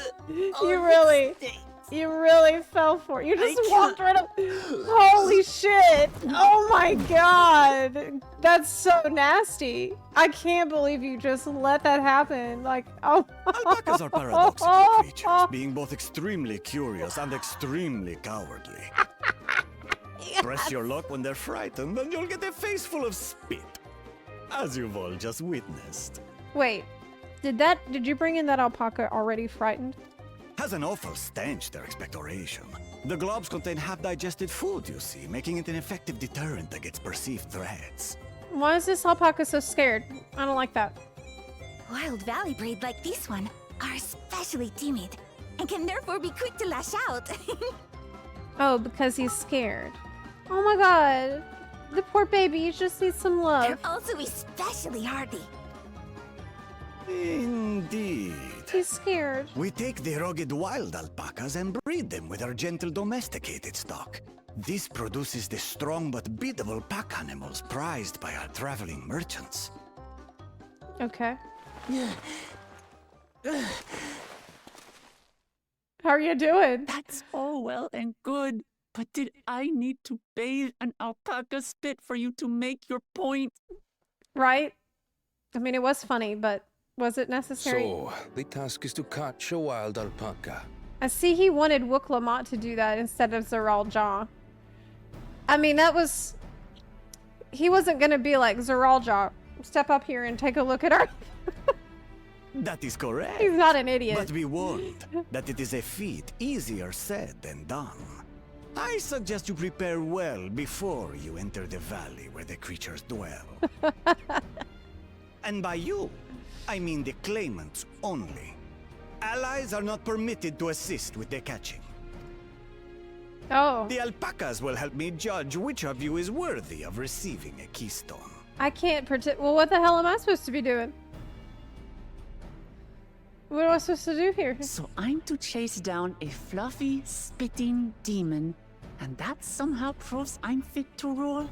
You really fell for it. You just walked right up. Holy shit! Oh my god! That's so nasty. I can't believe you just let that happen. Like, oh. Alpacas are paradoxical creatures, being both extremely curious and extremely cowardly. Press your luck when they're frightened, and you'll get a face full of spit, as you've all just witnessed. Wait, did you bring in that alpaca already frightened? Has an awful stench, their expectoration. The globs contain half-digested food, you see, making it an effective deterrent against perceived threats. Why is this alpaca so scared? I don't like that. Wild valley breed like this one are especially timid and can therefore be quick to lash out. Oh, because he's scared. Oh my god. The poor baby, he just needs some love. They're also especially hardy. Indeed. He's scared. We take the rugged wild alpacas and breed them with our gentle domesticated stock. This produces the strong but beatable pack animals prized by our traveling merchants. Okay. How are you doing? That's all well and good, but did I need to bathe an alpaca spit for you to make your point? Right? I mean, it was funny, but was it necessary? So, the task is to catch a wild alpaca. I see he wanted Wook Lamont to do that instead of Zeral Jaw. I mean, that was... He wasn't gonna be like, Zeral Jaw, step up here and take a look at our... That is correct. He's not an idiot. But be warned that it is a feat easier said than done. I suggest you prepare well before you enter the valley where the creatures dwell. And by you, I mean the claimants only. Allies are not permitted to assist with their catching. Oh. The alpacas will help me judge which of you is worthy of receiving a keystone. I can't pretend... Well, what the hell am I supposed to be doing? What am I supposed to do here? So I'm to chase down a fluffy, spitting demon, and that somehow proves I'm fit to rule?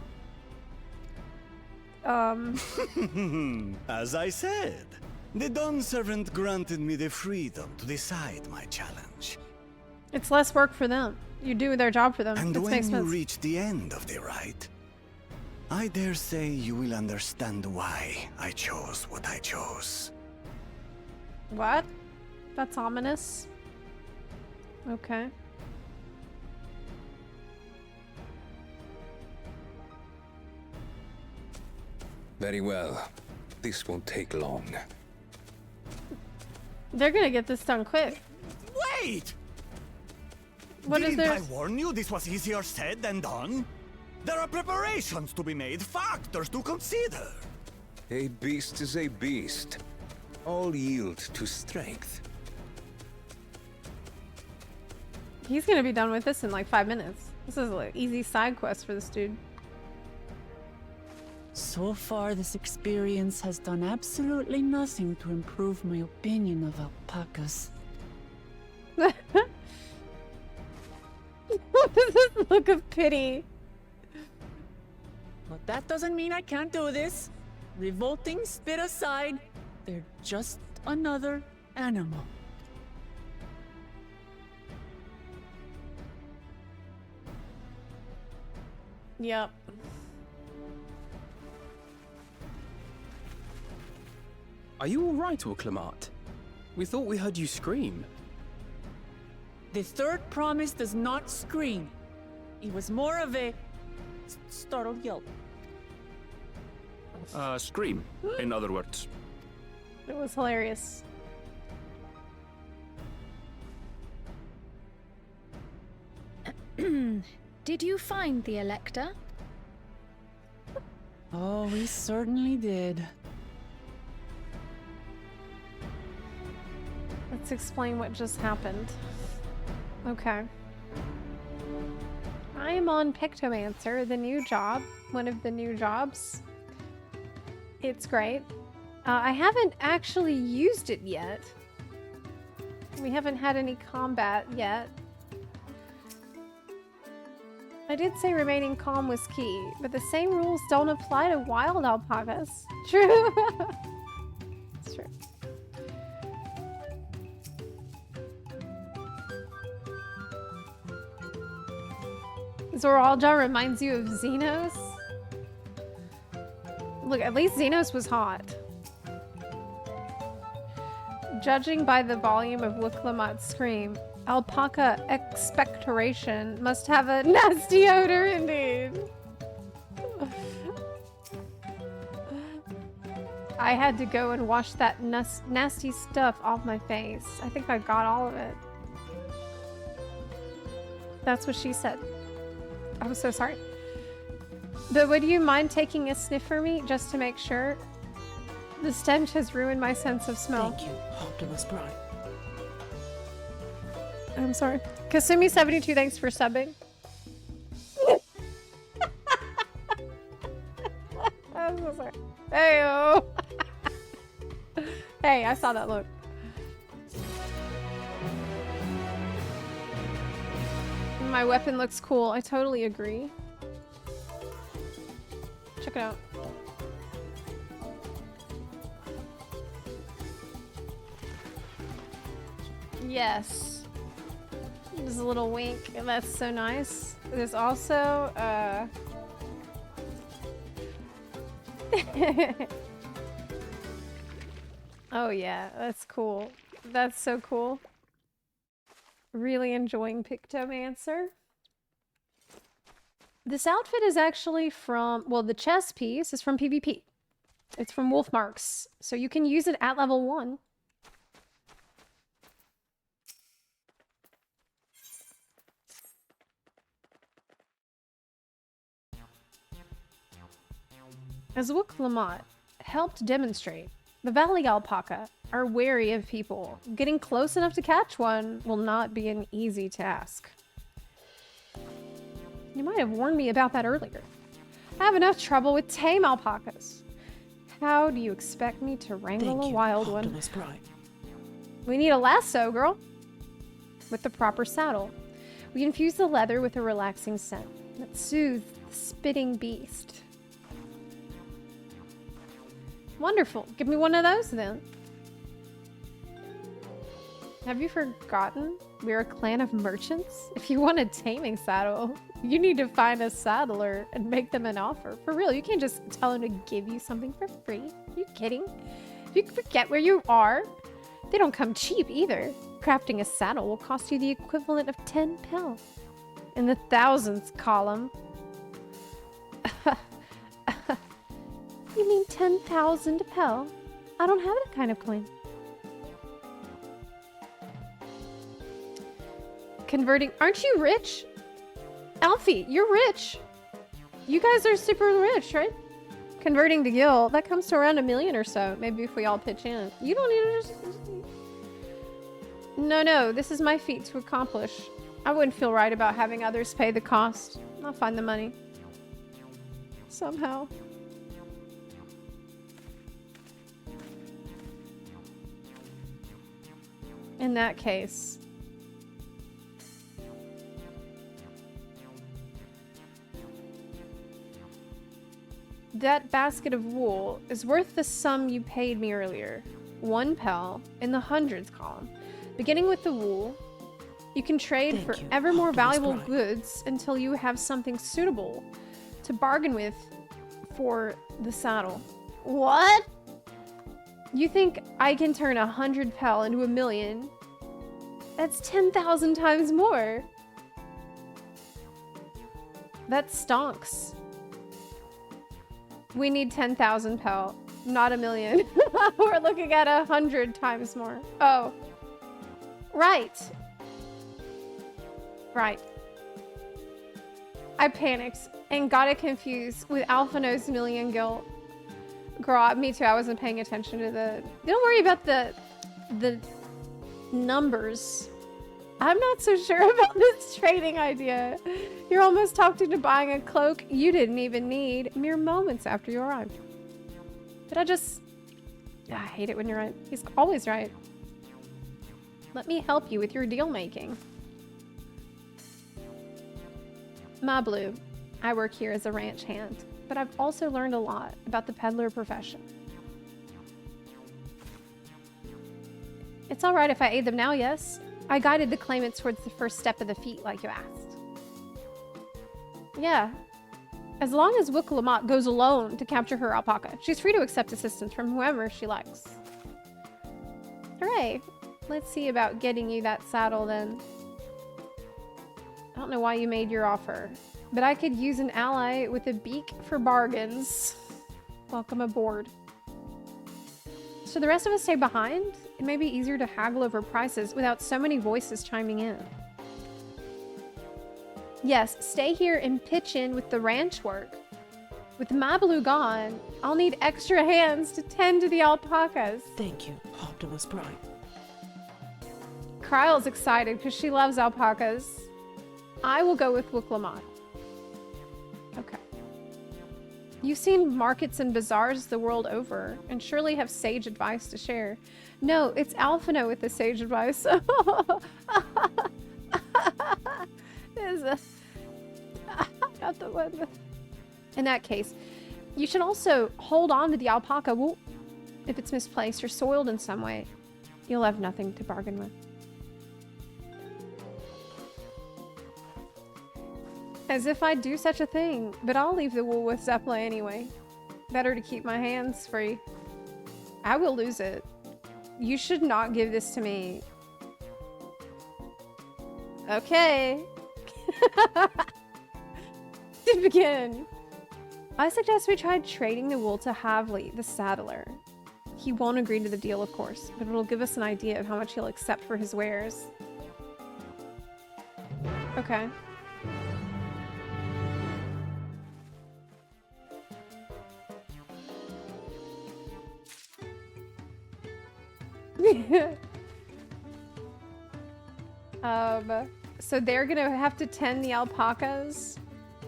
As I said, the Dawn Servant granted me the freedom to decide my challenge. It's less work for them. You do their job for them. And It when makes you sense. reach the end of the ride, I dare say you will understand why I chose what I chose. What? That's ominous. Okay. Very well. This won't take long. They're gonna get this done quick. Wait! What is Didn't there? I warn you this was easier said than done? There are preparations to be made, factors to consider. A beast is a beast. All yield to strength. He's gonna be done with this in like 5 minutes. This is an easy side quest for this dude. So far, this experience has done absolutely nothing to improve my opinion of alpacas. What is this look of pity? But that doesn't mean I can't do this. Revolting spit aside, they're just another animal. Yep. Are you alright, Wook? We thought we heard you scream. The third promise does not scream. It was more of a startled yelp. Scream, in other words. It was hilarious. Did you find the Elector? Oh, we certainly did. Let's explain what just happened. Okay. I am on Pictomancer, the new job. One of the new jobs. It's great. I haven't actually used it yet. We haven't had any combat yet. I did say remaining calm was key, but the same rules don't apply to wild alpacas. True. It's true. Zoralja reminds you of Xenos? Look, at least Xenos was hot. Judging by the volume of Wooklamat's scream, alpaca expectoration must have a nasty odor indeed. I had to go and wash that nasty stuff off my face. I think I got all of it. That's what she said. I'm so sorry. But would you mind taking a sniff for me, just to make sure? The stench has ruined my sense of smell. Thank you, Optimus Prime. I'm sorry. Kasumi72, thanks for subbing. I'm so sorry. Hey-oh. Hey, I saw that look. My weapon looks cool. I totally agree. Check it out. Yes. Just a little wink. That's so nice. There's also, oh yeah, that's cool. That's so cool. Really enjoying Pictomancer. This outfit is actually from, well, the chest piece is from PvP. It's from Wolfmarks, so you can use it at level 1. As Wook Lamont helped demonstrate, the Valley Alpaca are wary of people. Getting close enough to catch one will not be an easy task. You might have warned me about that earlier. I have enough trouble with tame alpacas. How do you expect me to wrangle a wild one? Optimus Prime. We need a lasso, girl. With the proper saddle. We infuse the leather with a relaxing scent that soothes the spitting beast. Wonderful. Give me one of those then. Have you forgotten? We're a clan of merchants. If you want a taming saddle, you need to find a saddler and make them an offer. For real, you can't just tell them to give you something for free. Are you kidding? If you forget where you are, they don't come cheap either. Crafting a saddle will cost you the equivalent of 10 pel. In the thousands column. You mean 10,000 pel? I don't have that kind of coin. Converting. Aren't you rich? Alfie, you're rich. You guys are super rich, right? Converting the guild, that comes to around 1 million or so. Maybe if we all pitch in. You don't need to just... No, this is my feat to accomplish. I wouldn't feel right about having others pay the cost. I'll find the money. Somehow. In that case... that basket of wool is worth the sum you paid me earlier. 1 pel in the hundreds column. Beginning with the wool, you can trade for ever more valuable goods until you have something suitable to bargain with for the saddle. What? You think I can turn 100 pel into 1 million? That's 10,000 times more. That stonks. We need 10,000 pel, not 1 million. We're looking at 100 times more. Oh. Right. Right. I panicked and got it confused with Alphino's million guilt. Girl, me too, I wasn't paying attention to the... Don't worry about the numbers. I'm not so sure about this trading idea. You're almost talked into buying a cloak you didn't even need mere moments after you arrived. But I hate it when you're right. He's always right. Let me help you with your deal making. Ma Blue, I work here as a ranch hand, but I've also learned a lot about the peddler profession. It's all right if I aid them now, yes? I guided the claimant towards the first step of the feat, like you asked. Yeah. As long as Wook Lamont goes alone to capture her alpaca, she's free to accept assistance from whoever she likes. Hooray. Let's see about getting you that saddle, then. I don't know why you made your offer, but I could use an ally with a beak for bargains. Welcome aboard. So the rest of us stay behind? It may be easier to haggle over prices without so many voices chiming in. Yes, stay here and pitch in with the ranch work. With Ma Blue gone, I'll need extra hands to tend to the alpacas. Thank you, Optimus Prime. Kryle's excited because she loves alpacas. I will go with Wook Lamont. Okay. You've seen markets and bazaars the world over, and surely have sage advice to share. No, it's Alphino with the sage advice. Not the one with... In that case, you should also hold on to the alpaca wool. If it's misplaced or soiled in some way, you'll have nothing to bargain with. As if I'd do such a thing, but I'll leave the wool with Zepla anyway. Better to keep my hands free. I will lose it. You should not give this to me. Okay. To begin. I suggest we try trading the wool to Havli, the saddler. He won't agree to the deal, of course, but it'll give us an idea of how much he'll accept for his wares. Okay. So they're gonna have to tend the alpacas.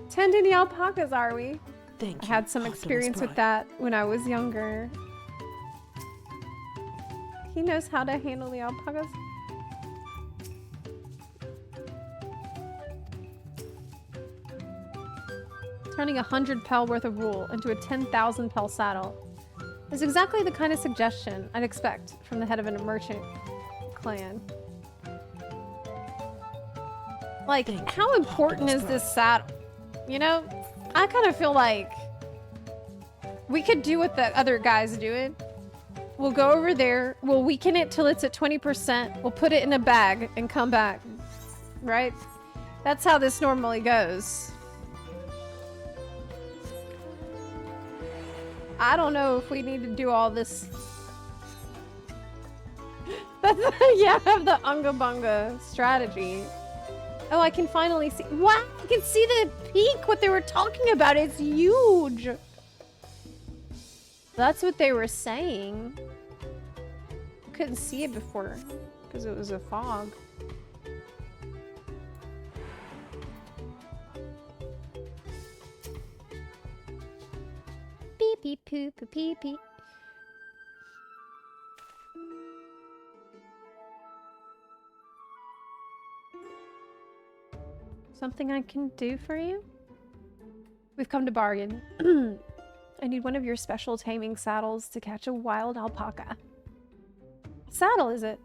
Tending the alpacas, are we? Thank I had some experience with that when I was younger. He knows how to handle the alpacas. Turning 100 pel worth of wool into a 10,000 pel saddle is exactly the kind of suggestion I'd expect from the head of a merchant clan. Like, how important is this saddle? You know, I kind of feel like we could do what the other guy's doing. We'll go over there, we'll weaken it till it's at 20%, we'll put it in a bag and come back, right? That's how this normally goes. I don't know if we need to do all this. That's yeah, I have the Unga Bunga strategy. Oh, I can finally see. Wow, I can see the peak, what they were talking about. It's huge. That's what they were saying. Couldn't see it before because it was a fog. Beep beep poop beep beep. Something I can do for you? We've come to bargain. I need one of your special taming saddles to catch a wild alpaca. Saddle, is it?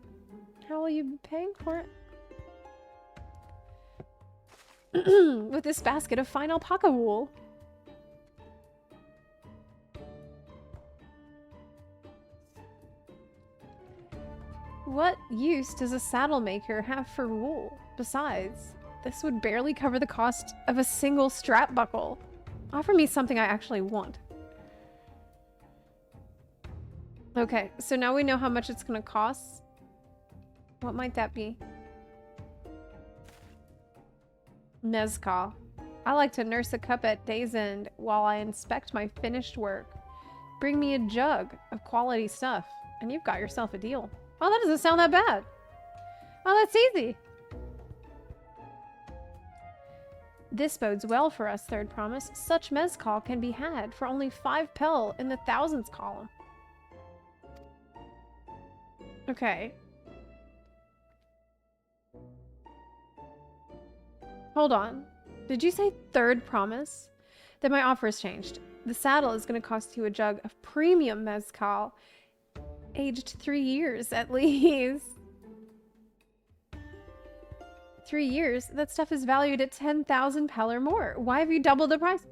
How will you be paying for it? With this basket of fine alpaca wool. What use does a saddle maker have for wool? Besides, this would barely cover the cost of a single strap buckle. Offer me something I actually want. Okay, so now we know how much it's gonna cost. What might that be? Mezcal. I like to nurse a cup at day's end while I inspect my finished work. Bring me a jug of quality stuff, and you've got yourself a deal. Oh, that doesn't sound that bad. Oh, that's easy. This bodes well for us, third promise. Such mezcal can be had for only 5 pel in the thousands column. Okay. Hold on. Did you say third promise? Then my offer has changed. The saddle is going to cost you a jug of premium mezcal, aged 3 years at least. 3 years? That stuff is valued at 10,000 pel or more. Why have you doubled the price?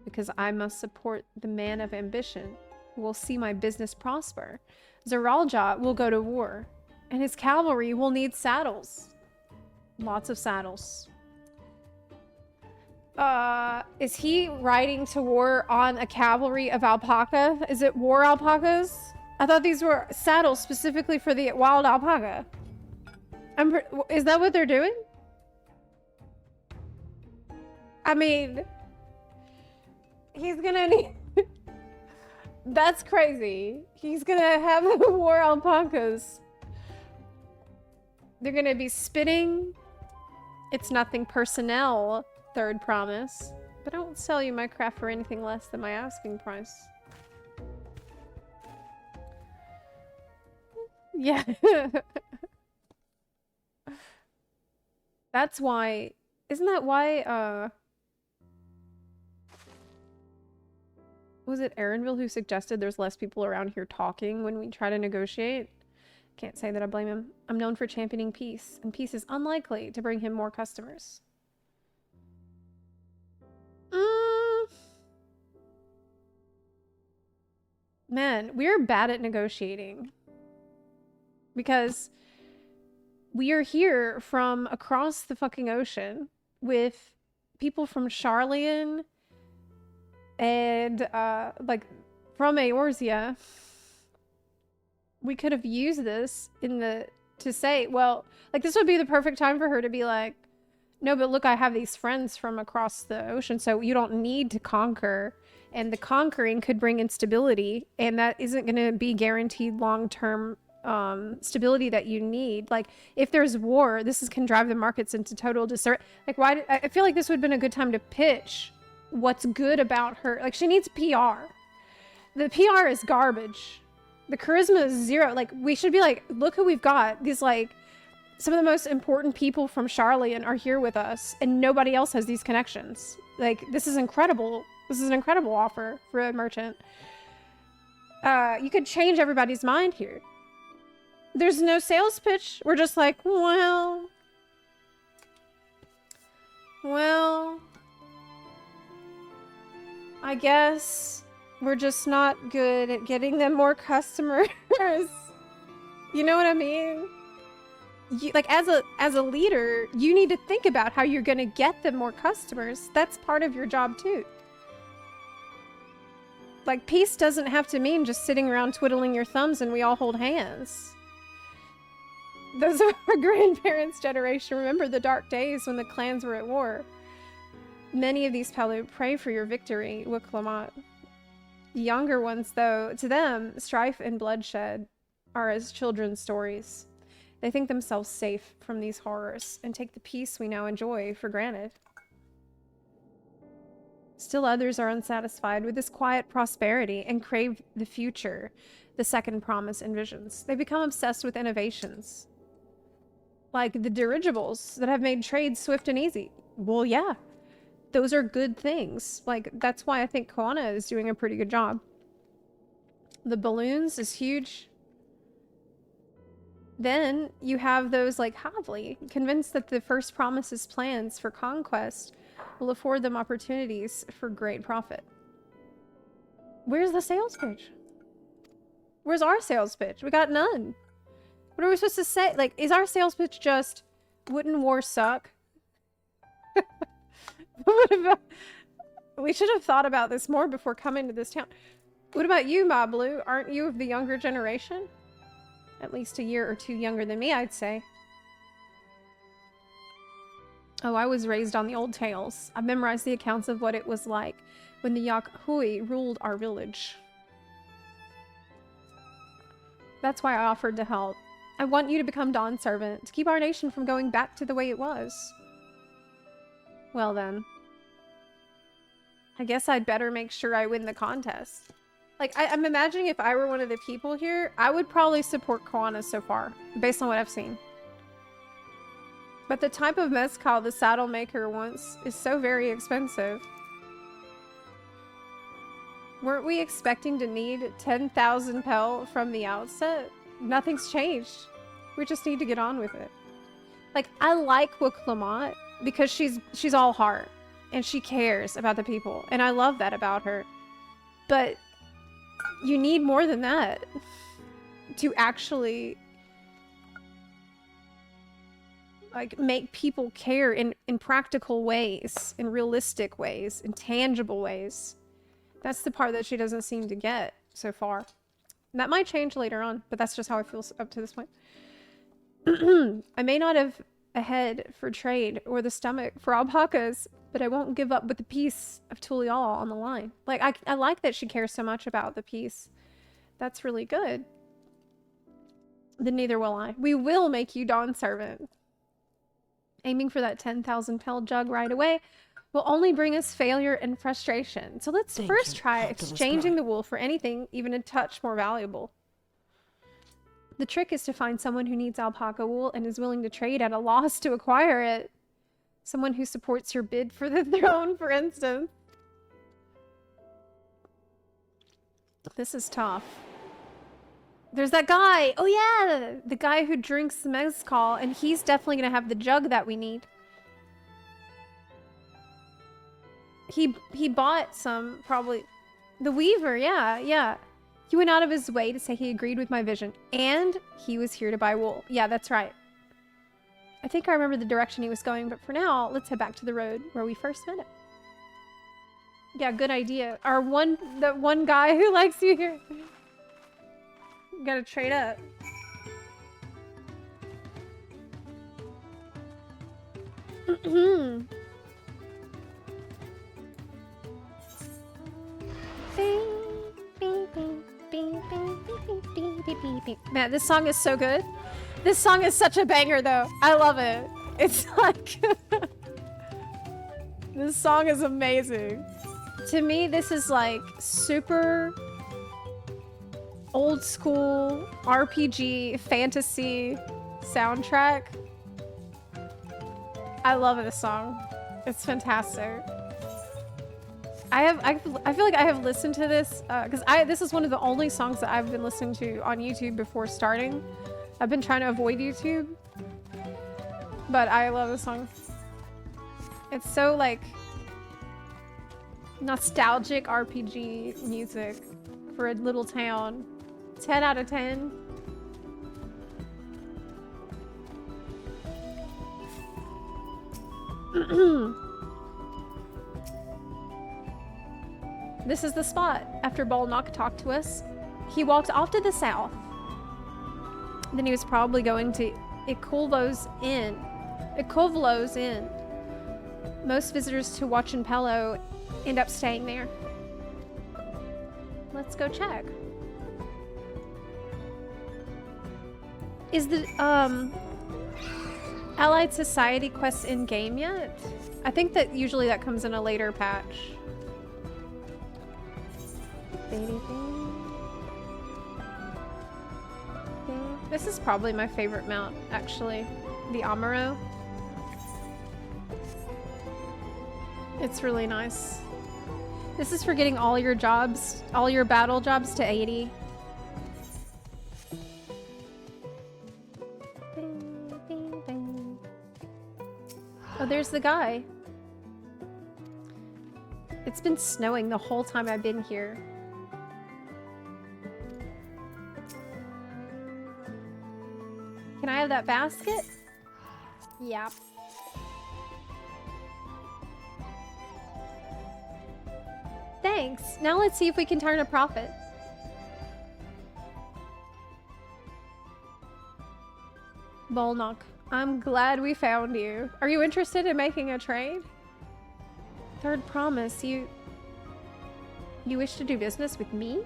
Because I must support the man of ambition who will see my business prosper. Zaralja will go to war, and his cavalry will need saddles. Lots of saddles. Is he riding to war on a cavalry of alpaca? Is it war alpacas? I thought these were saddles specifically for the wild alpaca. Is that what they're doing? I mean, he's gonna need... That's crazy. He's gonna have war alpacas. They're gonna be spitting. It's nothing personnel, third promise. But I won't sell you my craft for anything less than my asking price. Yeah. That's why... Isn't that why, was it Aaronville who suggested there's less people around here talking when we try to negotiate? Can't say that I blame him. I'm known for championing peace, and peace is unlikely to bring him more customers. Man, we're bad at negotiating. Because we are here from across the fucking ocean with people from Charlian and, like, from Eorzea. We could have used this to say, well, like, this would be the perfect time for her to be like, no, but look, I have these friends from across the ocean, so you don't need to conquer. And the conquering could bring instability, and that isn't going to be guaranteed long-term stability that you need. Like, if there's war, can drive the markets into total disarray. Like, I feel like this would have been a good time to pitch what's good about her. Like, she needs PR. The PR is garbage. The charisma is zero. Like, we should be like, look who we've got. These, like, some of the most important people from Charlian are here with us, and nobody else has these connections. Like, this is incredible. This is an incredible offer for a merchant. You could change everybody's mind here. There's no sales pitch. We're just like, well, I guess we're just not good at getting them more customers. You know what I mean? Like, as a leader, you need to think about how you're going to get them more customers. That's part of your job too. Like, peace doesn't have to mean just sitting around twiddling your thumbs and we all hold hands. Those are our grandparents' generation. Remember the dark days when the clans were at war. Many of these Palu pray for your victory, Wiklamat. The younger ones, though, to them, strife and bloodshed are as children's stories. They think themselves safe from these horrors and take the peace we now enjoy for granted. Still others are unsatisfied with this quiet prosperity and crave the future the second promise envisions. They become obsessed with innovations. Like the dirigibles that have made trade swift and easy. Well, yeah. Those are good things. Like, that's why I think Koana is doing a pretty good job. The balloons is huge. Then you have those like Havli, convinced that the first promise's plans for conquest will afford them opportunities for great profit. Where's the sales pitch? Where's our sales pitch? We got none. What are we supposed to say? Like, is our sales pitch just, wouldn't war suck? What about... We should have thought about this more before coming to this town. What about you, Ma Blue? Aren't you of the younger generation? At least a year or two younger than me, I'd say. Oh, I was raised on the old tales. I memorized the accounts of what it was like when the Yak Hui ruled our village. That's why I offered to help. I want you to become Dawn's servant, to keep our nation from going back to the way it was. Well then. I guess I'd better make sure I win the contest. Like, I'm imagining if I were one of the people here, I would probably support Koana so far, based on what I've seen. But the type of mezcal the saddle maker wants is so very expensive. Weren't we expecting to need 10,000 pel from the outset? Nothing's changed. We just need to get on with it. Like, I like Wiklamat because she's all heart and she cares about the people, and I love that about her. But you need more than that to actually like make people care in practical ways, in realistic ways, in tangible ways. That's the part that she doesn't seem to get so far. That might change later on, but that's just how I feel up to this point. I may not have a head for trade or the stomach for alpacas, but I won't give up with the peace of Tulial on the line. Like, I like that she cares so much about the peace. That's really good. Then neither will I. We will make you Dawn's servant. Aiming for that 10,000 pel jug right away will only bring us failure and frustration. So let's first try exchanging the wool for anything even a touch more valuable. The trick is to find someone who needs alpaca wool and is willing to trade at a loss to acquire it. Someone who supports your bid for the throne, for instance. This is tough. There's that guy. Oh yeah, the guy who drinks the mezcal, and he's definitely going to have the jug that we need. He bought some, probably. The Weaver, yeah. He went out of his way to say he agreed with my vision, and he was here to buy wool. Yeah, that's right. I think I remember the direction he was going, but for now, let's head back to the road where we first met him. Yeah, good idea. The one guy who likes you here. Gotta trade up. Man, this song is so good. This song is such a banger though. I love it. It's like this song is amazing. To me, this is like super old school RPG fantasy soundtrack. I love this song. It's fantastic. I feel like I have listened to this because this is one of the only songs that I've been listening to on YouTube before starting. I've been trying to avoid YouTube, but I love this song. It's so like nostalgic RPG music for a little town. 10 out of 10. This is the spot. After Bolnock talked to us, he walked off to the south. Then he was probably going to Ikovlo's Inn. Most visitors to Wachinpelo end up staying there. Let's go check. Is the Allied Society quest in game yet? I think that usually that comes in a later patch. This is probably my favorite mount, actually. The Amaro. It's really nice. This is for getting all your jobs, all your battle jobs to 80. Oh, there's the guy. It's been snowing the whole time I've been here. Can I have that basket? Yep. Thanks. Now let's see if we can turn a profit. Bolnock, I'm glad we found you. Are you interested in making a trade? Third promise, you wish to do business with me?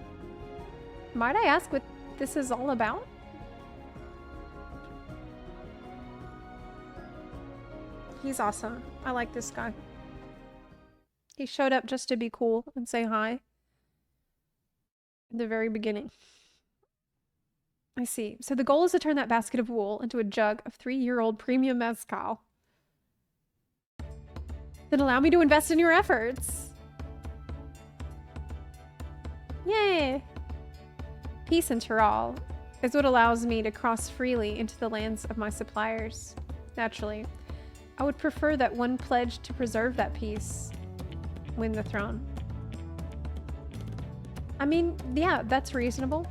Might I ask what this is all about? He's awesome. I like this guy. He showed up just to be cool and say hi. In the very beginning. I see. So the goal is to turn that basket of wool into a jug of 3-year-old premium mezcal. Then allow me to invest in your efforts. Yay! Peace in Tyrol is what allows me to cross freely into the lands of my suppliers. Naturally, I would prefer that one pledge to preserve that peace win the throne. I mean, yeah, that's reasonable.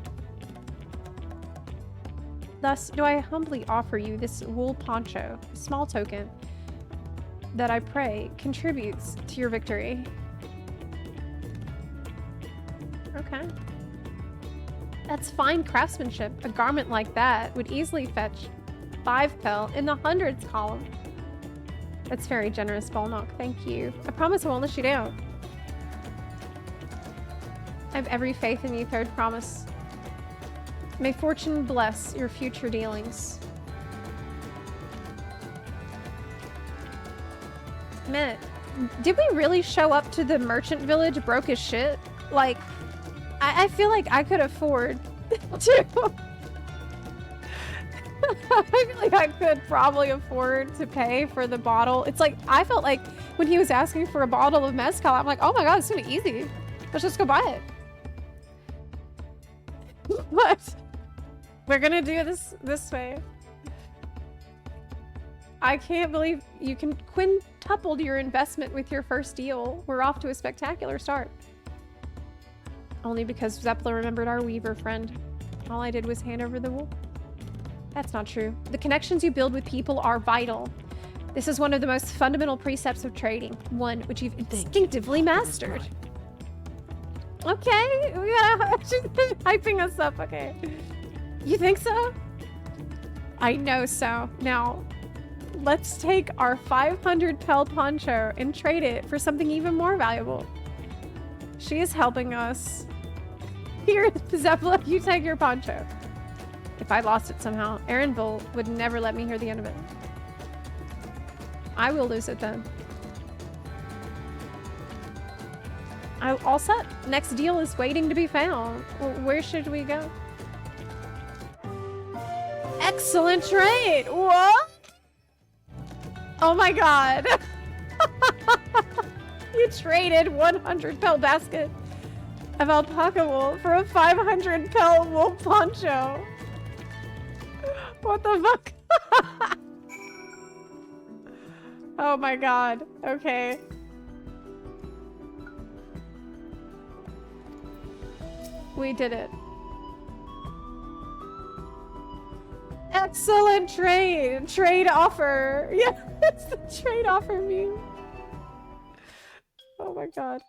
Thus, do I humbly offer you this wool poncho, a small token that I pray contributes to your victory. Okay. That's fine craftsmanship. A garment like that would easily fetch 5 pel in the hundreds column. That's very generous, Bolnock. Thank you. I promise I won't let you down. I have every faith in you, third promise. May fortune bless your future dealings. Man, did we really show up to the merchant village broke as shit? Like, I feel like I could afford to... I feel like I could probably afford to pay for the bottle. It's like, I felt like when he was asking for a bottle of mezcal, I'm like, oh my god, it's gonna be easy. Let's just go buy it. But we're gonna do this way. I can't believe you can quintupled your investment with your first deal. We're off to a spectacular start. Only because Zepla remembered our weaver friend. All I did was hand over the wool. That's not true. The connections you build with people are vital. This is one of the most fundamental precepts of trading, one which you've instinctively mastered. Okay, she's hyping us up, okay. You think so? I know so. Now, let's take our 500 pel poncho and trade it for something even more valuable. She is helping us. Here, Zepla, you take your poncho. If I lost it somehow, Aaronville would never let me hear the end of it. I will lose it then. All set. Next deal is waiting to be found. Where should we go? Excellent trade! What? Oh my god. You traded 100 pel basket of alpaca wool for a 500 pel wool poncho. What the fuck? Oh my god. Okay. We did it. Excellent trade. Trade offer. Yeah, that's the trade offer meme. Oh my god.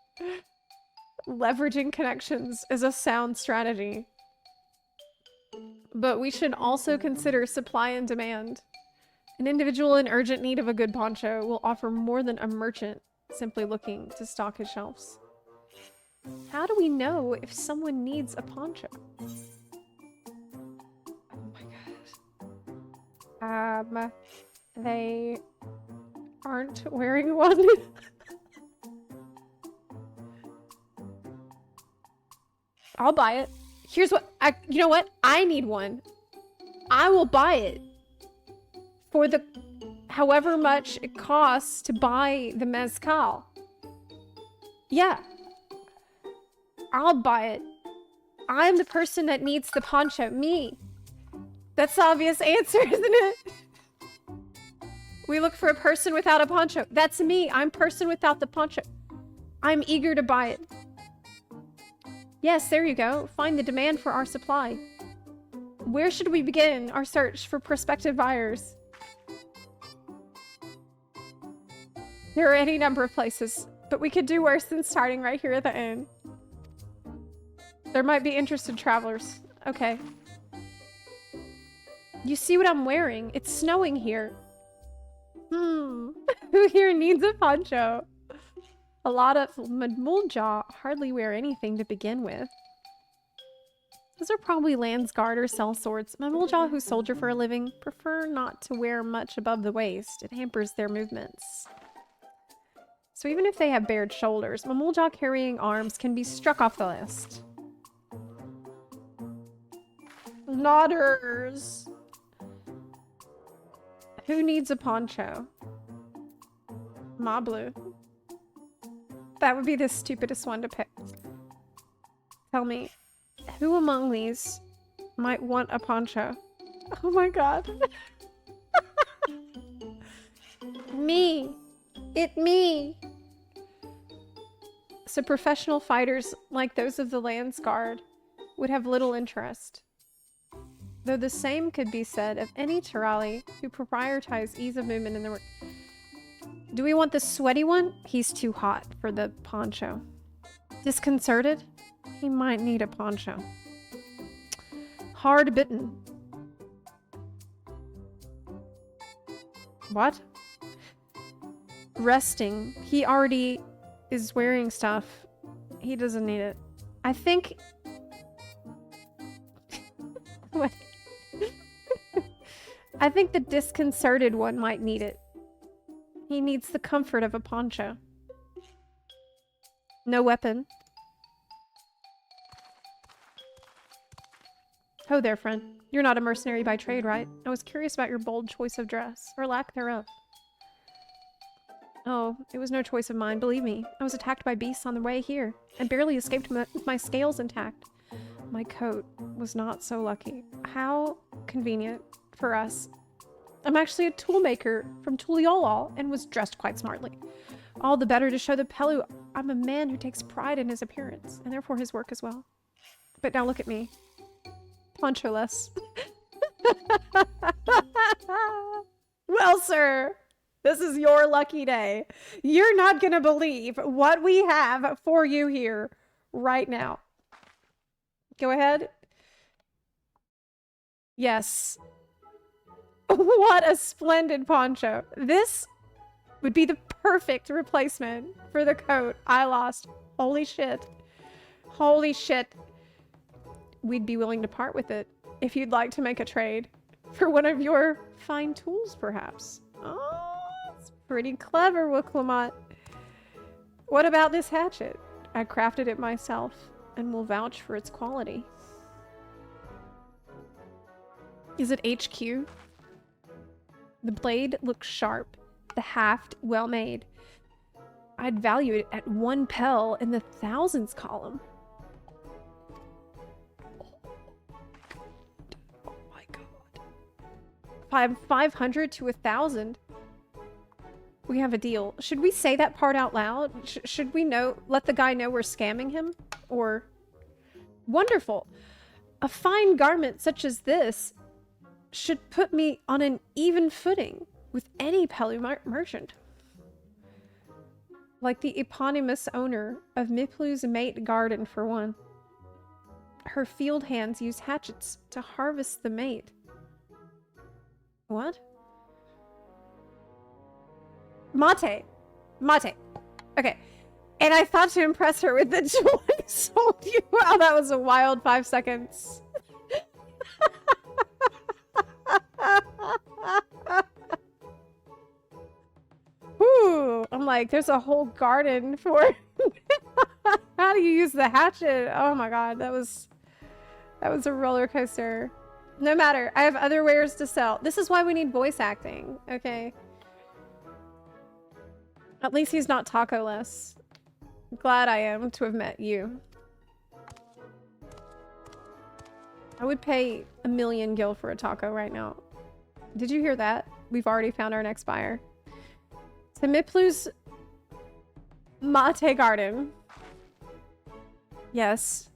Leveraging connections is a sound strategy. But we should also consider supply and demand. An individual in urgent need of a good poncho will offer more than a merchant simply looking to stock his shelves. How do we know if someone needs a poncho? Oh my god. They aren't wearing one. I'll buy it. Here's what you know what? I need one. I will buy it. For the however much it costs to buy the mezcal. Yeah. I'll buy it. I'm the person that needs the poncho. Me. That's the obvious answer, isn't it? We look for a person without a poncho. That's me. I'm person without the poncho. I'm eager to buy it. Yes, there you go. Find the demand for our supply. Where should we begin our search for prospective buyers? There are any number of places, but we could do worse than starting right here at the inn. There might be interested travelers. Okay. You see what I'm wearing? It's snowing here. Who here needs a poncho? A lot of Mulja hardly wear anything to begin with. Those are probably Landsguard or sellswords. Mulja who soldier for a living prefer not to wear much above the waist. It hampers their movements. So even if they have bared shoulders, Mulja carrying arms can be struck off the list. Nodders. Who needs a poncho? Mablu. That would be the stupidest one to pick. Tell me, who among these might want a poncho? Oh my god. Me. It me. So professional fighters like those of the Landsguard would have little interest. Though the same could be said of any Tirali who prioritize ease of movement in the work. Do we want the sweaty one? He's too hot for the poncho. Disconcerted? He might need a poncho. Hard bitten. What? Resting. He already is wearing stuff. He doesn't need it. I think... What? I think the disconcerted one might need it. He needs the comfort of a poncho. No weapon. Ho there, friend. You're not a mercenary by trade, right? I was curious about your bold choice of dress, or lack thereof. Oh, it was no choice of mine, believe me. I was attacked by beasts on the way here, and barely escaped with my scales intact. My coat was not so lucky. How convenient for us I'm actually a toolmaker from Tuliolol and was dressed quite smartly. All the better to show the Pelu I'm a man who takes pride in his appearance, and therefore his work as well. But now look at me. Poncho-less. Well, sir, this is your lucky day. You're not gonna believe what we have for you here right now. Go ahead. Yes. What a splendid poncho. This would be the perfect replacement for the coat I lost. Holy shit. Holy shit. We'd be willing to part with it if you'd like to make a trade for one of your fine tools, perhaps. Oh, it's pretty clever, Wuklamot. What about this hatchet? I crafted it myself and will vouch for its quality. Is it HQ? The blade looks sharp, the haft well made. I'd value it at 1 pel in the thousands column. Oh my god. 500 to 1,000. We have a deal. Should we say that part out loud? Should we let the guy know we're scamming him? Or... Wonderful. A fine garment such as this should put me on an even footing with any Pelu merchant. Like the eponymous owner of Miplu's mate garden, for one. Her field hands use hatchets to harvest the mate. What? Mate. Okay. And I thought to impress her with the jewel I sold you. Wow, that was a wild 5 seconds. Whew. I'm like, there's a whole garden for... How do you use the hatchet? Oh my god, that was a roller coaster. No matter, I have other wares to sell. This is why we need voice acting, okay? At least he's not taco-less. Glad I am to have met you. I would pay 1,000,000 gil for a taco right now. Did you hear that? We've already found our next buyer. To Miplu's mate garden. Yes.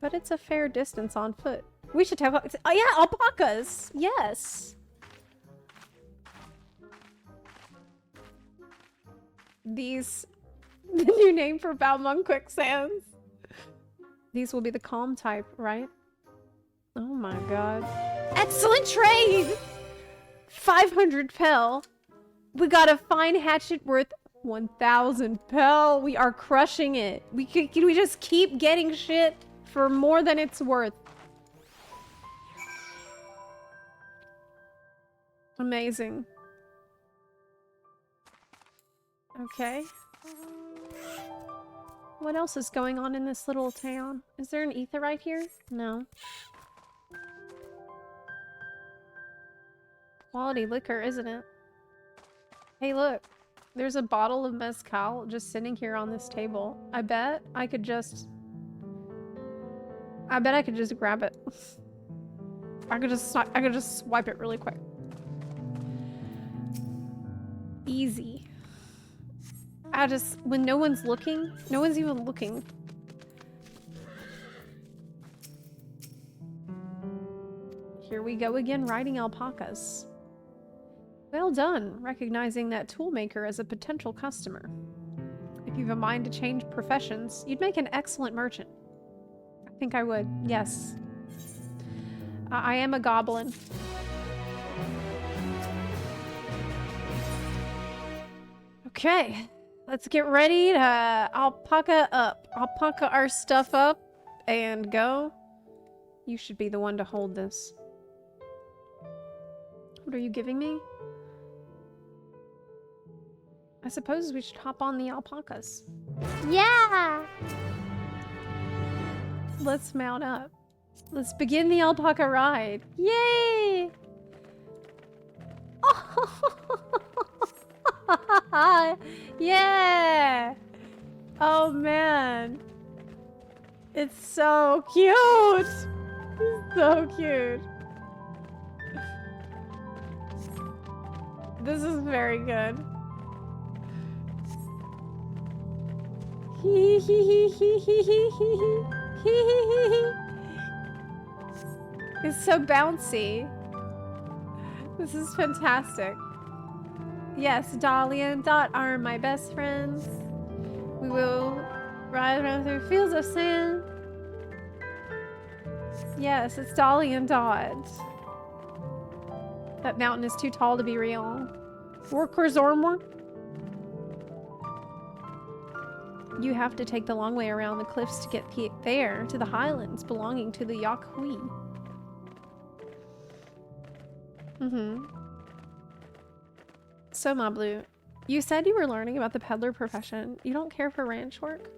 But it's a fair distance on foot. We should have... Oh yeah, alpacas! Yes! These... The new name for Balmung quicksands. These will be the calm type, right? Oh my god. Excellent trade! 500 pel. We got a fine hatchet worth 1,000 pel. We are crushing it. Can we just keep getting shit for more than it's worth? Amazing. Okay. What else is going on in this little town? Is there an etherite here? No. Quality liquor, isn't it? Hey, look. There's a bottle of mezcal just sitting here on this table. I bet I could just grab it. I could just swipe it really quick. Easy. When no one's looking, no one's even looking. Here we go again, riding alpacas. Well done, recognizing that toolmaker as a potential customer. If you've a mind to change professions, you'd make an excellent merchant. I think I would, yes. I am a goblin. Okay. Let's get ready to alpaca our stuff up and go. You should be the one to hold this. What are you giving me? I suppose we should hop on the alpacas. Yeah! Let's mount up. Let's begin the alpaca ride. Yay! Yeah! Oh man. It's so cute! It's so cute. This is very good. Hee hee hee hee hee hee hee hee hee. It's so bouncy. This is fantastic. Yes, Dolly and Dot are my best friends. We will ride around through fields of sand. Yes, it's Dolly and Dot. That mountain is too tall to be real. Workers Ormor? You have to take the long way around the cliffs to get there, to the highlands belonging to the Yakhui. So, Mablu, you said you were learning about the peddler profession. You don't care for ranch work?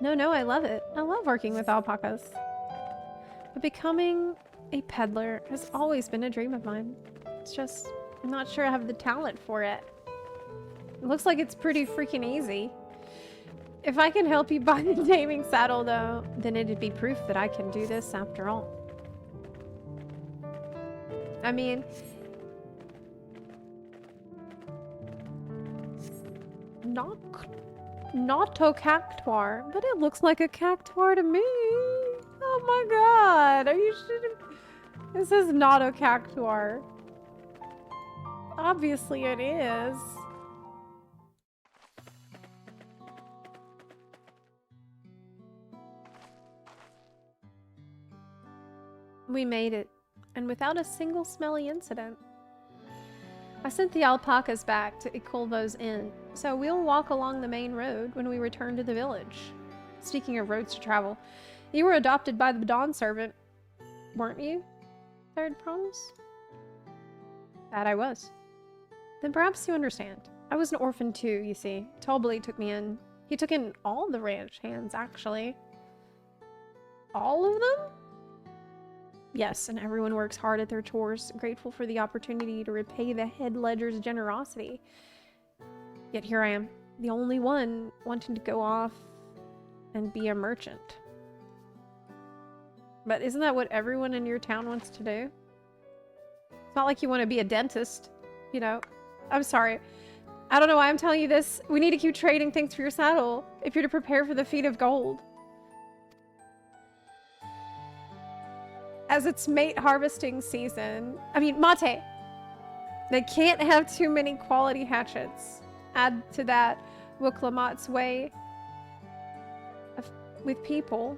No, I love it. I love working with alpacas. But becoming a peddler has always been a dream of mine. It's just, I'm not sure I have the talent for it. It looks like it's pretty freaking easy. If I can help you buy the taming saddle, though, then it'd be proof that I can do this after all. I mean, not a cactuar, but it looks like a cactuar to me. Oh my god, are you shitting? This is not a cactuar. Obviously it is. We made it, and without a single smelly incident. I sent the alpacas back to Ikulvo's inn, so we'll walk along the main road when we return to the village. Speaking of roads to travel, you were adopted by the Dawn servant, weren't you? Third promise? That I was. Then perhaps you understand. I was an orphan too, you see. Tobley took me in. He took in all the ranch hands, actually. All of them? Yes, and everyone works hard at their chores, grateful for the opportunity to repay the head ledger's generosity. Yet here I am, the only one wanting to go off and be a merchant. But isn't that what everyone in your town wants to do? It's not like you want to be a dentist, you know? I'm sorry. I don't know why I'm telling you this. We need to keep trading things for your saddle if you're to prepare for the feat of gold. As it's mate harvesting season. I mean, mate. They can't have too many quality hatchets. Add to that Wuklamat's way with people,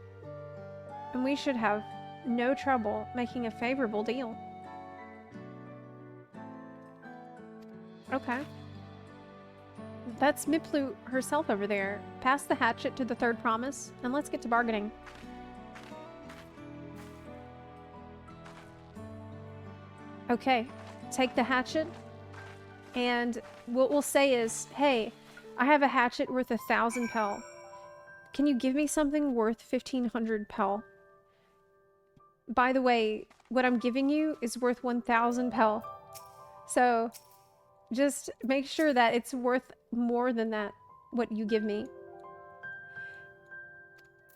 and we should have no trouble making a favorable deal. Okay. That's Miplu herself over there. Pass the hatchet to the third promise, and let's get to bargaining. Okay, take the hatchet, and what we'll say is, hey, I have a hatchet worth 1,000 pel. Can you give me something worth 1,500 pel? By the way, what I'm giving you is worth 1,000 pel. So, just make sure that it's worth more than that, what you give me.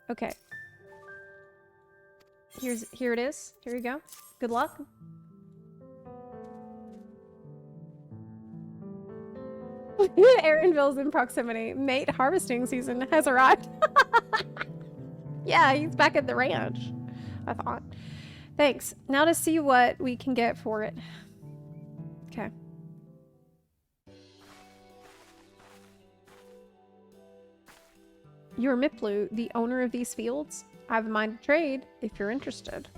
Okay. Here it is. Here you go. Good luck. Aaronville's in proximity. Mate harvesting season has arrived. Yeah, he's back at the ranch, I thought. Thanks. Now to see what we can get for it. Okay. You're Miplu, the owner of these fields? I have a mind to trade, if you're interested.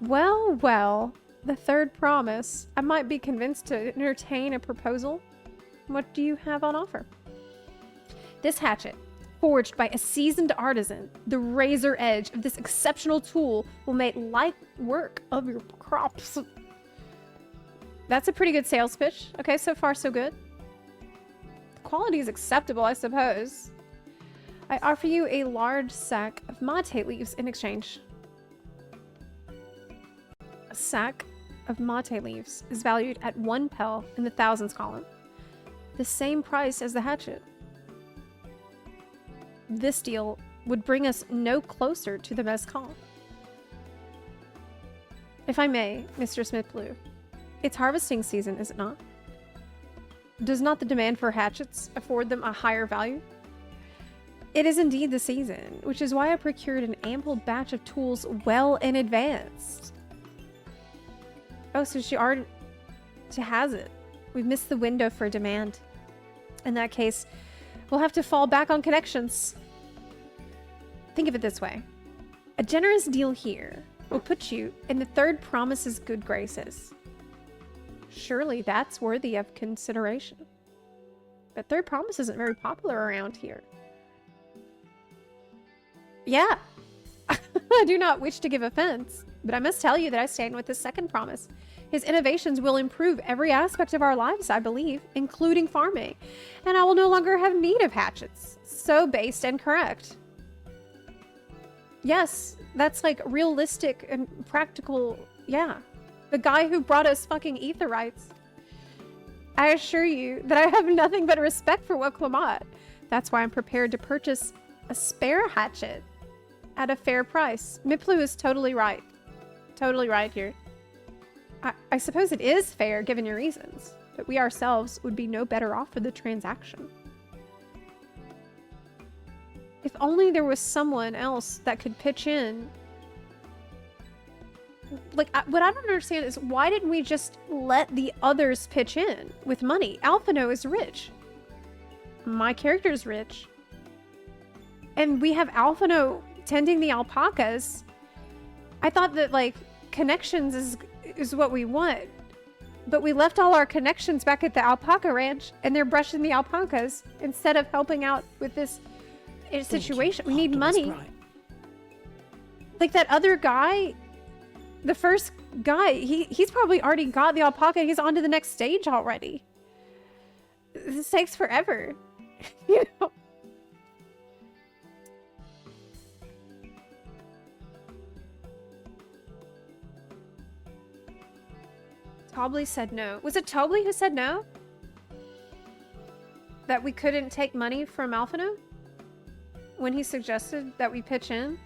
Well, well. The third promise. I might be convinced to entertain a proposal. What do you have on offer? This hatchet, forged by a seasoned artisan, the razor edge of this exceptional tool will make light work of your crops. That's a pretty good sales pitch. Okay, so far so good. The quality is acceptable, I suppose. I offer you a large sack of mate leaves in exchange. A sack of mate leaves is valued at 1 pel in the thousands column. The same price as the hatchet. This deal would bring us no closer to the mezcal. If I may, Mr. Smithblue, It's harvesting season, is it not? Does not the demand for hatchets afford them a higher value? It is indeed the season, which is why I procured an ample batch of tools well in advance. Oh, so she has it. We've missed the window for demand. In that case, we'll have to fall back on connections. Think of it this way. A generous deal here will put you in the third promise's good graces. Surely that's worthy of consideration. But third promise isn't very popular around here. Yeah. I do not wish to give offense, but I must tell you that I stand with the second promise. His innovations will improve every aspect of our lives, I believe, including farming, and I will no longer have need of hatchets. So based and correct. Yes, that's like realistic and practical. Yeah. The guy who brought us fucking aetherites. I assure you that I have nothing but respect for Woklamot. That's why I'm prepared to purchase a spare hatchet at a fair price. Miplu is totally right. Totally right here. I suppose it is fair given your reasons, but we ourselves would be no better off for the transaction. If only there was someone else that could pitch in. Like, what I don't understand is why didn't we just let the others pitch in with money? Alphino is rich. My character's rich. And we have Alphino tending the alpacas. I thought that, like, connections is what we want. But we left all our connections back at the alpaca ranch, and they're brushing the alpacas instead of helping out with this situation. We need money. Like that other guy, the first guy, he's probably already got the alpaca. He's on to the next stage already. This takes forever. You know? Tobley said no. Was it Tobley who said no? That we couldn't take money from Alphino? When he suggested that we pitch in?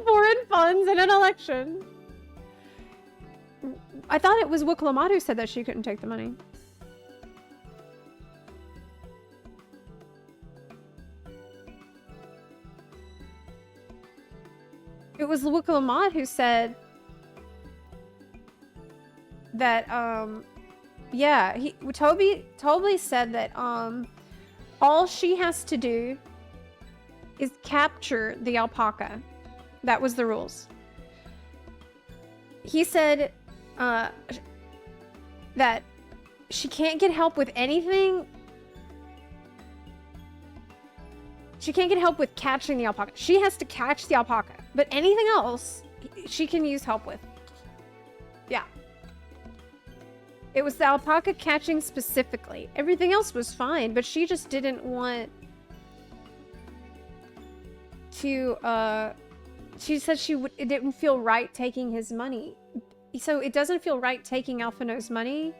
Foreign funds in an election. I thought it was Woklamot who said that she couldn't take the money. It was Woklamot who said that, yeah, Toby said that, all she has to do is capture the alpaca. That was the rules. He said, that she can't get help with anything. She can't get help with catching the alpaca. She has to catch the alpaca. But anything else, she can use help with. Yeah. It was the alpaca catching specifically. Everything else was fine, but she just didn't want to, she said it didn't feel right taking his money. So it doesn't feel right taking Alphino's money.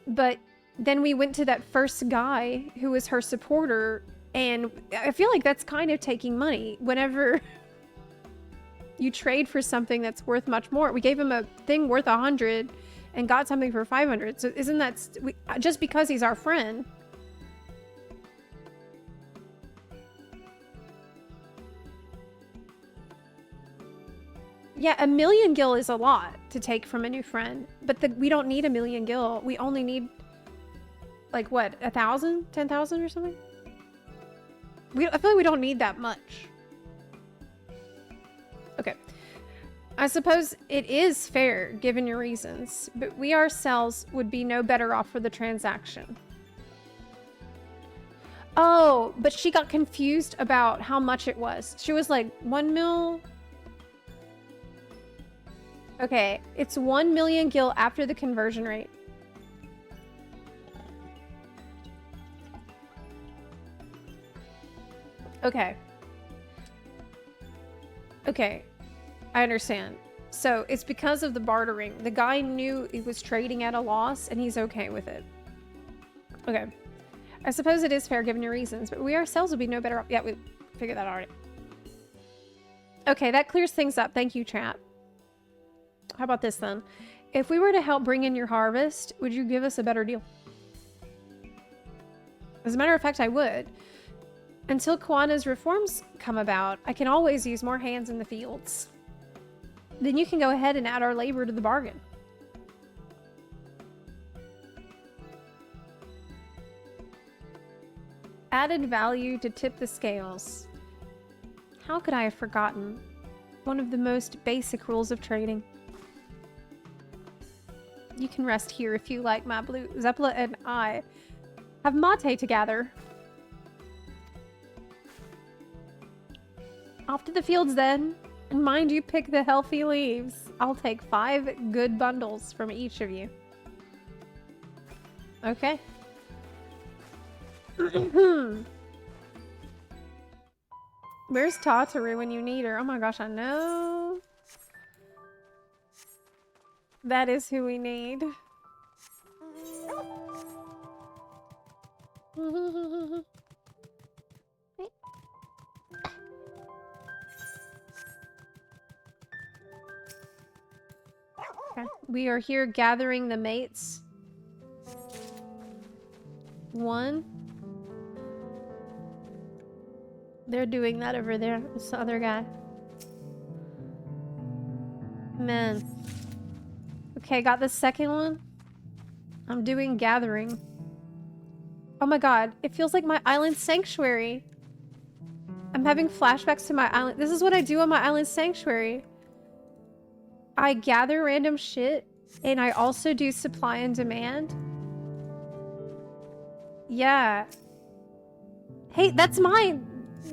But then we went to that first guy who was her supporter, and I feel like that's kind of taking money. Whenever you trade for something that's worth much more. We gave him a thing worth 100 and got something for 500. So isn't that just because he's our friend? Yeah, 1,000,000 gil is a lot to take from a new friend, but we don't need 1,000,000 gil. We only need, like, what, 1,000, 10,000 or something? I feel like we don't need that much. Okay. I suppose it is fair, given your reasons, but we ourselves would be no better off for the transaction. Oh, but she got confused about how much it was. She was like, 1 mil? Okay, it's 1,000,000 gil after the conversion rate. Okay. Okay, I understand. So it's because of the bartering. The guy knew he was trading at a loss, and he's okay with it. Okay. I suppose it is fair given your reasons, but we ourselves would be no better off. Yeah, we figured that already. Okay, that clears things up. Thank you, chat. How about this then? If we were to help bring in your harvest, would you give us a better deal? As a matter of fact, I would. Until Kawana's reforms come about, I can always use more hands in the fields. Then you can go ahead and add our labor to the bargain. Added value to tip the scales. How could I have forgotten one of the most basic rules of trading? You can rest here if you like, my blue. Zepla and I have mate together. Off to the fields then. And mind you pick the healthy leaves. I'll take 5 good bundles from each of you. Okay. Where's Tataru when you need her? Oh my gosh, I know. That is who we need. Okay. We are here gathering the mates. 1. They're doing that over there. This other guy. Man. Okay, got the second one. I'm doing gathering. Oh my god, it feels like my island sanctuary. I'm having flashbacks to my island. This is what I do on my island sanctuary. I gather random shit, and I also do supply and demand. Yeah. Hey, that's mine!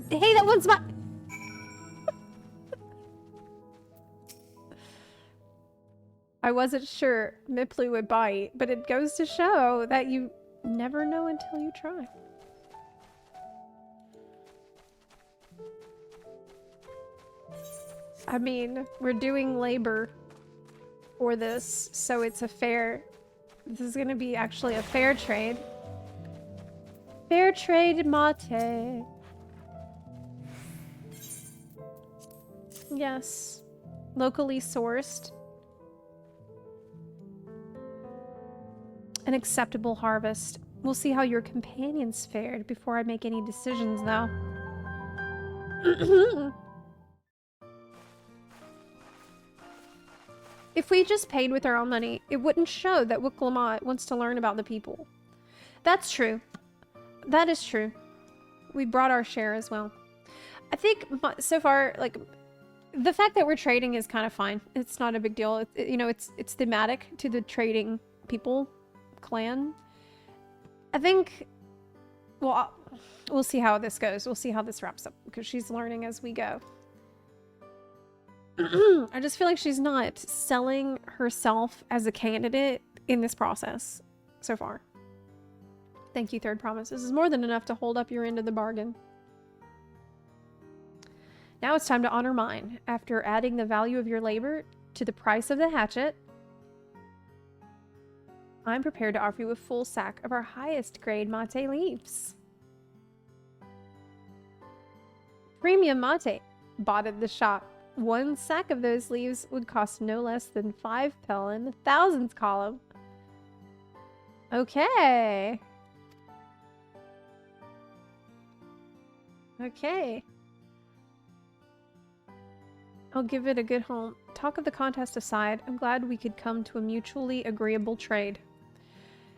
Hey, that one's mine! I wasn't sure Miplu would bite, but it goes to show that you never know until you try. I mean, we're doing labor for this, so it's a fair... This is gonna be actually a fair trade. Fair trade mate. Yes. Locally sourced. An acceptable harvest. We'll see how your companions fared before I make any decisions, though. If we just paid with our own money, it wouldn't show that Wiklamat wants to learn about the people. That's true. That is true. We brought our share as well. I think so far, like, the fact that we're trading is kind of fine. It's not a big deal. You know, it's thematic to the trading people clan. I think, well, we'll see how this goes. We'll see how this wraps up because she's learning as we go. I just feel like she's not selling herself as a candidate in this process so far. Thank you, Third Promise. This is more than enough to hold up your end of the bargain. Now it's time to honor mine. After adding the value of your labor to the price of the hatchet, I'm prepared to offer you a full sack of our highest grade mate leaves. Premium mate, bought at the shop. 1 sack of those leaves would cost no less than 5 pel in the thousands column. Okay. Okay. I'll give it a good home. Talk of the contest aside, I'm glad we could come to a mutually agreeable trade.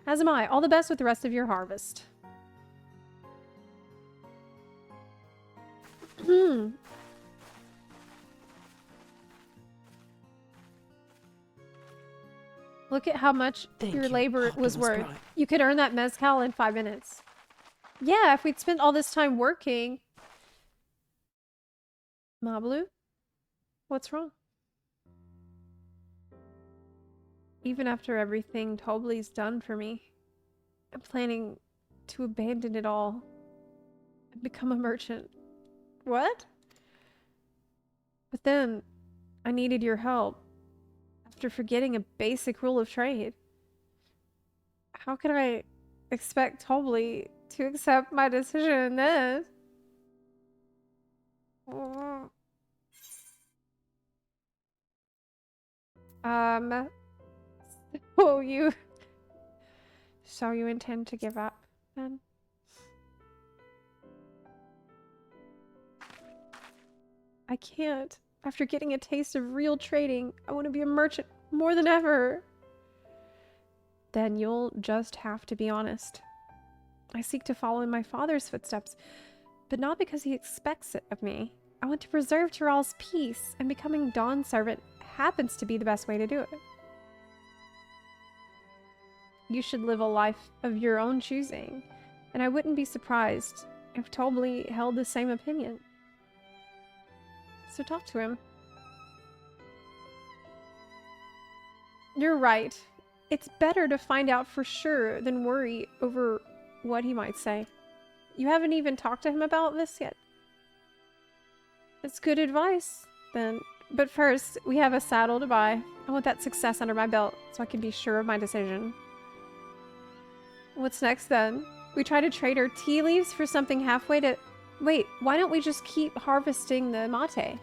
As am I. All the best with the rest of your harvest. Look at how much your labor was worth. You could earn that mezcal in 5 minutes. Yeah, if we'd spent all this time working. Mablu? What's wrong? Even after everything Tobli's done for me, I'm planning to abandon it all and become a merchant. What? But then, I needed your help. After forgetting a basic rule of trade. How could I expect Tobli to accept my decision then? So you... So you intend to give up, then? I can't. After getting a taste of real trading, I want to be a merchant more than ever. Then you'll just have to be honest. I seek to follow in my father's footsteps, but not because he expects it of me. I want to preserve Tyrell's peace, and becoming Dawn's servant happens to be the best way to do it. You should live a life of your own choosing, and I wouldn't be surprised if Tobley held the same opinion. So talk to him. You're right. It's better to find out for sure than worry over what he might say. You haven't even talked to him about this yet? It's good advice, then. But first, we have a saddle to buy. I want that success under my belt so I can be sure of my decision. What's next, then? We try to trade our tea leaves for something halfway to... Wait, why don't we just keep harvesting the mate?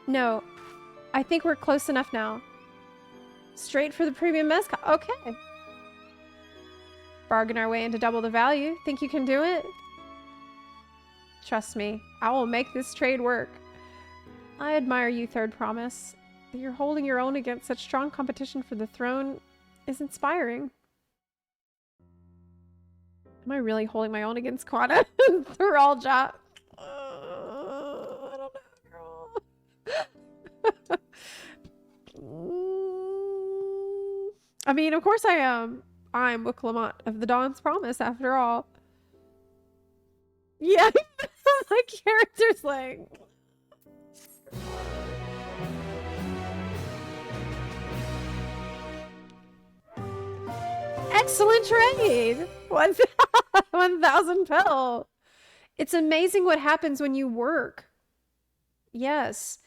No, I think we're close enough now. Straight for the premium mezcal. Okay. Bargain our way into double the value. Think you can do it? Trust me, I will make this trade work. I admire you, Third Promise. That you're holding your own against such strong competition for the throne is inspiring. Am I really holding my own against Quana? They're all I don't know, girl. I mean, of course I am. I'm with Clement of the Dawn's Promise, after all. Yeah, my character's like... Excellent trade! 1,000 pill! It's amazing what happens when you work. Yes.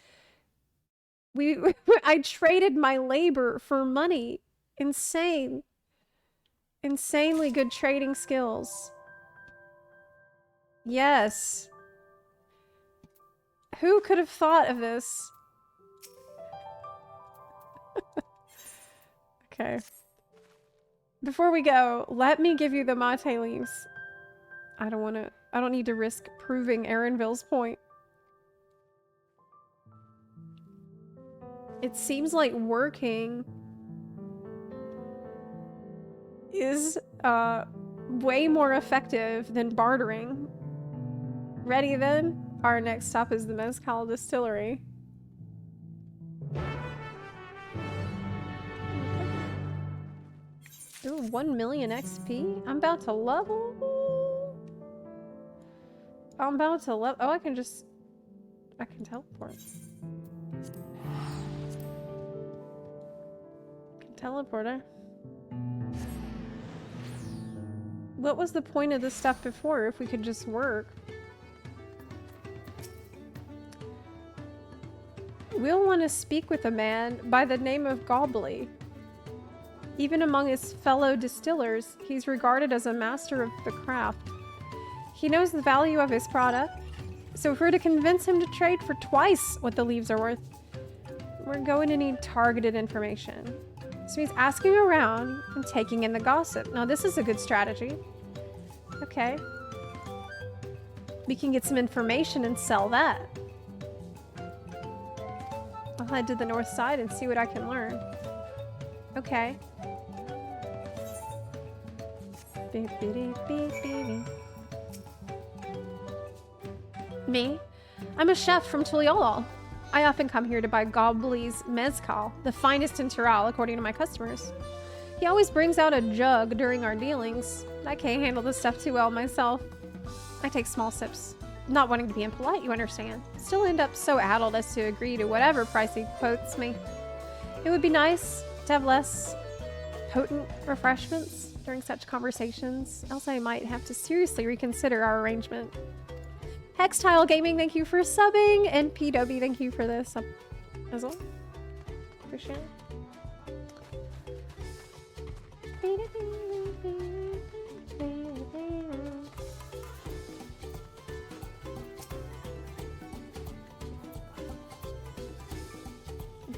I traded my labor for money. Insane. Insanely good trading skills. Yes. Who could have thought of this? Okay. Before we go, let me give you the mate leaves. I don't need to risk proving Aaronville's point. It seems like working is way more effective than bartering. Ready then? Our next stop is the Mezcal Distillery. Ooh, 1 million XP? I'm about to level. I'm about to level. Oh, I can teleport. Teleporter. What was the point of this stuff before if we could just work? We'll want to speak with a man by the name of Gobley. Even among his fellow distillers, he's regarded as a master of the craft. He knows the value of his product, so if we're to convince him to trade for twice what the leaves are worth, we're going to need targeted information. So he's asking around and taking in the gossip. Now this is a good strategy. Okay. We can get some information and sell that. I'll head to the north side and see what I can learn. Okay. Me? I'm a chef from Tuliolol. I often come here to buy Gobley's mezcal, the finest in Tyrell, according to my customers. He always brings out a jug during our dealings. I can't handle this stuff too well myself. I take small sips, not wanting to be impolite, you understand. Still end up so addled as to agree to whatever price he quotes me. It would be nice to have less potent refreshments during such conversations, else I might have to seriously reconsider our arrangement. Hextile Gaming, thank you for subbing, and PW, thank you for the sub as well. Appreciate it.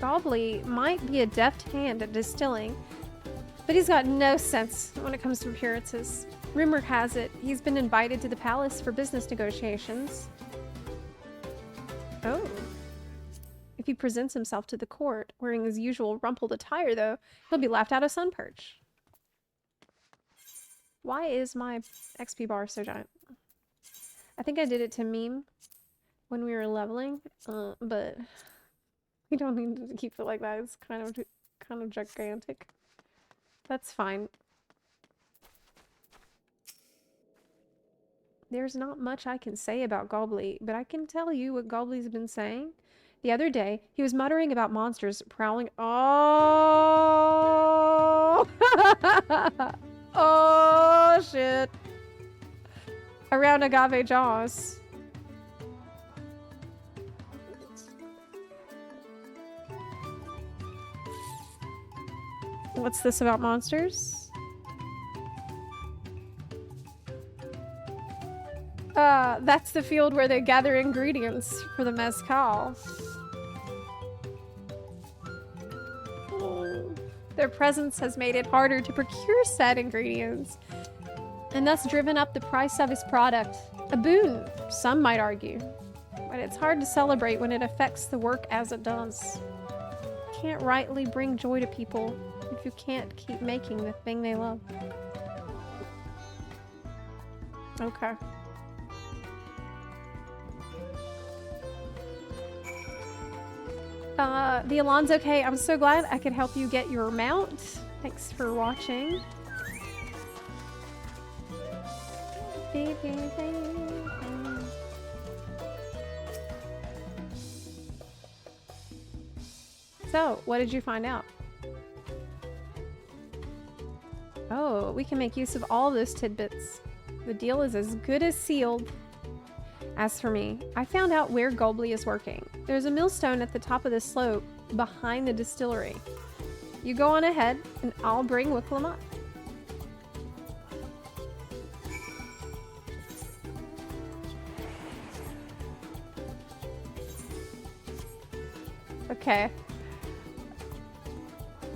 Gobbly might be a deft hand at distilling, but he's got no sense when it comes to appearances. Rumor has it he's been invited to the palace for business negotiations. Oh. If he presents himself to the court wearing his usual rumpled attire, though, he'll be laughed out of Sunperch. Why is my XP bar so giant? I think I did it to meme when we were leveling, but we don't need to keep it like that. It's kind of gigantic. That's fine. There's not much I can say about Gobbly, but I can tell you what Gobbly's been saying. The other day, he was muttering about monsters prowling. Oh! Oh, shit. Around Agave Jaws. What's this about monsters? That's the field where they gather ingredients for the mezcal. Their presence has made it harder to procure said ingredients, and thus driven up the price of his product. A boon, some might argue, but it's hard to celebrate when it affects the work as it does. You can't rightly bring joy to people if you can't keep making the thing they love. Okay. The Alonzo K, I'm so glad I could help you get your mount. Thanks for watching. So, what did you find out? Oh, we can make use of all those tidbits. The deal is as good as sealed. As for me, I found out where Gobbly is working. There's a millstone at the top of the slope behind the distillery. You go on ahead, and I'll bring Wicklum up. Okay.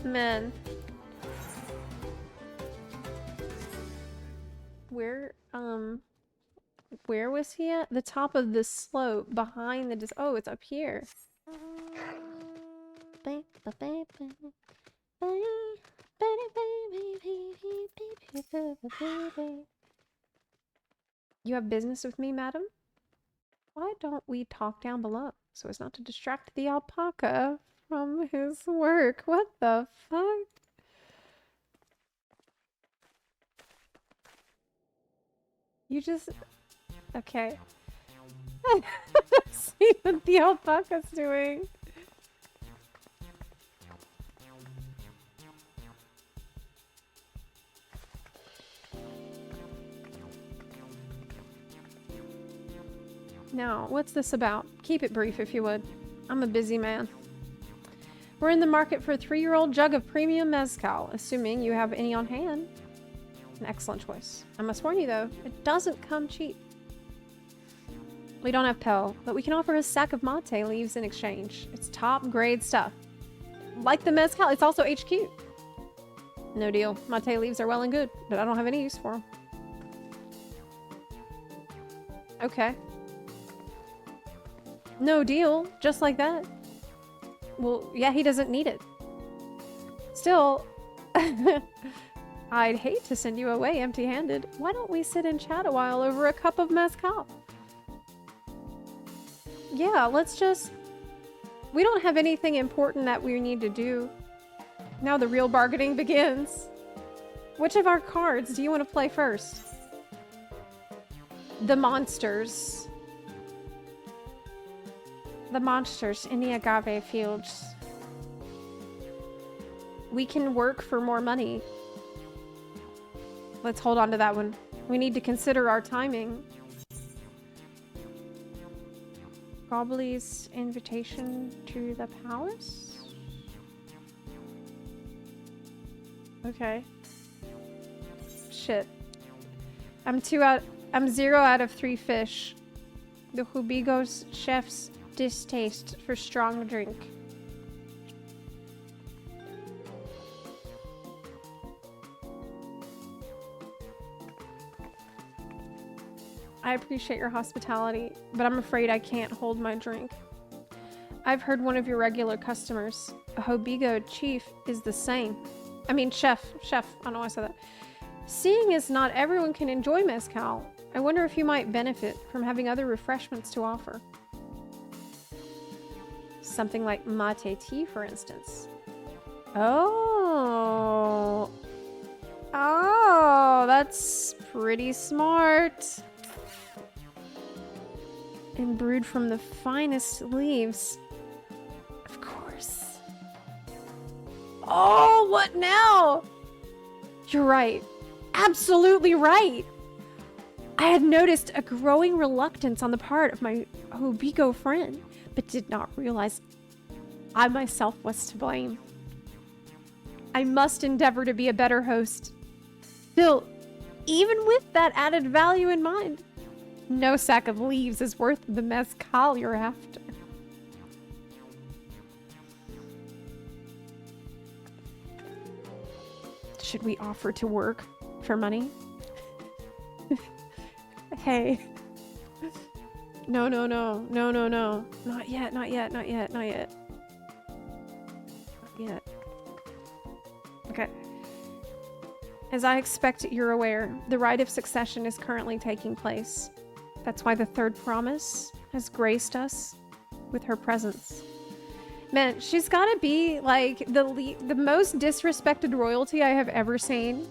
Man. Where was he at? The top of the slope behind the oh, it's up here. You have business with me, madam? Why don't we talk down below so as not to distract the alpaca from his work? What the fuck? You just... Okay. See what the alpaca's doing. Now, what's this about? Keep it brief if you would. I'm a busy man. We're in the market for a 3-year-old jug of premium mezcal, assuming you have any on hand. An excellent choice. I must warn you though, it doesn't come cheap. We don't have Pel, but we can offer a sack of mate leaves in exchange. It's top grade stuff. Like the mezcal, it's also HQ. No deal. Mate leaves are well and good, but I don't have any use for them. Okay. No deal. Just like that. Well, yeah, he doesn't need it. Still, I'd hate to send you away empty-handed. Why don't we sit and chat a while over a cup of mezcal? Yeah, let's just... We don't have anything important that we need to do. Now the real bargaining begins. Which of our cards do you want to play first? The monsters. The monsters in the agave fields. We can work for more money. Let's hold on to that one. We need to consider our timing. Gobbly's invitation to the palace? Okay. Shit. I'm 0 out of 3 fish. The Hubigo's chef's distaste for strong drink. I appreciate your hospitality, but I'm afraid I can't hold my drink. I've heard one of your regular customers, a Hobigo chief, is the same. I mean, chef. I don't know why I said that. Seeing as not everyone can enjoy mezcal, I wonder if you might benefit from having other refreshments to offer. Something like mate tea, for instance. Oh, that's pretty smart. And brewed from the finest leaves. Of course. Oh, what now? You're right. Absolutely right. I had noticed a growing reluctance on the part of my Hobigo friend, but did not realize I myself was to blame. I must endeavor to be a better host. Still, even with that added value in mind, no sack of leaves is worth the mezcal you're after. Should we offer to work for money? Hey. No. Not yet. Okay. As I expect you're aware, the rite of succession is currently taking place. That's why the third promise has graced us with her presence. Man, she's gotta be like the most disrespected royalty I have ever seen.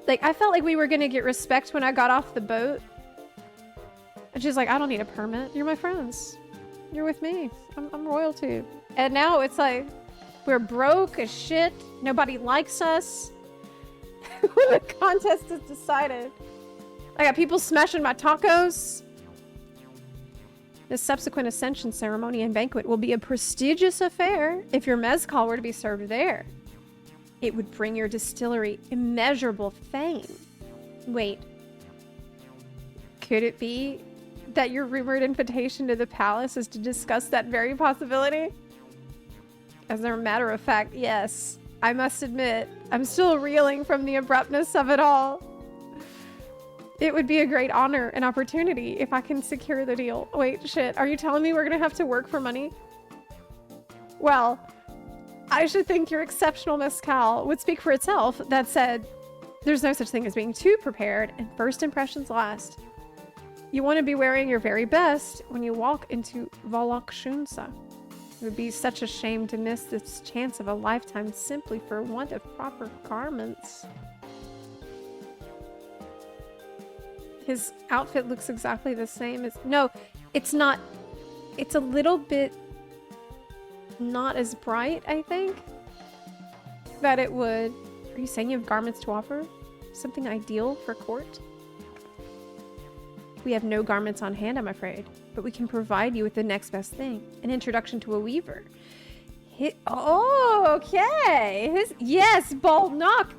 Like, I felt like we were gonna get respect when I got off the boat. And she's like, I don't need a permit. You're my friends. You're with me. I'm royalty. And now it's like, we're broke as shit. Nobody likes us. When the contest is decided. I got people smashing my tacos. The subsequent ascension ceremony and banquet will be a prestigious affair if your mezcal were to be served there. It would bring your distillery immeasurable fame. Wait. Could it be that your rumored invitation to the palace is to discuss that very possibility? As a matter of fact, yes. I must admit, I'm still reeling from the abruptness of it all. It would be a great honor and opportunity if I can secure the deal. Wait, shit, are you telling me we're gonna have to work for money? Well, I should think your exceptional mezcal would speak for itself. That said, there's no such thing as being too prepared, and first impressions last. You want to be wearing your very best when you walk into Volokshunsa. It would be such a shame to miss this chance of a lifetime simply for want of proper garments. His outfit looks exactly the same as... No, it's not. It's a little bit not as bright, I think, that it would... Are you saying you have garments to offer? Something ideal for court? We have no garments on hand, I'm afraid, but we can provide you with the next best thing. An introduction to a weaver. Oh, okay. Yes, Bald Knock.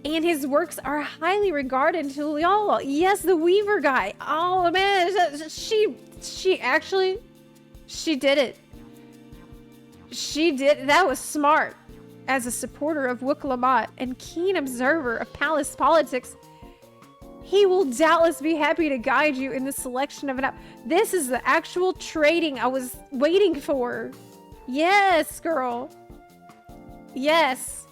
And his works are highly regarded to y'all. Yes, the weaver guy. Oh, man. She did it. She did. That was smart. As a supporter of Wuklamat and keen observer of palace politics, he will doubtless be happy to guide you in the selection of an app. This is the actual trading I was waiting for. Yes, girl. Yes.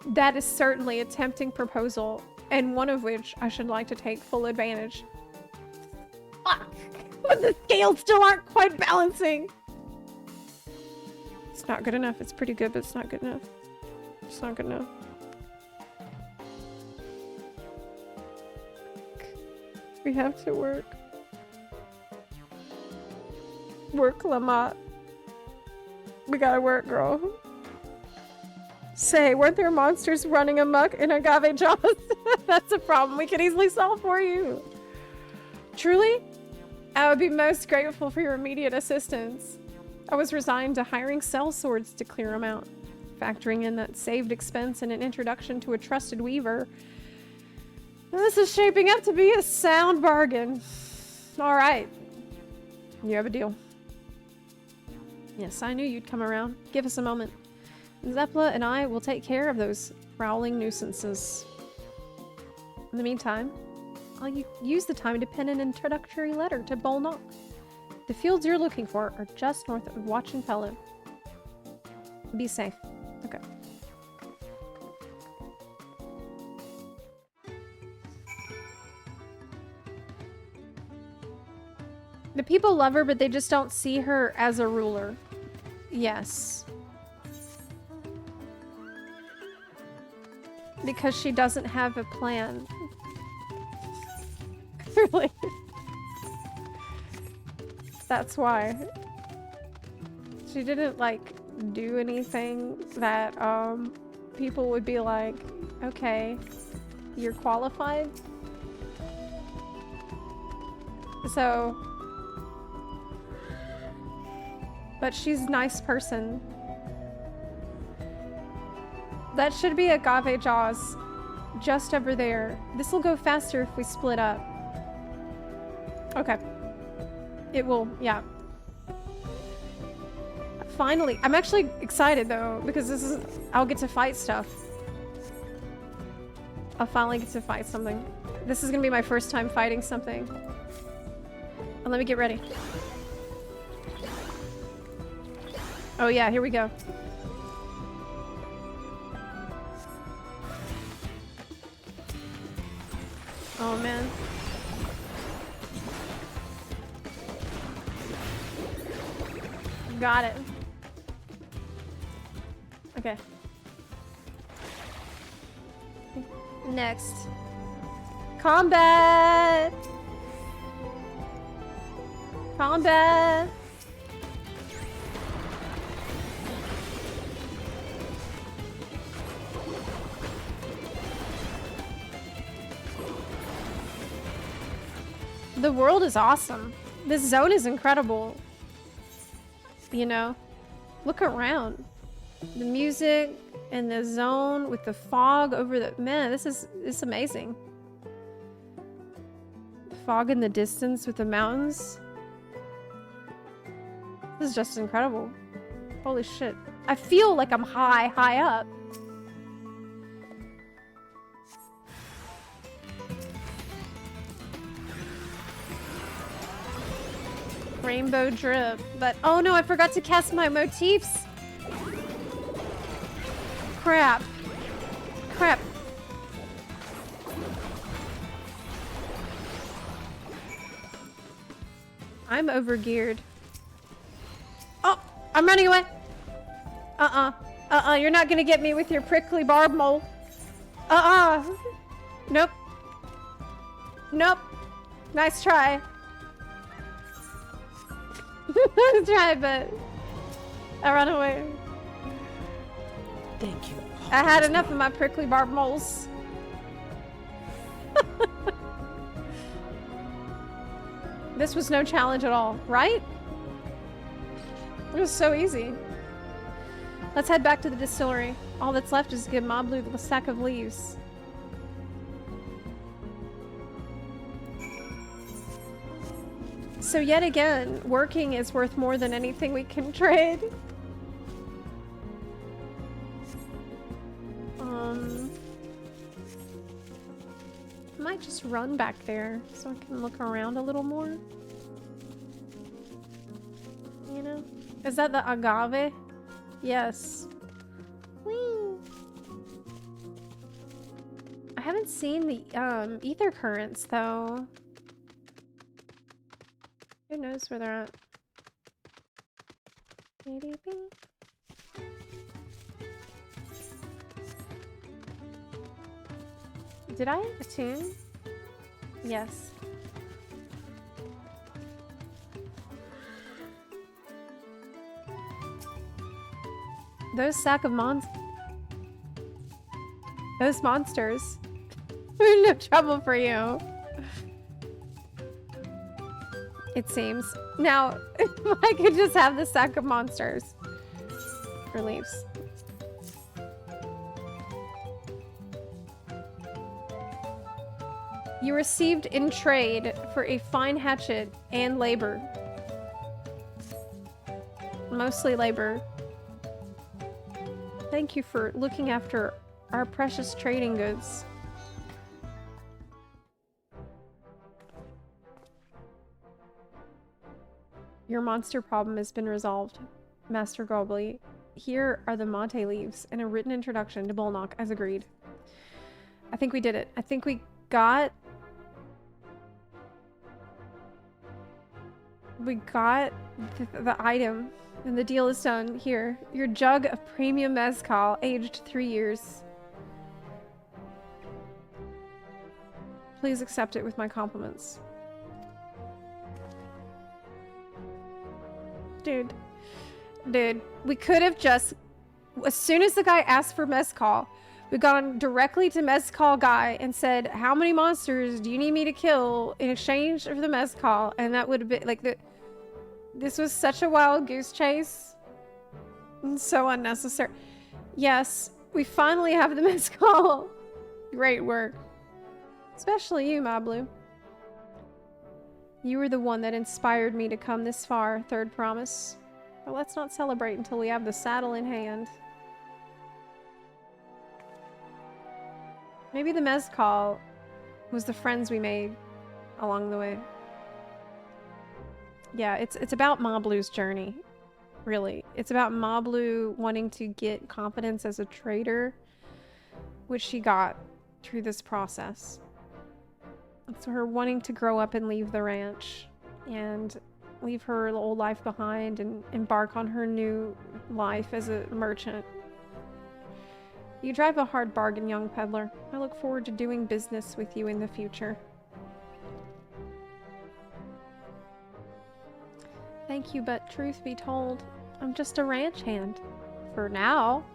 That is certainly a tempting proposal, and one of which I should like to take full advantage. Fuck! But the scales still aren't quite balancing. It's not good enough. It's pretty good, but it's not good enough. It's not good enough. We have to work. Work, Lamont. We gotta work, girl. Say, weren't there monsters running amok in Agave Jaws? That's a problem we could easily solve for you. Truly, I would be most grateful for your immediate assistance. I was resigned to hiring sellswords to clear them out. Factoring in that saved expense and an introduction to a trusted weaver, this is shaping up to be a sound bargain. All right. You have a deal. Yes, I knew you'd come around. Give us a moment. Zepla and I will take care of those prowling nuisances. In the meantime, I'll use the time to pen an introductory letter to Bolnock. The fields you're looking for are just north of Watchin Fellow. Be safe. Okay. The people love her, but they just don't see her as a ruler. Yes. Because she doesn't have a plan. Really? That's why. She didn't, like, do anything that, people would be like, okay, you're qualified? So... But she's a nice person. That should be agave jaws. Just over there. This will go faster if we split up. Okay. It will, yeah. Finally. I'm actually excited though, because this is... I'll get to fight stuff. I'll finally get to fight something. This is gonna be my first time fighting something. And let me get ready. Oh yeah, here we go. Oh man. Got it. Okay. Next. Combat! Combat! The world is awesome. This zone is incredible. You know? Look around. The music and the zone with the fog over the... Man, it's amazing. The fog in the distance with the mountains. This is just incredible. Holy shit. I feel like I'm high up. Rainbow drip, but oh no, I forgot to cast my motifs. Crap. Crap. I'm overgeared. Oh, I'm running away. You're not gonna get me with your prickly barb mole. Nope. Nope. Nice try. Nice try, but I ran away. Thank you. I had enough of my prickly barb moles. This was no challenge at all, right? It was so easy. Let's head back to the distillery. All that's left is to give Mablu the sack of leaves. So yet again, working is worth more than anything we can trade. I might just run back there so I can look around a little more. You know? Is that the agave? Yes. Whee! I haven't seen the ether currents though. Who knows where they're at? Did I attune? Yes. Those sack of those monsters. We're no trouble for you. It seems. Now, if I could just have the sack of monsters for leaves. You received in trade for a fine hatchet and labor. Mostly labor. Thank you for looking after our precious trading goods. Your monster problem has been resolved, Master Gobbly. Here are the mate leaves and a written introduction to Bolnock, as agreed. I think we did it. I think we got... the item, and the deal is done. Here, your jug of premium mezcal, aged 3 years. Please accept it with my compliments. Dude, we could have just, as soon as the guy asked for mezcal, we gone directly to mezcal guy and said, how many monsters do you need me to kill in exchange for the mezcal? And that would have been, like, this was such a wild goose chase. And so unnecessary. Yes, we finally have the mezcal. Great work. Especially you, Mablu. You were the one that inspired me to come this far, third promise. But let's not celebrate until we have the saddle in hand. Maybe the mezcal was the friends we made along the way. Yeah, it's about Mablu's journey, really. It's about Mablu wanting to get confidence as a trader, which she got through this process. It's her wanting to grow up and leave the ranch and leave her old life behind and embark on her new life as a merchant. You drive a hard bargain, young peddler. I look forward to doing business with you in the future. Thank you, but truth be told, I'm just a ranch hand. For now.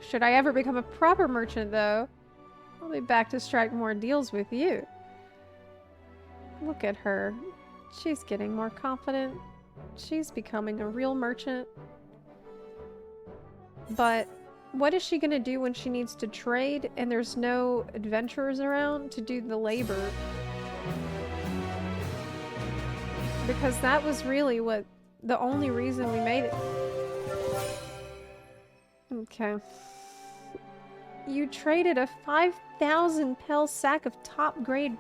Should I ever become a proper merchant, though, I'll be back to strike more deals with you. Look at her. She's getting more confident. She's becoming a real merchant. But what is she gonna do when she needs to trade and there's no adventurers around to do the labor? Because that was really the only reason we made it. Okay. You traded a 5,000 pel sack of top grade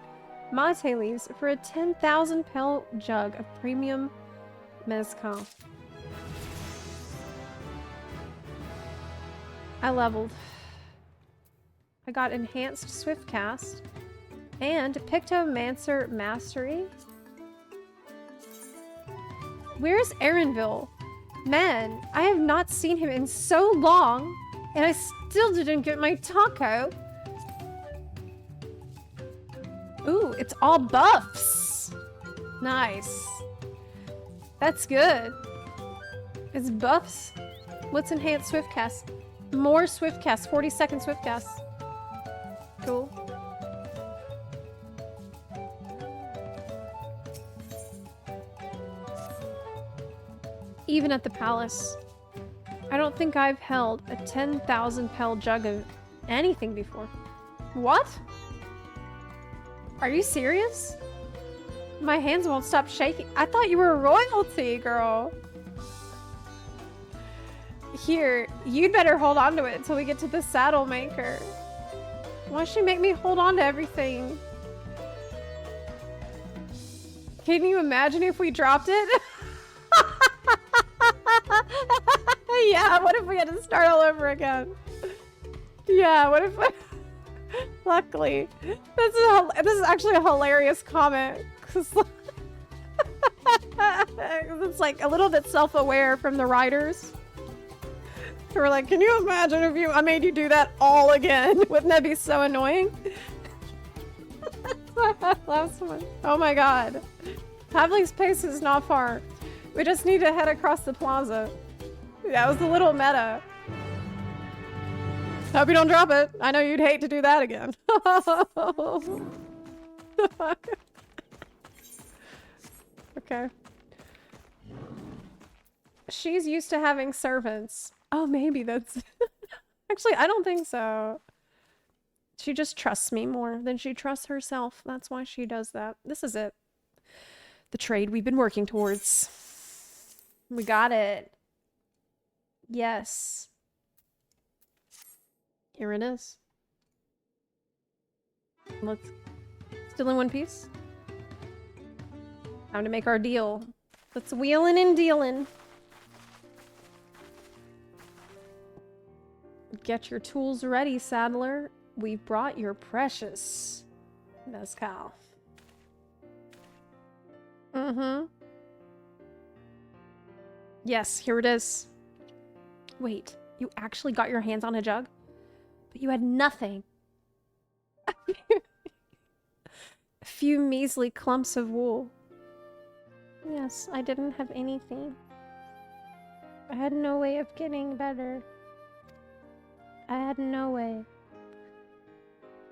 mate leaves for a 10,000 pel jug of premium mezcal. I leveled. I got enhanced swift cast and Pictomancer mastery. Where's Aaronville? Man, I have not seen him in so long, and I still didn't get my taco. Ooh, it's all buffs. Nice. That's good. It's buffs. What's enhanced swift cast? More swift cast. 40-second swift cast. Cool. Even at the palace, I don't think I've held a 10,000 pel jug of anything before. What? Are you serious? My hands won't stop shaking. I thought you were royalty, girl. Here, you'd better hold on to it until we get to the saddle maker. Why should she make me hold on to everything? Can you imagine if we dropped it? Yeah, what if we had to start all over again? Yeah, what if we... Luckily. This is actually a hilarious comment. Cause it's like a little bit self-aware from the writers. Who were like, can you imagine if I made you do that all again? Wouldn't that be so annoying? Last one. Oh my god. Havling's pace is not far. We just need to head across the plaza. That was a little meta. Hope you don't drop it. I know you'd hate to do that again. Okay. She's used to having servants. Oh, maybe that's... Actually, I don't think so. She just trusts me more than she trusts herself. That's why she does that. This is it. The trade we've been working towards. We got it. Yes. Here it is. Let's... Still in one piece? Time to make our deal. Let's wheeling and dealing. Get your tools ready, saddler. We've brought your precious mezcal. Mm-hmm. Yes, here it is. Wait, you actually got your hands on a jug? But you had nothing. A few measly clumps of wool. Yes, I didn't have anything. I had no way of getting better. I had no way.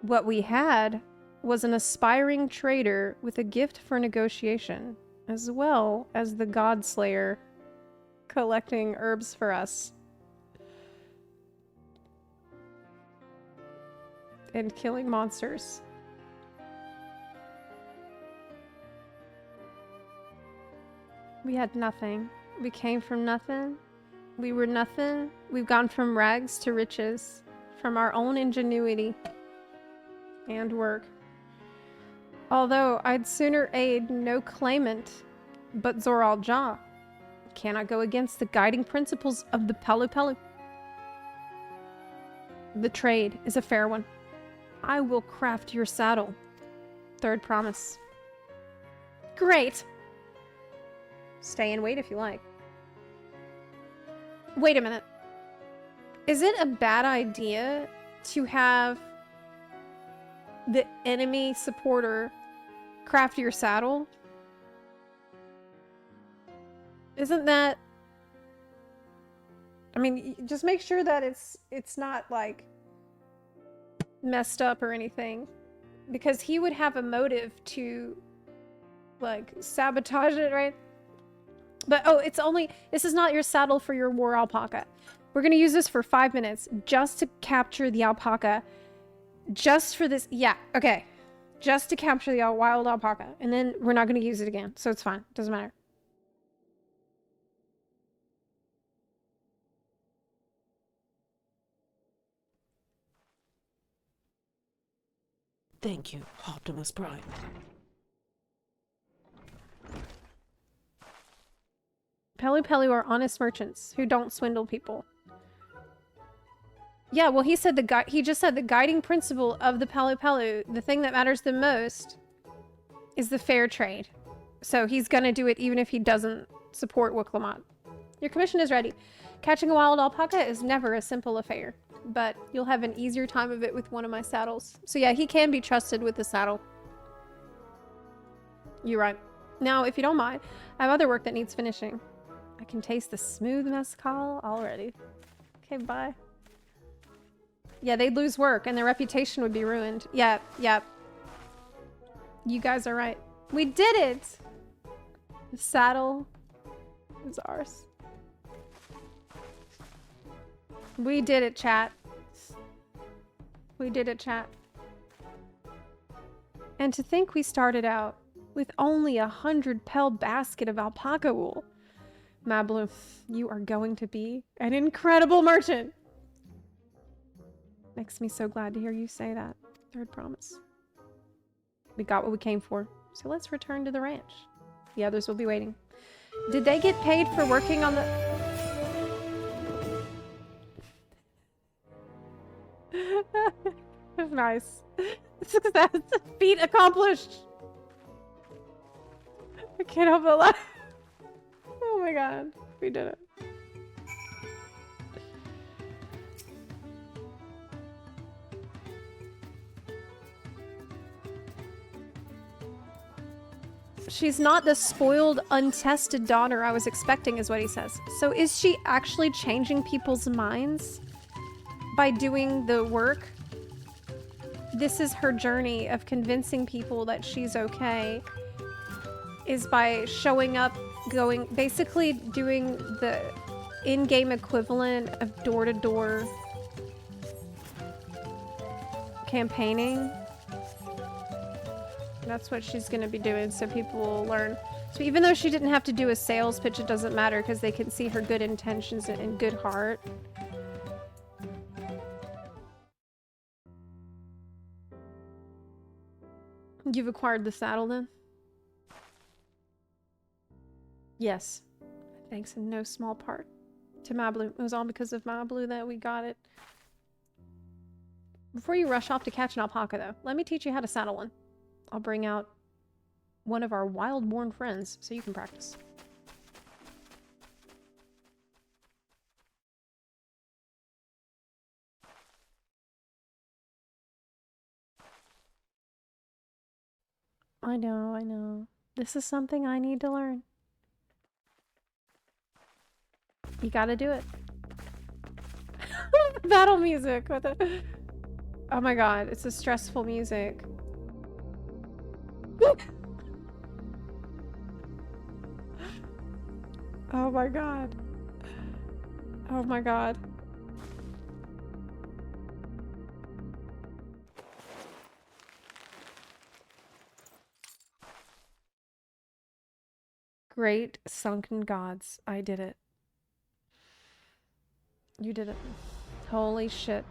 What we had was an aspiring trader with a gift for negotiation, as well as the Godslayer collecting herbs for us. And killing monsters. We had nothing. We came from nothing. We were nothing. We've gone from rags to riches. From our own ingenuity. And work. Although I'd sooner aid no claimant but Zoral Ja. Cannot go against the guiding principles of the Palu Palu. The trade is a fair one. I will craft your saddle. Third promise. Great! Stay and wait if you like. Wait a minute. Is it a bad idea to have the enemy supporter craft your saddle? Isn't that... I mean, just make sure that it's not, like, messed up or anything. Because he would have a motive to, like, sabotage it, right? But, oh, it's only... This is not your saddle for your war alpaca. We're gonna use this for 5 minutes just to capture the alpaca. Just for this... Yeah, okay. Just to capture the wild alpaca. And then we're not gonna use it again. So it's fine. Doesn't matter. Thank you, Optimus Prime. Palu Palu are honest merchants who don't swindle people. Yeah, well, he just said the guiding principle of the Palu Palu, the thing that matters the most, is the fair trade. So he's gonna do it even if he doesn't support Wuklamot. Your commission is ready. Catching a wild alpaca is never a simple affair, but you'll have an easier time of it with one of my saddles. So yeah, he can be trusted with the saddle. You're right. Now, if you don't mind, I have other work that needs finishing. I can taste the smooth mezcal already. Okay, bye. Yeah, they'd lose work and their reputation would be ruined. Yep, yep. You guys are right. We did it! The saddle is ours. We did it, chat. We did it, chat. And to think we started out with only 100 pel basket of alpaca wool. Mablu, you are going to be an incredible merchant. Makes me so glad to hear you say that. Third promise. We got what we came for, so let's return to the ranch. The others will be waiting. Did they get paid for working on the... Nice. Success. Feat accomplished. I can't help but laugh. Oh my god. We did it. She's not the spoiled, untested daughter I was expecting, is what he says. So is she actually changing people's minds by doing the work? This is her journey of convincing people that she's okay, is by showing up, going, basically doing the in-game equivalent of door-to-door campaigning. That's what she's gonna be doing, so people will learn. So even though she didn't have to do a sales pitch, it doesn't matter because they can see her good intentions and good heart. You've acquired the saddle then? Yes. Thanks in no small part to Mablu. It was all because of Mablu that we got it. Before you rush off to catch an alpaca, though, let me teach you how to saddle one. I'll bring out one of our wild-born friends so you can practice. I know, I know. This is something I need to learn. You gotta do it. Battle music. What the... Oh my god, it's a stressful music. Oh my god. Oh my god. Great sunken gods. I did it. You did it. Holy shit.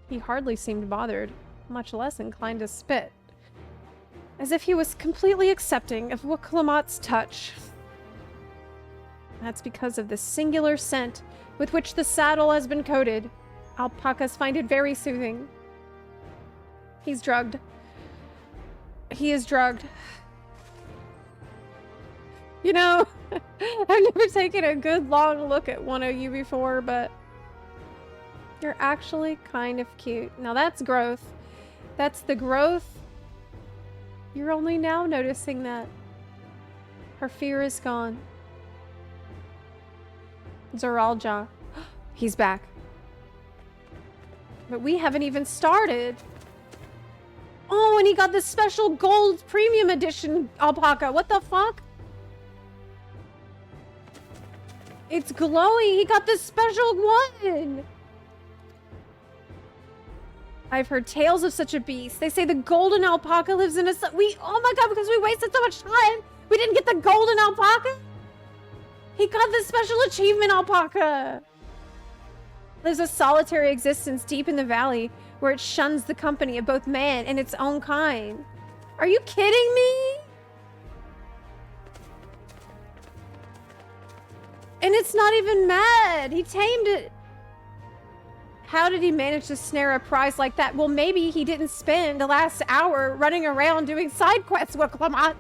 He hardly seemed bothered, much less inclined to spit. As if he was completely accepting of Wukalamat's touch. That's because of the singular scent with which the saddle has been coated. Alpacas find it very soothing. He's drugged. He is drugged. You know, I've never taken a good long look at one of you before, but you're actually kind of cute. Now that's growth. That's the growth. You're only now noticing that. Her fear is gone. Zoralja. He's back. But we haven't even started. Oh, and he got this special gold premium edition alpaca. What the fuck? It's glowy. He got this special one. I've heard tales of such a beast. They say the golden alpaca lives in a... Oh my god, because we wasted so much time. We didn't get the golden alpaca. He got this special achievement alpaca. Lives a solitary existence deep in the valley where it shuns the company of both man and its own kind. Are you kidding me? And it's not even mad. He tamed it. How did he manage to snare a prize like that? Well, maybe he didn't spend the last hour running around doing side quests with Clement.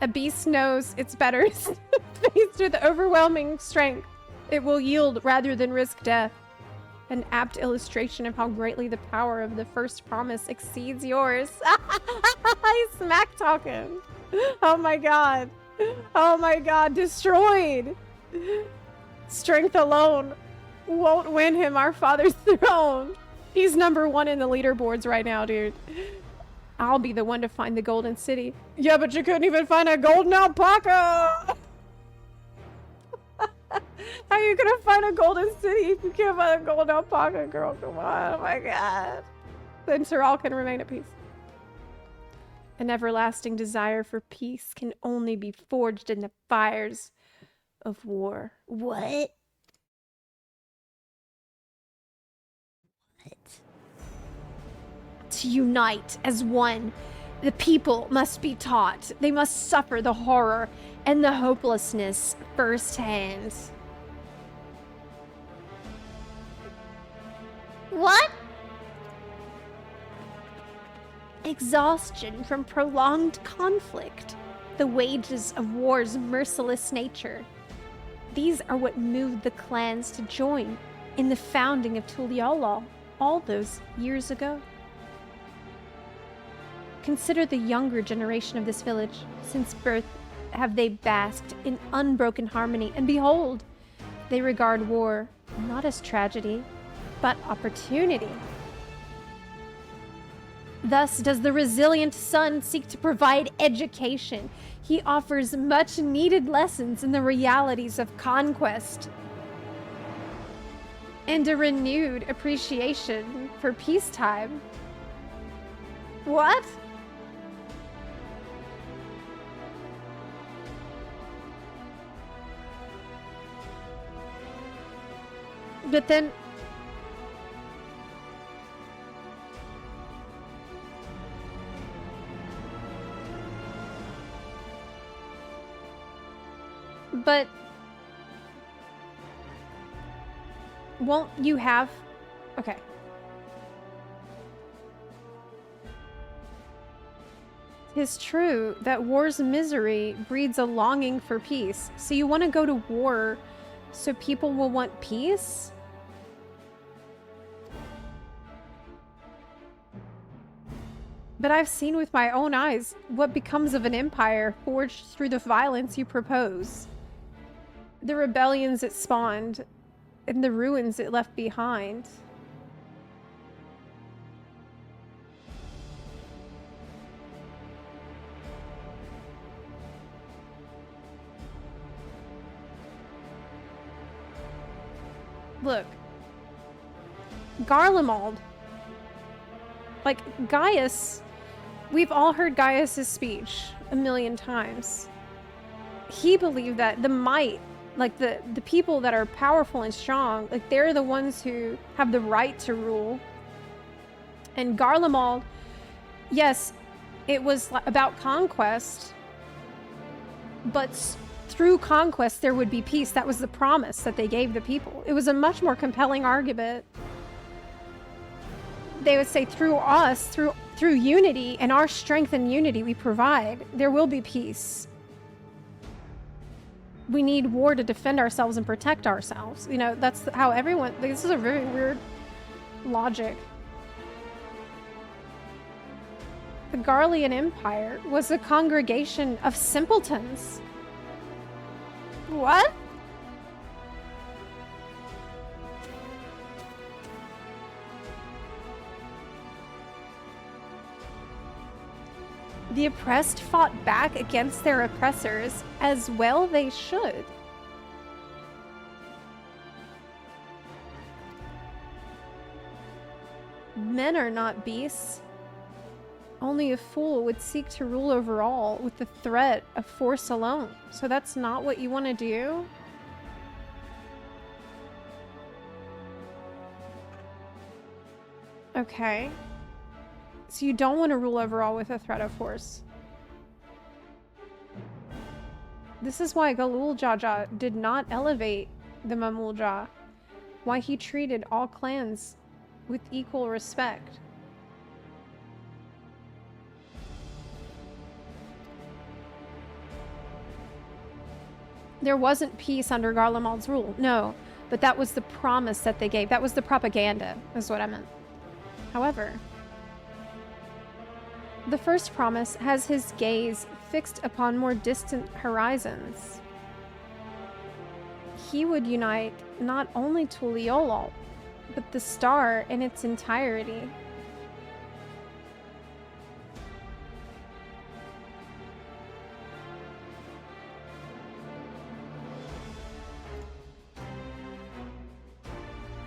A beast knows it's better faced with overwhelming strength. It will yield rather than risk death. An apt illustration of how greatly the power of the first promise exceeds yours. He's smack talking. Oh my god. Oh my god, destroyed. Strength alone won't win him our father's throne. He's #1 in the leaderboards right now, dude. I'll be the one to find the golden city. Yeah, but you couldn't even find a golden alpaca. How are you gonna find a golden city if you can't find a golden alpaca, girl? Come on, oh my god. Then Sorrel can remain at peace. An everlasting desire for peace can only be forged in the fires of war. What? To unite as one, the people must be taught. They must suffer the horror and the hopelessness firsthand. What? Exhaustion from prolonged conflict. The wages of war's merciless nature. These are what moved the clans to join in the founding of Tuliala all those years ago. Consider the younger generation of this village. Since birth have they basked in unbroken harmony, and behold, they regard war not as tragedy, but opportunity. Thus does the resilient son seek to provide education. He offers much needed lessons in the realities of conquest and a renewed appreciation for peacetime. What? But then... But won't you have... Okay. It's true that war's misery breeds a longing for peace. So you want to go to war so people will want peace? But I've seen with my own eyes what becomes of an empire forged through the violence you propose. The rebellions it spawned, and the ruins it left behind. Look. Garlemald. Like, Gaius... We've all heard Gaius's speech a million times. He believed that the might, like the people that are powerful and strong, like they're the ones who have the right to rule. And Garlemald, yes, it was about conquest, but through conquest there would be peace. That was the promise that they gave the people. It was a much more compelling argument. They would say through us, through unity and our strength and unity we provide, there will be peace. We need war to defend ourselves and protect ourselves. You know, that's how everyone... This is a very weird logic. The Garlean Empire was a congregation of simpletons. What? The oppressed fought back against their oppressors, as well they should. Men are not beasts. Only a fool would seek to rule over all with the threat of force alone. So that's not what you want to do? Okay. So you don't want to rule over all with a threat of force. This is why Galul Jaja did not elevate the Mamulja. Why he treated all clans with equal respect. There wasn't peace under Garlemald's rule, no. But that was the promise that they gave. That was the propaganda, is what I meant. However... the first promise has his gaze fixed upon more distant horizons. He would unite not only Tuliolol, but the star in its entirety.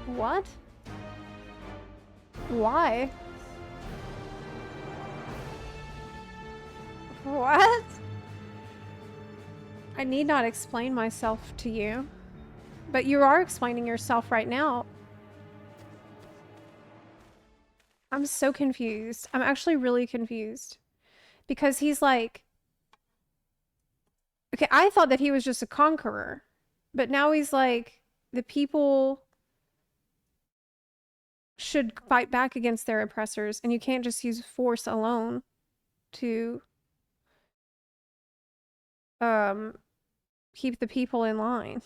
What? Why? What? I need not explain myself to you, but you are explaining yourself right now. I'm so confused. I'm actually really confused. Because he's like... Okay, I thought that he was just a conqueror, but now he's like, the people should fight back against their oppressors, and you can't just use force alone to keep the people in line.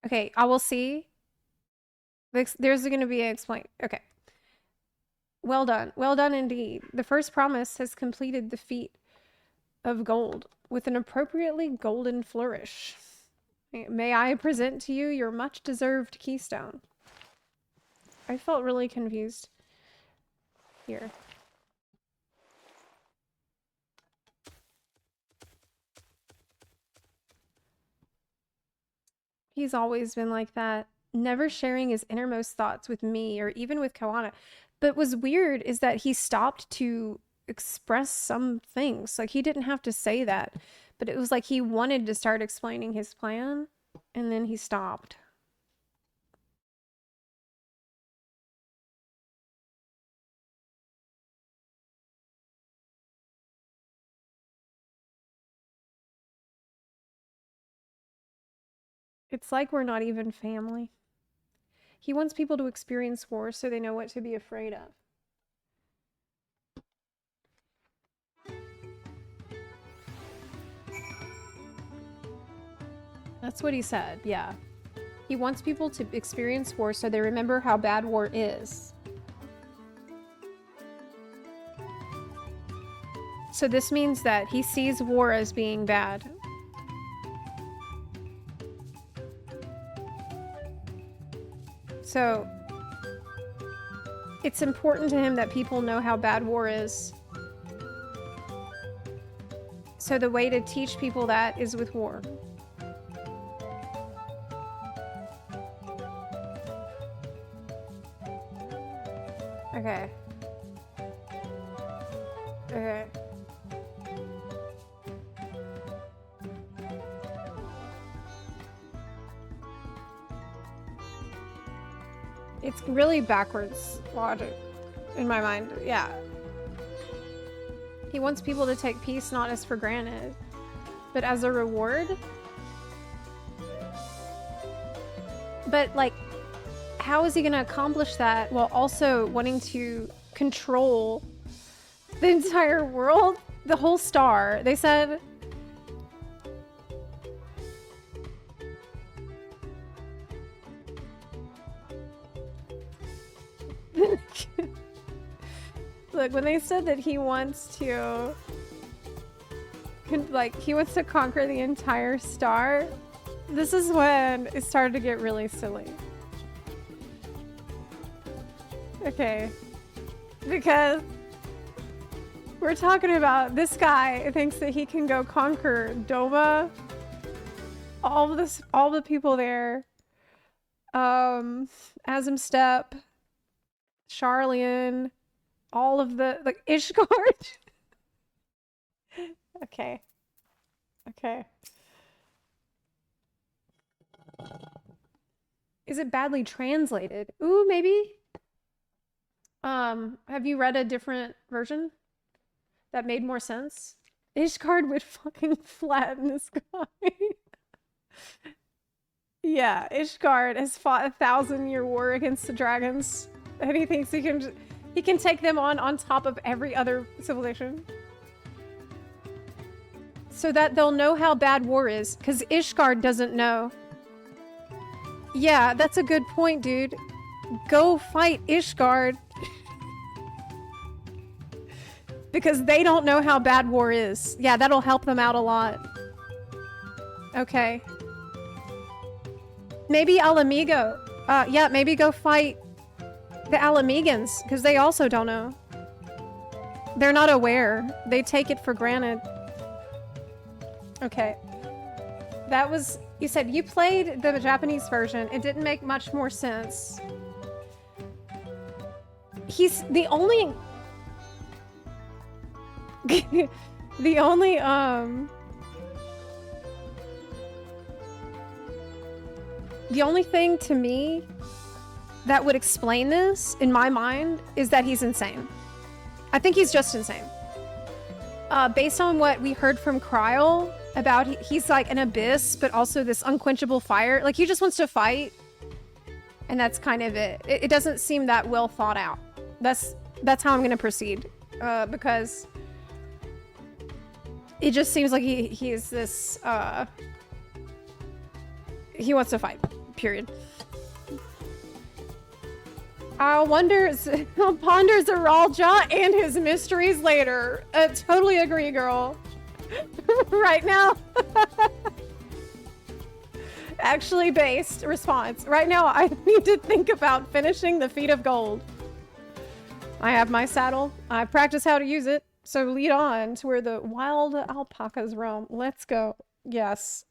Okay, I will see. There's going to be an explain. Okay. Well done. Well done indeed. The first promise has completed the feat of gold with an appropriately golden flourish. May I present to you your much-deserved keystone. I felt really confused here. He's always been like that, never sharing his innermost thoughts with me or even with Kawana. But what's weird is that he stopped to express some things. Like, he didn't have to say that, but it was like he wanted to start explaining his plan, and then he stopped. It's like we're not even family. He wants people to experience war so they know what to be afraid of. That's what he said, yeah. He wants people to experience war so they remember how bad war is. So this means that he sees war as being bad. So it's important to him that people know how bad war is. So the way to teach people that is with war. Okay. Okay. It's really backwards logic in my mind. Yeah. He wants people to take peace not as for granted, but as a reward. But like, how is he going to accomplish that while also wanting to control the entire world? The whole star. They said... Look, when they said that he wants to... like, he wants to conquer the entire star, this is when it started to get really silly. Okay. Because we're talking about this guy thinks that he can go conquer Doma, all the people there, Azimstep, Charlian, all of the like Ishgard. Okay. Okay. Is it badly translated? Ooh, maybe. Have you read a different version that made more sense? Ishgard would fucking flatten this guy. Yeah, Ishgard has fought a 1,000-year war against the dragons, and he thinks he can take them on top of every other civilization. So that they'll know how bad war is, because Ishgard doesn't know. Yeah, that's a good point, dude. Go fight Ishgard. Because they don't know how bad war is. Yeah, that'll help them out a lot. Okay. Maybe Alamigo. Yeah, maybe go fight the Alamegans, because they also don't know. They're not aware. They take it for granted. Okay. That was... You said you played the Japanese version. It didn't make much more sense. He's the only... the only, the only thing to me that would explain this, in my mind, is that he's insane. I think he's just insane. Based on what we heard from Kryl about, he's like an abyss, but also this unquenchable fire. Like, he just wants to fight, and that's kind of it. It doesn't seem that well thought out. That's how I'm gonna proceed, because it just seems like he's this, he wants to fight, period. I'll ponder Zeralja and his mysteries later. Totally agree, girl. Right now. Actually based response. Right now, I need to think about finishing the Feet of Gold. I have my saddle. I practice how to use it. So lead on to where the wild alpacas roam. Let's go. Yes.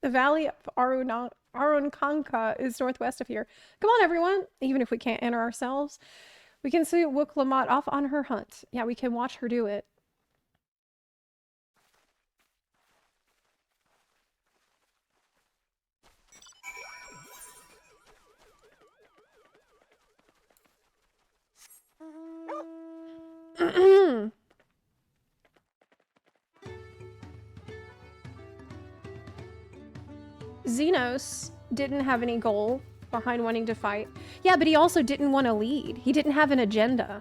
The Valley of Arunkanka is northwest of here. Come on, everyone. Even if we can't enter ourselves, we can see Wuk-Lamat off on her hunt. Yeah, we can watch her do it. Xenos didn't have any goal behind wanting to fight. Yeah, but he also didn't want to lead. He didn't have an agenda.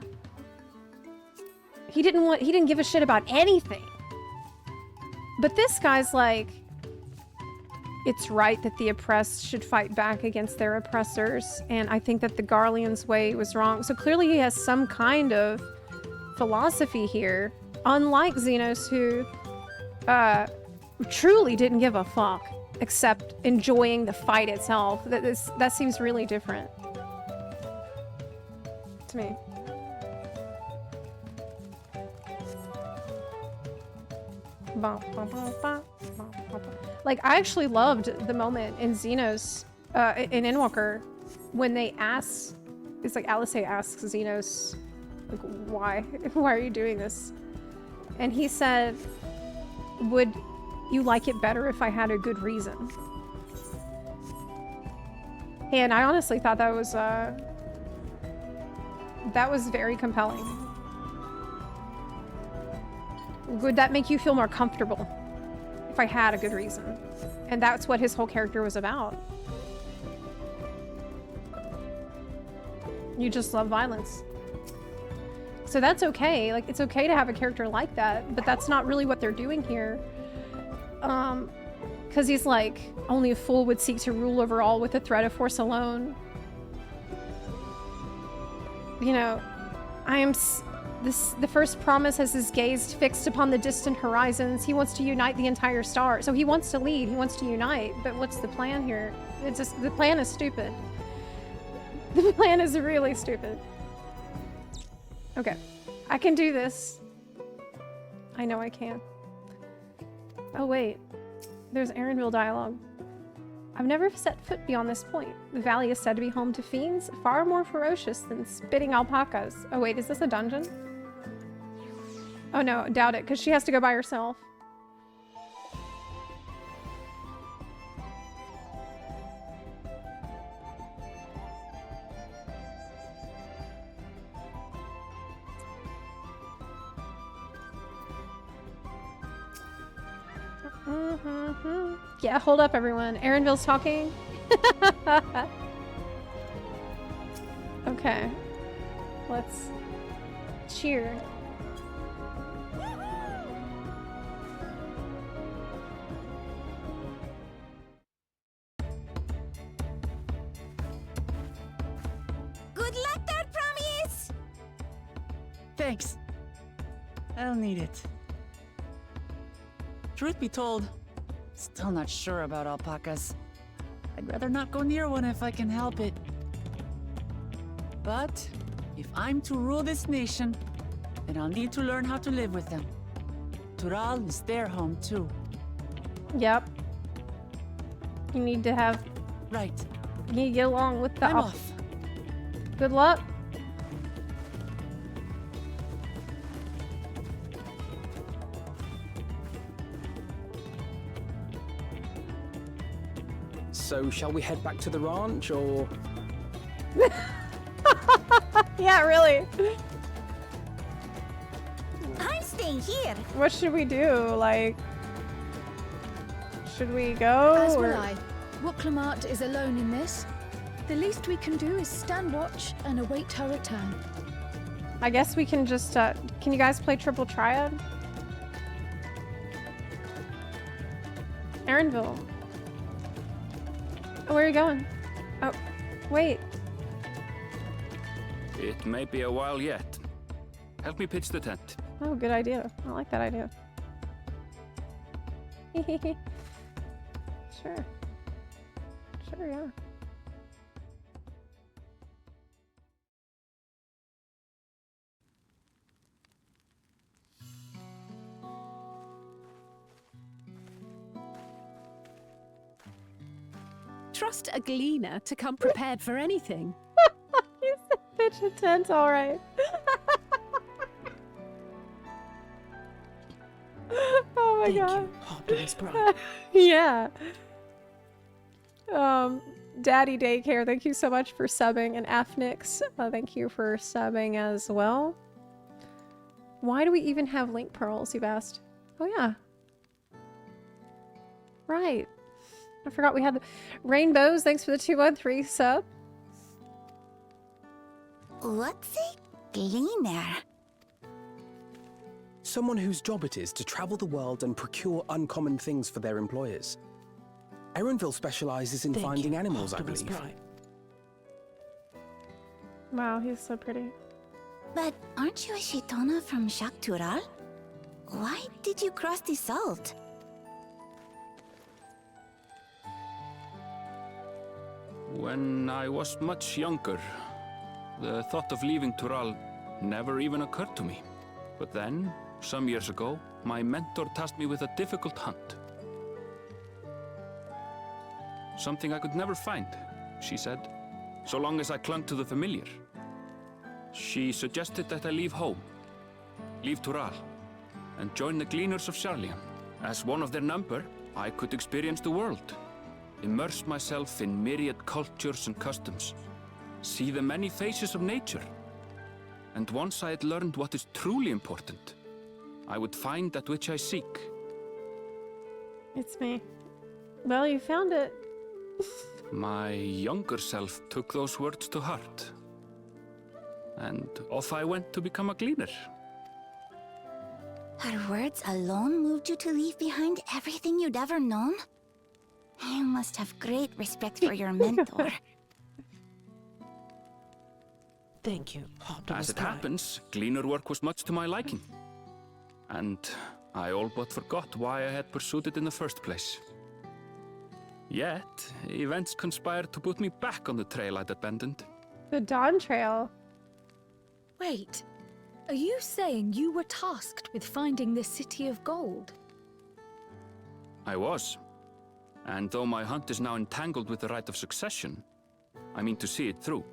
He didn't give a shit about anything. But this guy's like, it's right that the oppressed should fight back against their oppressors, and I think that the Garlean's way was wrong. So clearly he has some kind of philosophy here, unlike Xenos, who truly didn't give a fuck, except enjoying the fight itself. That seems really different to me. Like, I actually loved the moment in Xenos, in Endwalker, when they ask, it's like Alisaie asks Xenos, like, why are you doing this? And he said, would you like it better if I had a good reason? And I honestly thought that was very compelling. Would that make you feel more comfortable if I had a good reason? And that's what his whole character was about. You just love violence. So that's okay. Like, it's okay to have a character like that, but that's not really what they're doing here. Because he's like, only a fool would seek to rule over all with the threat of force alone. You know, the first promise has his gaze fixed upon the distant horizons. He wants to unite the entire star. So he wants to lead, he wants to unite, but what's the plan here? It's just, the plan is stupid. The plan is really stupid. Okay, I can do this. I know I can. Oh wait, there's Erenville dialogue. I've never set foot beyond this point. The valley is said to be home to fiends far more ferocious than spitting alpacas. Oh wait, is this a dungeon? Oh no, doubt it, because she has to go by herself. Yeah, hold up everyone. Erenville's talking. Okay. Let's cheer. Good luck there, Promise! Thanks. I'll need it. Truth be told, still not sure about alpacas. I'd rather not go near one if I can help it. But if I'm to rule this nation, then I'll need to learn how to live with them. Tural is their home too. Yep. You need to have... Right. You need to get along with the... I'm off. Good luck. So, shall we head back to the ranch, or...? Yeah, really. I'm staying here. What should we do? Like, should we go? As will or... I. Wooklamart is alone in this. The least we can do is stand watch and await her return. I guess we can just, can you guys play Triple Triad? Erenville. Oh, where are you going? Oh, wait. It may be a while yet. Help me pitch the tent. Oh, good idea. I like that idea. Sure. Sure, yeah. Trust a gleaner to come prepared for anything. You said pitch a tent, all right. Oh my god. You, Optimus Prime. Yeah. Daddy Daycare, thank you so much for subbing, and Afnix, thank you for subbing as well. Why do we even have link pearls, you've asked? Oh yeah. Right. I forgot we had the rainbows. Thanks for the 213 sub. What's a gleaner? Someone whose job it is to travel the world and procure uncommon things for their employers. Erenville specializes in finding animals, I believe. Wow, he's so pretty. But aren't you a Shitona from Shaktural? Why did you cross the salt? When I was much younger, the thought of leaving Tural never even occurred to me. But then, some years ago, my mentor tasked me with a difficult hunt. Something I could never find, she said, so long as I clung to the familiar. She suggested that I leave home, leave Tural, and join the Gleaners of Sharlayan. As one of their number, I could experience the world, immerse myself in myriad cultures and customs, see the many faces of nature. And once I had learned what is truly important, I would find that which I seek. It's me. Well, you found it. My younger self took those words to heart. And off I went to become a gleaner. Her words alone moved you to leave behind everything you'd ever known? You must have great respect for your mentor. Thank you, Optimus As it Prime. happens, gleaner work was much to my liking. And I all but forgot why I had pursued it in the first place. Yet, events conspired to put me back on the trail I'd abandoned. The Dawntrail. Wait, are you saying you were tasked with finding the City of Gold? I was. And though my hunt is now entangled with the right of succession, I mean to see it through.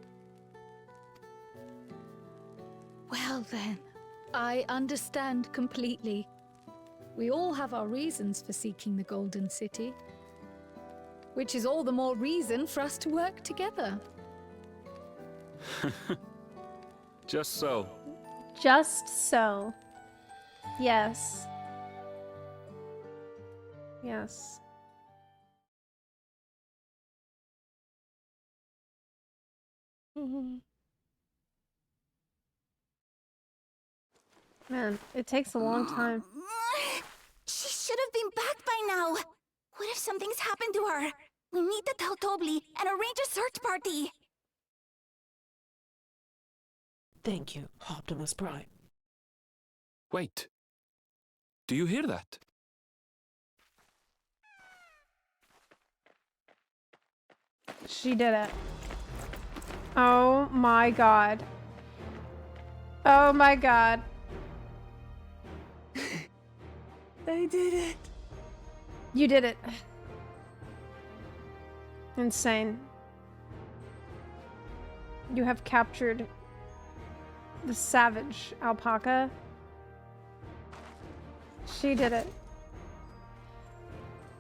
Well then, I understand completely. We all have our reasons for seeking the Golden City. Which is all the more reason for us to work together. Just so. Just so. Yes. Yes. Man, it takes a long time. She should have been back by now. What if something's happened to her? We need to tell Tobli and arrange a search party. Thank you, Optimus Prime. Wait. Do you hear that? She did it. Oh my god. Oh my god. I did it. You did it. Insane. You have captured the savage alpaca. She did it.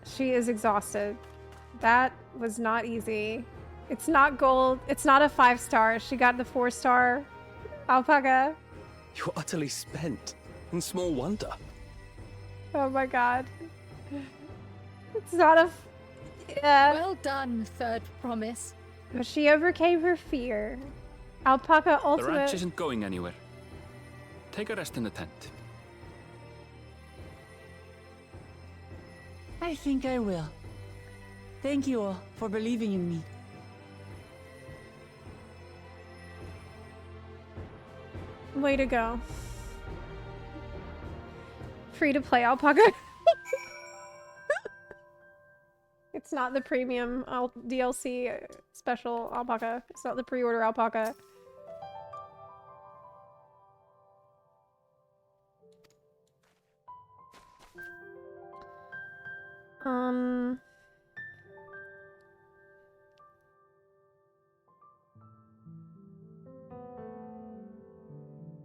She is exhausted. That was not easy. It's not gold. It's not a 5-star. She got the 4-star alpaca. You're utterly spent, and small wonder. Oh my god. It's not a... Yeah. Well done, Third Promise. But she overcame her fear. Alpaca The ultimate... ranch isn't going anywhere. Take a rest in the tent. I think I will. Thank you all for believing in me. Way to go. Free to play alpaca. It's not the premium DLC special alpaca. It's not the pre-order alpaca.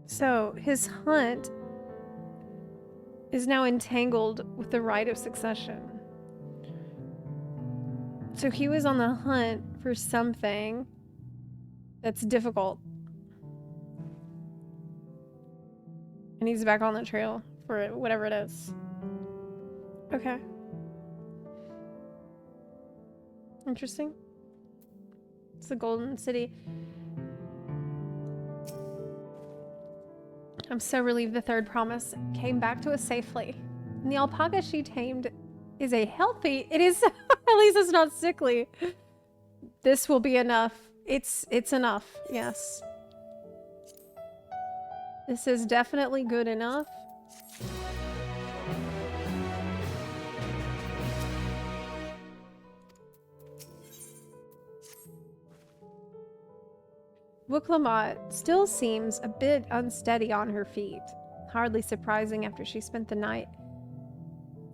So his hunt is now entangled with the right of succession. So he was on the hunt for something that's difficult. And he's back on the trail for whatever it is. Okay. Interesting. It's the Golden City. I'm so relieved the third promise came back to us safely. And the alpaca she tamed is a healthy... It is... At least it's not sickly. This will be enough. It's enough. Yes. This is definitely good enough. Wuklamot still seems a bit unsteady on her feet. Hardly surprising after she spent the night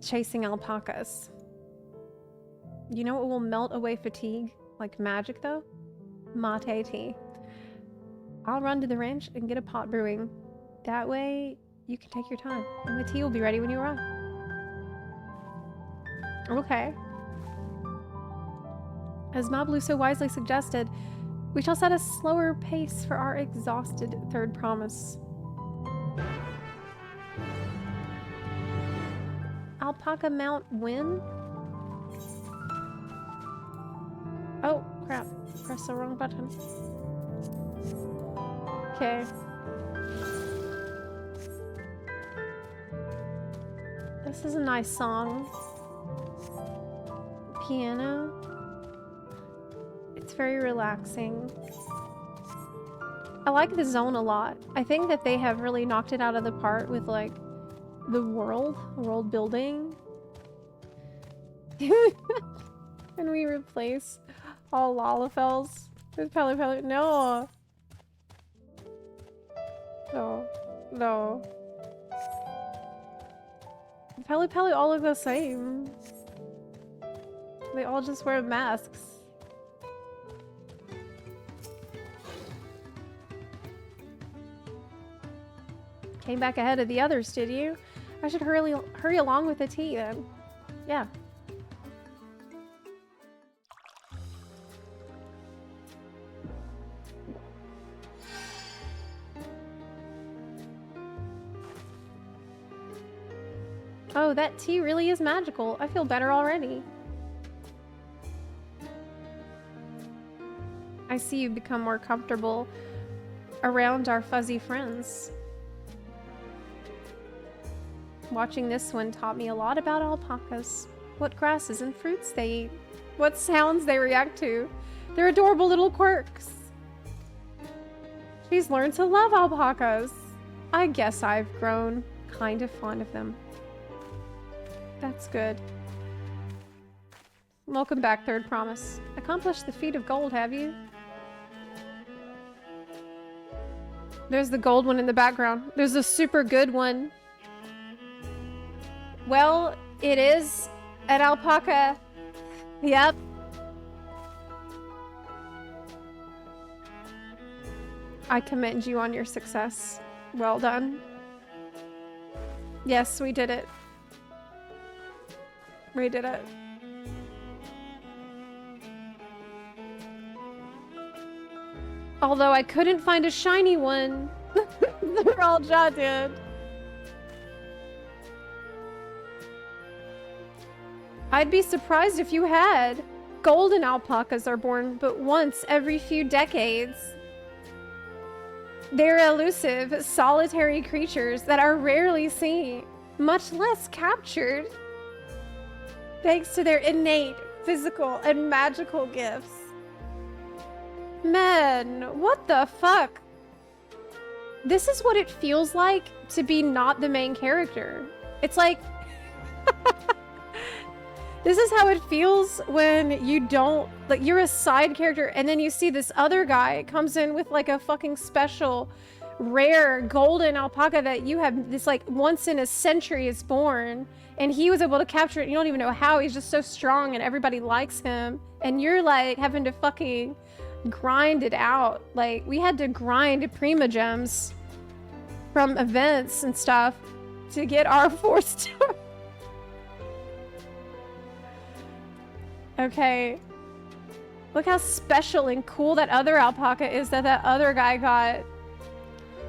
chasing alpacas. You know what will melt away fatigue like magic though? Mate tea. I'll run to the ranch and get a pot brewing. That way you can take your time and the tea will be ready when you arrive. Okay. As Mablu so wisely suggested, we shall set a slower pace for our exhausted third promise. Alpaca Mount when? Oh, crap. Press the wrong button. Okay. This is a nice song. Piano. It's very relaxing. I like the zone a lot. I think that they have really knocked it out of the park with like the world building. Can we replace all Lalafels with Pelu Pelu? No. No. No. Pelu Pelu all look the same. They all just wear masks. Came back ahead of the others, did you? I should hurry along with the tea then. Yeah. Oh, that tea really is magical. I feel better already. I see you become more comfortable around our fuzzy friends. Watching this one taught me a lot about alpacas. What grasses and fruits they eat. What sounds they react to. Their adorable little quirks. She's learned to love alpacas. I guess I've grown kind of fond of them. That's good. Welcome back, third promise. Accomplished the feat of gold, have you? There's the gold one in the background. There's a super good one. Well, it is an alpaca. Yep. I commend you on your success. Well done. Yes, we did it. We did it. Although I couldn't find a shiny one. They're all jotted. I'd be surprised if you had. Golden alpacas are born but once every few decades. They're elusive, solitary creatures that are rarely seen, much less captured. Thanks to their innate physical and magical gifts. Man, what the fuck? This is what it feels like to be not the main character. It's like... This is how it feels when you don't... Like, you're a side character and then you see this other guy comes in with like a fucking special, rare, golden alpaca that you have this like once in a century is born. And he was able to capture it. You don't even know how. He's just so strong and everybody likes him. And you're like having to fucking grind it out. Like, we had to grind Prima Gems from events and stuff to get our 4-star. Okay. Look how special and cool that other alpaca is that other guy got.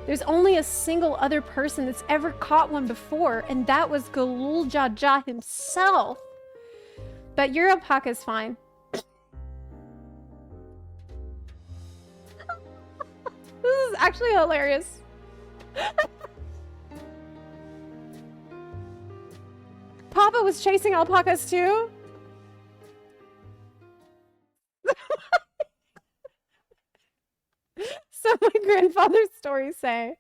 There's only a single other person that's ever caught one before, and that was Galul Jaja himself. But your alpaca's fine. actually hilarious. Papa was chasing alpacas too? So my grandfather's stories say.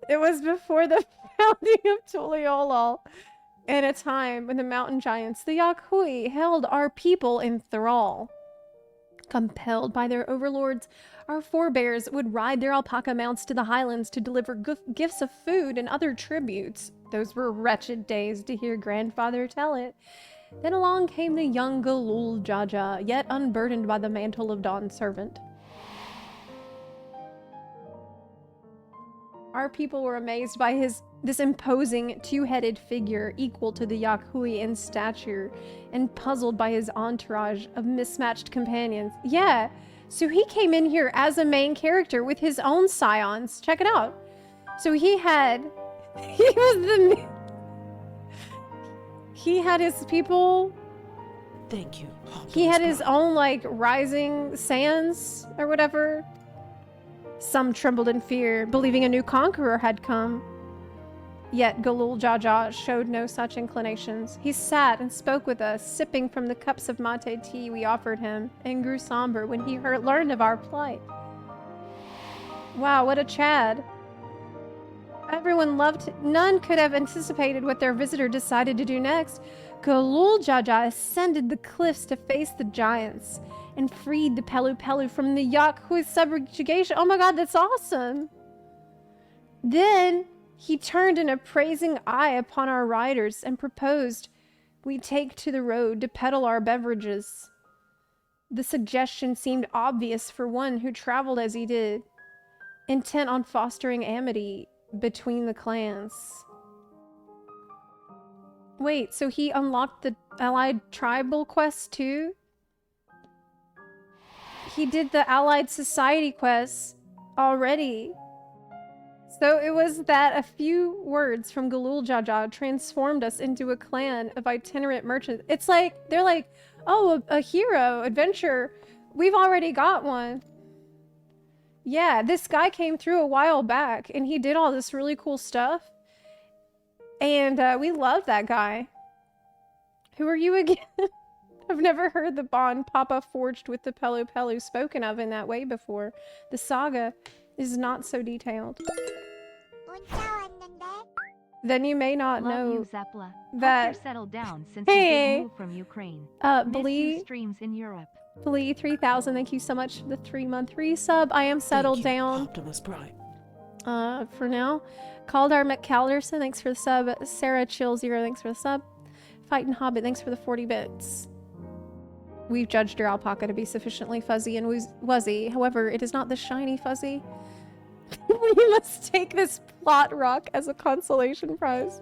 It was before the founding of Tuliolol, in a time when the mountain giants, the Yakhui, held our people in thrall. Compelled by their overlords, our forebears would ride their alpaca mounts to the highlands to deliver gifts of food and other tributes. Those were wretched days to hear grandfather tell it. Then along came the young Galul Jaja, yet unburdened by the mantle of Dawn Servant. Our people were amazed by this imposing two-headed figure equal to the Yakhui in stature, and puzzled by his entourage of mismatched companions. Yeah, so he came in here as a main character with his own scions. Check it out. So he had his people. Thank you. He had his own, like, rising sands or whatever. Some trembled in fear, believing a new conqueror had come. Yet Galul Jaja showed no such inclinations. He sat and spoke with us, sipping from the cups of mate tea we offered him, and grew somber when he learned of our plight. Wow, what a Chad. Everyone loved him. None could have anticipated what their visitor decided to do next. Galul Jaja ascended the cliffs to face the giants and freed the Pelu Pelu from the Yakhui subjugation. Oh my god, that's awesome! Then he turned an appraising eye upon our riders and proposed we take to the road to peddle our beverages. The suggestion seemed obvious for one who traveled as he did, intent on fostering amity between the clans. Wait, so he unlocked the Allied Tribal quest too? He did the Allied Society quest already. So it was that a few words from Galul Jaja transformed us into a clan of itinerant merchants. It's like, they're like, oh, a hero, adventure. We've already got one. Yeah, this guy came through a while back and he did all this really cool stuff. And we love that guy. Who are you again? I've never heard the bond Papa forged with the Pelu Pelu spoken of in that way before. The saga is not so detailed. Then you may not know you, Zepla. that. Hope you're settled down since you did move from Ukraine. Blee streams in Europe. Blee 3000, thank you so much for the 3-month resub. I am settled down. Optimus Prime. For now. Caldar McCalderson, thanks for the sub. Sarah Chill 0, thanks for the sub. Fightin' Hobbit, thanks for the 40 bits. We've judged your alpaca to be sufficiently fuzzy and wuzzy. However, it is not the shiny fuzzy. We must take this plot rock as a consolation prize.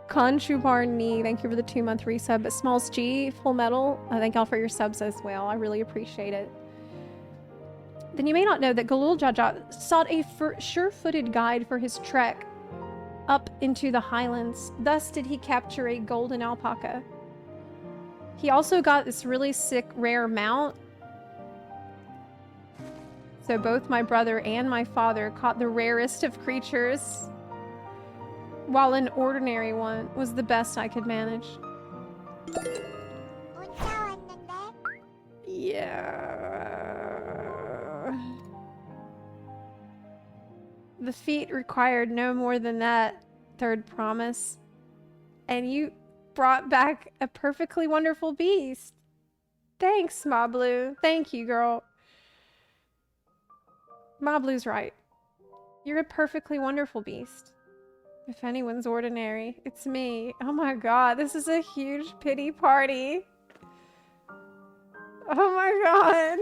Conchubar Ni, thank you for the 2-month resub. Smalls G, Full Metal, thank y'all for your subs as well. I really appreciate it. Then you may not know that Galul Jaja sought a sure-footed guide for his trek up into the highlands. Thus did he capture a golden alpaca. He also got this really sick, rare mount. So both my brother and my father caught the rarest of creatures, while an ordinary one was the best I could manage. Yeah. The feat required no more than that, third promise. And you brought back a perfectly wonderful beast. Thanks, Mablu. Thank you, girl. Mablu's right. You're a perfectly wonderful beast. If anyone's ordinary, it's me. Oh my god, this is a huge pity party. Oh my god.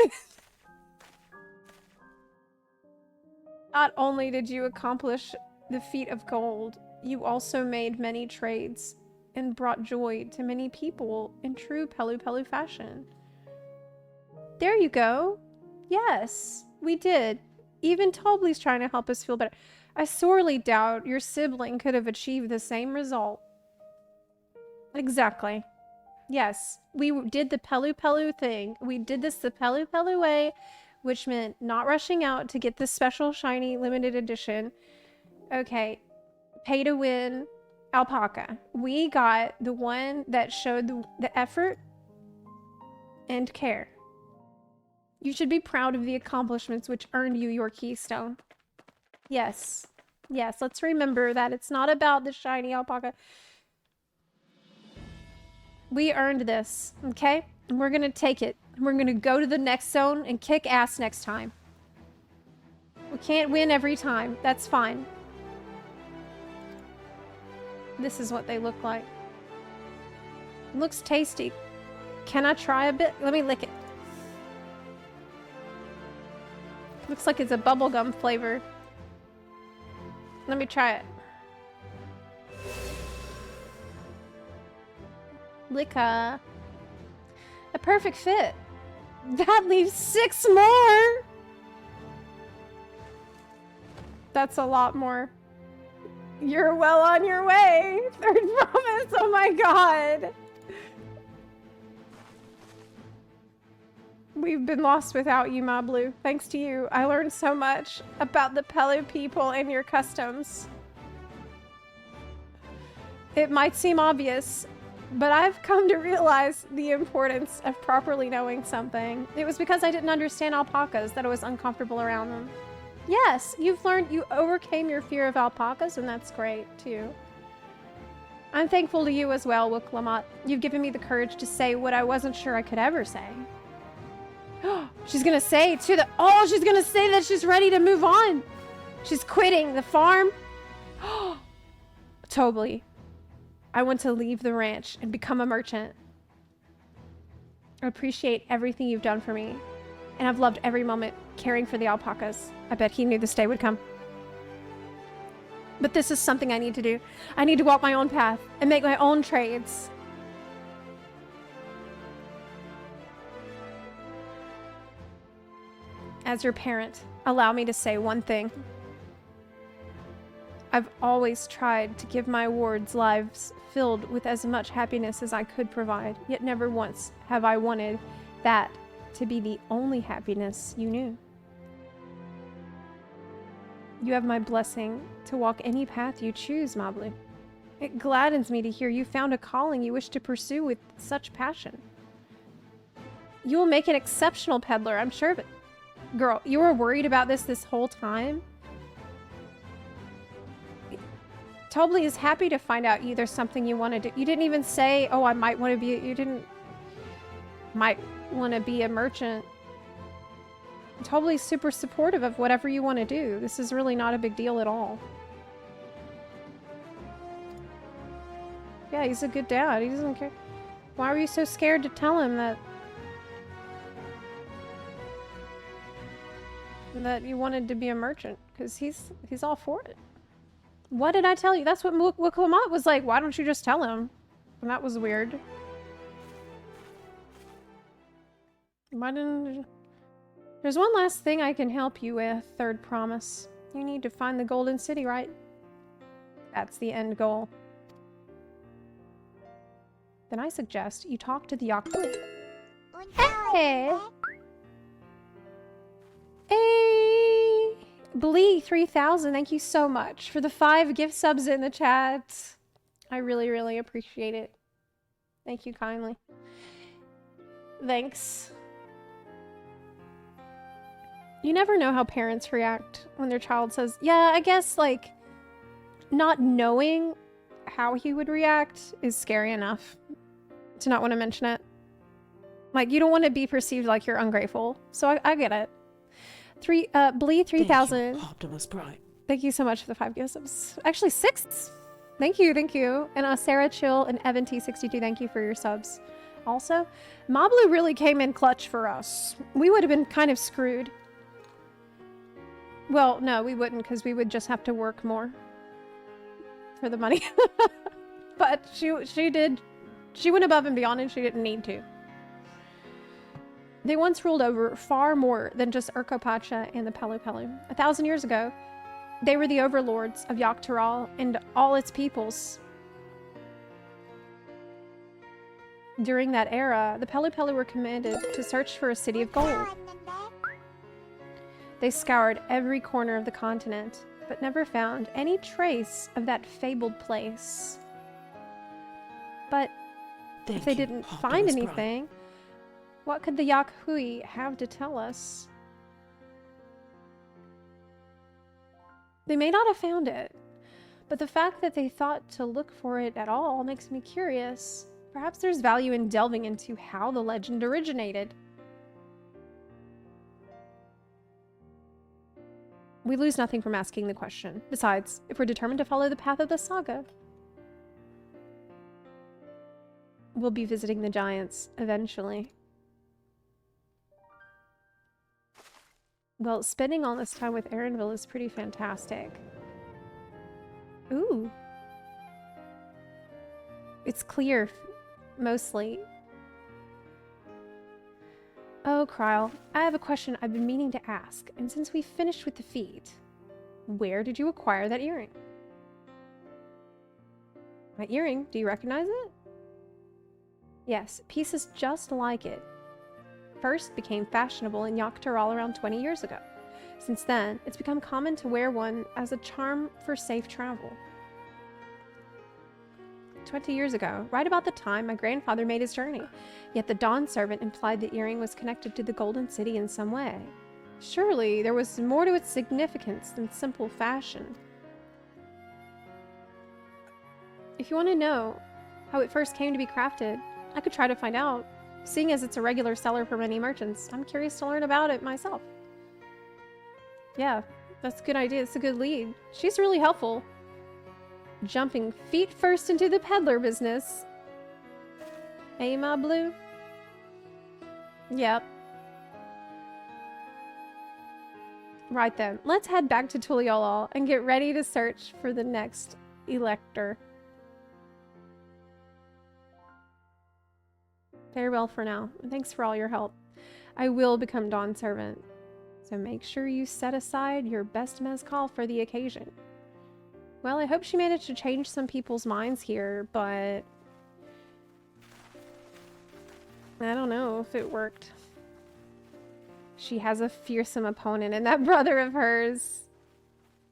Not only did you accomplish the feat of gold, you also made many trades and brought joy to many people in true Pelu Pelu fashion. There you go. Yes, we did. Even Tobley's trying to help us feel better. I sorely doubt your sibling could have achieved the same result. Exactly. Yes, we did the Pelu Pelu thing. We did this the Pelu Pelu way, which meant not rushing out to get this special shiny limited edition. Okay, pay to win alpaca. We got the one that showed the effort and care. You should be proud of the accomplishments which earned you your keystone. Yes. Yes, let's remember that it's not about the shiny alpaca. We earned this, okay? And we're gonna take it. We're gonna go to the next zone and kick ass next time. We can't win every time. That's fine. This is what they look like. It looks tasty. Can I try a bit? Let me lick it. Looks like it's a bubblegum flavor. Let me try it. Licka. A perfect fit. That leaves 6 more! That's a lot more. You're well on your way! Third promise! Oh my god! We've been lost without you, my blue. Thanks to you, I learned so much about the Pelu people and your customs. It might seem obvious, but I've come to realize the importance of properly knowing something. It was because I didn't understand alpacas that I was uncomfortable around them. Yes, you've learned, you overcame your fear of alpacas, and that's great, too. I'm thankful to you as well, Wiklamat. You've given me the courage to say what I wasn't sure I could ever say. She's gonna say to the... Oh, she's gonna say that she's ready to move on. She's quitting the farm. Totally. I want to leave the ranch and become a merchant. I appreciate everything you've done for me. And I've loved every moment caring for the alpacas. I bet he knew this day would come. But this is something I need to do. I need to walk my own path and make my own trades. As your parent, allow me to say one thing. I've always tried to give my wards lives filled with as much happiness as I could provide, yet never once have I wanted that to be the only happiness you knew. You have my blessing to walk any path you choose, Mablu. It gladdens me to hear you found a calling you wish to pursue with such passion. You will make an exceptional peddler, I'm sure of it. Girl, you were worried about this whole time? Tobli is happy to find out there's something you want to do. You didn't even say, oh, I might want to be... You didn't... Might want to be a merchant. Tobli's super supportive of whatever you want to do. This is really not a big deal at all. Yeah, he's a good dad. He doesn't care. Why were you so scared to tell him that you wanted to be a merchant? Because he's all for it. What did I tell you? That's what Wiklamat was like. Why don't you just tell him? And that was weird. Why didn't... There's one last thing I can help you with, third promise. You need to find the Golden City, right? That's the end goal. Then I suggest you talk to the Yaku. Hey! Hey! Blee 3000, thank you so much for the 5 gift subs in the chat. I really, really appreciate it. Thank you kindly. Thanks. You never know how parents react when their child says, yeah, I guess, like, not knowing how he would react is scary enough to not want to mention it. Like, you don't want to be perceived like you're ungrateful. So I get it. Blee 3000. Optimus Prime. Thank you so much for the 5 gift subs. Actually, 6. Thank you, thank you. And Sarah Chill and Evan T62, thank you for your subs. Also, Mablu really came in clutch for us. We would have been kind of screwed. Well, no, we wouldn't, because we would just have to work more for the money. But she did. She went above and beyond, and she didn't need to. They once ruled over far more than just Urkopacha and the Pelu Pelu. 1,000 years ago, they were the overlords of Yogg-Taro and all its peoples. During that era, the Pelu Pelu were commanded to search for a city of gold. They scoured every corner of the continent, but never found any trace of that fabled place. But if they didn't find anything, what could the Yakhui have to tell us? They may not have found it, but the fact that they thought to look for it at all makes me curious. Perhaps there's value in delving into how the legend originated. We lose nothing from asking the question. Besides, if we're determined to follow the path of the saga, we'll be visiting the giants eventually. Well, spending all this time with Erenville is pretty fantastic. Ooh. It's clear, mostly. Oh, Kryl, I have a question I've been meaning to ask, and since we finished with the feat, where did you acquire that earring? My earring? Do you recognize it? Yes, pieces just like it. First became fashionable in Yoktaral around 20 years ago. Since then, it's become common to wear one as a charm for safe travel. 20 years ago, right about the time my grandfather made his journey, yet the Dawn servant implied the earring was connected to the Golden City in some way. Surely there was more to its significance than simple fashion. If you want to know how it first came to be crafted, I could try to find out. Seeing as it's a regular seller for many merchants, I'm curious to learn about it myself. Yeah, that's a good idea. It's a good lead. She's really helpful. Jumping feet first into the peddler business. Hey, my blue? Yep. Right then, let's head back to Tuliolol and get ready to search for the next elector. Farewell for now, and thanks for all your help. I will become Dawn Servant, so make sure you set aside your best mezcal for the occasion. Well, I hope she managed to change some people's minds here, but I don't know if it worked. She has a fearsome opponent, and that brother of hers.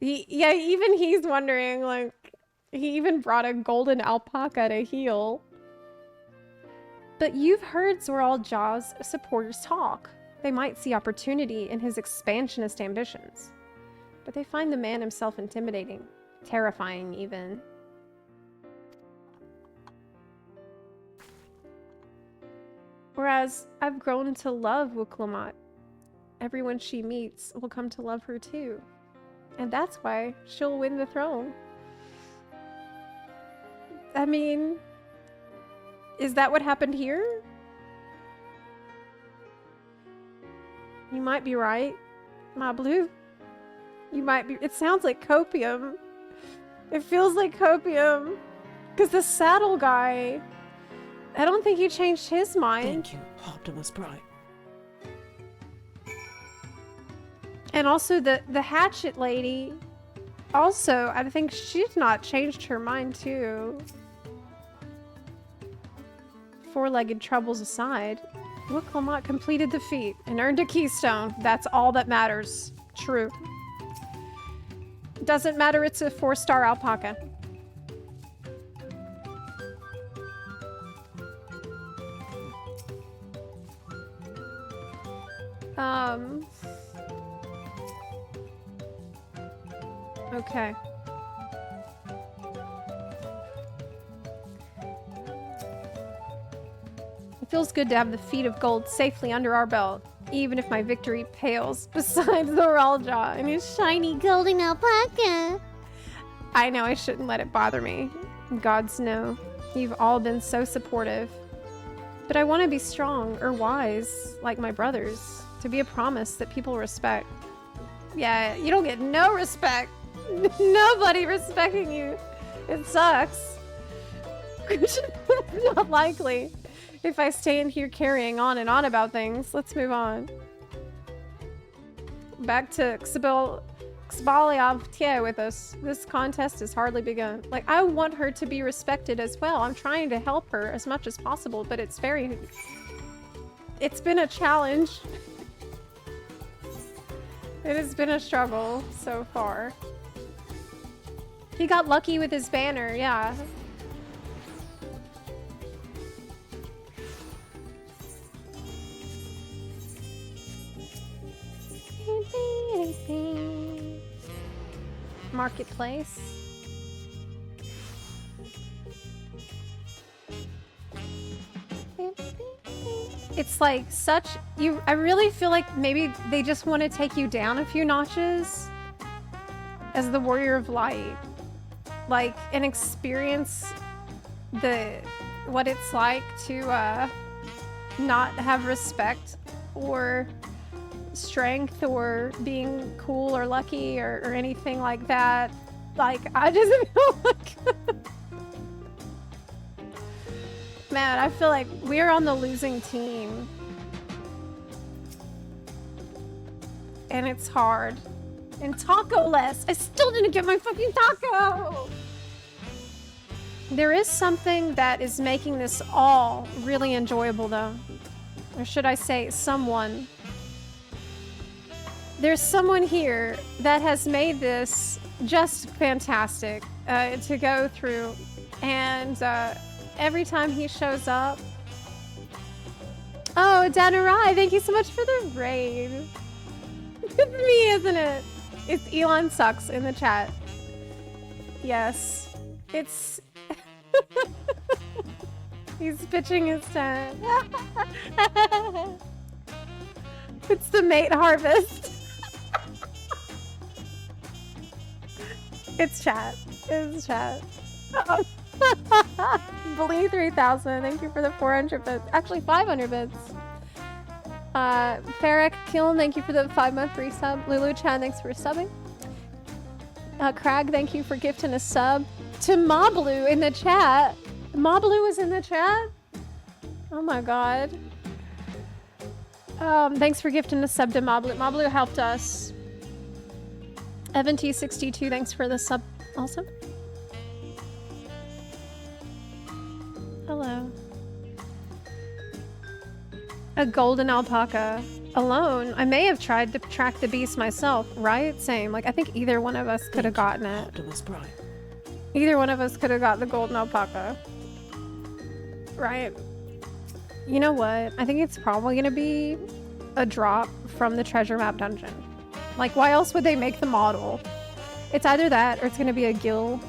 Yeah, even he's wondering, like, he even brought a golden alpaca to heal. But you've heard Zoral Jaw's supporters talk. They might see opportunity in his expansionist ambitions. But they find the man himself intimidating. Terrifying, even. Whereas, I've grown to love Wuklamot. Everyone she meets will come to love her too. And that's why she'll win the throne. I mean, is that what happened here? You might be right, my blue. You might be. It sounds like copium. It feels like copium. Because the saddle guy, I don't think he changed his mind. Thank you, Optimus Prime. And also the hatchet lady, also, I think she's not changed her mind too. Four-legged troubles aside, Wuklamot completed the feat and earned a keystone. That's all that matters. True. Doesn't matter it's a 4-star alpaca. Okay. It feels good to have the feet of gold safely under our belt, even if my victory pales beside the Raljaw and his shiny golden alpaca. I know I shouldn't let it bother me. Gods know. You've all been so supportive. But I want to be strong or wise, like my brothers, to be a promise that people respect. Yeah, you don't get no respect. Nobody respecting you. It sucks. Not likely. If I stay in here carrying on and on about things, let's move on. Back to Xabel Xbalia with us. This contest has hardly begun. Like, I want her to be respected as well. I'm trying to help her as much as possible, but it's been a challenge. It has been a struggle so far. He got lucky with his banner, yeah. Marketplace. It's like such I really feel like maybe they just want to take you down a few notches as the Warrior of Light. Like, and experience what it's like to not have respect or strength or being cool or lucky or anything like that. Like, I just feel like man, I feel like we're on the losing team and it's hard. And taco-less, I still didn't get my fucking taco. There is something that is making this all really enjoyable though, or should I say someone. There's someone here that has made this just fantastic to go through, and every time he shows up. Oh, Danarai, thank you so much for the raid. It's me, isn't it? It's Elon Sucks in the chat. Yes, it's... He's pitching his tent. It's the mate harvest. It's chat. It's chat. Oh. Believe 3000. Thank you for the 400 bits. Actually, 500 bits. Farrak Kiln, thank you for the 5-month resub. Lulu Chan, thanks for subbing. Crag, thank you for gifting a sub. To Mablu in the chat. Mablu was in the chat? Oh my god. Thanks for gifting the sub to Mablu. Mablu helped us. Evan T62, thanks for the sub also. Hello. A golden alpaca. Alone, I may have tried to track the beast myself, right? Same. Like, I think either one of us could have gotten it. Either one of us could have got the golden alpaca. Right? You know what? I think it's probably going to be a drop from the treasure map dungeon. Like, why else would they make the model? It's either that or it's going to be a gill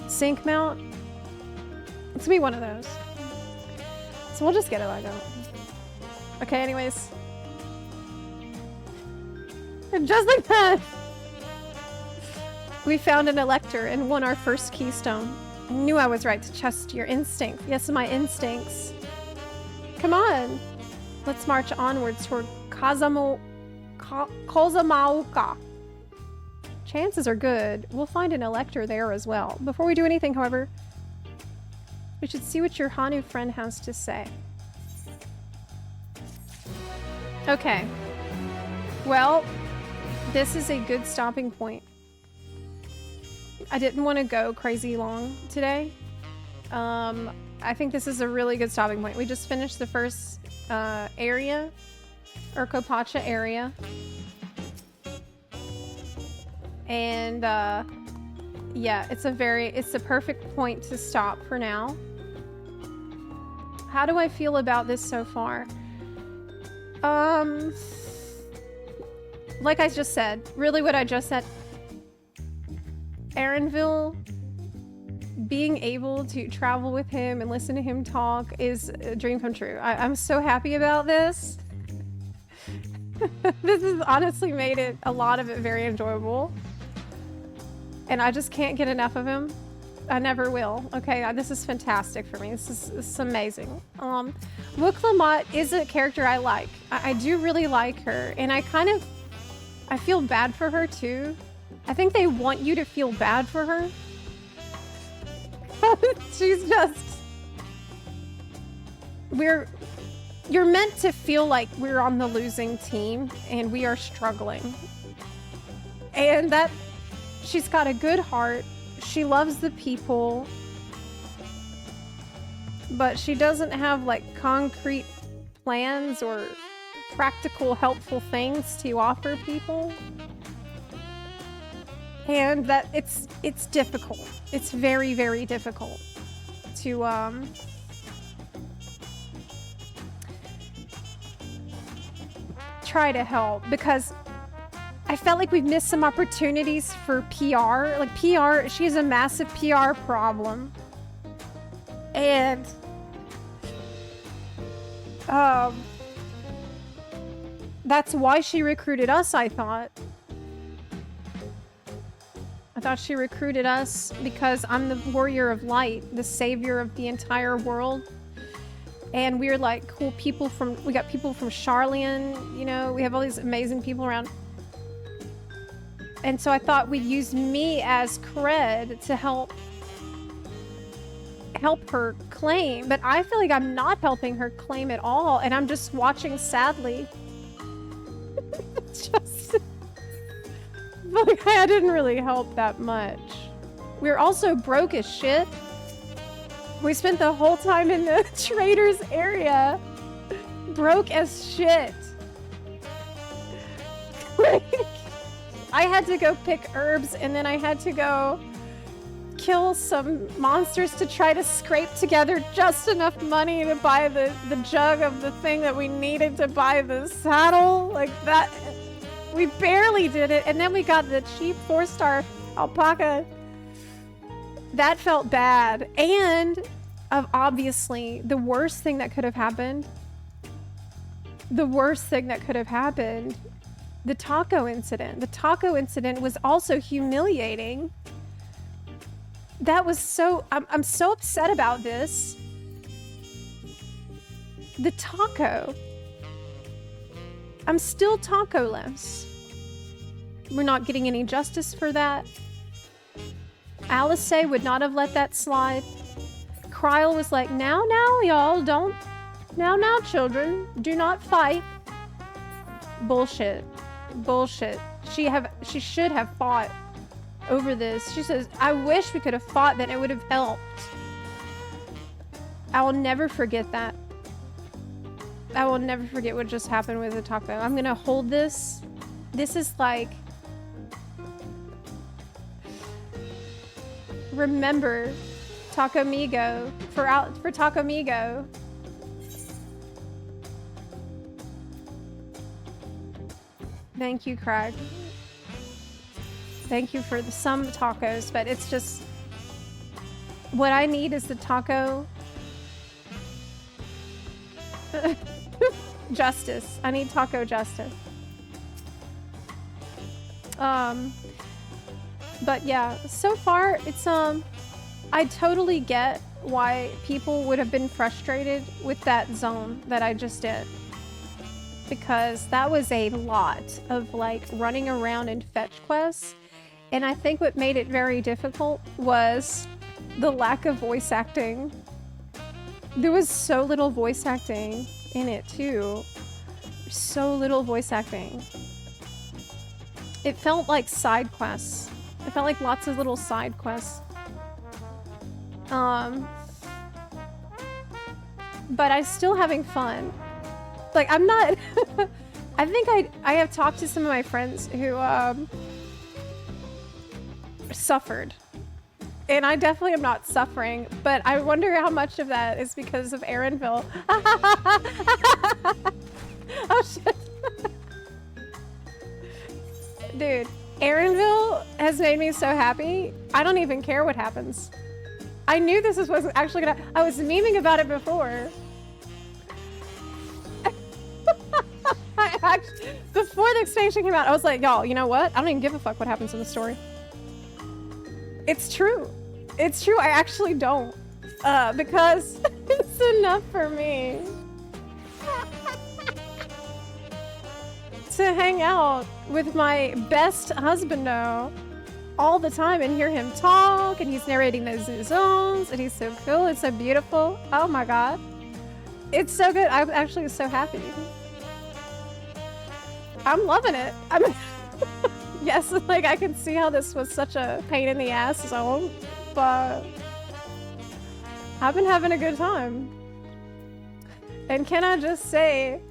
sync mount. It's going to be one of those. So we'll just get it like that. Okay, anyways. And just like that, we found an elector and won our first keystone. I knew I was right to trust your instinct. Yes, my instincts. Come on. Let's march onwards toward Kozamauka. Chances are good. We'll find an elector there as well. Before we do anything, however, we should see what your Hanu friend has to say. Okay. Well, this is a good stopping point. I didn't want to go crazy long today. I think this is a really good stopping point. We just finished the first area, or Kopacha area. And yeah, it's the perfect point to stop for now. How do I feel about this so far? Like I just said, really what I just said, Aaronville, being able to travel with him and listen to him talk is a dream come true. I'm so happy about this. This has honestly made a lot of it very enjoyable. And I just can't get enough of him. I never will. Okay, this is fantastic for me. This is amazing. Wook is a character I like. I do really like her, and I feel bad for her too. I think they want you to feel bad for her. She's just... You're meant to feel like we're on the losing team, and we are struggling. And that she's got a good heart. She loves the people. But she doesn't have like concrete plans or practical helpful things to offer people. And that it's difficult. It's very, very difficult to try to help, because I felt like we've missed some opportunities for PR. Like PR, she has a massive PR problem. And that's why she recruited us, I thought. I thought she recruited us because I'm the warrior of light, the savior of the entire world. And we're like cool people we got people from Charlian, you know, we have all these amazing people around. And so I thought we'd use me as cred to help her claim, but I feel like I'm not helping her claim at all, and I'm just watching sadly. Just like, I didn't really help that much. We were also broke as shit. We spent the whole time in the traders area broke as shit. I had to go pick herbs, and then I had to go kill some monsters to try to scrape together just enough money to buy the jug of the thing that we needed to buy the saddle. Like that, we barely did it. And then we got the cheap 4-star alpaca. That felt bad. And obviously the worst thing that could have happened, the taco incident. The taco incident was also humiliating. That was so... I'm so upset about this. The taco. I'm still taco-less. We're not getting any justice for that. Alice would not have let that slide. Kryle was like, now, y'all, don't... Now, children, do not fight. Bullshit. Bullshit. She should have fought over this. She says, I wish we could have fought, then it would have helped. I will never forget that. I will never forget what just happened with the taco. I'm gonna hold this. This is like... Remember, Taco Migo. For Taco Migo. Thank you, Craig. Thank you for some tacos, but it's just... What I need is the taco... justice. I need taco justice. But yeah, so far it's I totally get why people would have been frustrated with that zone that I just did. Because that was a lot of like running around and fetch quests. And I think what made it very difficult was the lack of voice acting. There was so little voice acting in it too. So little voice acting. It felt like side quests. It felt like lots of little side quests. But I'm still having fun. Like, I'm not... I think I have talked to some of my friends who suffered. And I definitely am not suffering, but I wonder how much of that is because of Aaronville. Oh shit. Dude, Aaronville has made me so happy. I don't even care what happens. I knew this was actually gonna... I was memeing about it before. Before the expansion came out, I was like, y'all, you know what? I don't even give a fuck what happens in the story. It's true. It's true. I actually don't. Because it's enough for me to hang out with my best husband now all the time and hear him talk, and he's narrating those zones, and he's so cool. It's so beautiful. Oh my god. It's so good. I'm actually so happy. I'm loving it. Yes, like I can see how this was such a pain in the ass zone, but I've been having a good time. And can I just say,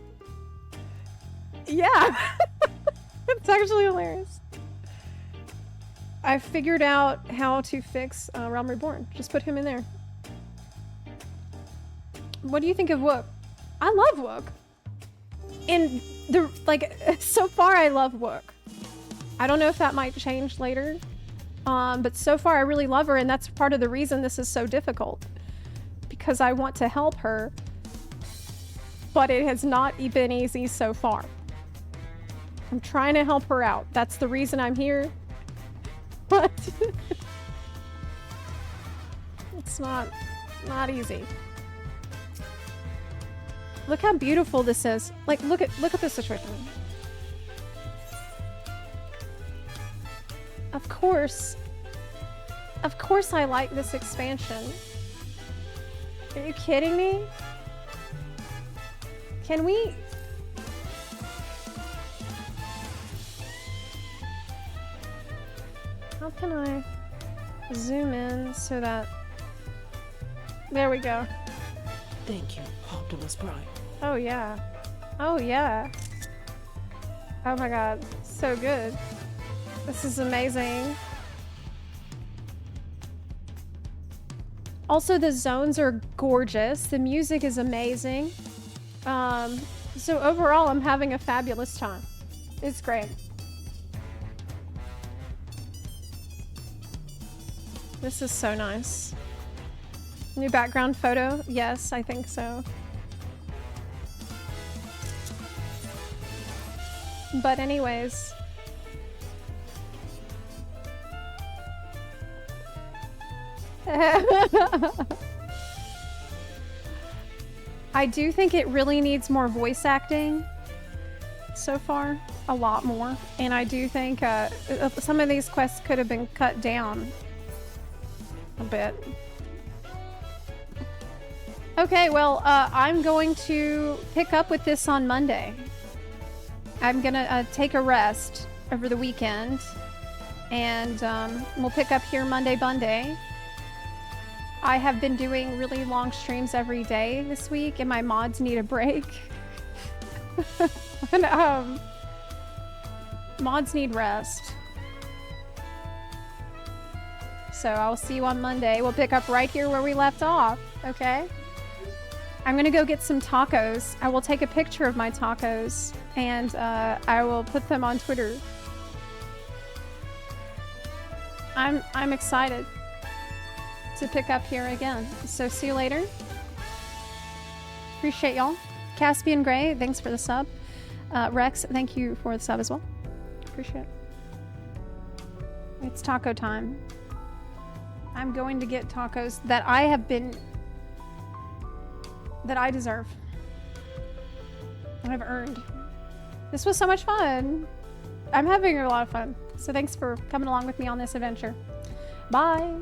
yeah, it's actually hilarious. I figured out how to fix Realm Reborn. Just put him in there. What do you think of Wook? I love Wook. And so far I love Wook. I don't know if that might change later. But so far I really love her, and that's part of the reason this is so difficult. Because I want to help her, but it has not been easy so far. I'm trying to help her out. That's the reason I'm here. But it's not easy. Look how beautiful this is. Like, look at this situation. Of course I like this expansion. Are you kidding me? Can we? How can I zoom in so that... There we go. Thank you, Optimus Prime. Oh yeah. Oh yeah. Oh my god. So good. This is amazing. Also, the zones are gorgeous. The music is amazing. So overall, I'm having a fabulous time. It's great. This is so nice. New background photo? Yes, I think so. But anyways. I do think it really needs more voice acting so far. A lot more. And I do think some of these quests could have been cut down a bit. Okay, well, I'm going to pick up with this on Monday. I'm gonna take a rest over the weekend, and we'll pick up here Monday Bunday. I have been doing really long streams every day this week, and my mods need a break. And, mods need rest. So I'll see you on Monday. We'll pick up right here where we left off, okay? I'm gonna go get some tacos. I will take a picture of my tacos, and I will put them on Twitter. I'm excited to pick up here again. So see you later. Appreciate y'all. Caspian Gray, thanks for the sub. Rex, thank you for the sub as well. Appreciate it. It's taco time. I'm going to get tacos that I deserve. That I've earned. This was so much fun. I'm having a lot of fun. So thanks for coming along with me on this adventure. Bye.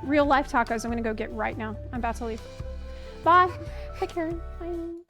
Real life tacos I'm gonna go get right now. I'm about to leave. Bye. Take care. Bye.